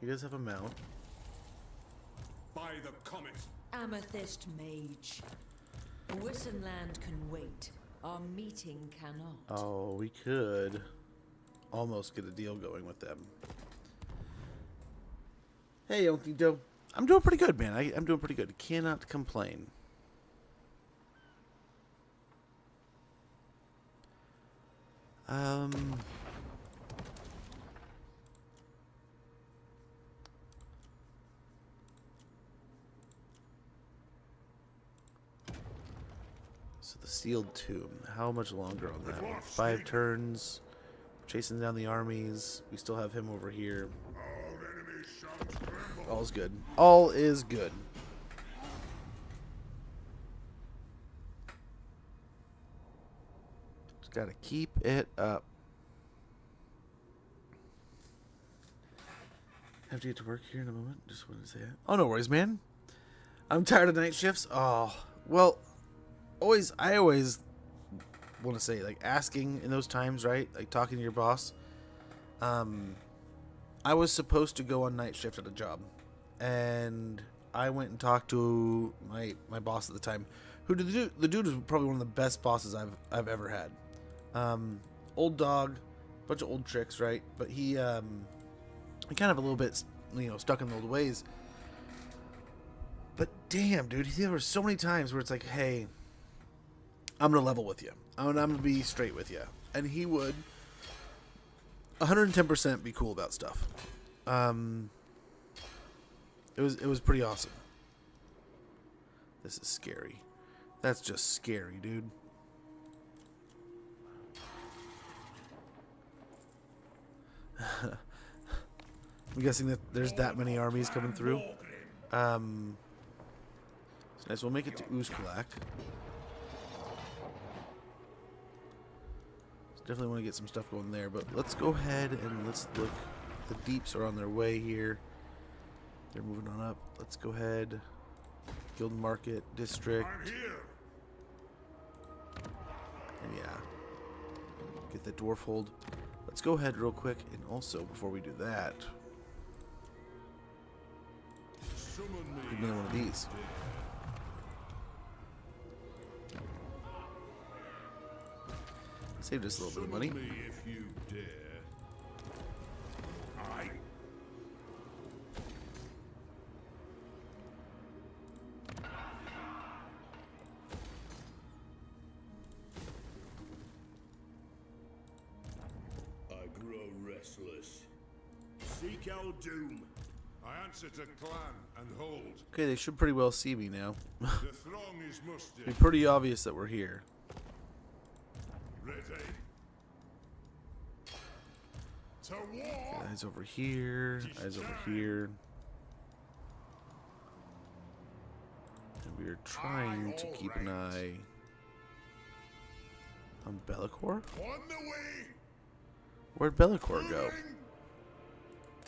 He does have a mount. By the comet. Amethyst Mage. Wissenland can wait. Our meeting cannot. Oh, we could almost get a deal going with them. Hey, Onkito. I'm doing pretty good, man. I'm doing pretty good. Cannot complain. So the sealed tomb. How much longer on that one? 5 turns. Chasing down the armies. We still have him over here. All's good. All is good. Just gotta keep it up. Have to get to work here in a moment. Just wanted to say that. Oh, no worries, man. I'm tired of night shifts. Oh, well, I always want to say, like, asking in those times, right? Like, talking to your boss. I was supposed to go on night shift at a job. And I went and talked to my boss at the time, The dude is probably one of the best bosses I've ever had. Old dog, bunch of old tricks, right? But he kind of a little bit, stuck in the old ways. But damn, dude, there were so many times where it's like, hey, I'm gonna level with you. I'm gonna be straight with you, and he would 110% be cool about stuff. It was pretty awesome. This is scary. That's just scary, dude. I'm guessing that there's that many armies coming through. It's nice. We'll make it to Uzkalak. Definitely want to get some stuff going there, but let's go ahead and let's look. The Deeps are on their way here. They're moving on up. Let's go ahead. Guild Market District. I'm here. And yeah, get the dwarf hold. Let's go ahead real quick, and also before we do that, get another one of these. Saved us a little bit of money. If you dare. Aye. I grow restless. Seek our doom. I answer to clan and hold. Okay, they should pretty well see me now. The throng is mustered. Be pretty obvious that we're here. Ready. To war. Eyes over here. Eyes over here. And we are trying to keep an eye on Bellicor. On the way. Where'd Bellicor go? Moving.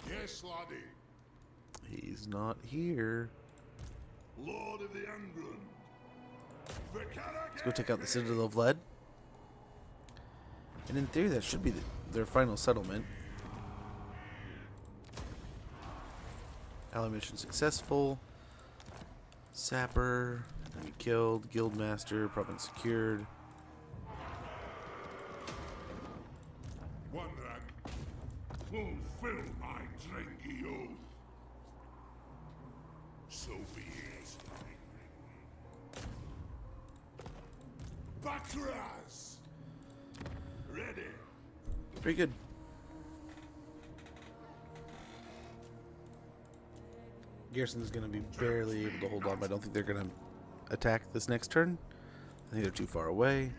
Yes, laddie. He's not here. Lord of the Ungrim. The Karak. Let's go take out the Citadel of Lead. And in theory, that should be their final settlement. Ally mission successful. Sapper, enemy killed. Guildmaster, province secured. One rank. Fulfill my drinky oath. So be it. Bakras. Ready. Very good. Garrison's going to be barely able to hold on, but I don't think they're going to attack this next turn. I think they're too far away.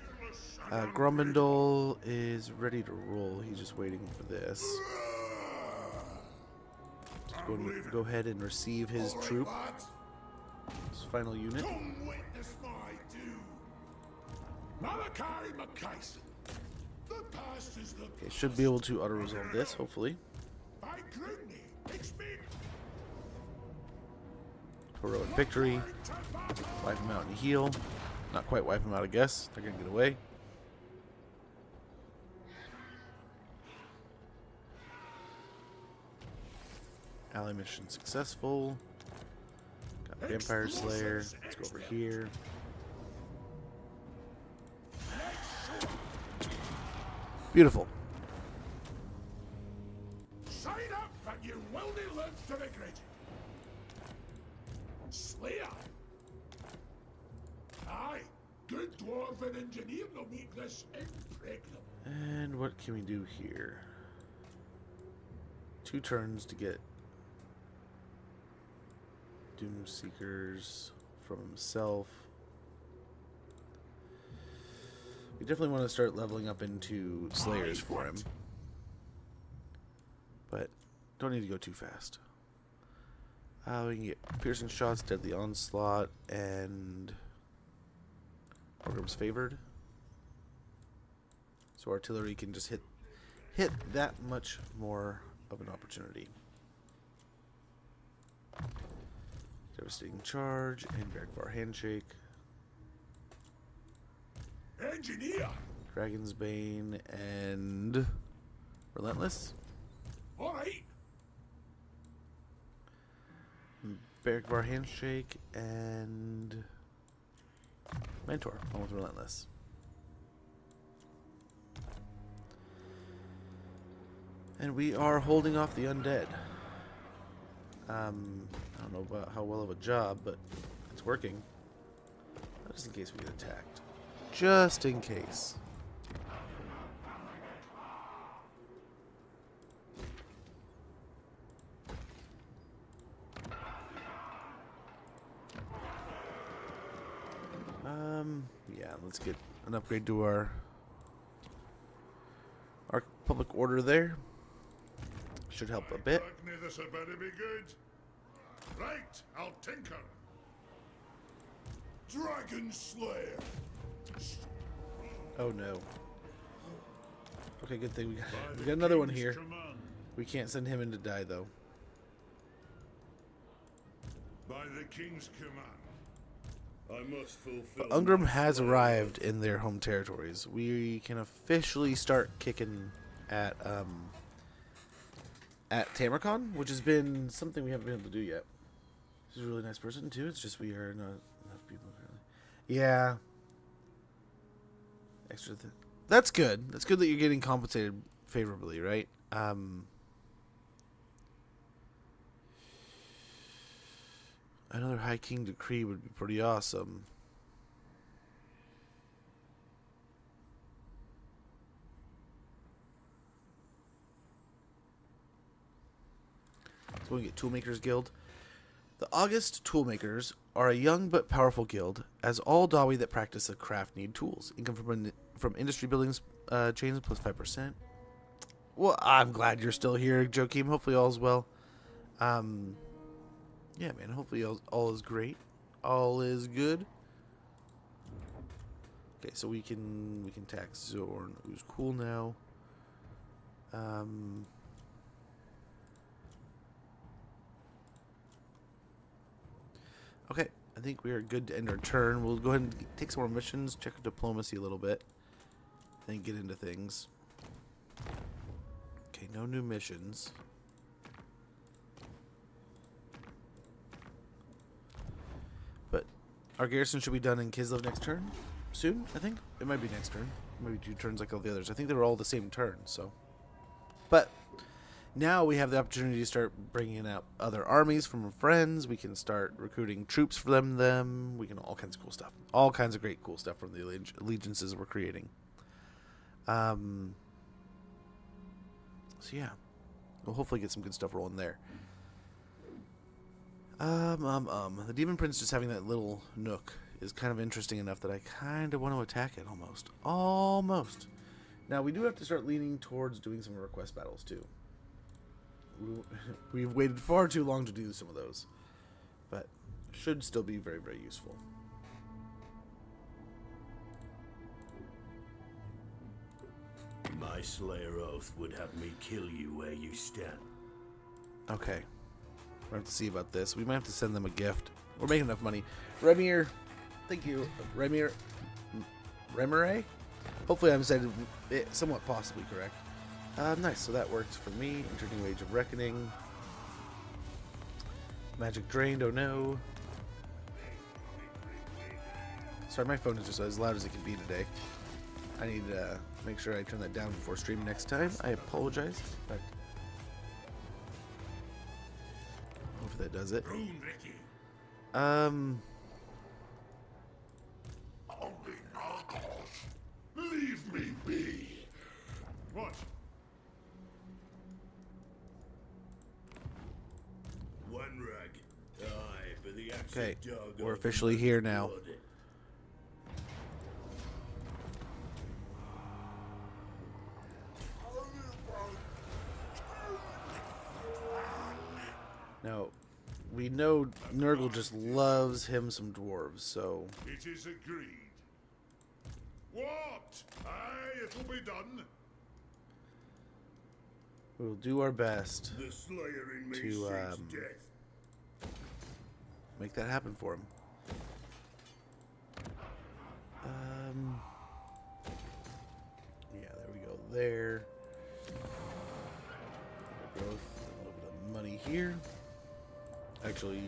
Grumbindol is ready to roll. He's just waiting for this. Just go ahead and receive his troop. His final unit. Come witness my doom. Malachi McKayson. The past is the Okay, should be able to auto-resolve this, hopefully. by Grudney. It's me. Heroic victory. Wipe him out and heal. Not quite wipe him out, I guess. They're going to get away. Ally mission successful. Got Vampire Slayer. Let's go over here. Beautiful. Sign up and you will not live to regret it. Slayer. Aye, good dwarven engineer will make this impregnable. And what can we do here? 2 turns to get Doom Seekers from himself. We definitely want to start leveling up into Slayers for him. But don't need to go too fast. We can get Piercing Shots, Deadly Onslaught, and Program's Favored. So artillery can just hit that much more of an opportunity. Devastating Charge and Bergvar Handshake. Engineer. Dragon's Bane and Relentless. All right. Bergvar Handshake and Mentor, almost relentless. And we are holding off the undead. I don't know about how well of a job, but it's working. Just in case we get attacked. Just in case. Yeah, let's get an upgrade to our public order there. Should help a bit. This had better be good. Right, I'll tinker. Dragon Slayer. Oh no. Okay, good thing we got another one here. Command. We can't send him in to die though. By the king's command. I must fulfill. Ungrim has arrived in their home territories. We can officially start kicking at Tamarcon, which has been something we haven't been able to do yet. She's a really nice person too. It's just we are not enough people apparently. Yeah. Extra. That's good. That's good that you're getting compensated favorably, right? Another High King decree would be pretty awesome. So we get Toolmakers Guild. The August Toolmakers are a young but powerful guild, as all Dawi that practice a craft need tools. Income from industry buildings chains plus 5%. Well, I'm glad you're still here, Joachim. Hopefully all's well. Yeah, man. Hopefully all is great. All is good. Okay, so we can tax Zorn, who's cool now. Okay, I think we are good to end our turn. We'll go ahead and take some more missions, check our diplomacy a little bit, then get into things. Okay, no new missions. But our garrison should be done in Kislev next turn. Soon, I think. It might be next turn. Maybe 2 turns like all the others. I think they were all the same turn, so. But now we have the opportunity to start bringing out other armies from our friends. We can start recruiting troops from them. We can all kinds of cool stuff. All kinds of great cool stuff from the allegiances we're creating. So yeah, we'll hopefully get some good stuff rolling there. The Demon Prince just having that little nook is kind of interesting enough that I kind of want to attack it almost. Almost. Now, we do have to start leaning towards doing some request battles, too. We've waited far too long to do some of those. But should still be very, very useful. My Slayer Oath would have me kill you where you stand. Okay. We'll have to see about this. We might have to send them a gift. We're making enough money. Remir, thank you. Remire? Hopefully I'm saying it somewhat possibly correct. Nice, so that works for me. Entering Wage of Reckoning. Magic drained, oh no. Sorry, my phone is just as loud as it can be today. I need to make sure I turn that down before stream next time. I apologize, but hopefully that does it. Only Narcos. Leave me be. What? One rag. Aye, but the axe Okay, dug we're up officially the here now. blood. Now, we know Nurgle just loves him some dwarves, so It is agreed. What? Aye, it'll be done. we'll do our best The Slayer in me to seeks death. make that happen for him. Yeah, there we go. There. Growth, a little bit of money here. Actually,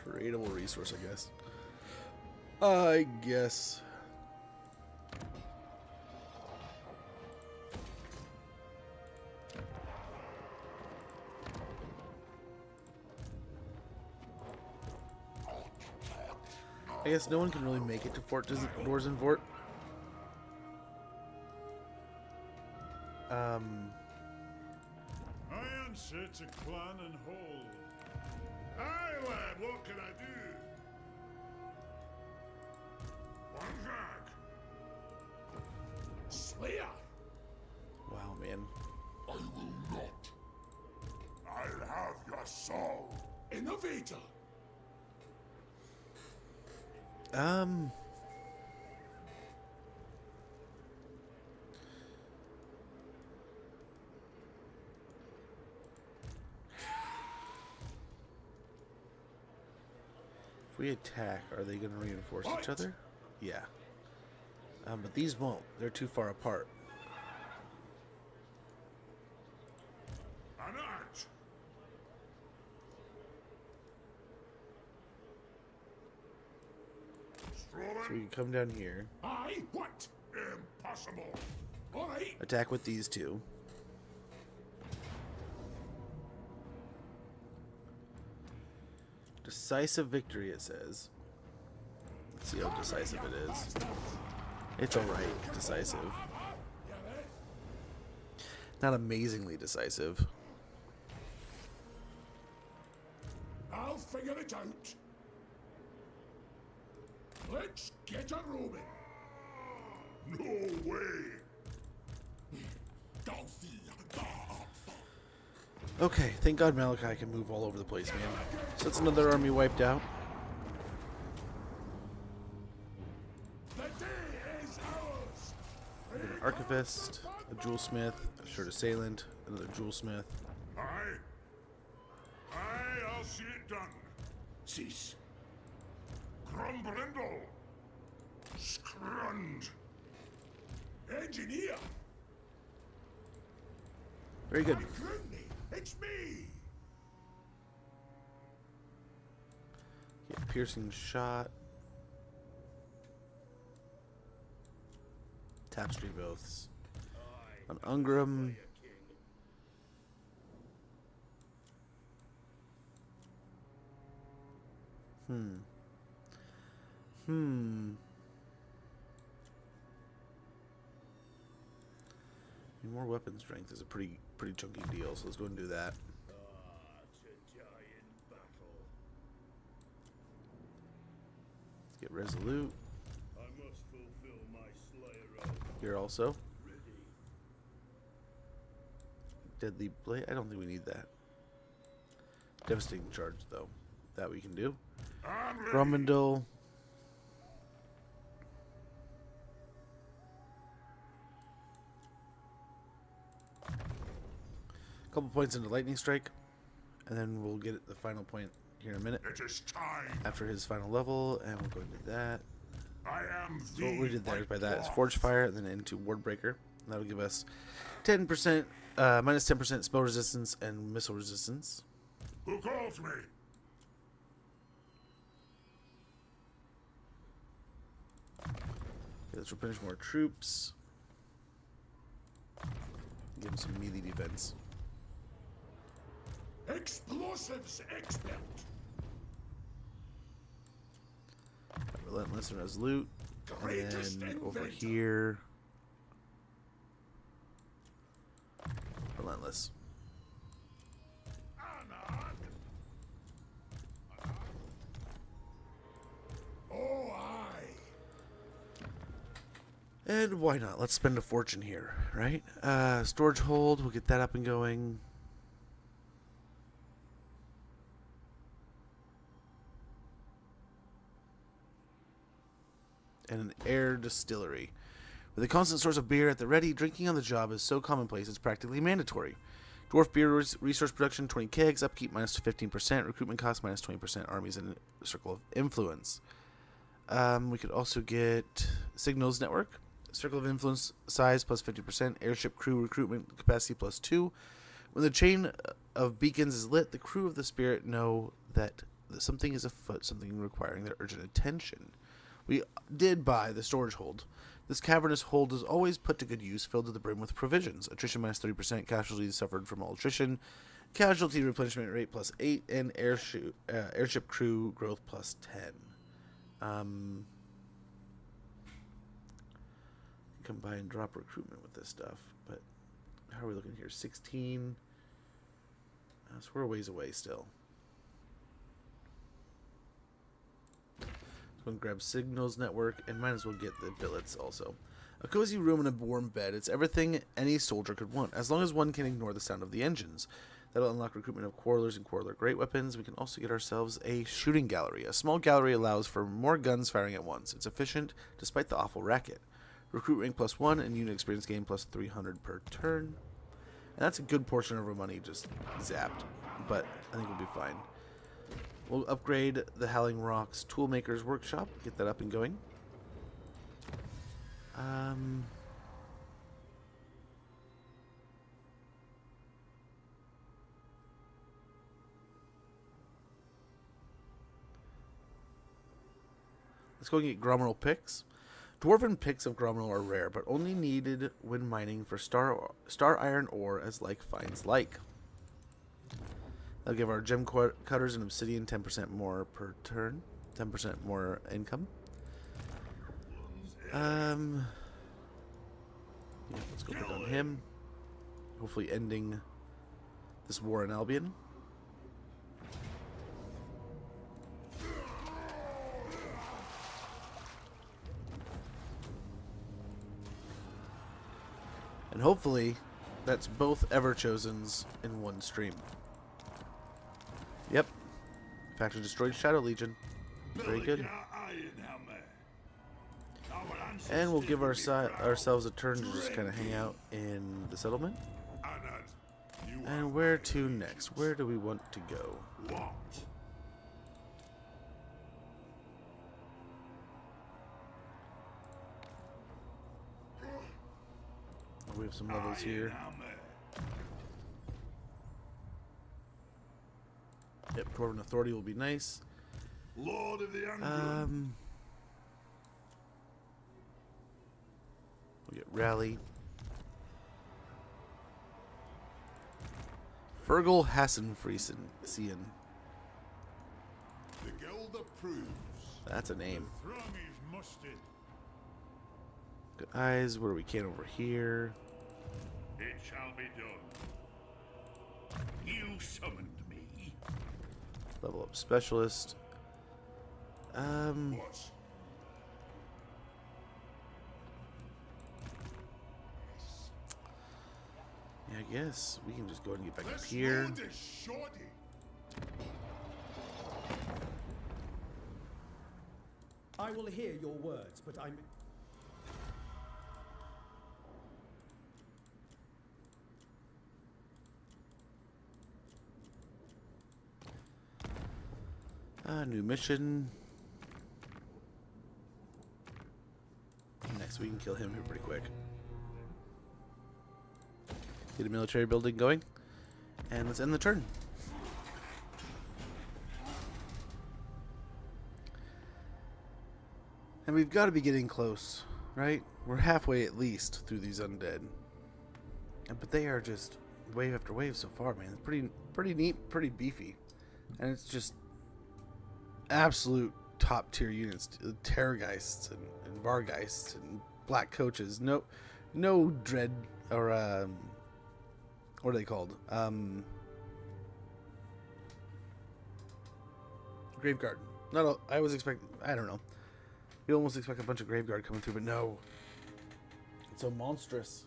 tradable resource, I guess. I guess. I guess no one can really make it to Dorzenfort. I answer to clan and hold. Aye, lad, what can I do? One drag. Slayer! Wow, man. I will not. I'll have your soul. Innovator! If we attack, are they going to reinforce each other? Yeah. But these won't. They're too far apart. An arch. So we can come down here. I what? Impossible. I Attack with these two. Decisive victory, it says. Let's see how decisive it is. It's alright, decisive. Not amazingly decisive. I'll figure it out. Let's get a robin. No way. Okay, thank God Malachi can move all over the place, man. So that's another army wiped out. The day is ours. An archivist, a jewelsmith, a short assailant, another jewelsmith. Aye. I'll see it done. Cease. Grumbrindle. Scrund. Engineer. Very good. Grimney, it's me. Get piercing shot. Tapestry of Oaths. An Ungrim. More weapon strength is a pretty chunky deal, so let's go and do that. It's a giant battle. Let's get resolute. I must fulfill my Slayer oath. Here also. Ready. Deadly blade. I don't think we need that. Devastating charge though. That we can do. Grummindle. Couple points into lightning strike, and then we'll get the final point here in a minute It is time. after his final level, and we'll go and do that. I am So what we did there by that is Forge Fire, and then into Ward Breaker. And that'll give us 10%, minus 10% spell resistance and missile resistance. Who calls me? Okay, let's replenish more troops. Give him some melee defense. Explosives expert. Relentless and Resolute. Greatest And then over inventor. here, Relentless. Oh, aye. And why not? Let's spend a fortune here, right? Storage hold, we'll get that up and going. And an air distillery. With a constant source of beer at the ready, drinking on the job is so commonplace it's practically mandatory. Dwarf beer resource production 20 kegs, upkeep minus 15%, recruitment cost minus 20%, armies in a circle of influence. We could also get signals network, circle of influence size plus 50%, airship crew recruitment capacity plus 2. When the chain of beacons is lit, the crew of the Spirit know that something is afoot, something requiring their urgent attention. We did buy the storage hold. This cavernous hold is always put to good use, filled to the brim with provisions. Attrition minus 30%, casualties suffered from all attrition, casualty replenishment rate plus 8, and airship crew growth plus 10. Combine drop recruitment with this stuff, but how are we looking here? 16. So we're a ways away still. Go and grab Signals Network, and might as well get the billets also. A cozy room and a warm bed. It's everything any soldier could want, as long as one can ignore the sound of the engines. That'll unlock recruitment of quarrelers and quarreler great weapons. We can also get ourselves a shooting gallery. A small gallery allows for more guns firing at once. It's efficient, despite the awful racket. Recruit rank plus 1 and unit experience gain plus 300 per turn. And that's a good portion of our money just zapped, but I think we'll be fine. We'll upgrade the Howling Rocks Toolmaker's Workshop, get that up and going. Let's go and get Grommerl picks. Dwarven picks of Grommerl are rare, but only needed when mining for star iron ore as like finds like. That'll give our gem cutters and obsidian 10% more per turn, 10% more income. Yeah, let's go put on him. Hopefully ending this war in Albion. And hopefully that's both Everchosens in one stream. Yep. Factor destroyed Shadow Legion. Very good. And we'll give ourselves a turn to just kind of hang out in the settlement. And where to next? Where do we want to go? We have some levels here. Yep, Dwarven Authority will be nice. Lord of the Ungrim. We'll get Rally. Fergal Hassenfriesen. The guild approves. That's a name. The throng is mustered. Good eyes where we can over here. It shall be done. You summoned me. Level up specialist. What? Yeah, I guess we can just go ahead and get back up This here. road is shoddy. I will hear your words, but I'm... New mission. Next, we can kill him here pretty quick. Get a military building going. And let's end the turn. And we've got to be getting close, right? We're halfway at least through these undead. But they are just wave after wave so far, man. It's pretty neat, pretty beefy. And it's just absolute top tier units. Terrorgeists and Vargeists and Black Coaches. No dread or what are they called? Graveguard. I was expecting, I don't know. You almost expect a bunch of Graveguard coming through, but no. It's so monstrous.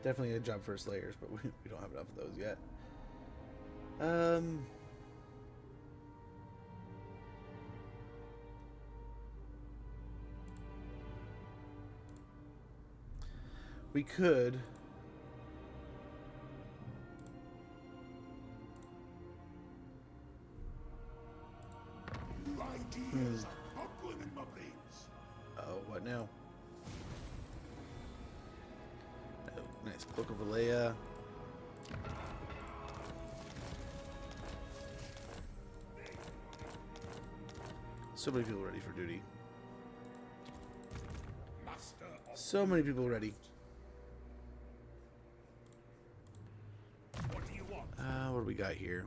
Definitely a job for Slayers, but we don't have enough of those yet. We could... Ideas are bubbling in my veins. Oh, what now? Oh, nice. Cloak of Alea. So many people ready for duty. Master of So many people ready. what do you want? What do we got here?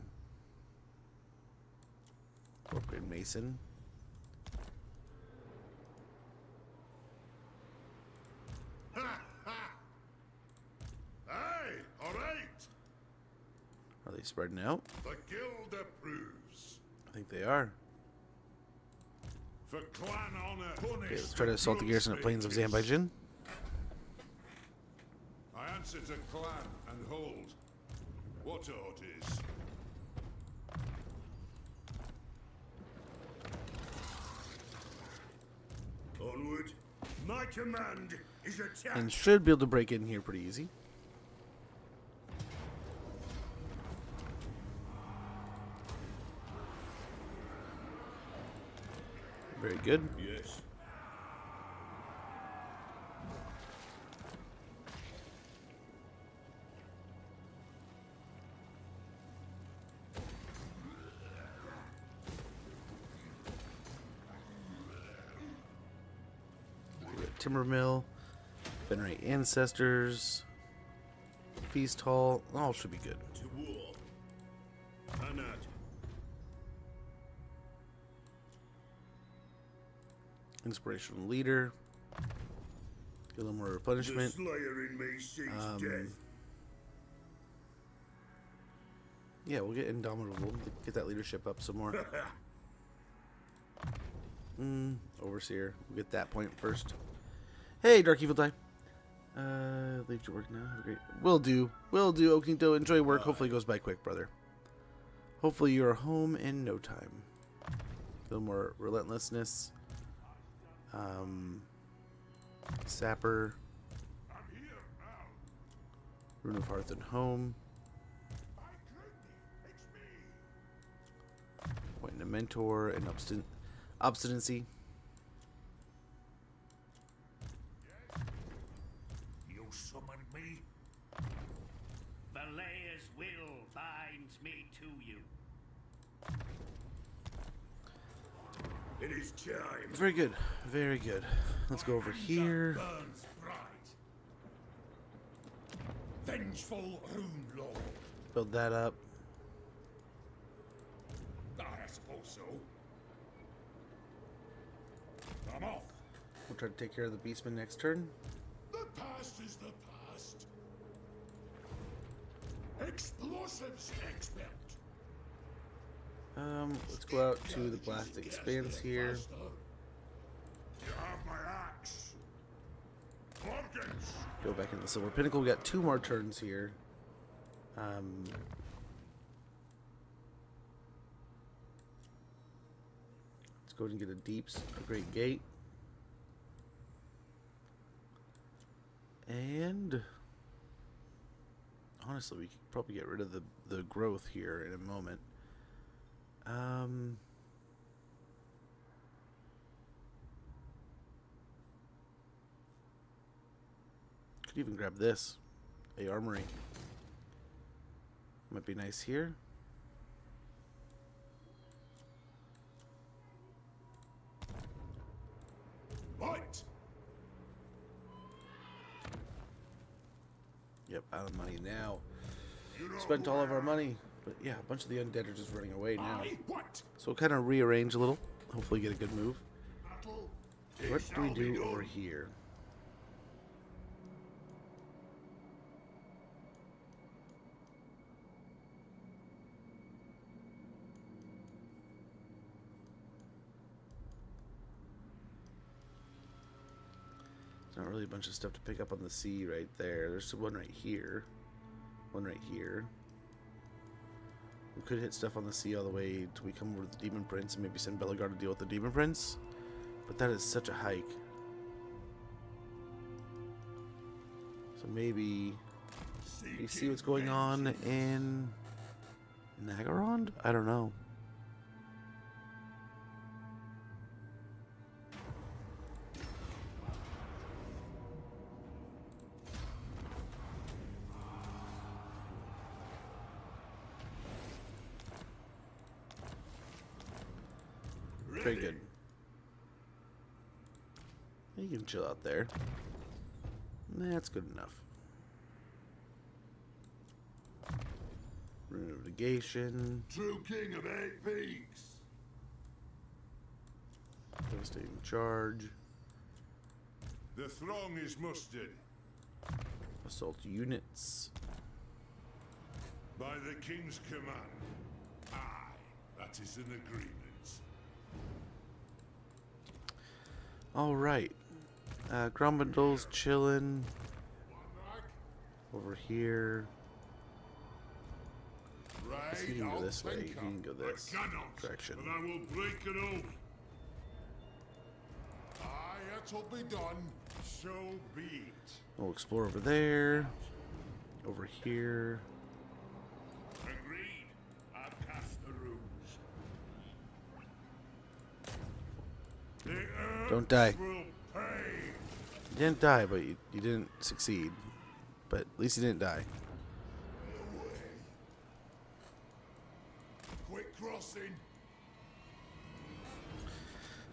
Upgrade Mason. Aye, all right. Are they spreading out? The guild approves. I think they are. For clan honor, punish. Okay, let's try to assault the garrison at Plains of grosbeakers. Zanbaijin. I answer to clan and hold. What orders? Onward. My command is attack. And should be able to break in here pretty easy. Very good. Yes. We got Timber Mill, Venerate Ancestors, Feast Hall. All should be good. To war. Anad. Inspirational Leader. Get a little more The replenishment. slayer in me sees death. Yeah, we'll get Indomitable. Get that leadership up some more. Overseer. We'll get that point first. Hey, Dark Evil Die. Leave to work now. Have a great. Will do. Will do, Okinto. Enjoy work. Hopefully it goes by quick, brother. Hopefully you're home in no time. A little more relentlessness. Sapper. I'm here now. Rune of Hearth and Home. My goodness, it's me. Appointing a mentor and obstinacy. You summoned me? Valea's will binds me to you. It is time. Very good. Very good. Let's go over here. Burns bright. Vengeful Rune Lord. Build that up. I suppose so. I'm off. We'll try to take care of the Beastman next turn. The past is the past. Explosives expert. Let's go out to the Blasting Expanse here. You have my axe. Pumpkins. Go back into the Silver Pinnacle. We got 2 more turns here. Let's go ahead and get a Deeps, a Great Gate. And honestly, we could probably get rid of the growth here in a moment. Could even grab this, a armory. Might be nice here. What? Yep, out of money now. Spent all of our money. But yeah, a bunch of the undead are just running away now. What? So we'll kind of rearrange a little. Hopefully get a good move. Battle. What do we do over here? There's not really a bunch of stuff to pick up on the sea right there. There's one right here. One right here. We could hit stuff on the sea all the way till we come over to the Demon Prince and maybe send Bellegar to deal with the Demon Prince. But that is such a hike. So maybe we see what's going on in Nagarond? I don't know. Very good. You can chill out there. That's good enough. Rune of Negation. True king of 8 peaks. Devastating Charge. The throng is mustered. Assault units. By the king's command. Aye, that is an agreement. Alright. Grumbundle's chillin'. Over here. He can go this way. He can go this direction. But I will break an oath. Aye, it'll be done. So be it. We'll explore over there. Over here. Agreed. I'll cast the runes. The earth Don't die. will pay. You didn't die, but you didn't succeed. But at least you didn't die. Quick crossing.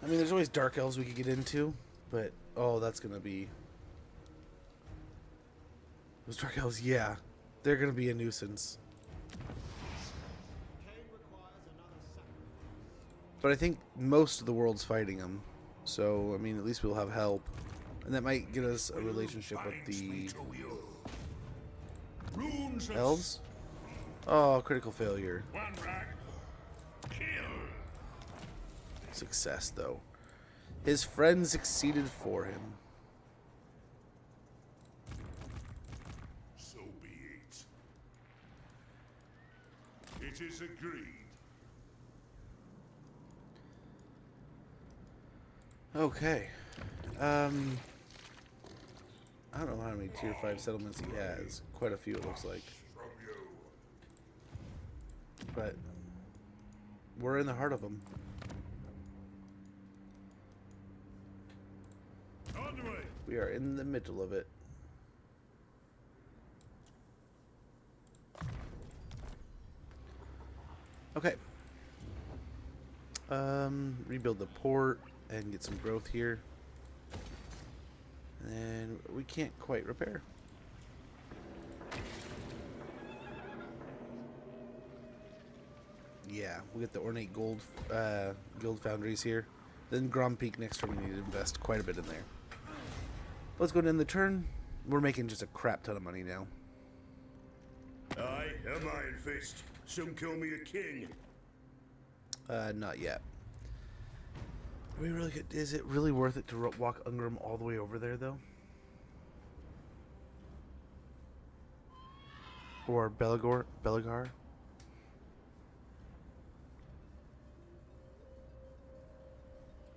I mean, there's always dark elves we could get into, but oh, that's gonna be those dark elves. Yeah, they're gonna be a nuisance. But I think most of the world's fighting them, so I mean, at least we'll have help, and that might get us a relationship with the elves. Oh, critical failure. One rag. Kill. Success, though. His friend succeeded for him. So be it. It is agreed. Okay. I don't know how many tier 5 settlements he has. Quite a few, it looks like. From you. But we're in the heart of them. Onward. We are in the middle of it. Okay. Rebuild the port and get some growth here. And we can't quite repair. Yeah, we get the ornate gold guild foundries here. Then Grom Peak next turn we need to invest quite a bit in there. Let's go to end the turn. We're making just a crap ton of money now. I am Ironfist. Some call me a king. Not yet. Are we really good? Is it really worth it to walk Ungrim all the way over there, though? Or Belagar?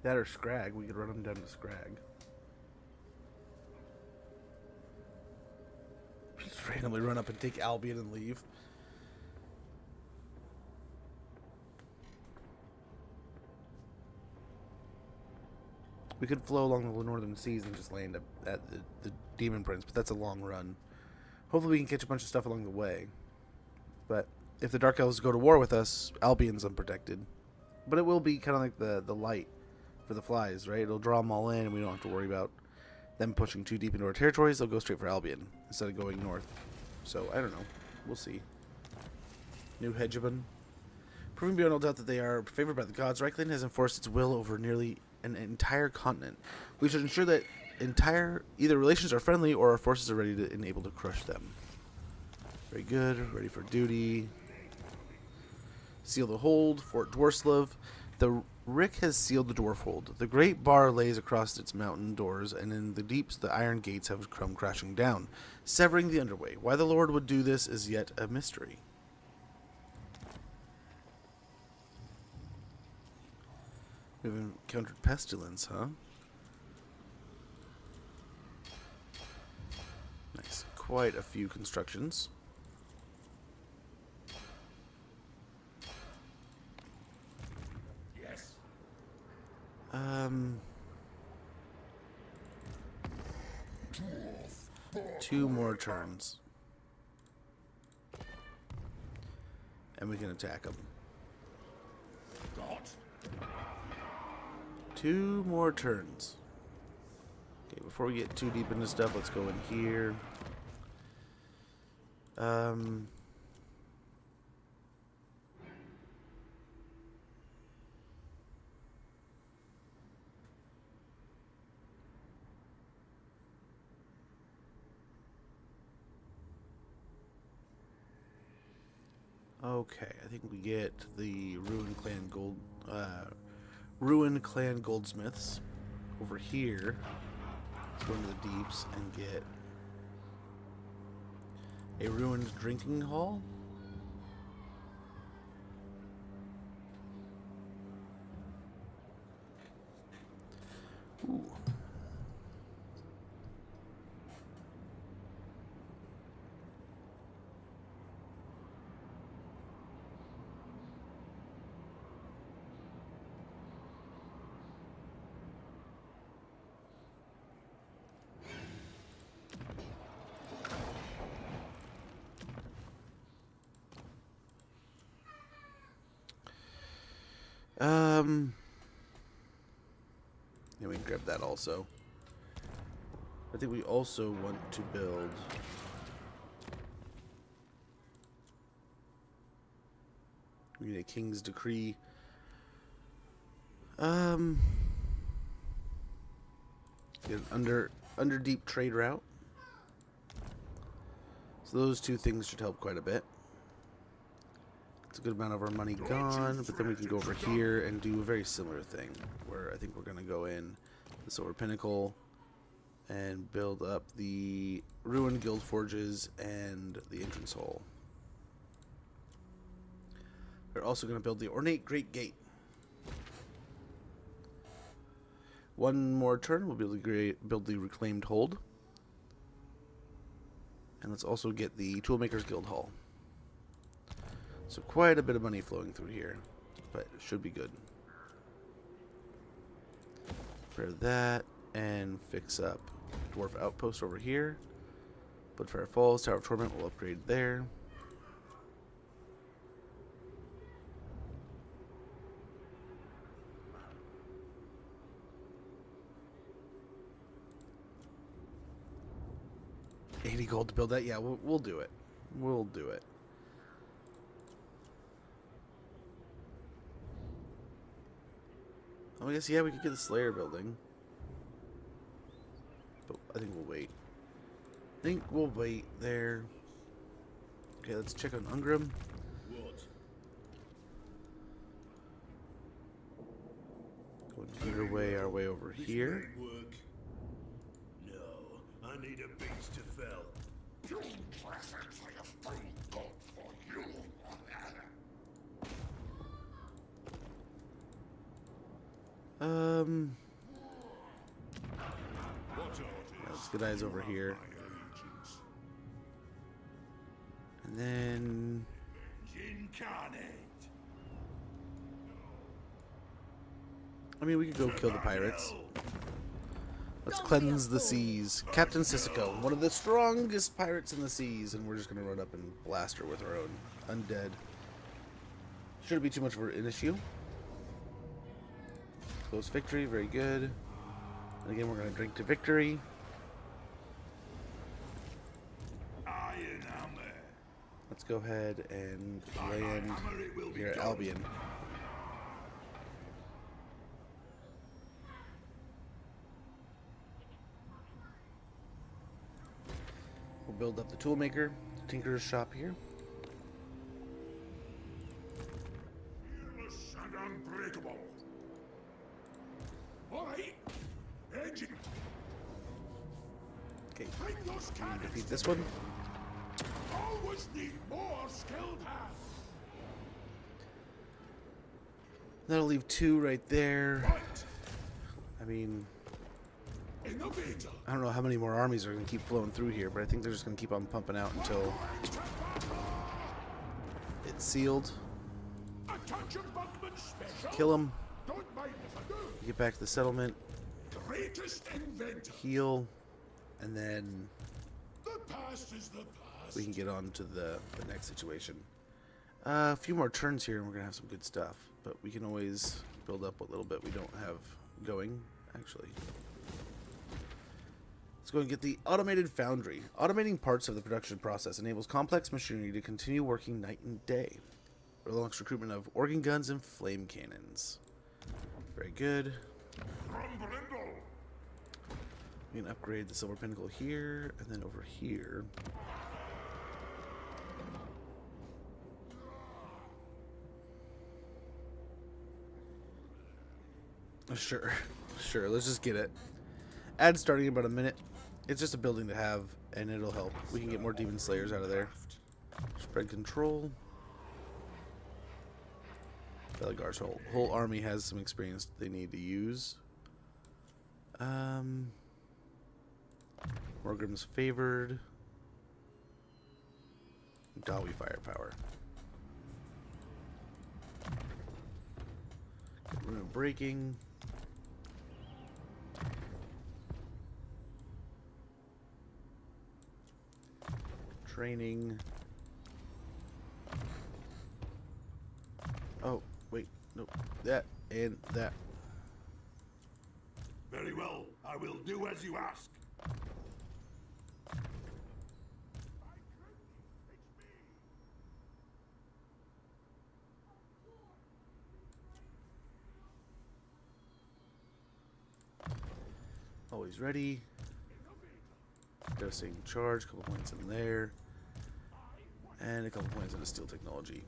That or Scrag. We could run them down to Scrag. Just randomly run up and take Albion and leave. We could flow along the northern seas and just land at the Demon Prince, but that's a long run. Hopefully we can catch a bunch of stuff along the way. But if the Dark Elves go to war with us, Albion's unprotected. But it will be kind of like the light for the flies, right? It'll draw them all in, and we don't have to worry about them pushing too deep into our territories. They'll go straight for Albion instead of going north. So, I don't know. We'll see. New Hegemon. Proving beyond all doubt that they are favored by the gods, Reichland has enforced its will over nearly an entire continent. We should ensure that either relations are friendly or our forces are ready to and able to crush them. Very good. Ready for duty. Seal the hold. Fort Dwarslav. The Rick has sealed the dwarf hold. The great bar lays across its mountain doors, and in the deeps the iron gates have come crashing down, severing the underway. Why the Lord would do this is yet a mystery. We've encountered pestilence, huh? Nice. Quite a few constructions. Yes. 2 more turns. And we can attack them. God. 2 more turns. Okay, before we get too deep into stuff, let's go in here. Okay, I think we get the Ruin Clan Goldsmiths over here. Let's go into the deeps and get a ruined drinking hall. Ooh. Yeah, we can grab that also. I think we also want to build we need a King's Decree. Get an under deep trade route. So those two things should help quite a bit. It's a good amount of our money gone, but then we can go over here and do a very similar thing, where I think we're going to go in the Silver Pinnacle and build up the Ruined Guild Forges and the Entrance Hall. We're also going to build the Ornate Great Gate. One more turn, we'll build the Reclaimed Hold. And let's also get the Toolmaker's Guild Hall. So quite a bit of money flowing through here, but it should be good. Repair that and fix up Dwarf Outpost over here. Bloodfire Falls, Tower of Torment will upgrade there. $80 gold to build that? Yeah, we'll do it. We'll do it. Oh, I guess, yeah, we could get the Slayer building. But I think we'll wait. I think we'll wait there. Okay, let's check on Ungrim. What? Going underway our way over here. Work? No, I need a beast to fell. Let's get eyes over here. And then I mean, we could go kill the pirates. Let's cleanse the seas. Captain Sissoko, one of the strongest pirates in the seas, and we're just gonna run up and blast her with our own undead. Shouldn't be too much of an issue. Close victory, very good. And again, we're going to drink to victory. Let's go ahead and land here at Albion. We'll build up the Toolmaker, Tinker's shop here. Fearless and unbreakable. All right. Engine. Okay, Bring those cannons. defeat this one. Always need more skilled hands. That'll leave two right there. Right. I mean, Innovator. I don't know how many more armies are going to keep flowing through here, but I think they're just going to keep on pumping out until it's sealed. Attention, Buckman special. Kill them. Don't mind if I do. Get back to the settlement. Greatest inventor. Heal. And then The past is the past. we can get on to the next situation. A few more turns here and we're going to have some good stuff. But we can always build up what little bit we don't have going, actually. Let's go and get the automated foundry. Automating parts of the production process enables complex machinery to continue working night and day. Relaunch recruitment of organ guns and flame cannons. Very good. We can upgrade the silver pinnacle here, and then over here. Sure, sure, let's just get it. Ad starting in about a minute. It's just a building to have, and it'll help. We can get more Demon Slayers out of there. Spread control. Belagar's whole army has some experience they need to use. Morgrim's favored. Dawi firepower. Rune of breaking. Training. Oh, wait. Nope. That and that. Very well. I will do as you ask. Always ready. Dosing charge, couple points in there. And a couple points into steel technology.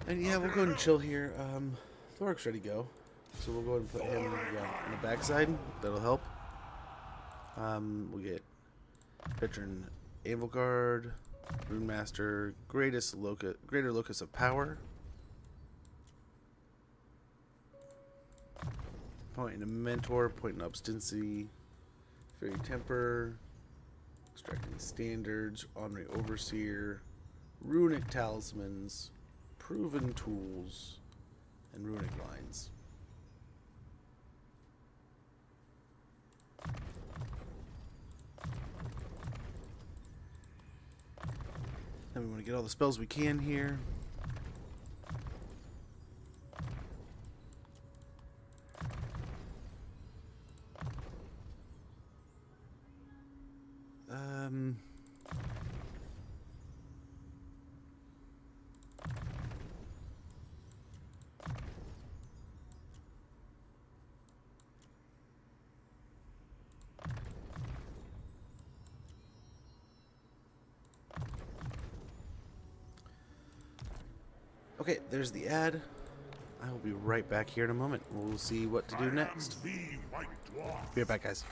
And yeah, we'll go and chill here. Thoric's ready to go. So we'll go and put him on the backside. That'll help. We'll get veteran Anvil Guard, Rune Master, greater locus of power. Point into mentor, point in obstinacy, fairy temper, extracting standards, honorary overseer, runic talismans, proven tools, and runic lines. Then we want to get all the spells we can here. Okay, there's the ad. I will be right back here in a moment. We'll see what to do next. The White Dwarf. Be right back, guys.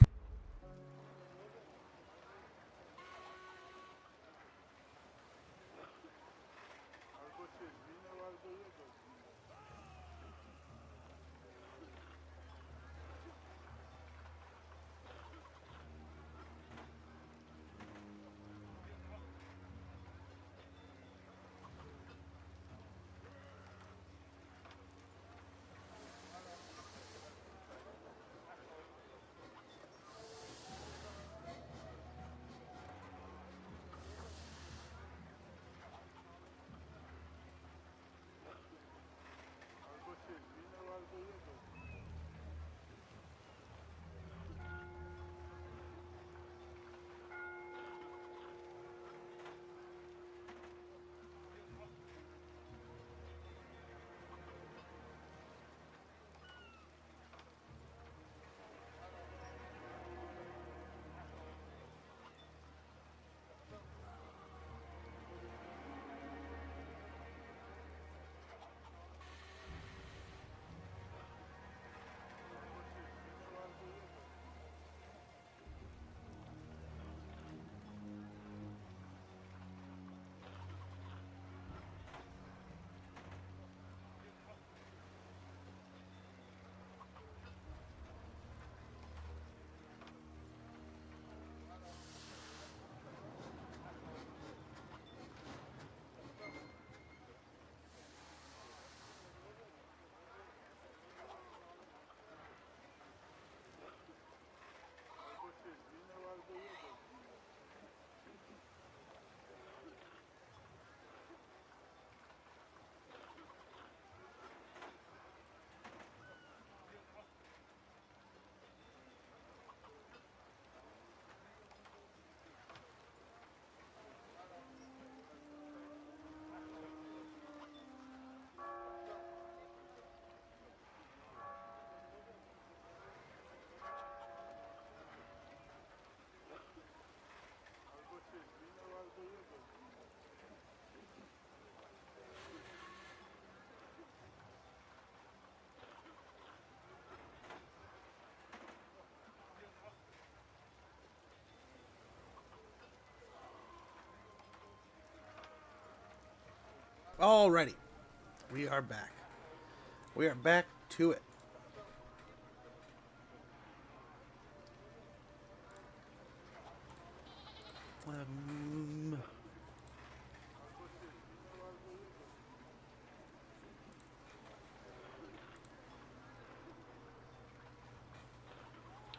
Alrighty. We are back. We are back to it.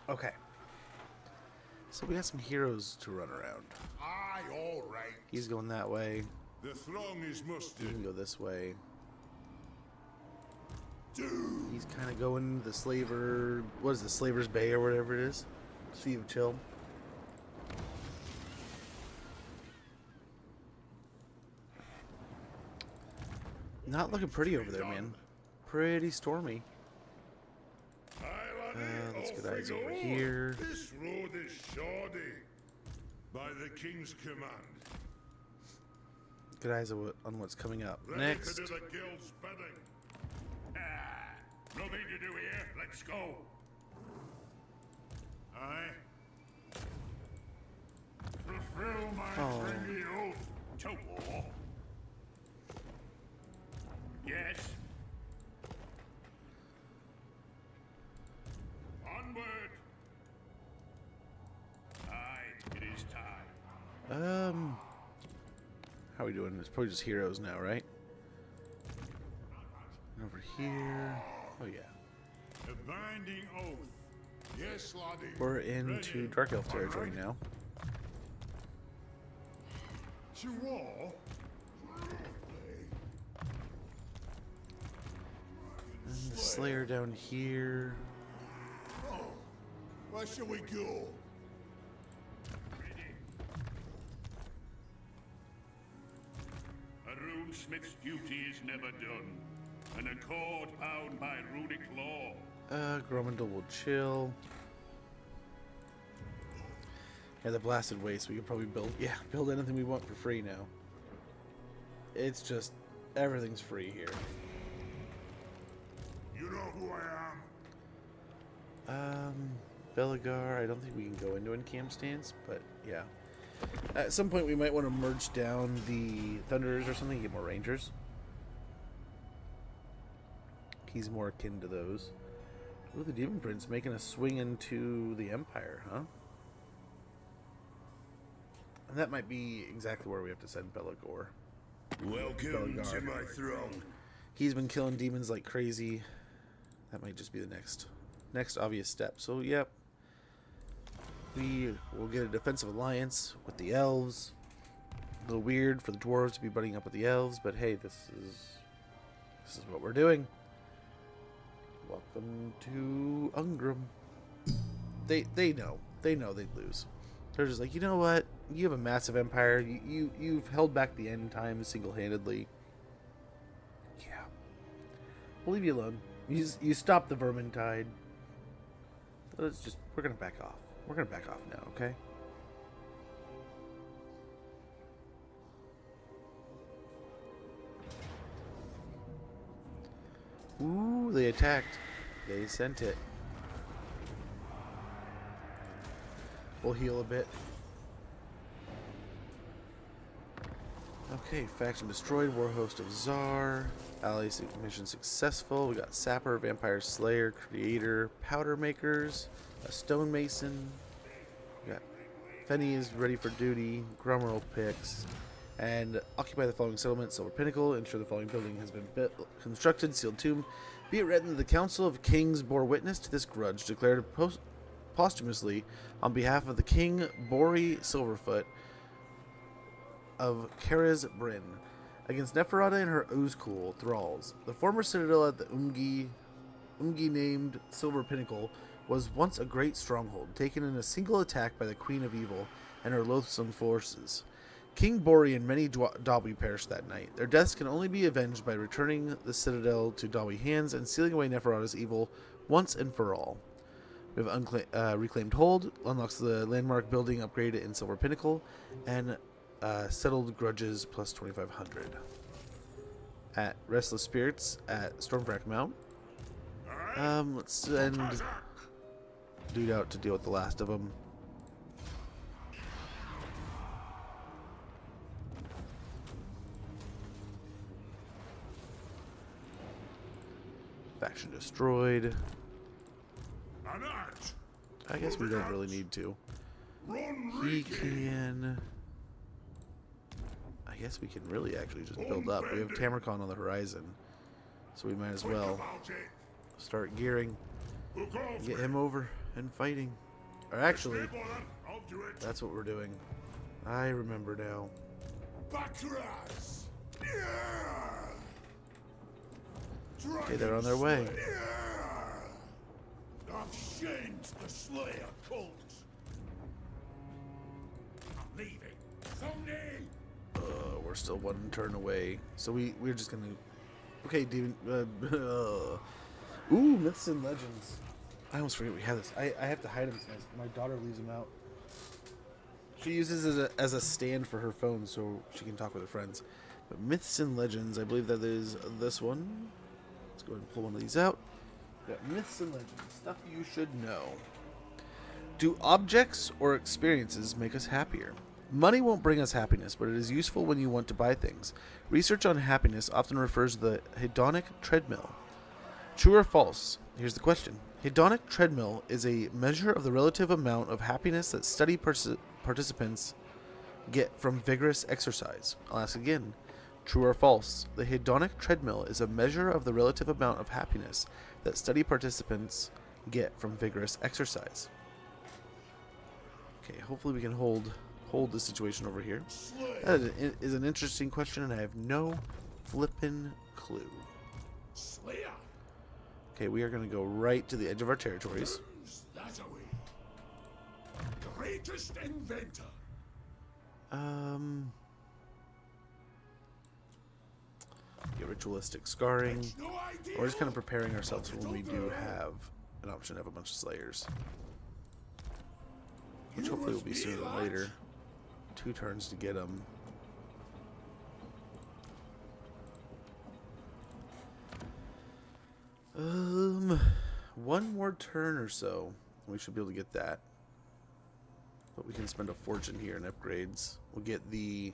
Okay. So we got some heroes to run around. Aye, all right. He's going that way. The throng is You mustered. can go this way. Do. He's kind of going the slaver... What is it? Slaver's Bay or whatever it is? Sea of Chill. Not looking pretty over there, man. Pretty stormy. Let's get eyes over here. This road is shoddy. By the king's command. Good eyes on what's coming up Ready next. to do the guild's bidding. Nothing to do here. Let's go. Aye. Fulfill my Oh. friendly oath to war. Yes. Onward. Aye, it is time. How are we doing? It's probably just heroes now, right? And over here. Oh yeah. A binding oath. Yes, laddie. We're into Ready. Dark Elf territory now. To war? And the Slayer down here. Oh, where shall we go? A runesmith's duty is never done. An accord bound by runic law. Gromandel will chill. Yeah, the Blasted Waste, we could probably build anything we want for free now. It's just, everything's free here. You know who I am? Belagar, I don't think we can go into encamp stance, but yeah. At some point we might want to merge down the Thunderers or something, get more Rangers. He's more akin to those. Ooh, the Demon Prince making a swing into the Empire, huh? And that might be exactly where we have to send Belagor. Welcome Belagar. to my throng. He's been killing demons like crazy. That might just be the next obvious step. So, yep. We will get a defensive alliance with the elves. A little weird for the dwarves to be buddying up with the elves, but hey, this is what we're doing. Welcome to Ungrim. They know they'd lose. They're just like, you know what? You have a massive empire. You've held back the end times single-handedly. Yeah. We'll leave you alone. You stopped the Vermintide. We're gonna back off. We're gonna back off now, okay? Ooh, they attacked. They sent it. We'll heal a bit. Okay, faction destroyed. War host of Czar. Ally mission successful. We got Sapper, Vampire Slayer, Creator, Powder Makers, a Stonemason. We got Fenny is ready for duty. Grumroll picks. And occupy the following settlement: Silver Pinnacle. Ensure the following building has been constructed. Sealed tomb. Be it written that the Council of Kings bore witness to this grudge declared posthumously on behalf of the King Bori Silverfoot of Karaz Bryn against Neferata and her Uzkul thralls. The former citadel at the Umgi named Silver Pinnacle was once a great stronghold, taken in a single attack by the Queen of Evil and her loathsome forces. King Bori and many Dawi perished that night. Their deaths can only be avenged by returning the citadel to Dawi hands and sealing away Neferata's evil once and for all. We have reclaimed hold, unlocks the landmark building upgraded in Silver Pinnacle, and settled grudges plus 2,500. At Restless Spirits at Stormwrack Mount. Let's send dude out to deal with the last of them. Faction destroyed. An act. I guess we don't really need to. He can... I guess we can really actually just build up. We have Tamarcon on the horizon. So we might as well start gearing. Get him over and fighting. Or actually, that's what we're doing. I remember now. Okay, they're on their way. I've changed the Slayer cult. I'm leaving. Someday. We're still one turn away. So we're just gonna... Okay, Demon... Ooh, Myths and Legends. I almost forget we have this. I have to hide them. My daughter leaves them out. She uses it as a stand for her phone so she can talk with her friends. But Myths and Legends, I believe that is this one. Let's go ahead and pull one of these out. We got Myths and Legends. Stuff you should know. Do objects or experiences make us happier? Money won't bring us happiness, but it is useful when you want to buy things. Research on happiness often refers to the hedonic treadmill. True or false? Here's the question. Hedonic treadmill is a measure of the relative amount of happiness that study participants get from vigorous exercise. I'll ask again. True or false? The hedonic treadmill is a measure of the relative amount of happiness that study participants get from vigorous exercise. Okay, hopefully we can hold the situation over here. That is an interesting question, and I have no flippin' clue. Okay, we are going to go right to the edge of our territories. Greatest inventor. Get ritualistic scarring. We're just kind of preparing ourselves for when we do have an option to have a bunch of slayers, which hopefully will be sooner than later. 2 turns to get them. One more turn or so, we should be able to get that. But we can spend a fortune here in upgrades. We'll get the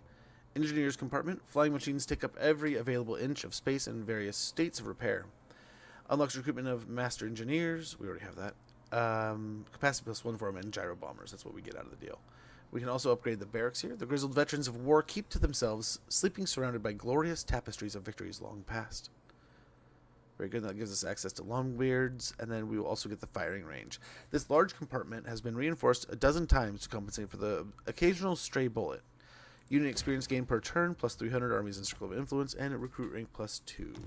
engineer's compartment. Flying machines take up every available inch of space in various states of repair. Unlocks recruitment of master engineers. We already have that. Capacity +1 for them and gyro bombers. That's what we get out of the deal. We can also upgrade the barracks here. The grizzled veterans of war keep to themselves, sleeping surrounded by glorious tapestries of victories long past. Very good. That gives us access to longbeards, and then we will also get the firing range. This large compartment has been reinforced a dozen times to compensate for the occasional stray bullet. Unit experience gain per turn, +300 armies in circle of influence, and a recruit rank +2.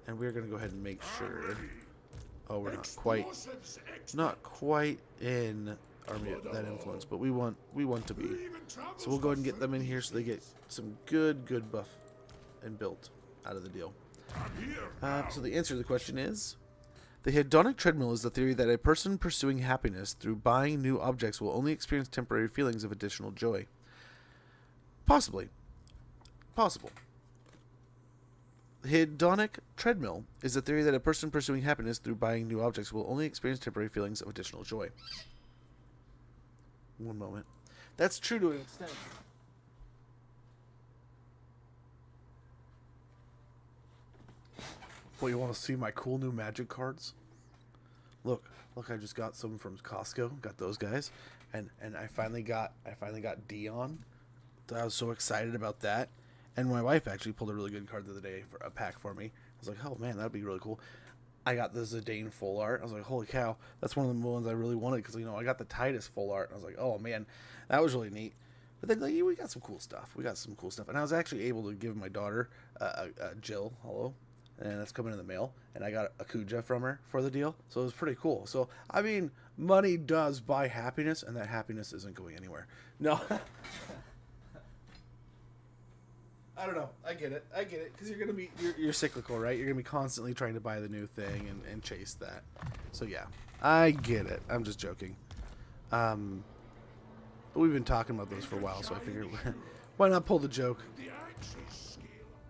And we're going to go ahead and make sure... Oh, we're not quite in army of that influence, but we want to be. So we'll go ahead and get them in here so they get some good buff and built out of the deal. So the answer to the question is, the hedonic treadmill is the theory that a person pursuing happiness through buying new objects will only experience temporary feelings of additional joy. Possibly. Possible. The hedonic treadmill is the theory that a person pursuing happiness through buying new objects will only experience temporary feelings of additional joy. One moment. That's true to an extent. Well, you want to see my cool new magic cards? Look, I just got some from Costco. Got those guys, and I finally got Dion. I was so excited about that. And my wife actually pulled a really good card the other day for a pack for me. I was like, oh man, that'd be really cool. I got the Zidane full art. I was like, holy cow, that's one of the ones I really wanted because I got the Titus full art. And I was like, oh man, that was really neat. But then we got some cool stuff. And I was actually able to give my daughter a Jill, hello, and that's coming in the mail. And I got a Kuja from her for the deal, so it was pretty cool. So I mean, money does buy happiness, and that happiness isn't going anywhere. No. I don't know. I get it. Because you're cyclical, right? You're gonna be constantly trying to buy the new thing and chase that. So yeah, I get it. I'm just joking. But we've been talking about those for a while, so I figured why not pull the joke.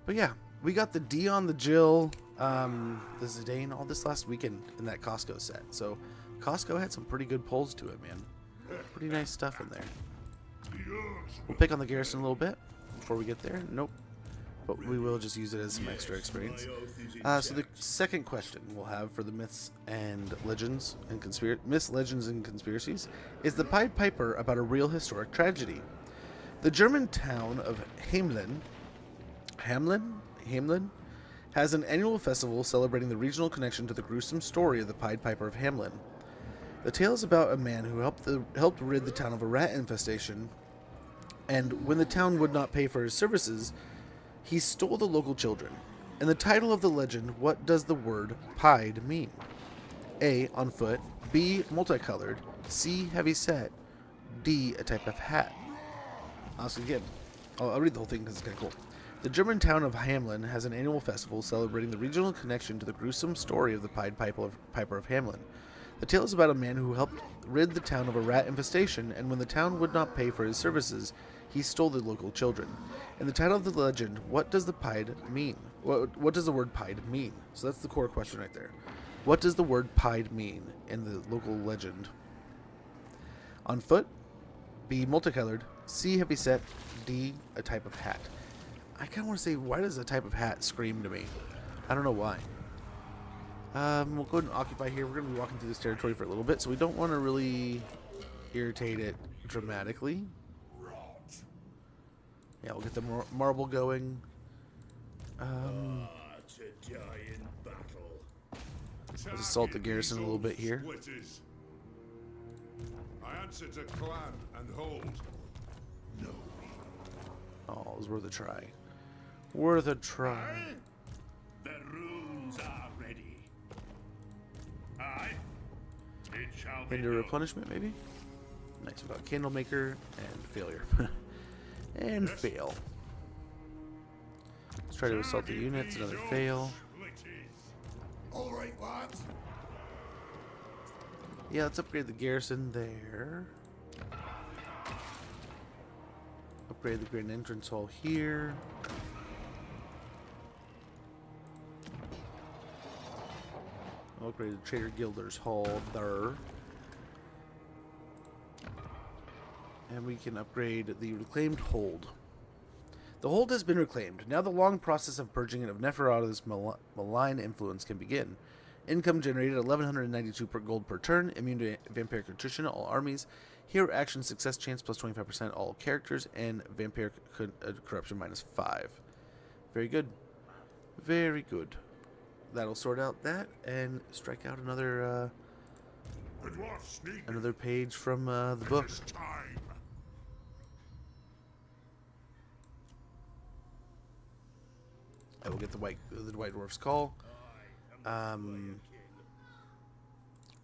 But yeah, we got the Dion, the Jill, the Zidane, all this last weekend in that Costco set. So Costco had some pretty good pulls to it, man. Pretty nice stuff in there. We'll pick on the garrison a little bit before we get there. Nope. but we will just use it as some extra experience. So the second question we'll have for the myths and legends and myths, legends, and conspiracies is the Pied Piper about a real historic tragedy. The German town of Hamelin has an annual festival celebrating the regional connection to the gruesome story of the Pied Piper of Hamelin. The tale is about a man who helped rid the town of a rat infestation, and when the town would not pay for his services, he stole the local children. In the title of the legend, what does the word pied mean? A. On foot. B. Multicolored. C. Heavy set. D. A type of hat. So again, I'll read the whole thing because it's kind of cool. The German town of Hamelin has an annual festival celebrating the regional connection to the gruesome story of the Pied Piper of Hamelin. The tale is about a man who helped rid the town of a rat infestation, and when the town would not pay for his services, he stole the local children. In the title of the legend, what does the pied mean? What does the word pied mean? So that's the core question right there. What does the word pied mean in the local legend? On foot. B. Multicolored. C. Heavy set. D. A type of hat. I kind of want to say, why does a type of hat scream to me? I don't know why. We'll go ahead and occupy here. We're going to be walking through this territory for a little bit, so we don't want to really irritate it dramatically. Yeah, we'll get the marble going. It's a giant battle. Let's assault the garrison a little bit here. I answer to clan and hold. No. Oh, it was worth a try. Worth a try. The runes are ready. Aye. It shall be Into done. replenishment, maybe? Nice. We've got Candlemaker and failure. And fail. Let's try to assault the units. Another fail. All right, lads. Yeah, let's upgrade the garrison there. Upgrade the grand entrance hall here. Upgrade the Trader Gilder's hall there. And we can upgrade the reclaimed hold. The hold has been reclaimed. Now the long process of purging it of Neferata's malign influence can begin. Income generated 1192 per gold per turn. Immune to vampiric attrition, all armies. Hero action success chance plus 25% all characters. And vampiric corruption minus 5. Very good. Very good. That'll sort out that and strike out another page from the book. I will get the White Dwarf's Call. Rune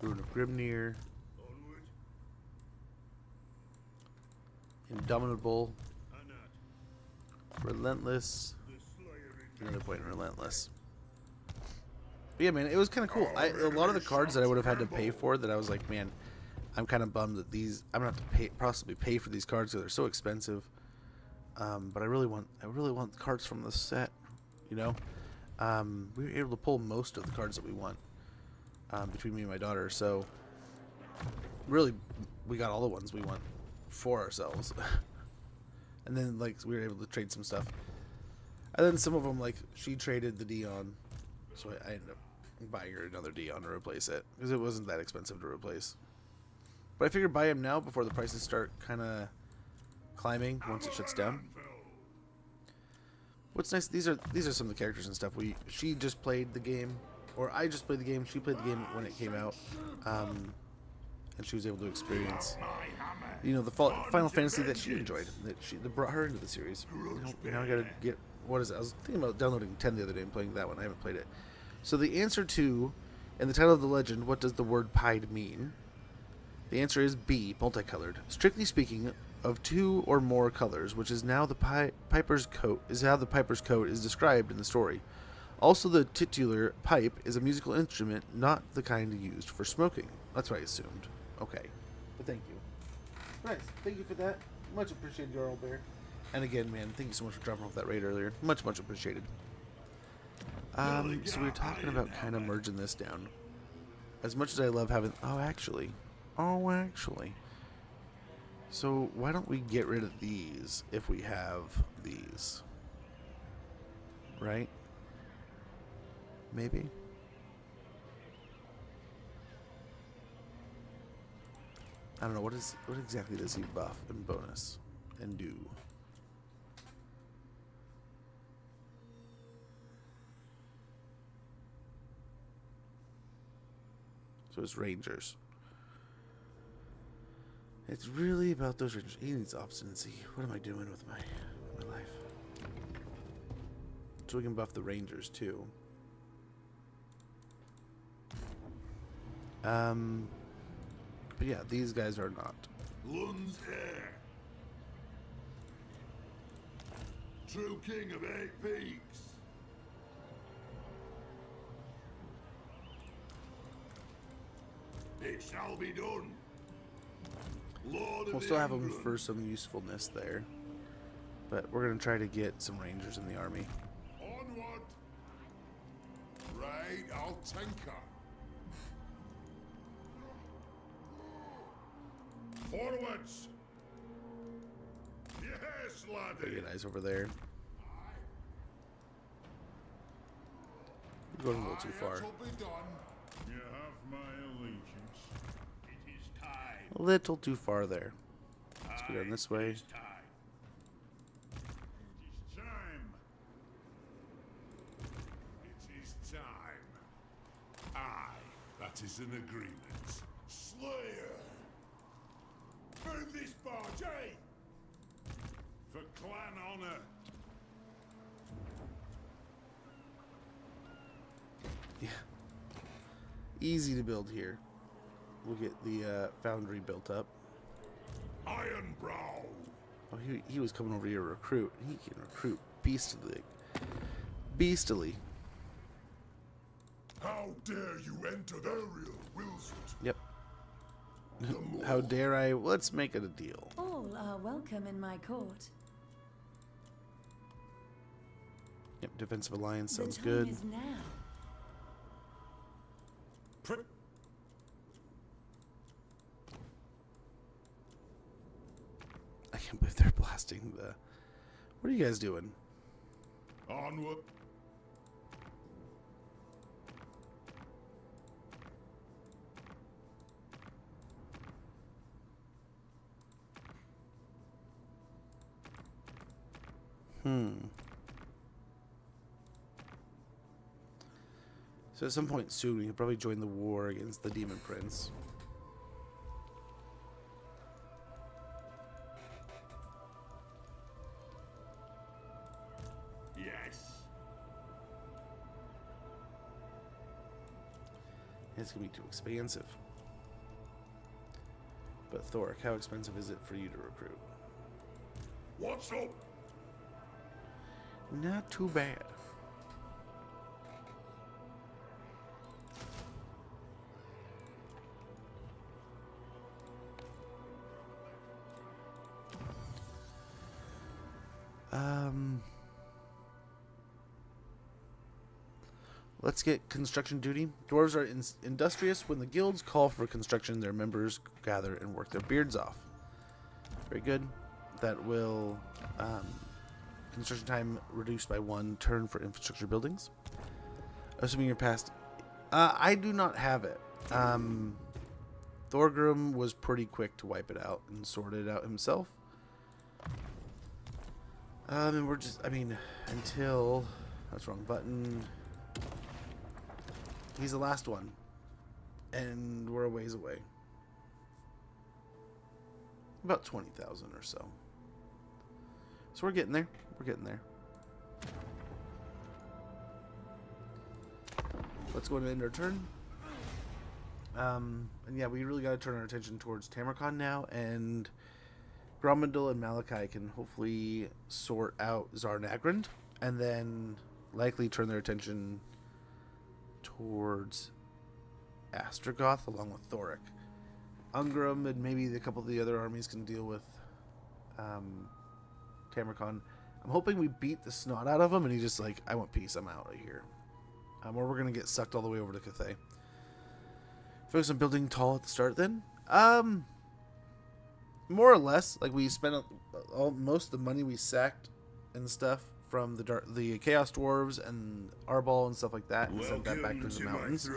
of Grimnir. Indomitable. Relentless. Another point in Relentless. But yeah, man, it was kind of cool. A lot of the cards that I would have had to pay for, that I was like, man, I'm kind of bummed that these, I'm gonna have to possibly pay for these cards because they're so expensive. But I really want cards from the set. You know, we were able to pull most of the cards that we want between me and my daughter. So really, we got all the ones we want for ourselves. And then like we were able to trade some stuff. And then some of them, like she traded the Dion, so I ended up buying her another Dion to replace it because it wasn't that expensive to replace. But I figured buy him now before the prices start kind of climbing once it shuts down. What's nice, these are some of the characters and stuff. She just played the game, or I just played the game. She played the game when it came out, and she was able to experience, you know, the Final Fantasy that she enjoyed, that brought her into the series. Now I gotta get, what is it? I was thinking about downloading 10 the other day and playing that one. I haven't played it. So the answer to, in the title of the legend, what does the word pied mean? The answer is B, multicolored. Strictly speaking, of two or more colors, which is now the piper's coat, is how the piper's coat is described in the story. Also, the titular pipe is a musical instrument, not the kind used for smoking. That's what I assumed. Okay, but thank you. Nice, thank you for that. Much appreciated, Jarl Bear. And again, man, thank you so much for dropping off that raid earlier. Much appreciated. So we were talking about kind of merging this down. As much as I love having, oh actually. So why don't we get rid of these if we have these? right? Maybe. I don't know, what exactly does he buff and bonus and do? So it's rangers. It's really about those rangers. He needs obstinacy. What am I doing with my life? So we can buff the rangers too. But yeah, these guys are not. Lund's heir. True king of 8 peaks. It shall be done. Lord We'll of still the have them Ungrim. for some usefulness there. But we're going to try to get some rangers in the army. Onward! Right, I'll tinker. Forwards! Yes, laddie! Get eyes over there. You're going a little too far. It'll be done. You have my allegiance. It is time. A little too far there. Let's go down this way. It is time. It is time. It is time. Aye, that is an agreement. Slayer! Move this barge, eh? For clan honor. Yeah. Easy to build here. We'll get the foundry built up. Iron Brow. Oh, he was coming over here to recruit. He can recruit beastily. Beastily. How dare you enter Ariel, Wilson? Yep. How dare I? Let's make it a deal. All are welcome in my court. Yep, defensive alliance The sounds time good. is now. I can't believe they're blasting the... What are you guys doing? Onward. So at some point soon, we can probably join the war against the Demon Prince. Yes. It's going to be too expensive. But Thoric, how expensive is it for you to recruit? What's up? Not too bad. Let's get construction duty. Dwarves are industrious. When the guilds call for construction, their members gather and work their beards off. Very good. That will construction time reduced by 1 turn for infrastructure buildings. Assuming you're past. I do not have it. Thorgrim was pretty quick to wipe it out and sort it out himself. And we're just, I mean, until that's wrong button. He's the last one, and we're a ways away. About 20,000 or so. So we're getting there. We're getting there. Let's go and end our turn. And yeah, we really got to turn our attention towards Tamarkon now, and Gromandel and Malachi can hopefully sort out Zarnagrand, and then likely turn their attention towards Astrogoth along with Thoric. Ungrim and maybe a couple of the other armies can deal with Tamarkon. I'm hoping we beat the snot out of him and he's just like, I want peace, I'm out of here. Or we're going to get sucked all the way over to Cathay. Focus on building tall at the start then. More or less, like we spent most of the money we sacked and stuff from the Chaos Dwarves and Arbol and stuff like that, and sent that back to the mountains.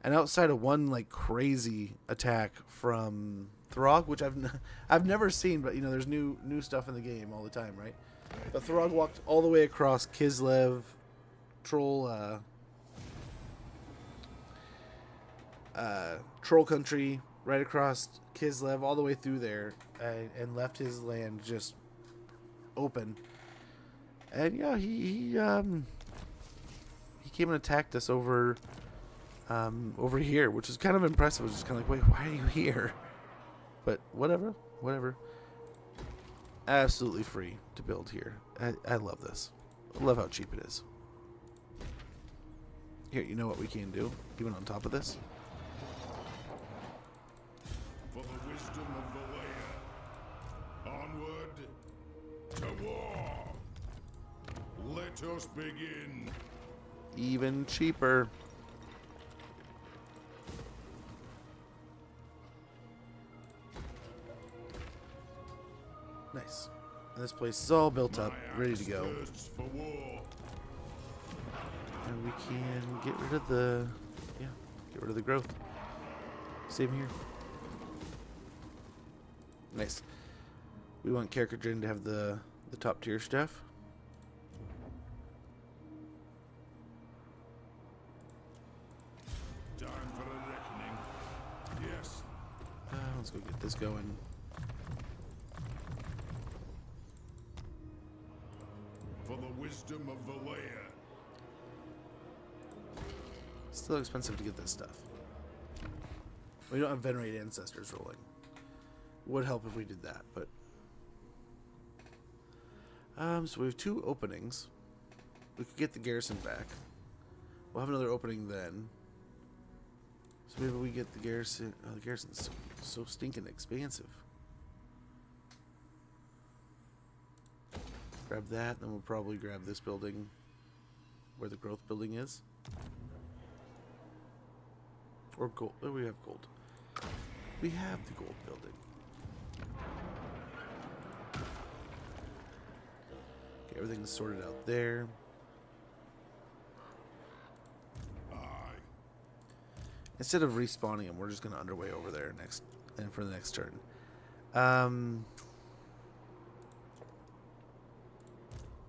And outside of one like crazy attack from Throg, which I've never seen, but you know, there's new stuff in the game all the time, right? But Throg walked all the way across Kislev, Troll country, right across Kislev, all the way through there, and left his land just open. And yeah, he came and attacked us over here, which is kind of impressive. It's just kind of like, wait, why are you here? But whatever. Absolutely free to build here. I love this. I love how cheap it is. Here, you know what we can do, even on top of this? For the wisdom of the layer. Onward to war. Let us begin. Even cheaper. Nice. And this place is all built up, ready to go. For war. And we can get rid of the growth. Same here. Nice. We want Kadrin to have the top tier stuff. Time for a reckoning. Yes. Let's go get this going. For the wisdom of the layer. Still expensive to get this stuff. We don't have Venerate Ancestors rolling. Would help if we did that, but so we have 2 openings. We could get the garrison back. We'll have another opening then. So maybe we get the garrison. Oh, the garrison's so stinking expansive. Grab that, then we'll probably grab this building where the growth building is. Or gold. Oh, we have gold. We have the gold building. Okay, everything's sorted out there. Instead of respawning them, we're just going to underway over there next, and for the next turn.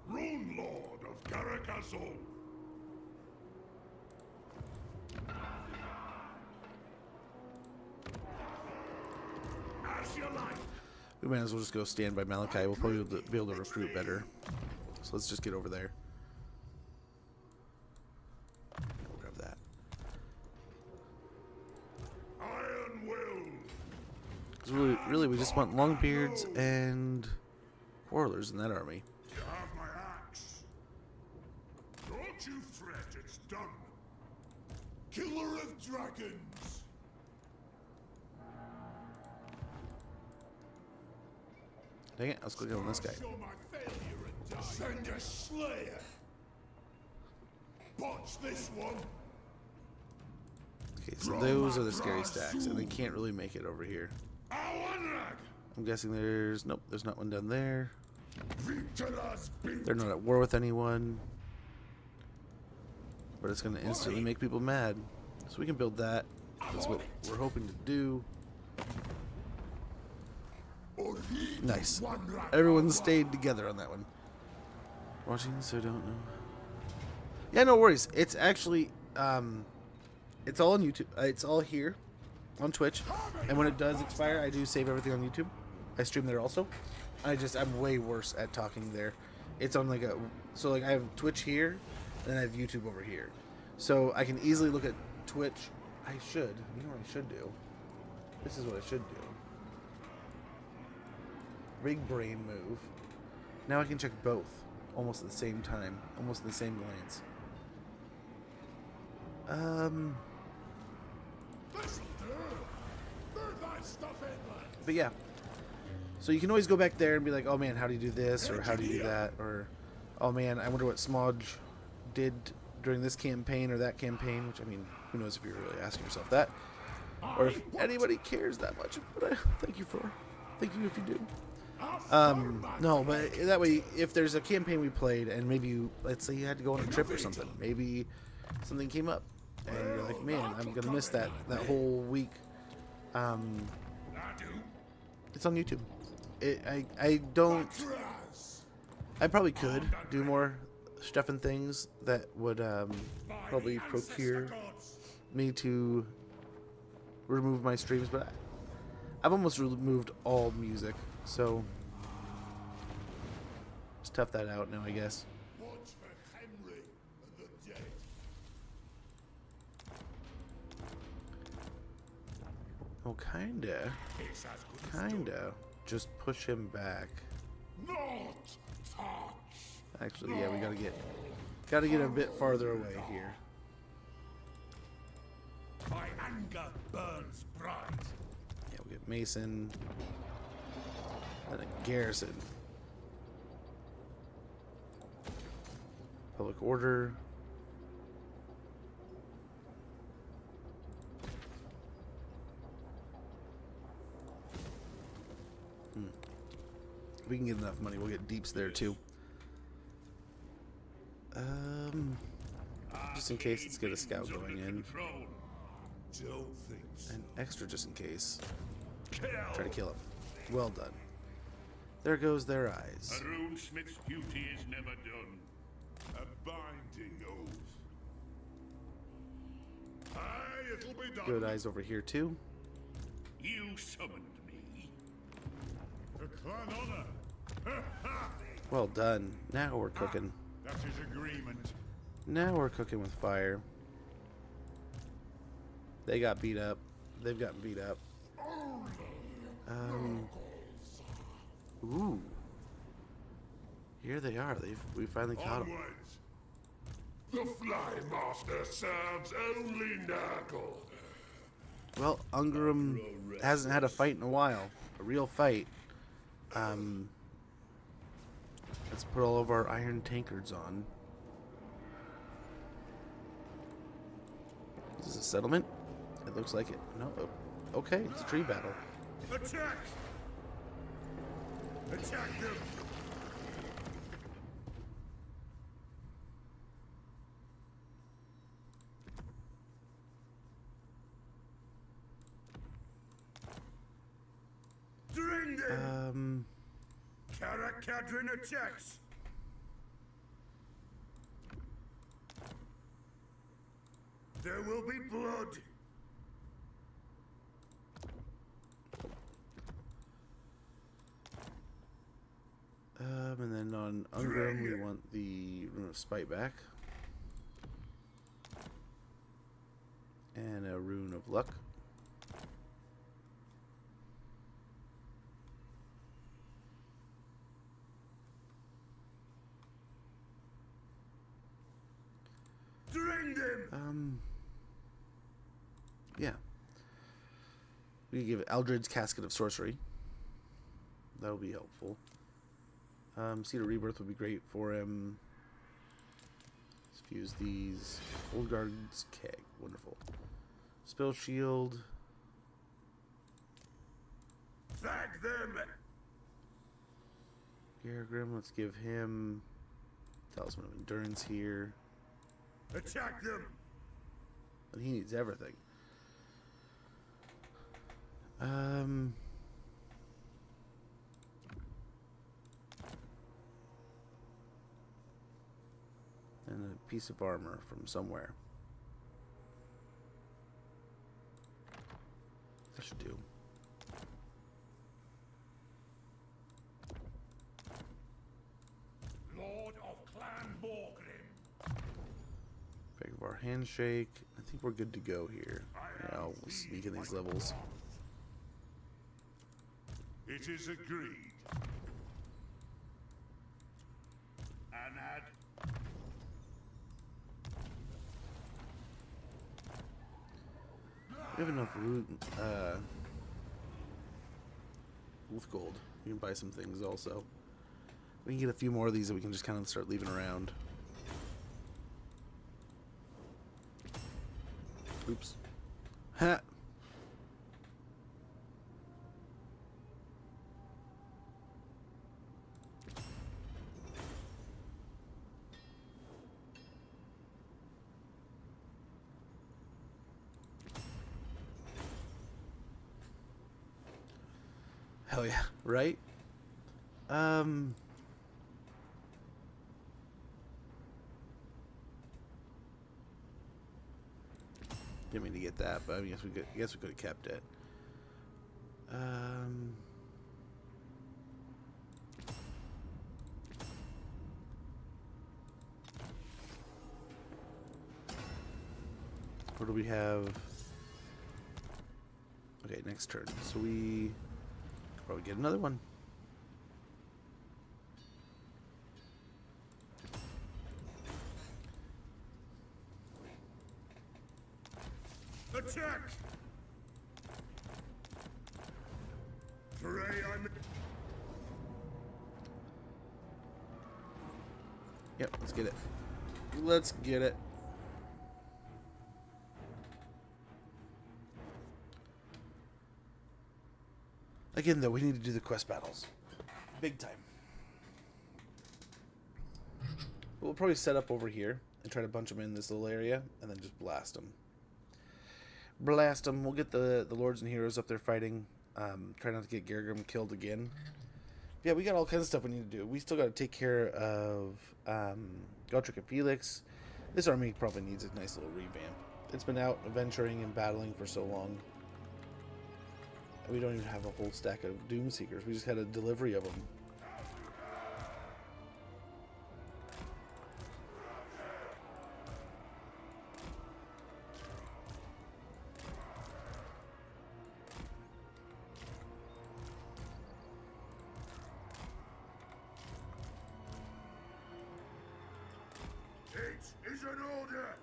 Rune Lord of Karak. As you like. We might as well just go stand by Malachi. We'll probably be able to recruit better. So let's just get over there. We'll grab that. Iron will. Because really, we just want Longbeards and Quarrelers in that army. You have my axe. Don't you fret, it's done. Killer of dragons. Dang it, let's go get on this guy. Show my failure and die. Send a slayer. Botch this one. Okay, so those are the scary stacks, and they can't really make it over here. I'm guessing there's... Nope, there's not one down there. They're not at war with anyone. But it's going to instantly make people mad. So we can build that. That's what we're hoping to do. Nice. Everyone stayed together on that one. Watching, so I don't know. Yeah, no worries. It's actually... it's all on YouTube. It's all here on Twitch. And when it does expire, I do save everything on YouTube. I stream there also. I'm way worse at talking there. It's on like a... So like I have Twitch here, and I have YouTube over here. So I can easily look at Twitch. I should. You know what I should do? This is what I should do. Big brain move. Now I can check both. Almost at the same time. Almost in the same glance. But yeah. So you can always go back there and be like, oh man, how do you do this? Or how do you do that? Or, oh man, I wonder what Smodge did during this campaign or that campaign. Which, I mean, who knows if you're really asking yourself that. Or if anybody cares that much. But thank you if you do. No, but that way, if there's a campaign we played, and maybe let's say you had to go on a trip or something, maybe something came up, and you're like, man, I'm gonna miss that whole week. It's on YouTube. I don't. I probably could do more stuff and things that would probably procure me to remove my streams, but I've almost removed all music, so just tough that out now, I guess. Watch for Henry and the dead. Oh, kinda. Just push him back. Not touch. Actually, yeah, we gotta get a bit farther away here. My anger burns bright. Yeah, we get Mason, then a garrison, public order. If we can get enough money, we'll get deeps there too. Just in case, let's get a scout going in. Don't think so. And extra just in case. Try to kill him. Well done. There goes their eyes. A runesmith's duty is never done. A binding oath. Aye, it'll be done. Good eyes over here too. You summoned me. For clan honor. Well done. Now we're cooking. That is agreement. Now we're cooking with fire. They got beat up. They've gotten beat up. Ooh. Here they are. We finally caught them. Onwards. The Fly Master serves only Nurgle. Well, Ungrim hasn't had a fight in a while. A real fight. Let's put all of our iron tankards on. Is this a settlement? It looks like it. No. Okay, it's a tree battle. Attack! Attack them! Drain them! Karak Kadrin attacks! There will be blood! And then on Ungrim, we want the Rune of Spite back. And a Rune of Luck. Drain them! Yeah. We can give Eldred's Casket of Sorcery. That'll be helpful. Seed of Rebirth would be great for him. Let's fuse these. Old Guard's Keg. Wonderful. Spell Shield. Tag them! Gargrim, let's give him Talisman of Endurance here. Attack them! But he needs everything. And a piece of armor from somewhere. That should do. Lord of Clan Borgrim! Break of our handshake. I think we're good to go here. Yeah, we'll sneak in these levels. It is agreed. Anad. We have enough loot, wolf gold. We can buy some things also. We can get a few more of these that we can just kind of start leaving around. Oops. Ha! Hell yeah, right? Didn't mean to get that, but I guess we could have kept it. What do we have? Okay, next turn. So we probably get another one. Attack! Pray I'm... Yep, let's get it. Let's get it. Again, though, we need to do the quest battles. Big time. We'll probably set up over here and try to bunch them in this little area and then just blast them. Blast them. We'll get the lords and heroes up there fighting. Try not to get Gargrim killed again. Yeah, we got all kinds of stuff we need to do. We still got to take care of Gotrek and Felix. This army probably needs a nice little revamp. It's been out adventuring and battling for so long. We don't even have a whole stack of Doomseekers. We just had a delivery of them. It is an order!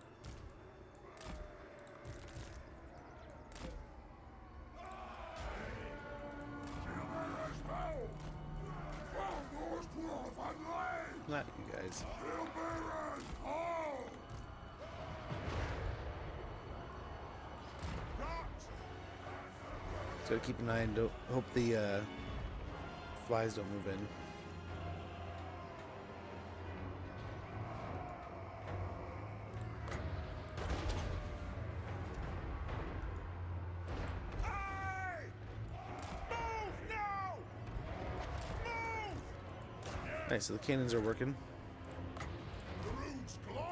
Not you guys. So keep an eye and don't hope the flies don't move in. Nice, so the cannons are working. The runes glow!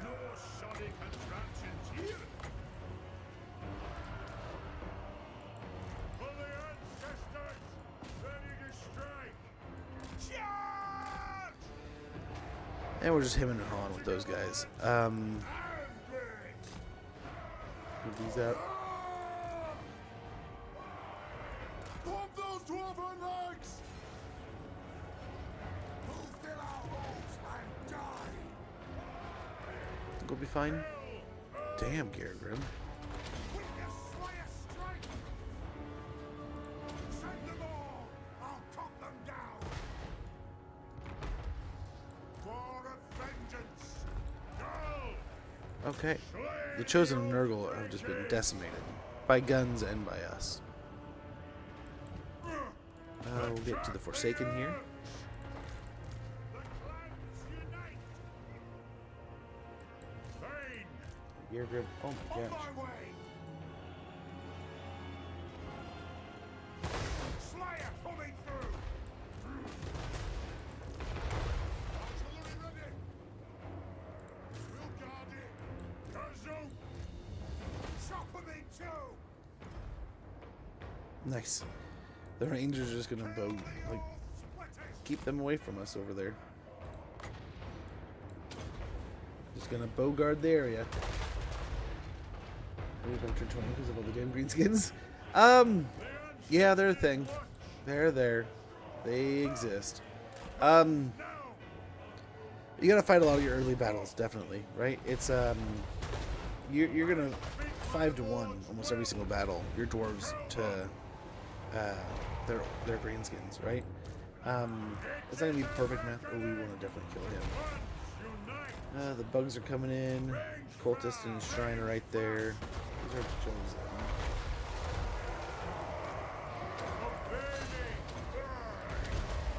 No shoddy contraptions here! For the ancestors, ready to strike! Charge! And we're just hemming and hawing with those guys. Move these out. Pump those dwarven legs! Fulfill our hopes and die! We'll be fine. Damn, Gargrim. Witness Slayer strike! Send them all! I'll cut them down! For a vengeance! Go! Okay. The Chosen and Nurgle have just been decimated. By guns and by us. We'll get to the Forsaken here. The clans unite! Vain! Gargrim. Oh my On gosh. my way! Slayer coming through! Artillery ready! We'll guard it! Kazoo! Chop 'em in two! Nice. The Rangers are just gonna bow, like, keep them away from us over there. Just gonna bow guard the area. Maybe don't turn 20 because of all the damn greenskins. Yeah, they're a thing. They're there. They exist. You gotta fight a lot of your early battles, definitely, right? It's you're gonna 5-1 almost every single battle. Your dwarves to their greenskins, right? It's not gonna be perfect math, but we want to definitely kill him. The bugs are coming in. Cultist and Shrine are right there. These are Jones.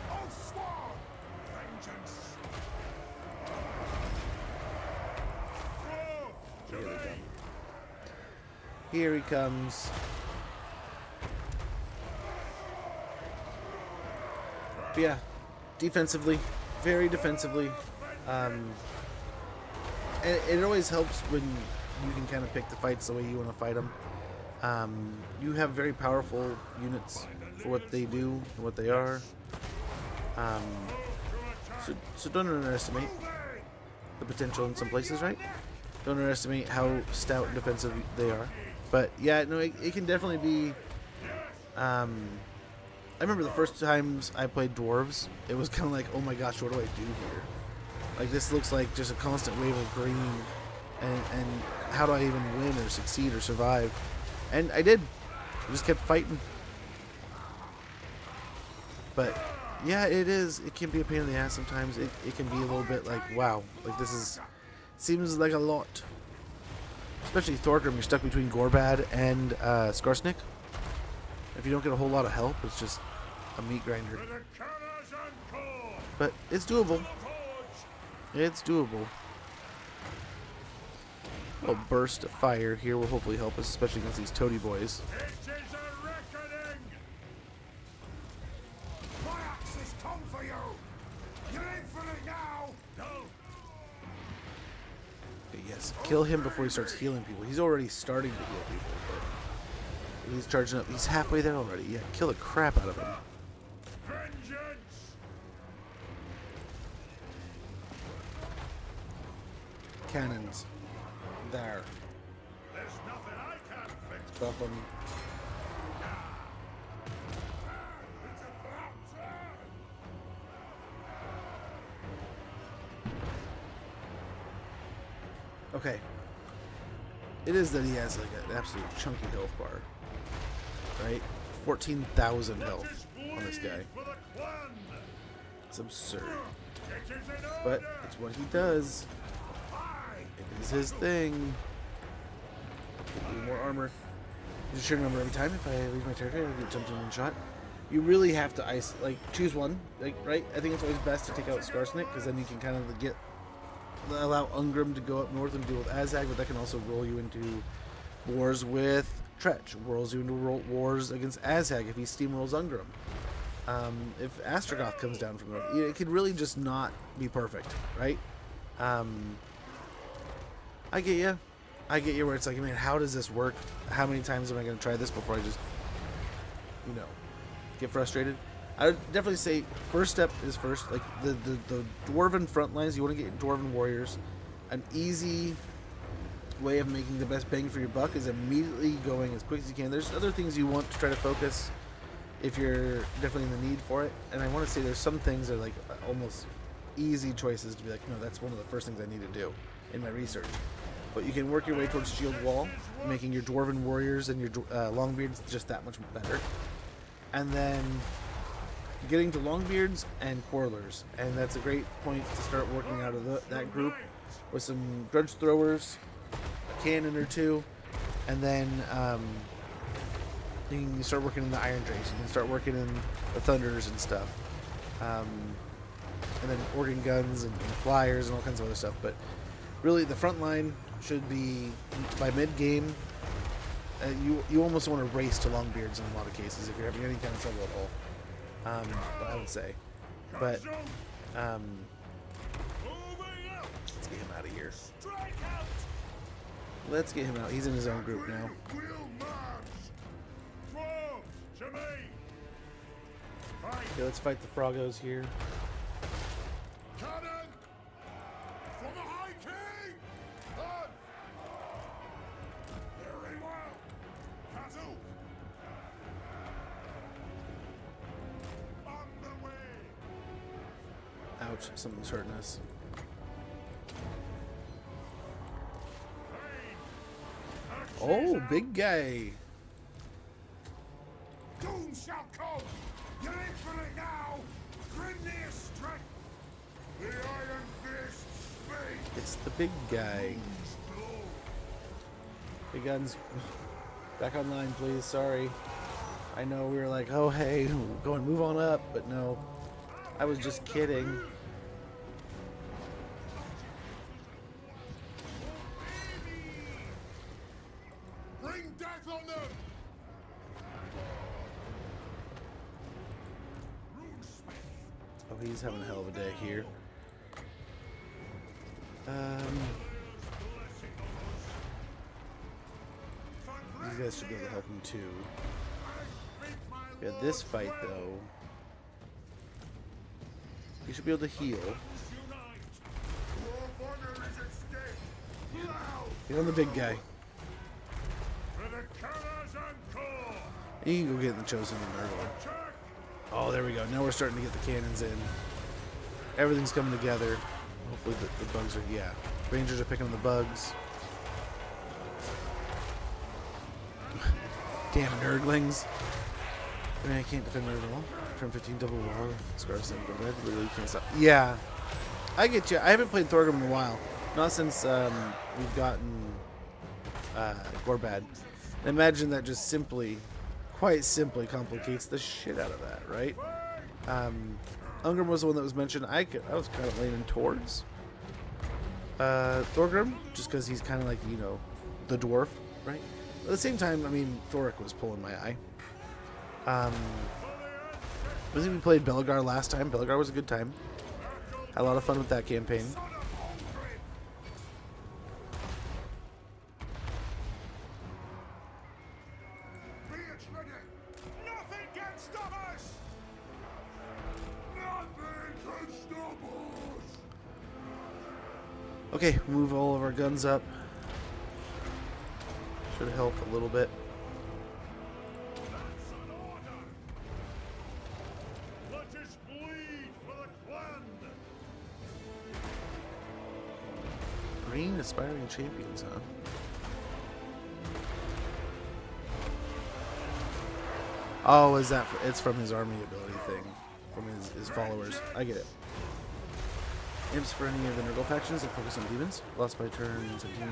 Oh, swarm! Vengeance! Here they come. Here he comes. But yeah, defensively, very defensively. And it always helps when you can kind of pick the fights the way you want to fight them. You have very powerful units for what they do and what they are. So don't underestimate the potential in some places, right? Don't underestimate how stout and defensive they are. But yeah, no, it can definitely be. I remember the first times I played dwarves, it was kind of like, oh my gosh, what do I do here? Like, this looks like just a constant wave of green, and how do I even win or succeed or survive? And I did. I just kept fighting. But yeah, it can be a pain in the ass sometimes. It can be a little bit like, wow, like seems like a lot. Especially Thorgrim, you're stuck between Gorbad and Skarsnik. If you don't get a whole lot of help, it's just a meat grinder. But it's doable. It's doable. A little burst of fire here will hopefully help us, especially against these toady boys. My axe has come for you! You're in for it now! No! Okay, yes, kill him before he starts healing people. He's already starting to heal people, but he's charging up. He's halfway there already. Yeah, kill the crap out of him. Cannons. There. There's nothing I can't fix! Stuff them. It's about time! Okay. It is that he has like an absolute chunky health bar. Right? 14,000 health on this guy. It's absurd. But it's what he does. It is his thing. More armor. Just a number every time. If I leave my territory, I get jumped in one shot. You really have to choose one, right? I think it's always best to take out Skarsnik, because then you can kind of allow Ungrim to go up north and deal with Azag, but that can also roll you into wars with Tretch. Rolls you into wars against Azag if he steamrolls Ungrim. If Astrogoth comes down from north, it could really just not be perfect, right? I get you. I get you where it's like, man, how does this work? How many times am I going to try this before I just, get frustrated? I would definitely say first step is first. Like the dwarven front lines, you want to get dwarven warriors. An easy way of making the best bang for your buck is immediately going as quick as you can. There's other things you want to try to focus if you're definitely in the need for it. And I want to say there's some things that are like almost easy choices to be like, no, that's one of the first things I need to do in my research. But you can work your way towards shield wall, making your dwarven warriors and your longbeards just that much better. And then getting to longbeards and quarrelers, and that's a great point to start working out of that group with some grudge throwers, a cannon or two, and then you can start working in the iron drakes. You can start working in the thunders and stuff, and then organ guns and flyers and all kinds of other stuff. But really, the front line should be by mid-game. You almost want to race to longbeards in a lot of cases if you're having any kind of trouble at all. I would say. But let's get him out of here. Let's get him out. He's in his own group now. Okay, let's fight the Froggos here. Ouch, something's hurting us. Oh, big guy. Doom shall come! You're in for it now! Grimnir strength! The Iron Fist speaks! It's the big guy. Big guns. Back online, please. Sorry. I know we were like, oh, hey, go and move on up, but no. I was just kidding. Bring death on them! he's having a hell of a day here. These guys should be able to help him too. Yeah, this fight though, he should be able to heal. Get on the big guy. You can go get the Chosen and Nurgle. Oh, there we go. Now we're starting to get the cannons in. Everything's coming together. Hopefully the bugs are, yeah. Rangers are picking on the bugs. Damn Nurglings. I mean, I can't defend Nurgle. Turn 15 double wall. Scar 7 go red. Literally can't stop. Yeah. I get you. I haven't played Thorgrim in a while. Not since we've gotten Gorbad. Imagine that just simply, quite simply complicates the shit out of that, right? Ungrim was the one that was mentioned. I was kind of leaning towards Thorgrim, just because he's kind of like, you know, the dwarf, right? At the same time, I mean, Thoric was pulling my eye. I think we played Belgar last time. Belgar was a good time. Had a lot of fun with that campaign. Nothing can stop us! Nothing can stop us! Okay, move all of our guns up. Should help a little bit. That's an order! Let us bleed for the clan! Green aspiring champions, huh? Oh, is that? It's from his army ability thing, from his followers. I get it. Imps for any of the Nurgle factions that focus on demons. Lost by turn 17.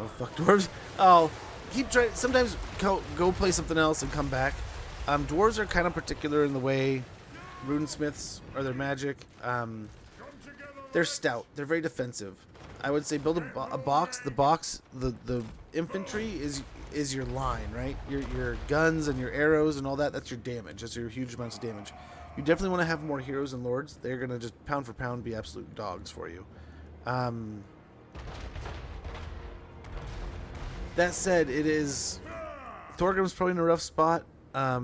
Oh fuck dwarves! Oh, keep trying. Sometimes go play something else and come back. Dwarves are kind of particular in the way runesmiths are their magic. They're stout. They're very defensive. I would say build a box. The infantry is your line, right? Your guns and your arrows and all that. That's your damage. That's your huge amounts of damage. You definitely want to have more heroes and lords. They're gonna just pound for pound be absolute dogs for you. That said, Thorgrim's probably in a rough spot. I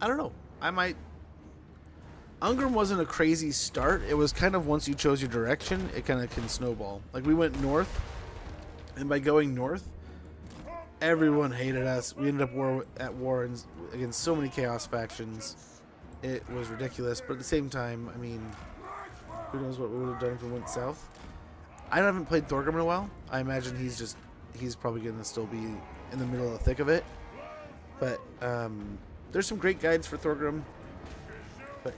don't know. Ungrim wasn't a crazy start. It was kind of once you chose your direction, it kind of can snowball. Like we went north, and by going north, everyone hated us. We ended up at war against so many chaos factions. It was ridiculous. But at the same time, I mean, who knows what we would have done if we went south. I haven't played Thorgrim in a while. I imagine he's probably going to still be in the middle of the thick of it. But there's some great guides for Thorgrim. But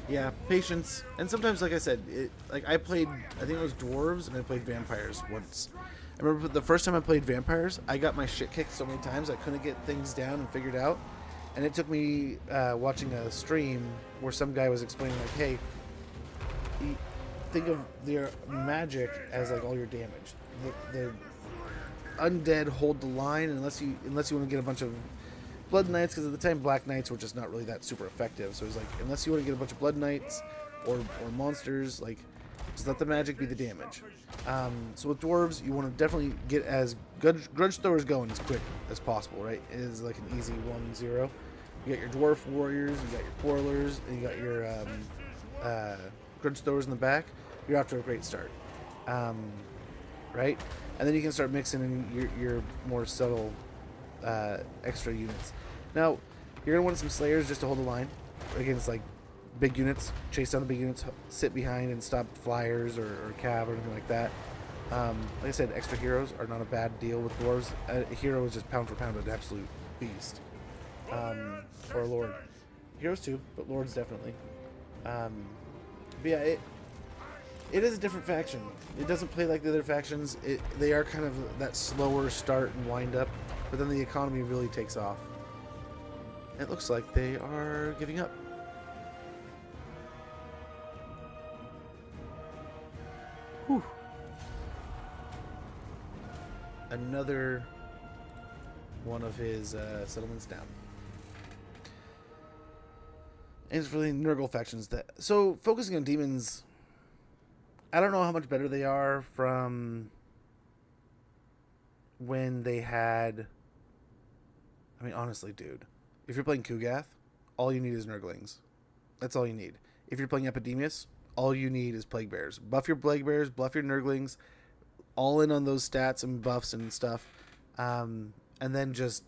yeah, patience. And sometimes, like I said, I played, I think it was dwarves, and I played vampires once. I remember the first time I played vampires, I got my shit kicked so many times I couldn't get things down and figured out. And it took me watching a stream where some guy was explaining, like, hey, think of their magic as like all your damage. The undead hold the line unless you want to get a bunch of blood knights, because at the time black knights were just not really that super effective. So it's like, unless you want to get a bunch of blood knights or monsters, like, just let the magic be the damage. So with dwarves, you want to definitely get as grudge throwers going as quick as possible, right? It is like an easy 1-0. You got your dwarf warriors, you got your quarrelers, and you got your grudge throwers in the back. You're off to a great start, right? And then you can start mixing in your more subtle extra units. Now, you're gonna want some slayers just to hold the line against like big units, chase down the big units, sit behind and stop flyers or cav or anything like that. Like I said, extra heroes are not a bad deal with dwarves. A hero is just pound for pound an absolute beast. Or a lord. Heroes too, but lords definitely. But yeah, it is a different faction. It doesn't play like the other factions. They are kind of that slower start and wind up, but then the economy really takes off. It looks like they are giving up. Whew. Another one of his settlements down. And it's really Nurgle factions that. So focusing on demons, I don't know how much better they are from when they had. I mean, honestly, dude, if you're playing Kugath, all you need is Nurglings. That's all you need. If you're playing Epidemius, all you need is Plague Bears. Buff your Plague Bears, buff your Nurglings, all in on those stats and buffs and stuff, and then just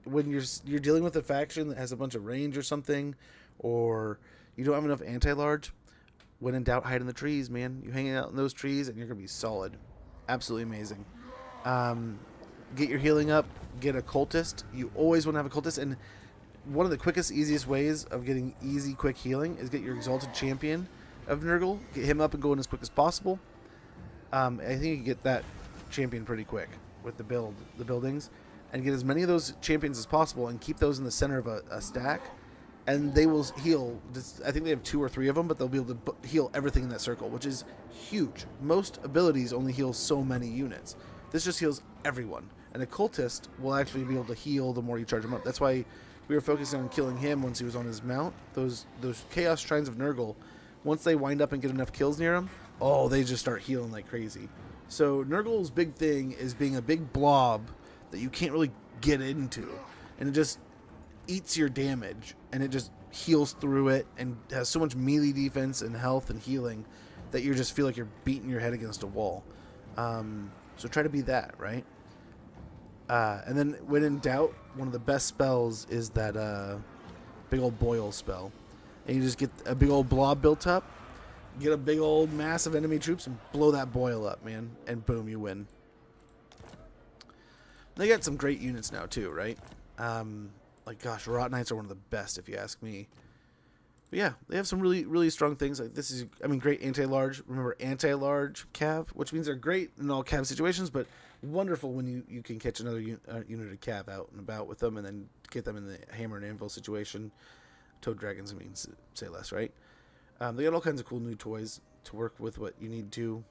when you're dealing with a faction that has a bunch of range or something, or you don't have enough anti-large, when in doubt, hide in the trees, man. You hang out in those trees and you're gonna be solid. Absolutely amazing. Get your healing up. Get a cultist. You always want to have a cultist, and one of the quickest, easiest ways of getting easy, quick healing is get your exalted champion of Nurgle. Get him up and going as quick as possible. I think you can get that champion pretty quick with the buildings, and get as many of those champions as possible and keep those in the center of a stack, and they will heal. I think they have 2 or 3 of them, but they'll be able to heal everything in that circle, which is huge. Most abilities only heal so many units. This just heals everyone, and a cultist will actually be able to heal the more you charge him up. That's why we were focusing on killing him once he was on his mount. Those Chaos Shrines of Nurgle, once they wind up and get enough kills near him, oh, they just start healing like crazy. So Nurgle's big thing is being a big blob that you can't really get into, and it just eats your damage, and it just heals through it, and has so much melee defense and health and healing that you just feel like you're beating your head against a wall. So try to be that, right? And then when in doubt, one of the best spells is that big old boil spell. And you just get a big old blob built up, get a big old mass of enemy troops, and blow that boil up, man. And boom, you win. They got some great units now, too, right? Like, gosh, Rot Knights are one of the best, if you ask me. But yeah, they have some really, really strong things. Like this is, I mean, great anti-large. Remember, anti-large cav, which means they're great in all cav situations, but wonderful when you can catch another unit of cav out and about with them, and then get them in the hammer and anvil situation. Toad dragons, I mean, say less, right? They got all kinds of cool new toys to work with what you need to.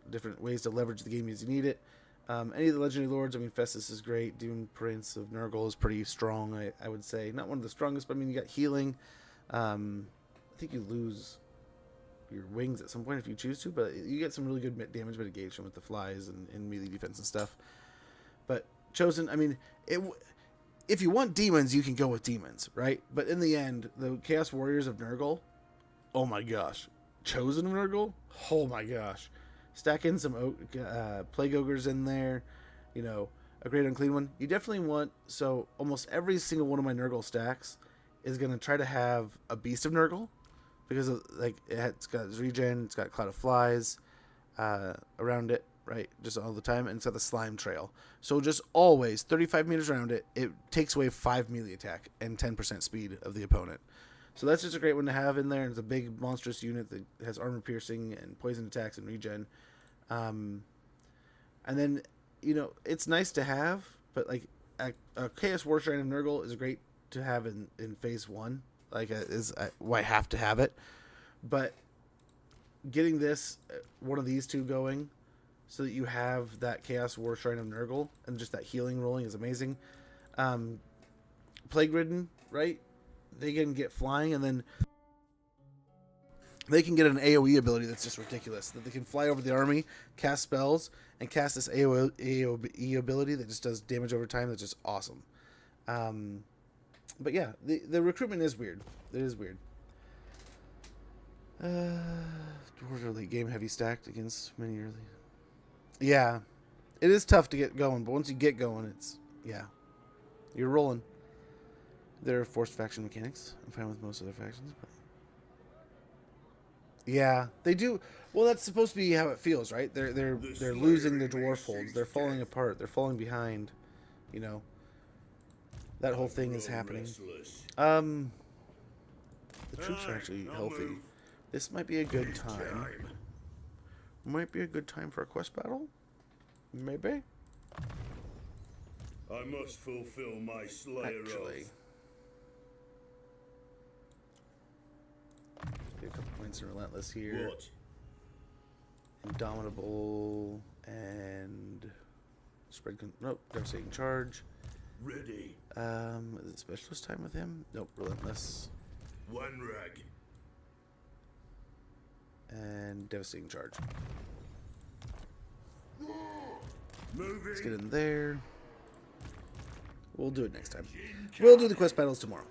Different ways to leverage the game as you need it. Any of the legendary lords, I mean, Festus is great. Demon Prince of Nurgle is pretty strong, I would say. Not one of the strongest, but I mean, you got healing. I think you lose your wings at some point if you choose to, but you get some really good damage mitigation with the flies and melee defense and stuff. But Chosen, I mean, if you want demons, you can go with demons, right? But in the end, the Chaos Warriors of Nurgle, oh my gosh. Chosen of Nurgle, oh my gosh. Stack in some Plague Ogres in there, you know, a Great Unclean One. You definitely want, so almost every single one of my Nurgle stacks is going to try to have a Beast of Nurgle, because of, like, it's got its regen, it's got Cloud of Flies around it, right, just all the time, and it's got the Slime Trail. So just always, 35 meters around it, it takes away 5 melee attack and 10% speed of the opponent. So that's just a great one to have in there. It's a big, monstrous unit that has armor piercing and poison attacks and regen. And then, you know, it's nice to have, but like a Chaos War Shrine of Nurgle is great to have in phase 1. Like, I have to have it. But getting this, one of these two going, so that you have that Chaos War Shrine of Nurgle and just that healing rolling is amazing. Plague Ridden, right? They can get flying, and then they can get an AoE ability that's just ridiculous. That they can fly over the army, cast spells, and cast this AoE ability that just does damage over time. That's just awesome. But yeah, the recruitment is weird. It is weird. Dwarves are late game heavy stacked against many early. Yeah, it is tough to get going, but once you get going, it's, yeah, you're rolling. There are forced faction mechanics. I'm fine with most of their factions, but yeah, they do. Well, that's supposed to be how it feels, right? They're losing their dwarf holds. They're falling apart. They're falling behind. You know, that whole thing is happening. The troops are actually healthy. This might be a good time. Might be a good time for a quest battle. Maybe. I must fulfill my Slayer Actually. oath. Get a couple points in Relentless here. What? Indomitable and spread. Nope, devastating charge. Ready. Is it specialist time with him? Nope, Relentless. One rag. And devastating charge. Moving. Let's get in there. We'll do it next time. We'll do the quest battles tomorrow.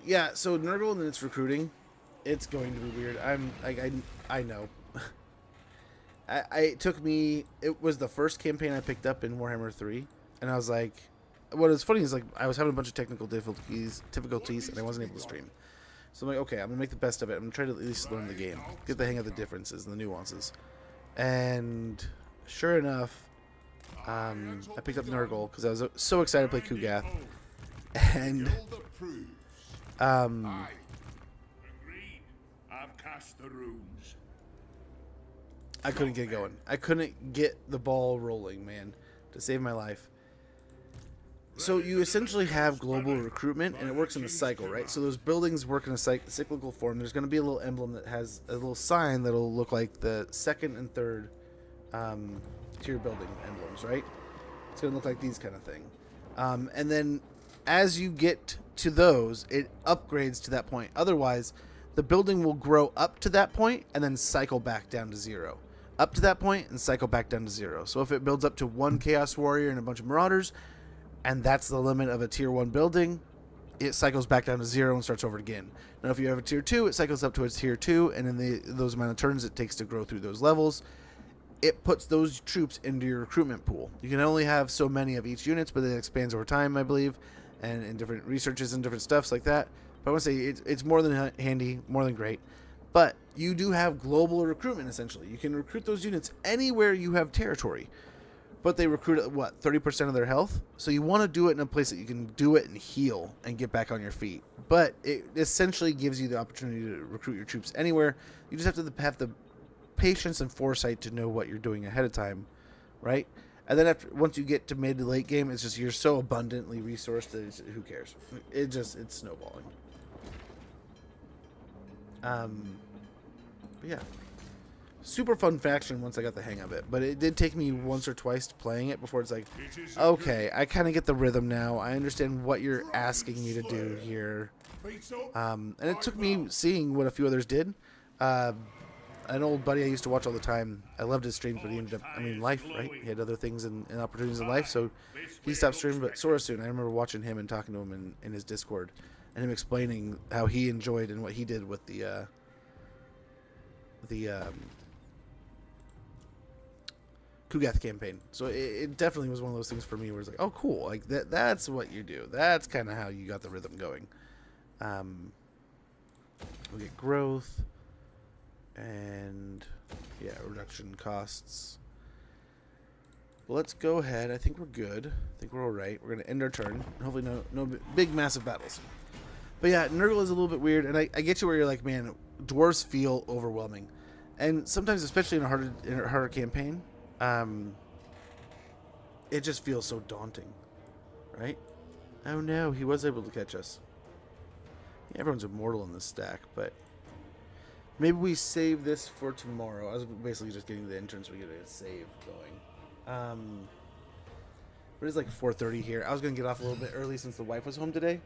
Yeah, so Nurgle and its recruiting, it's going to be weird. I know. It took me. It was the first campaign I picked up in Warhammer 3, and I was like, what is funny is like I was having a bunch of technical difficulties, and I wasn't able to stream. So I'm like, okay, I'm gonna make the best of it. I'm gonna try to at least learn the game, get the hang of the differences and the nuances. And sure enough, I picked up Nurgle because I was so excited to play Kugath, and Agreed. I've cast the runes. I couldn't get going. I couldn't get the ball rolling, man, to save my life. So you essentially have global recruitment, and it works in a cycle, right? So those buildings work in a cyclical form. There's going to be a little emblem that has a little sign that'll look like the second and third tier building emblems, right? It's going to look like these kind of thing. And then as you get to those, it upgrades to that point. Otherwise, the building will grow up to that point and then cycle back down to 0. Up to that point and cycle back down to 0. So if it builds up to 1 Chaos Warrior and a bunch of Marauders, and that's the limit of a tier 1 building, it cycles back down to 0 and starts over again. Now if you have a tier 2, it cycles up to a tier 2, and in those amount of turns it takes to grow through those levels, it puts those troops into your recruitment pool. You can only have so many of each units, but it expands over time, I believe, and in different researches and different stuffs like that. But I want to say it's more than handy, more than great. But you do have global recruitment, essentially. You can recruit those units anywhere you have territory. But they recruit at, what, 30% of their health? So you want to do it in a place that you can do it and heal and get back on your feet. But it essentially gives you the opportunity to recruit your troops anywhere. You just have to have the patience and foresight to know what you're doing ahead of time, right? And then once you get to mid to late game, it's just you're so abundantly resourced that who cares? It's snowballing. But yeah, super fun faction once I got the hang of it. But it did take me once or twice playing it before it's like, okay, I kind of get the rhythm now. I understand what you're asking me to do here. And it took me seeing what a few others did. An old buddy I used to watch all the time. I loved his streams, but he ended up, life, right? He had other things and opportunities in life, so he stopped streaming. But Sorasun, I remember watching him and talking to him in his Discord, and him explaining how he enjoyed and what he did with the Kugath campaign. So it definitely was one of those things for me where it's like, oh, cool, like that's what you do. That's kind of how you got the rhythm going. We get growth. And yeah, reduction costs. Well, let's go ahead. I think we're good. I think we're all right. We're going to end our turn. Hopefully no big, massive battles. But yeah, Nurgle is a little bit weird. And I get you where you're like, man, dwarves feel overwhelming. And sometimes, especially in a harder campaign, it just feels so daunting. Right? Oh no, he was able to catch us. Yeah, everyone's immortal in this stack, but maybe we save this for tomorrow. I was basically just getting the entrance so we get a save going. But it's like 4:30 here. I was going to get off a little bit early since the wife was home today.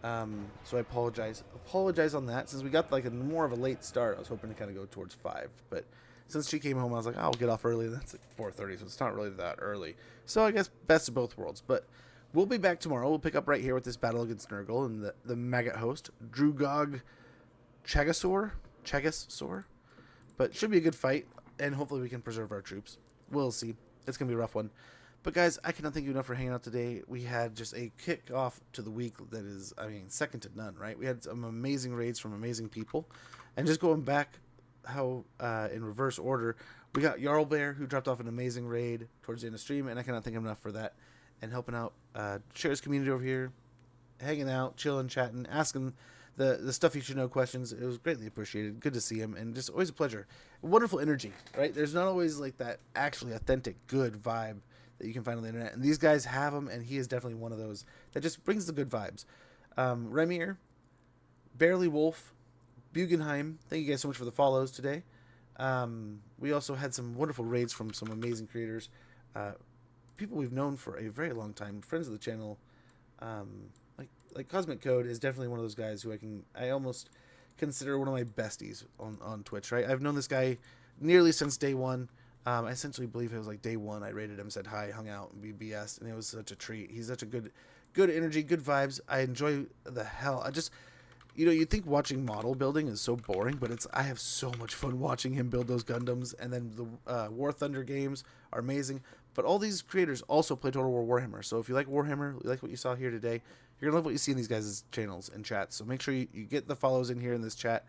So I apologize. Apologize on that. Since we got like more of a late start, I was hoping to kind of go towards 5. But since she came home, I was like, oh, I'll get off early. That's like 4:30, so it's not really that early. So I guess best of both worlds. But we'll be back tomorrow. We'll pick up right here with this battle against Nurgle and the maggot host, Drugog Chagasaur. But should be a good fight, and hopefully we can preserve our troops. We'll see. It's going to be a rough one. But guys, I cannot thank you enough for hanging out today. We had just a kickoff to the week that is, second to none, right? We had some amazing raids from amazing people. And just going back in reverse order, we got Jarl Bear, who dropped off an amazing raid towards the end of stream, and I cannot thank him enough for that. And helping out Share's community over here, hanging out, chilling, chatting, asking the stuff you should know questions. It was greatly appreciated. Good to see him, and just always a pleasure. Wonderful energy, right? There's not always like that actually authentic good vibe that you can find on the internet, and these guys have them, and he is definitely one of those that just brings the good vibes. Remir, Barely Wolf, Bugenheim, thank you guys so much for the follows today. We also had some wonderful raids from some amazing creators, people we've known for a very long time, friends of the channel, like like Cosmic Code is definitely one of those guys who I almost consider one of my besties on Twitch, right? I've known this guy nearly since day one. I essentially believe it was like day one. I rated him, said hi, hung out, and BS, and it was such a treat. He's such a good energy, good vibes. I enjoy the hell. I just, you'd think watching model building is so boring, but I have so much fun watching him build those Gundams. And then the War Thunder games are amazing. But all these creators also play Total War Warhammer. So if you like Warhammer, you like what you saw here today, you're gonna love what you see in these guys' channels and chats. So make sure you get the follows in here in this chat.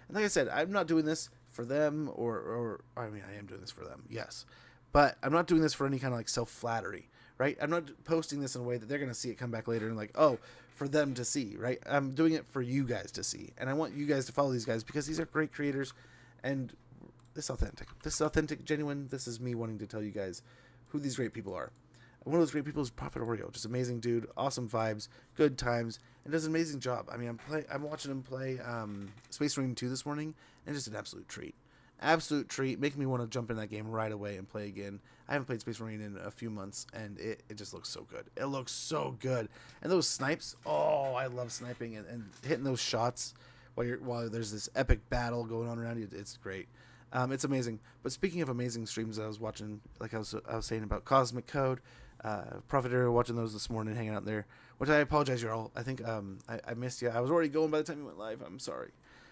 And like I said, I'm not doing this for them, or I mean, I am doing this for them, yes, but I'm not doing this for any kind of like self-flattery, right? I'm not posting this in a way that they're going to see it come back later and like, oh, for them to see, right? I'm doing it for you guys to see, and I want you guys to follow these guys because these are great creators, and this is authentic, genuine. This is me wanting to tell you guys who these great people are. One of those great people is Prophet Oreo, just amazing dude, awesome vibes, good times, and does an amazing job. I mean, I'm watching him play Space Marine 2 this morning, and just an absolute treat. Absolute treat, making me want to jump in that game right away and play again. I haven't played Space Marine in a few months, and it just looks so good. It looks so good. And those snipes, oh, I love sniping and hitting those shots while there's this epic battle going on around you. It's great. It's amazing. But speaking of amazing streams, I was watching, like I was saying about Cosmic Code, Prophet Oreo, watching those this morning, hanging out there, which I apologize, y'all. I think I missed you. I was already going by the time you went live. I'm sorry.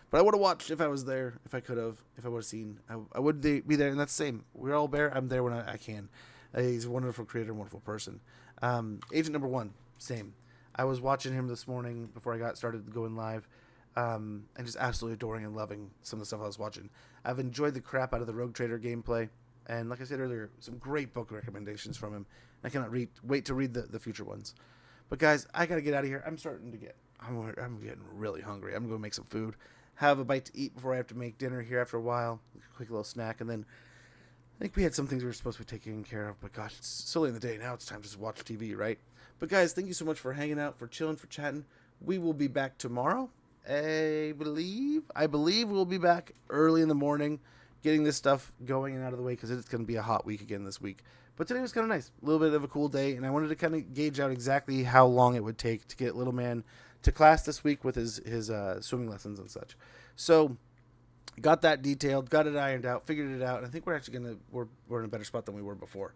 But I would have watched if I was there, if I could have, if I would have seen. I would be there, and that's the same. We're all Bear. I'm there when I can. He's a wonderful creator, wonderful person. Agent number 1, same. I was watching him this morning before I got started going live, and just absolutely adoring and loving some of the stuff I was watching. I've enjoyed the crap out of the Rogue Trader gameplay, and like I said earlier, some great book recommendations from him. I cannot wait to read the future ones. But guys, I gotta get out of here. I'm getting really hungry. I'm gonna go make some food, have a bite to eat before I have to make dinner here after a while. A quick little snack, and then I think we had some things we were supposed to be taking care of. But gosh, it's so late in the day now. It's time to just watch TV, right? But guys, thank you so much for hanging out, for chilling, for chatting. We will be back tomorrow. I believe we'll be back early in the morning, getting this stuff going and out of the way because it's going to be a hot week again this week. But today was kind of nice, a little bit of a cool day, and I wanted to kind of gauge out exactly how long it would take to get little man to class this week with his swimming lessons and such. So got that detailed, got it ironed out, figured it out, and I think we're actually we're in a better spot than we were before.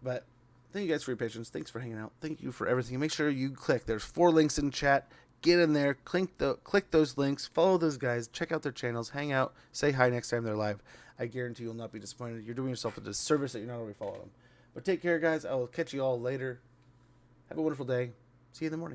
But thank you guys for your patience. Thanks for hanging out. Thank you for everything. And make sure you click. There's 4 links in chat. Get in there, click those links, follow those guys, check out their channels, hang out, say hi next time they're live. I guarantee you'll not be disappointed. You're doing yourself a disservice that you're not already following them. But take care, guys. I will catch you all later. Have a wonderful day. See you in the morning.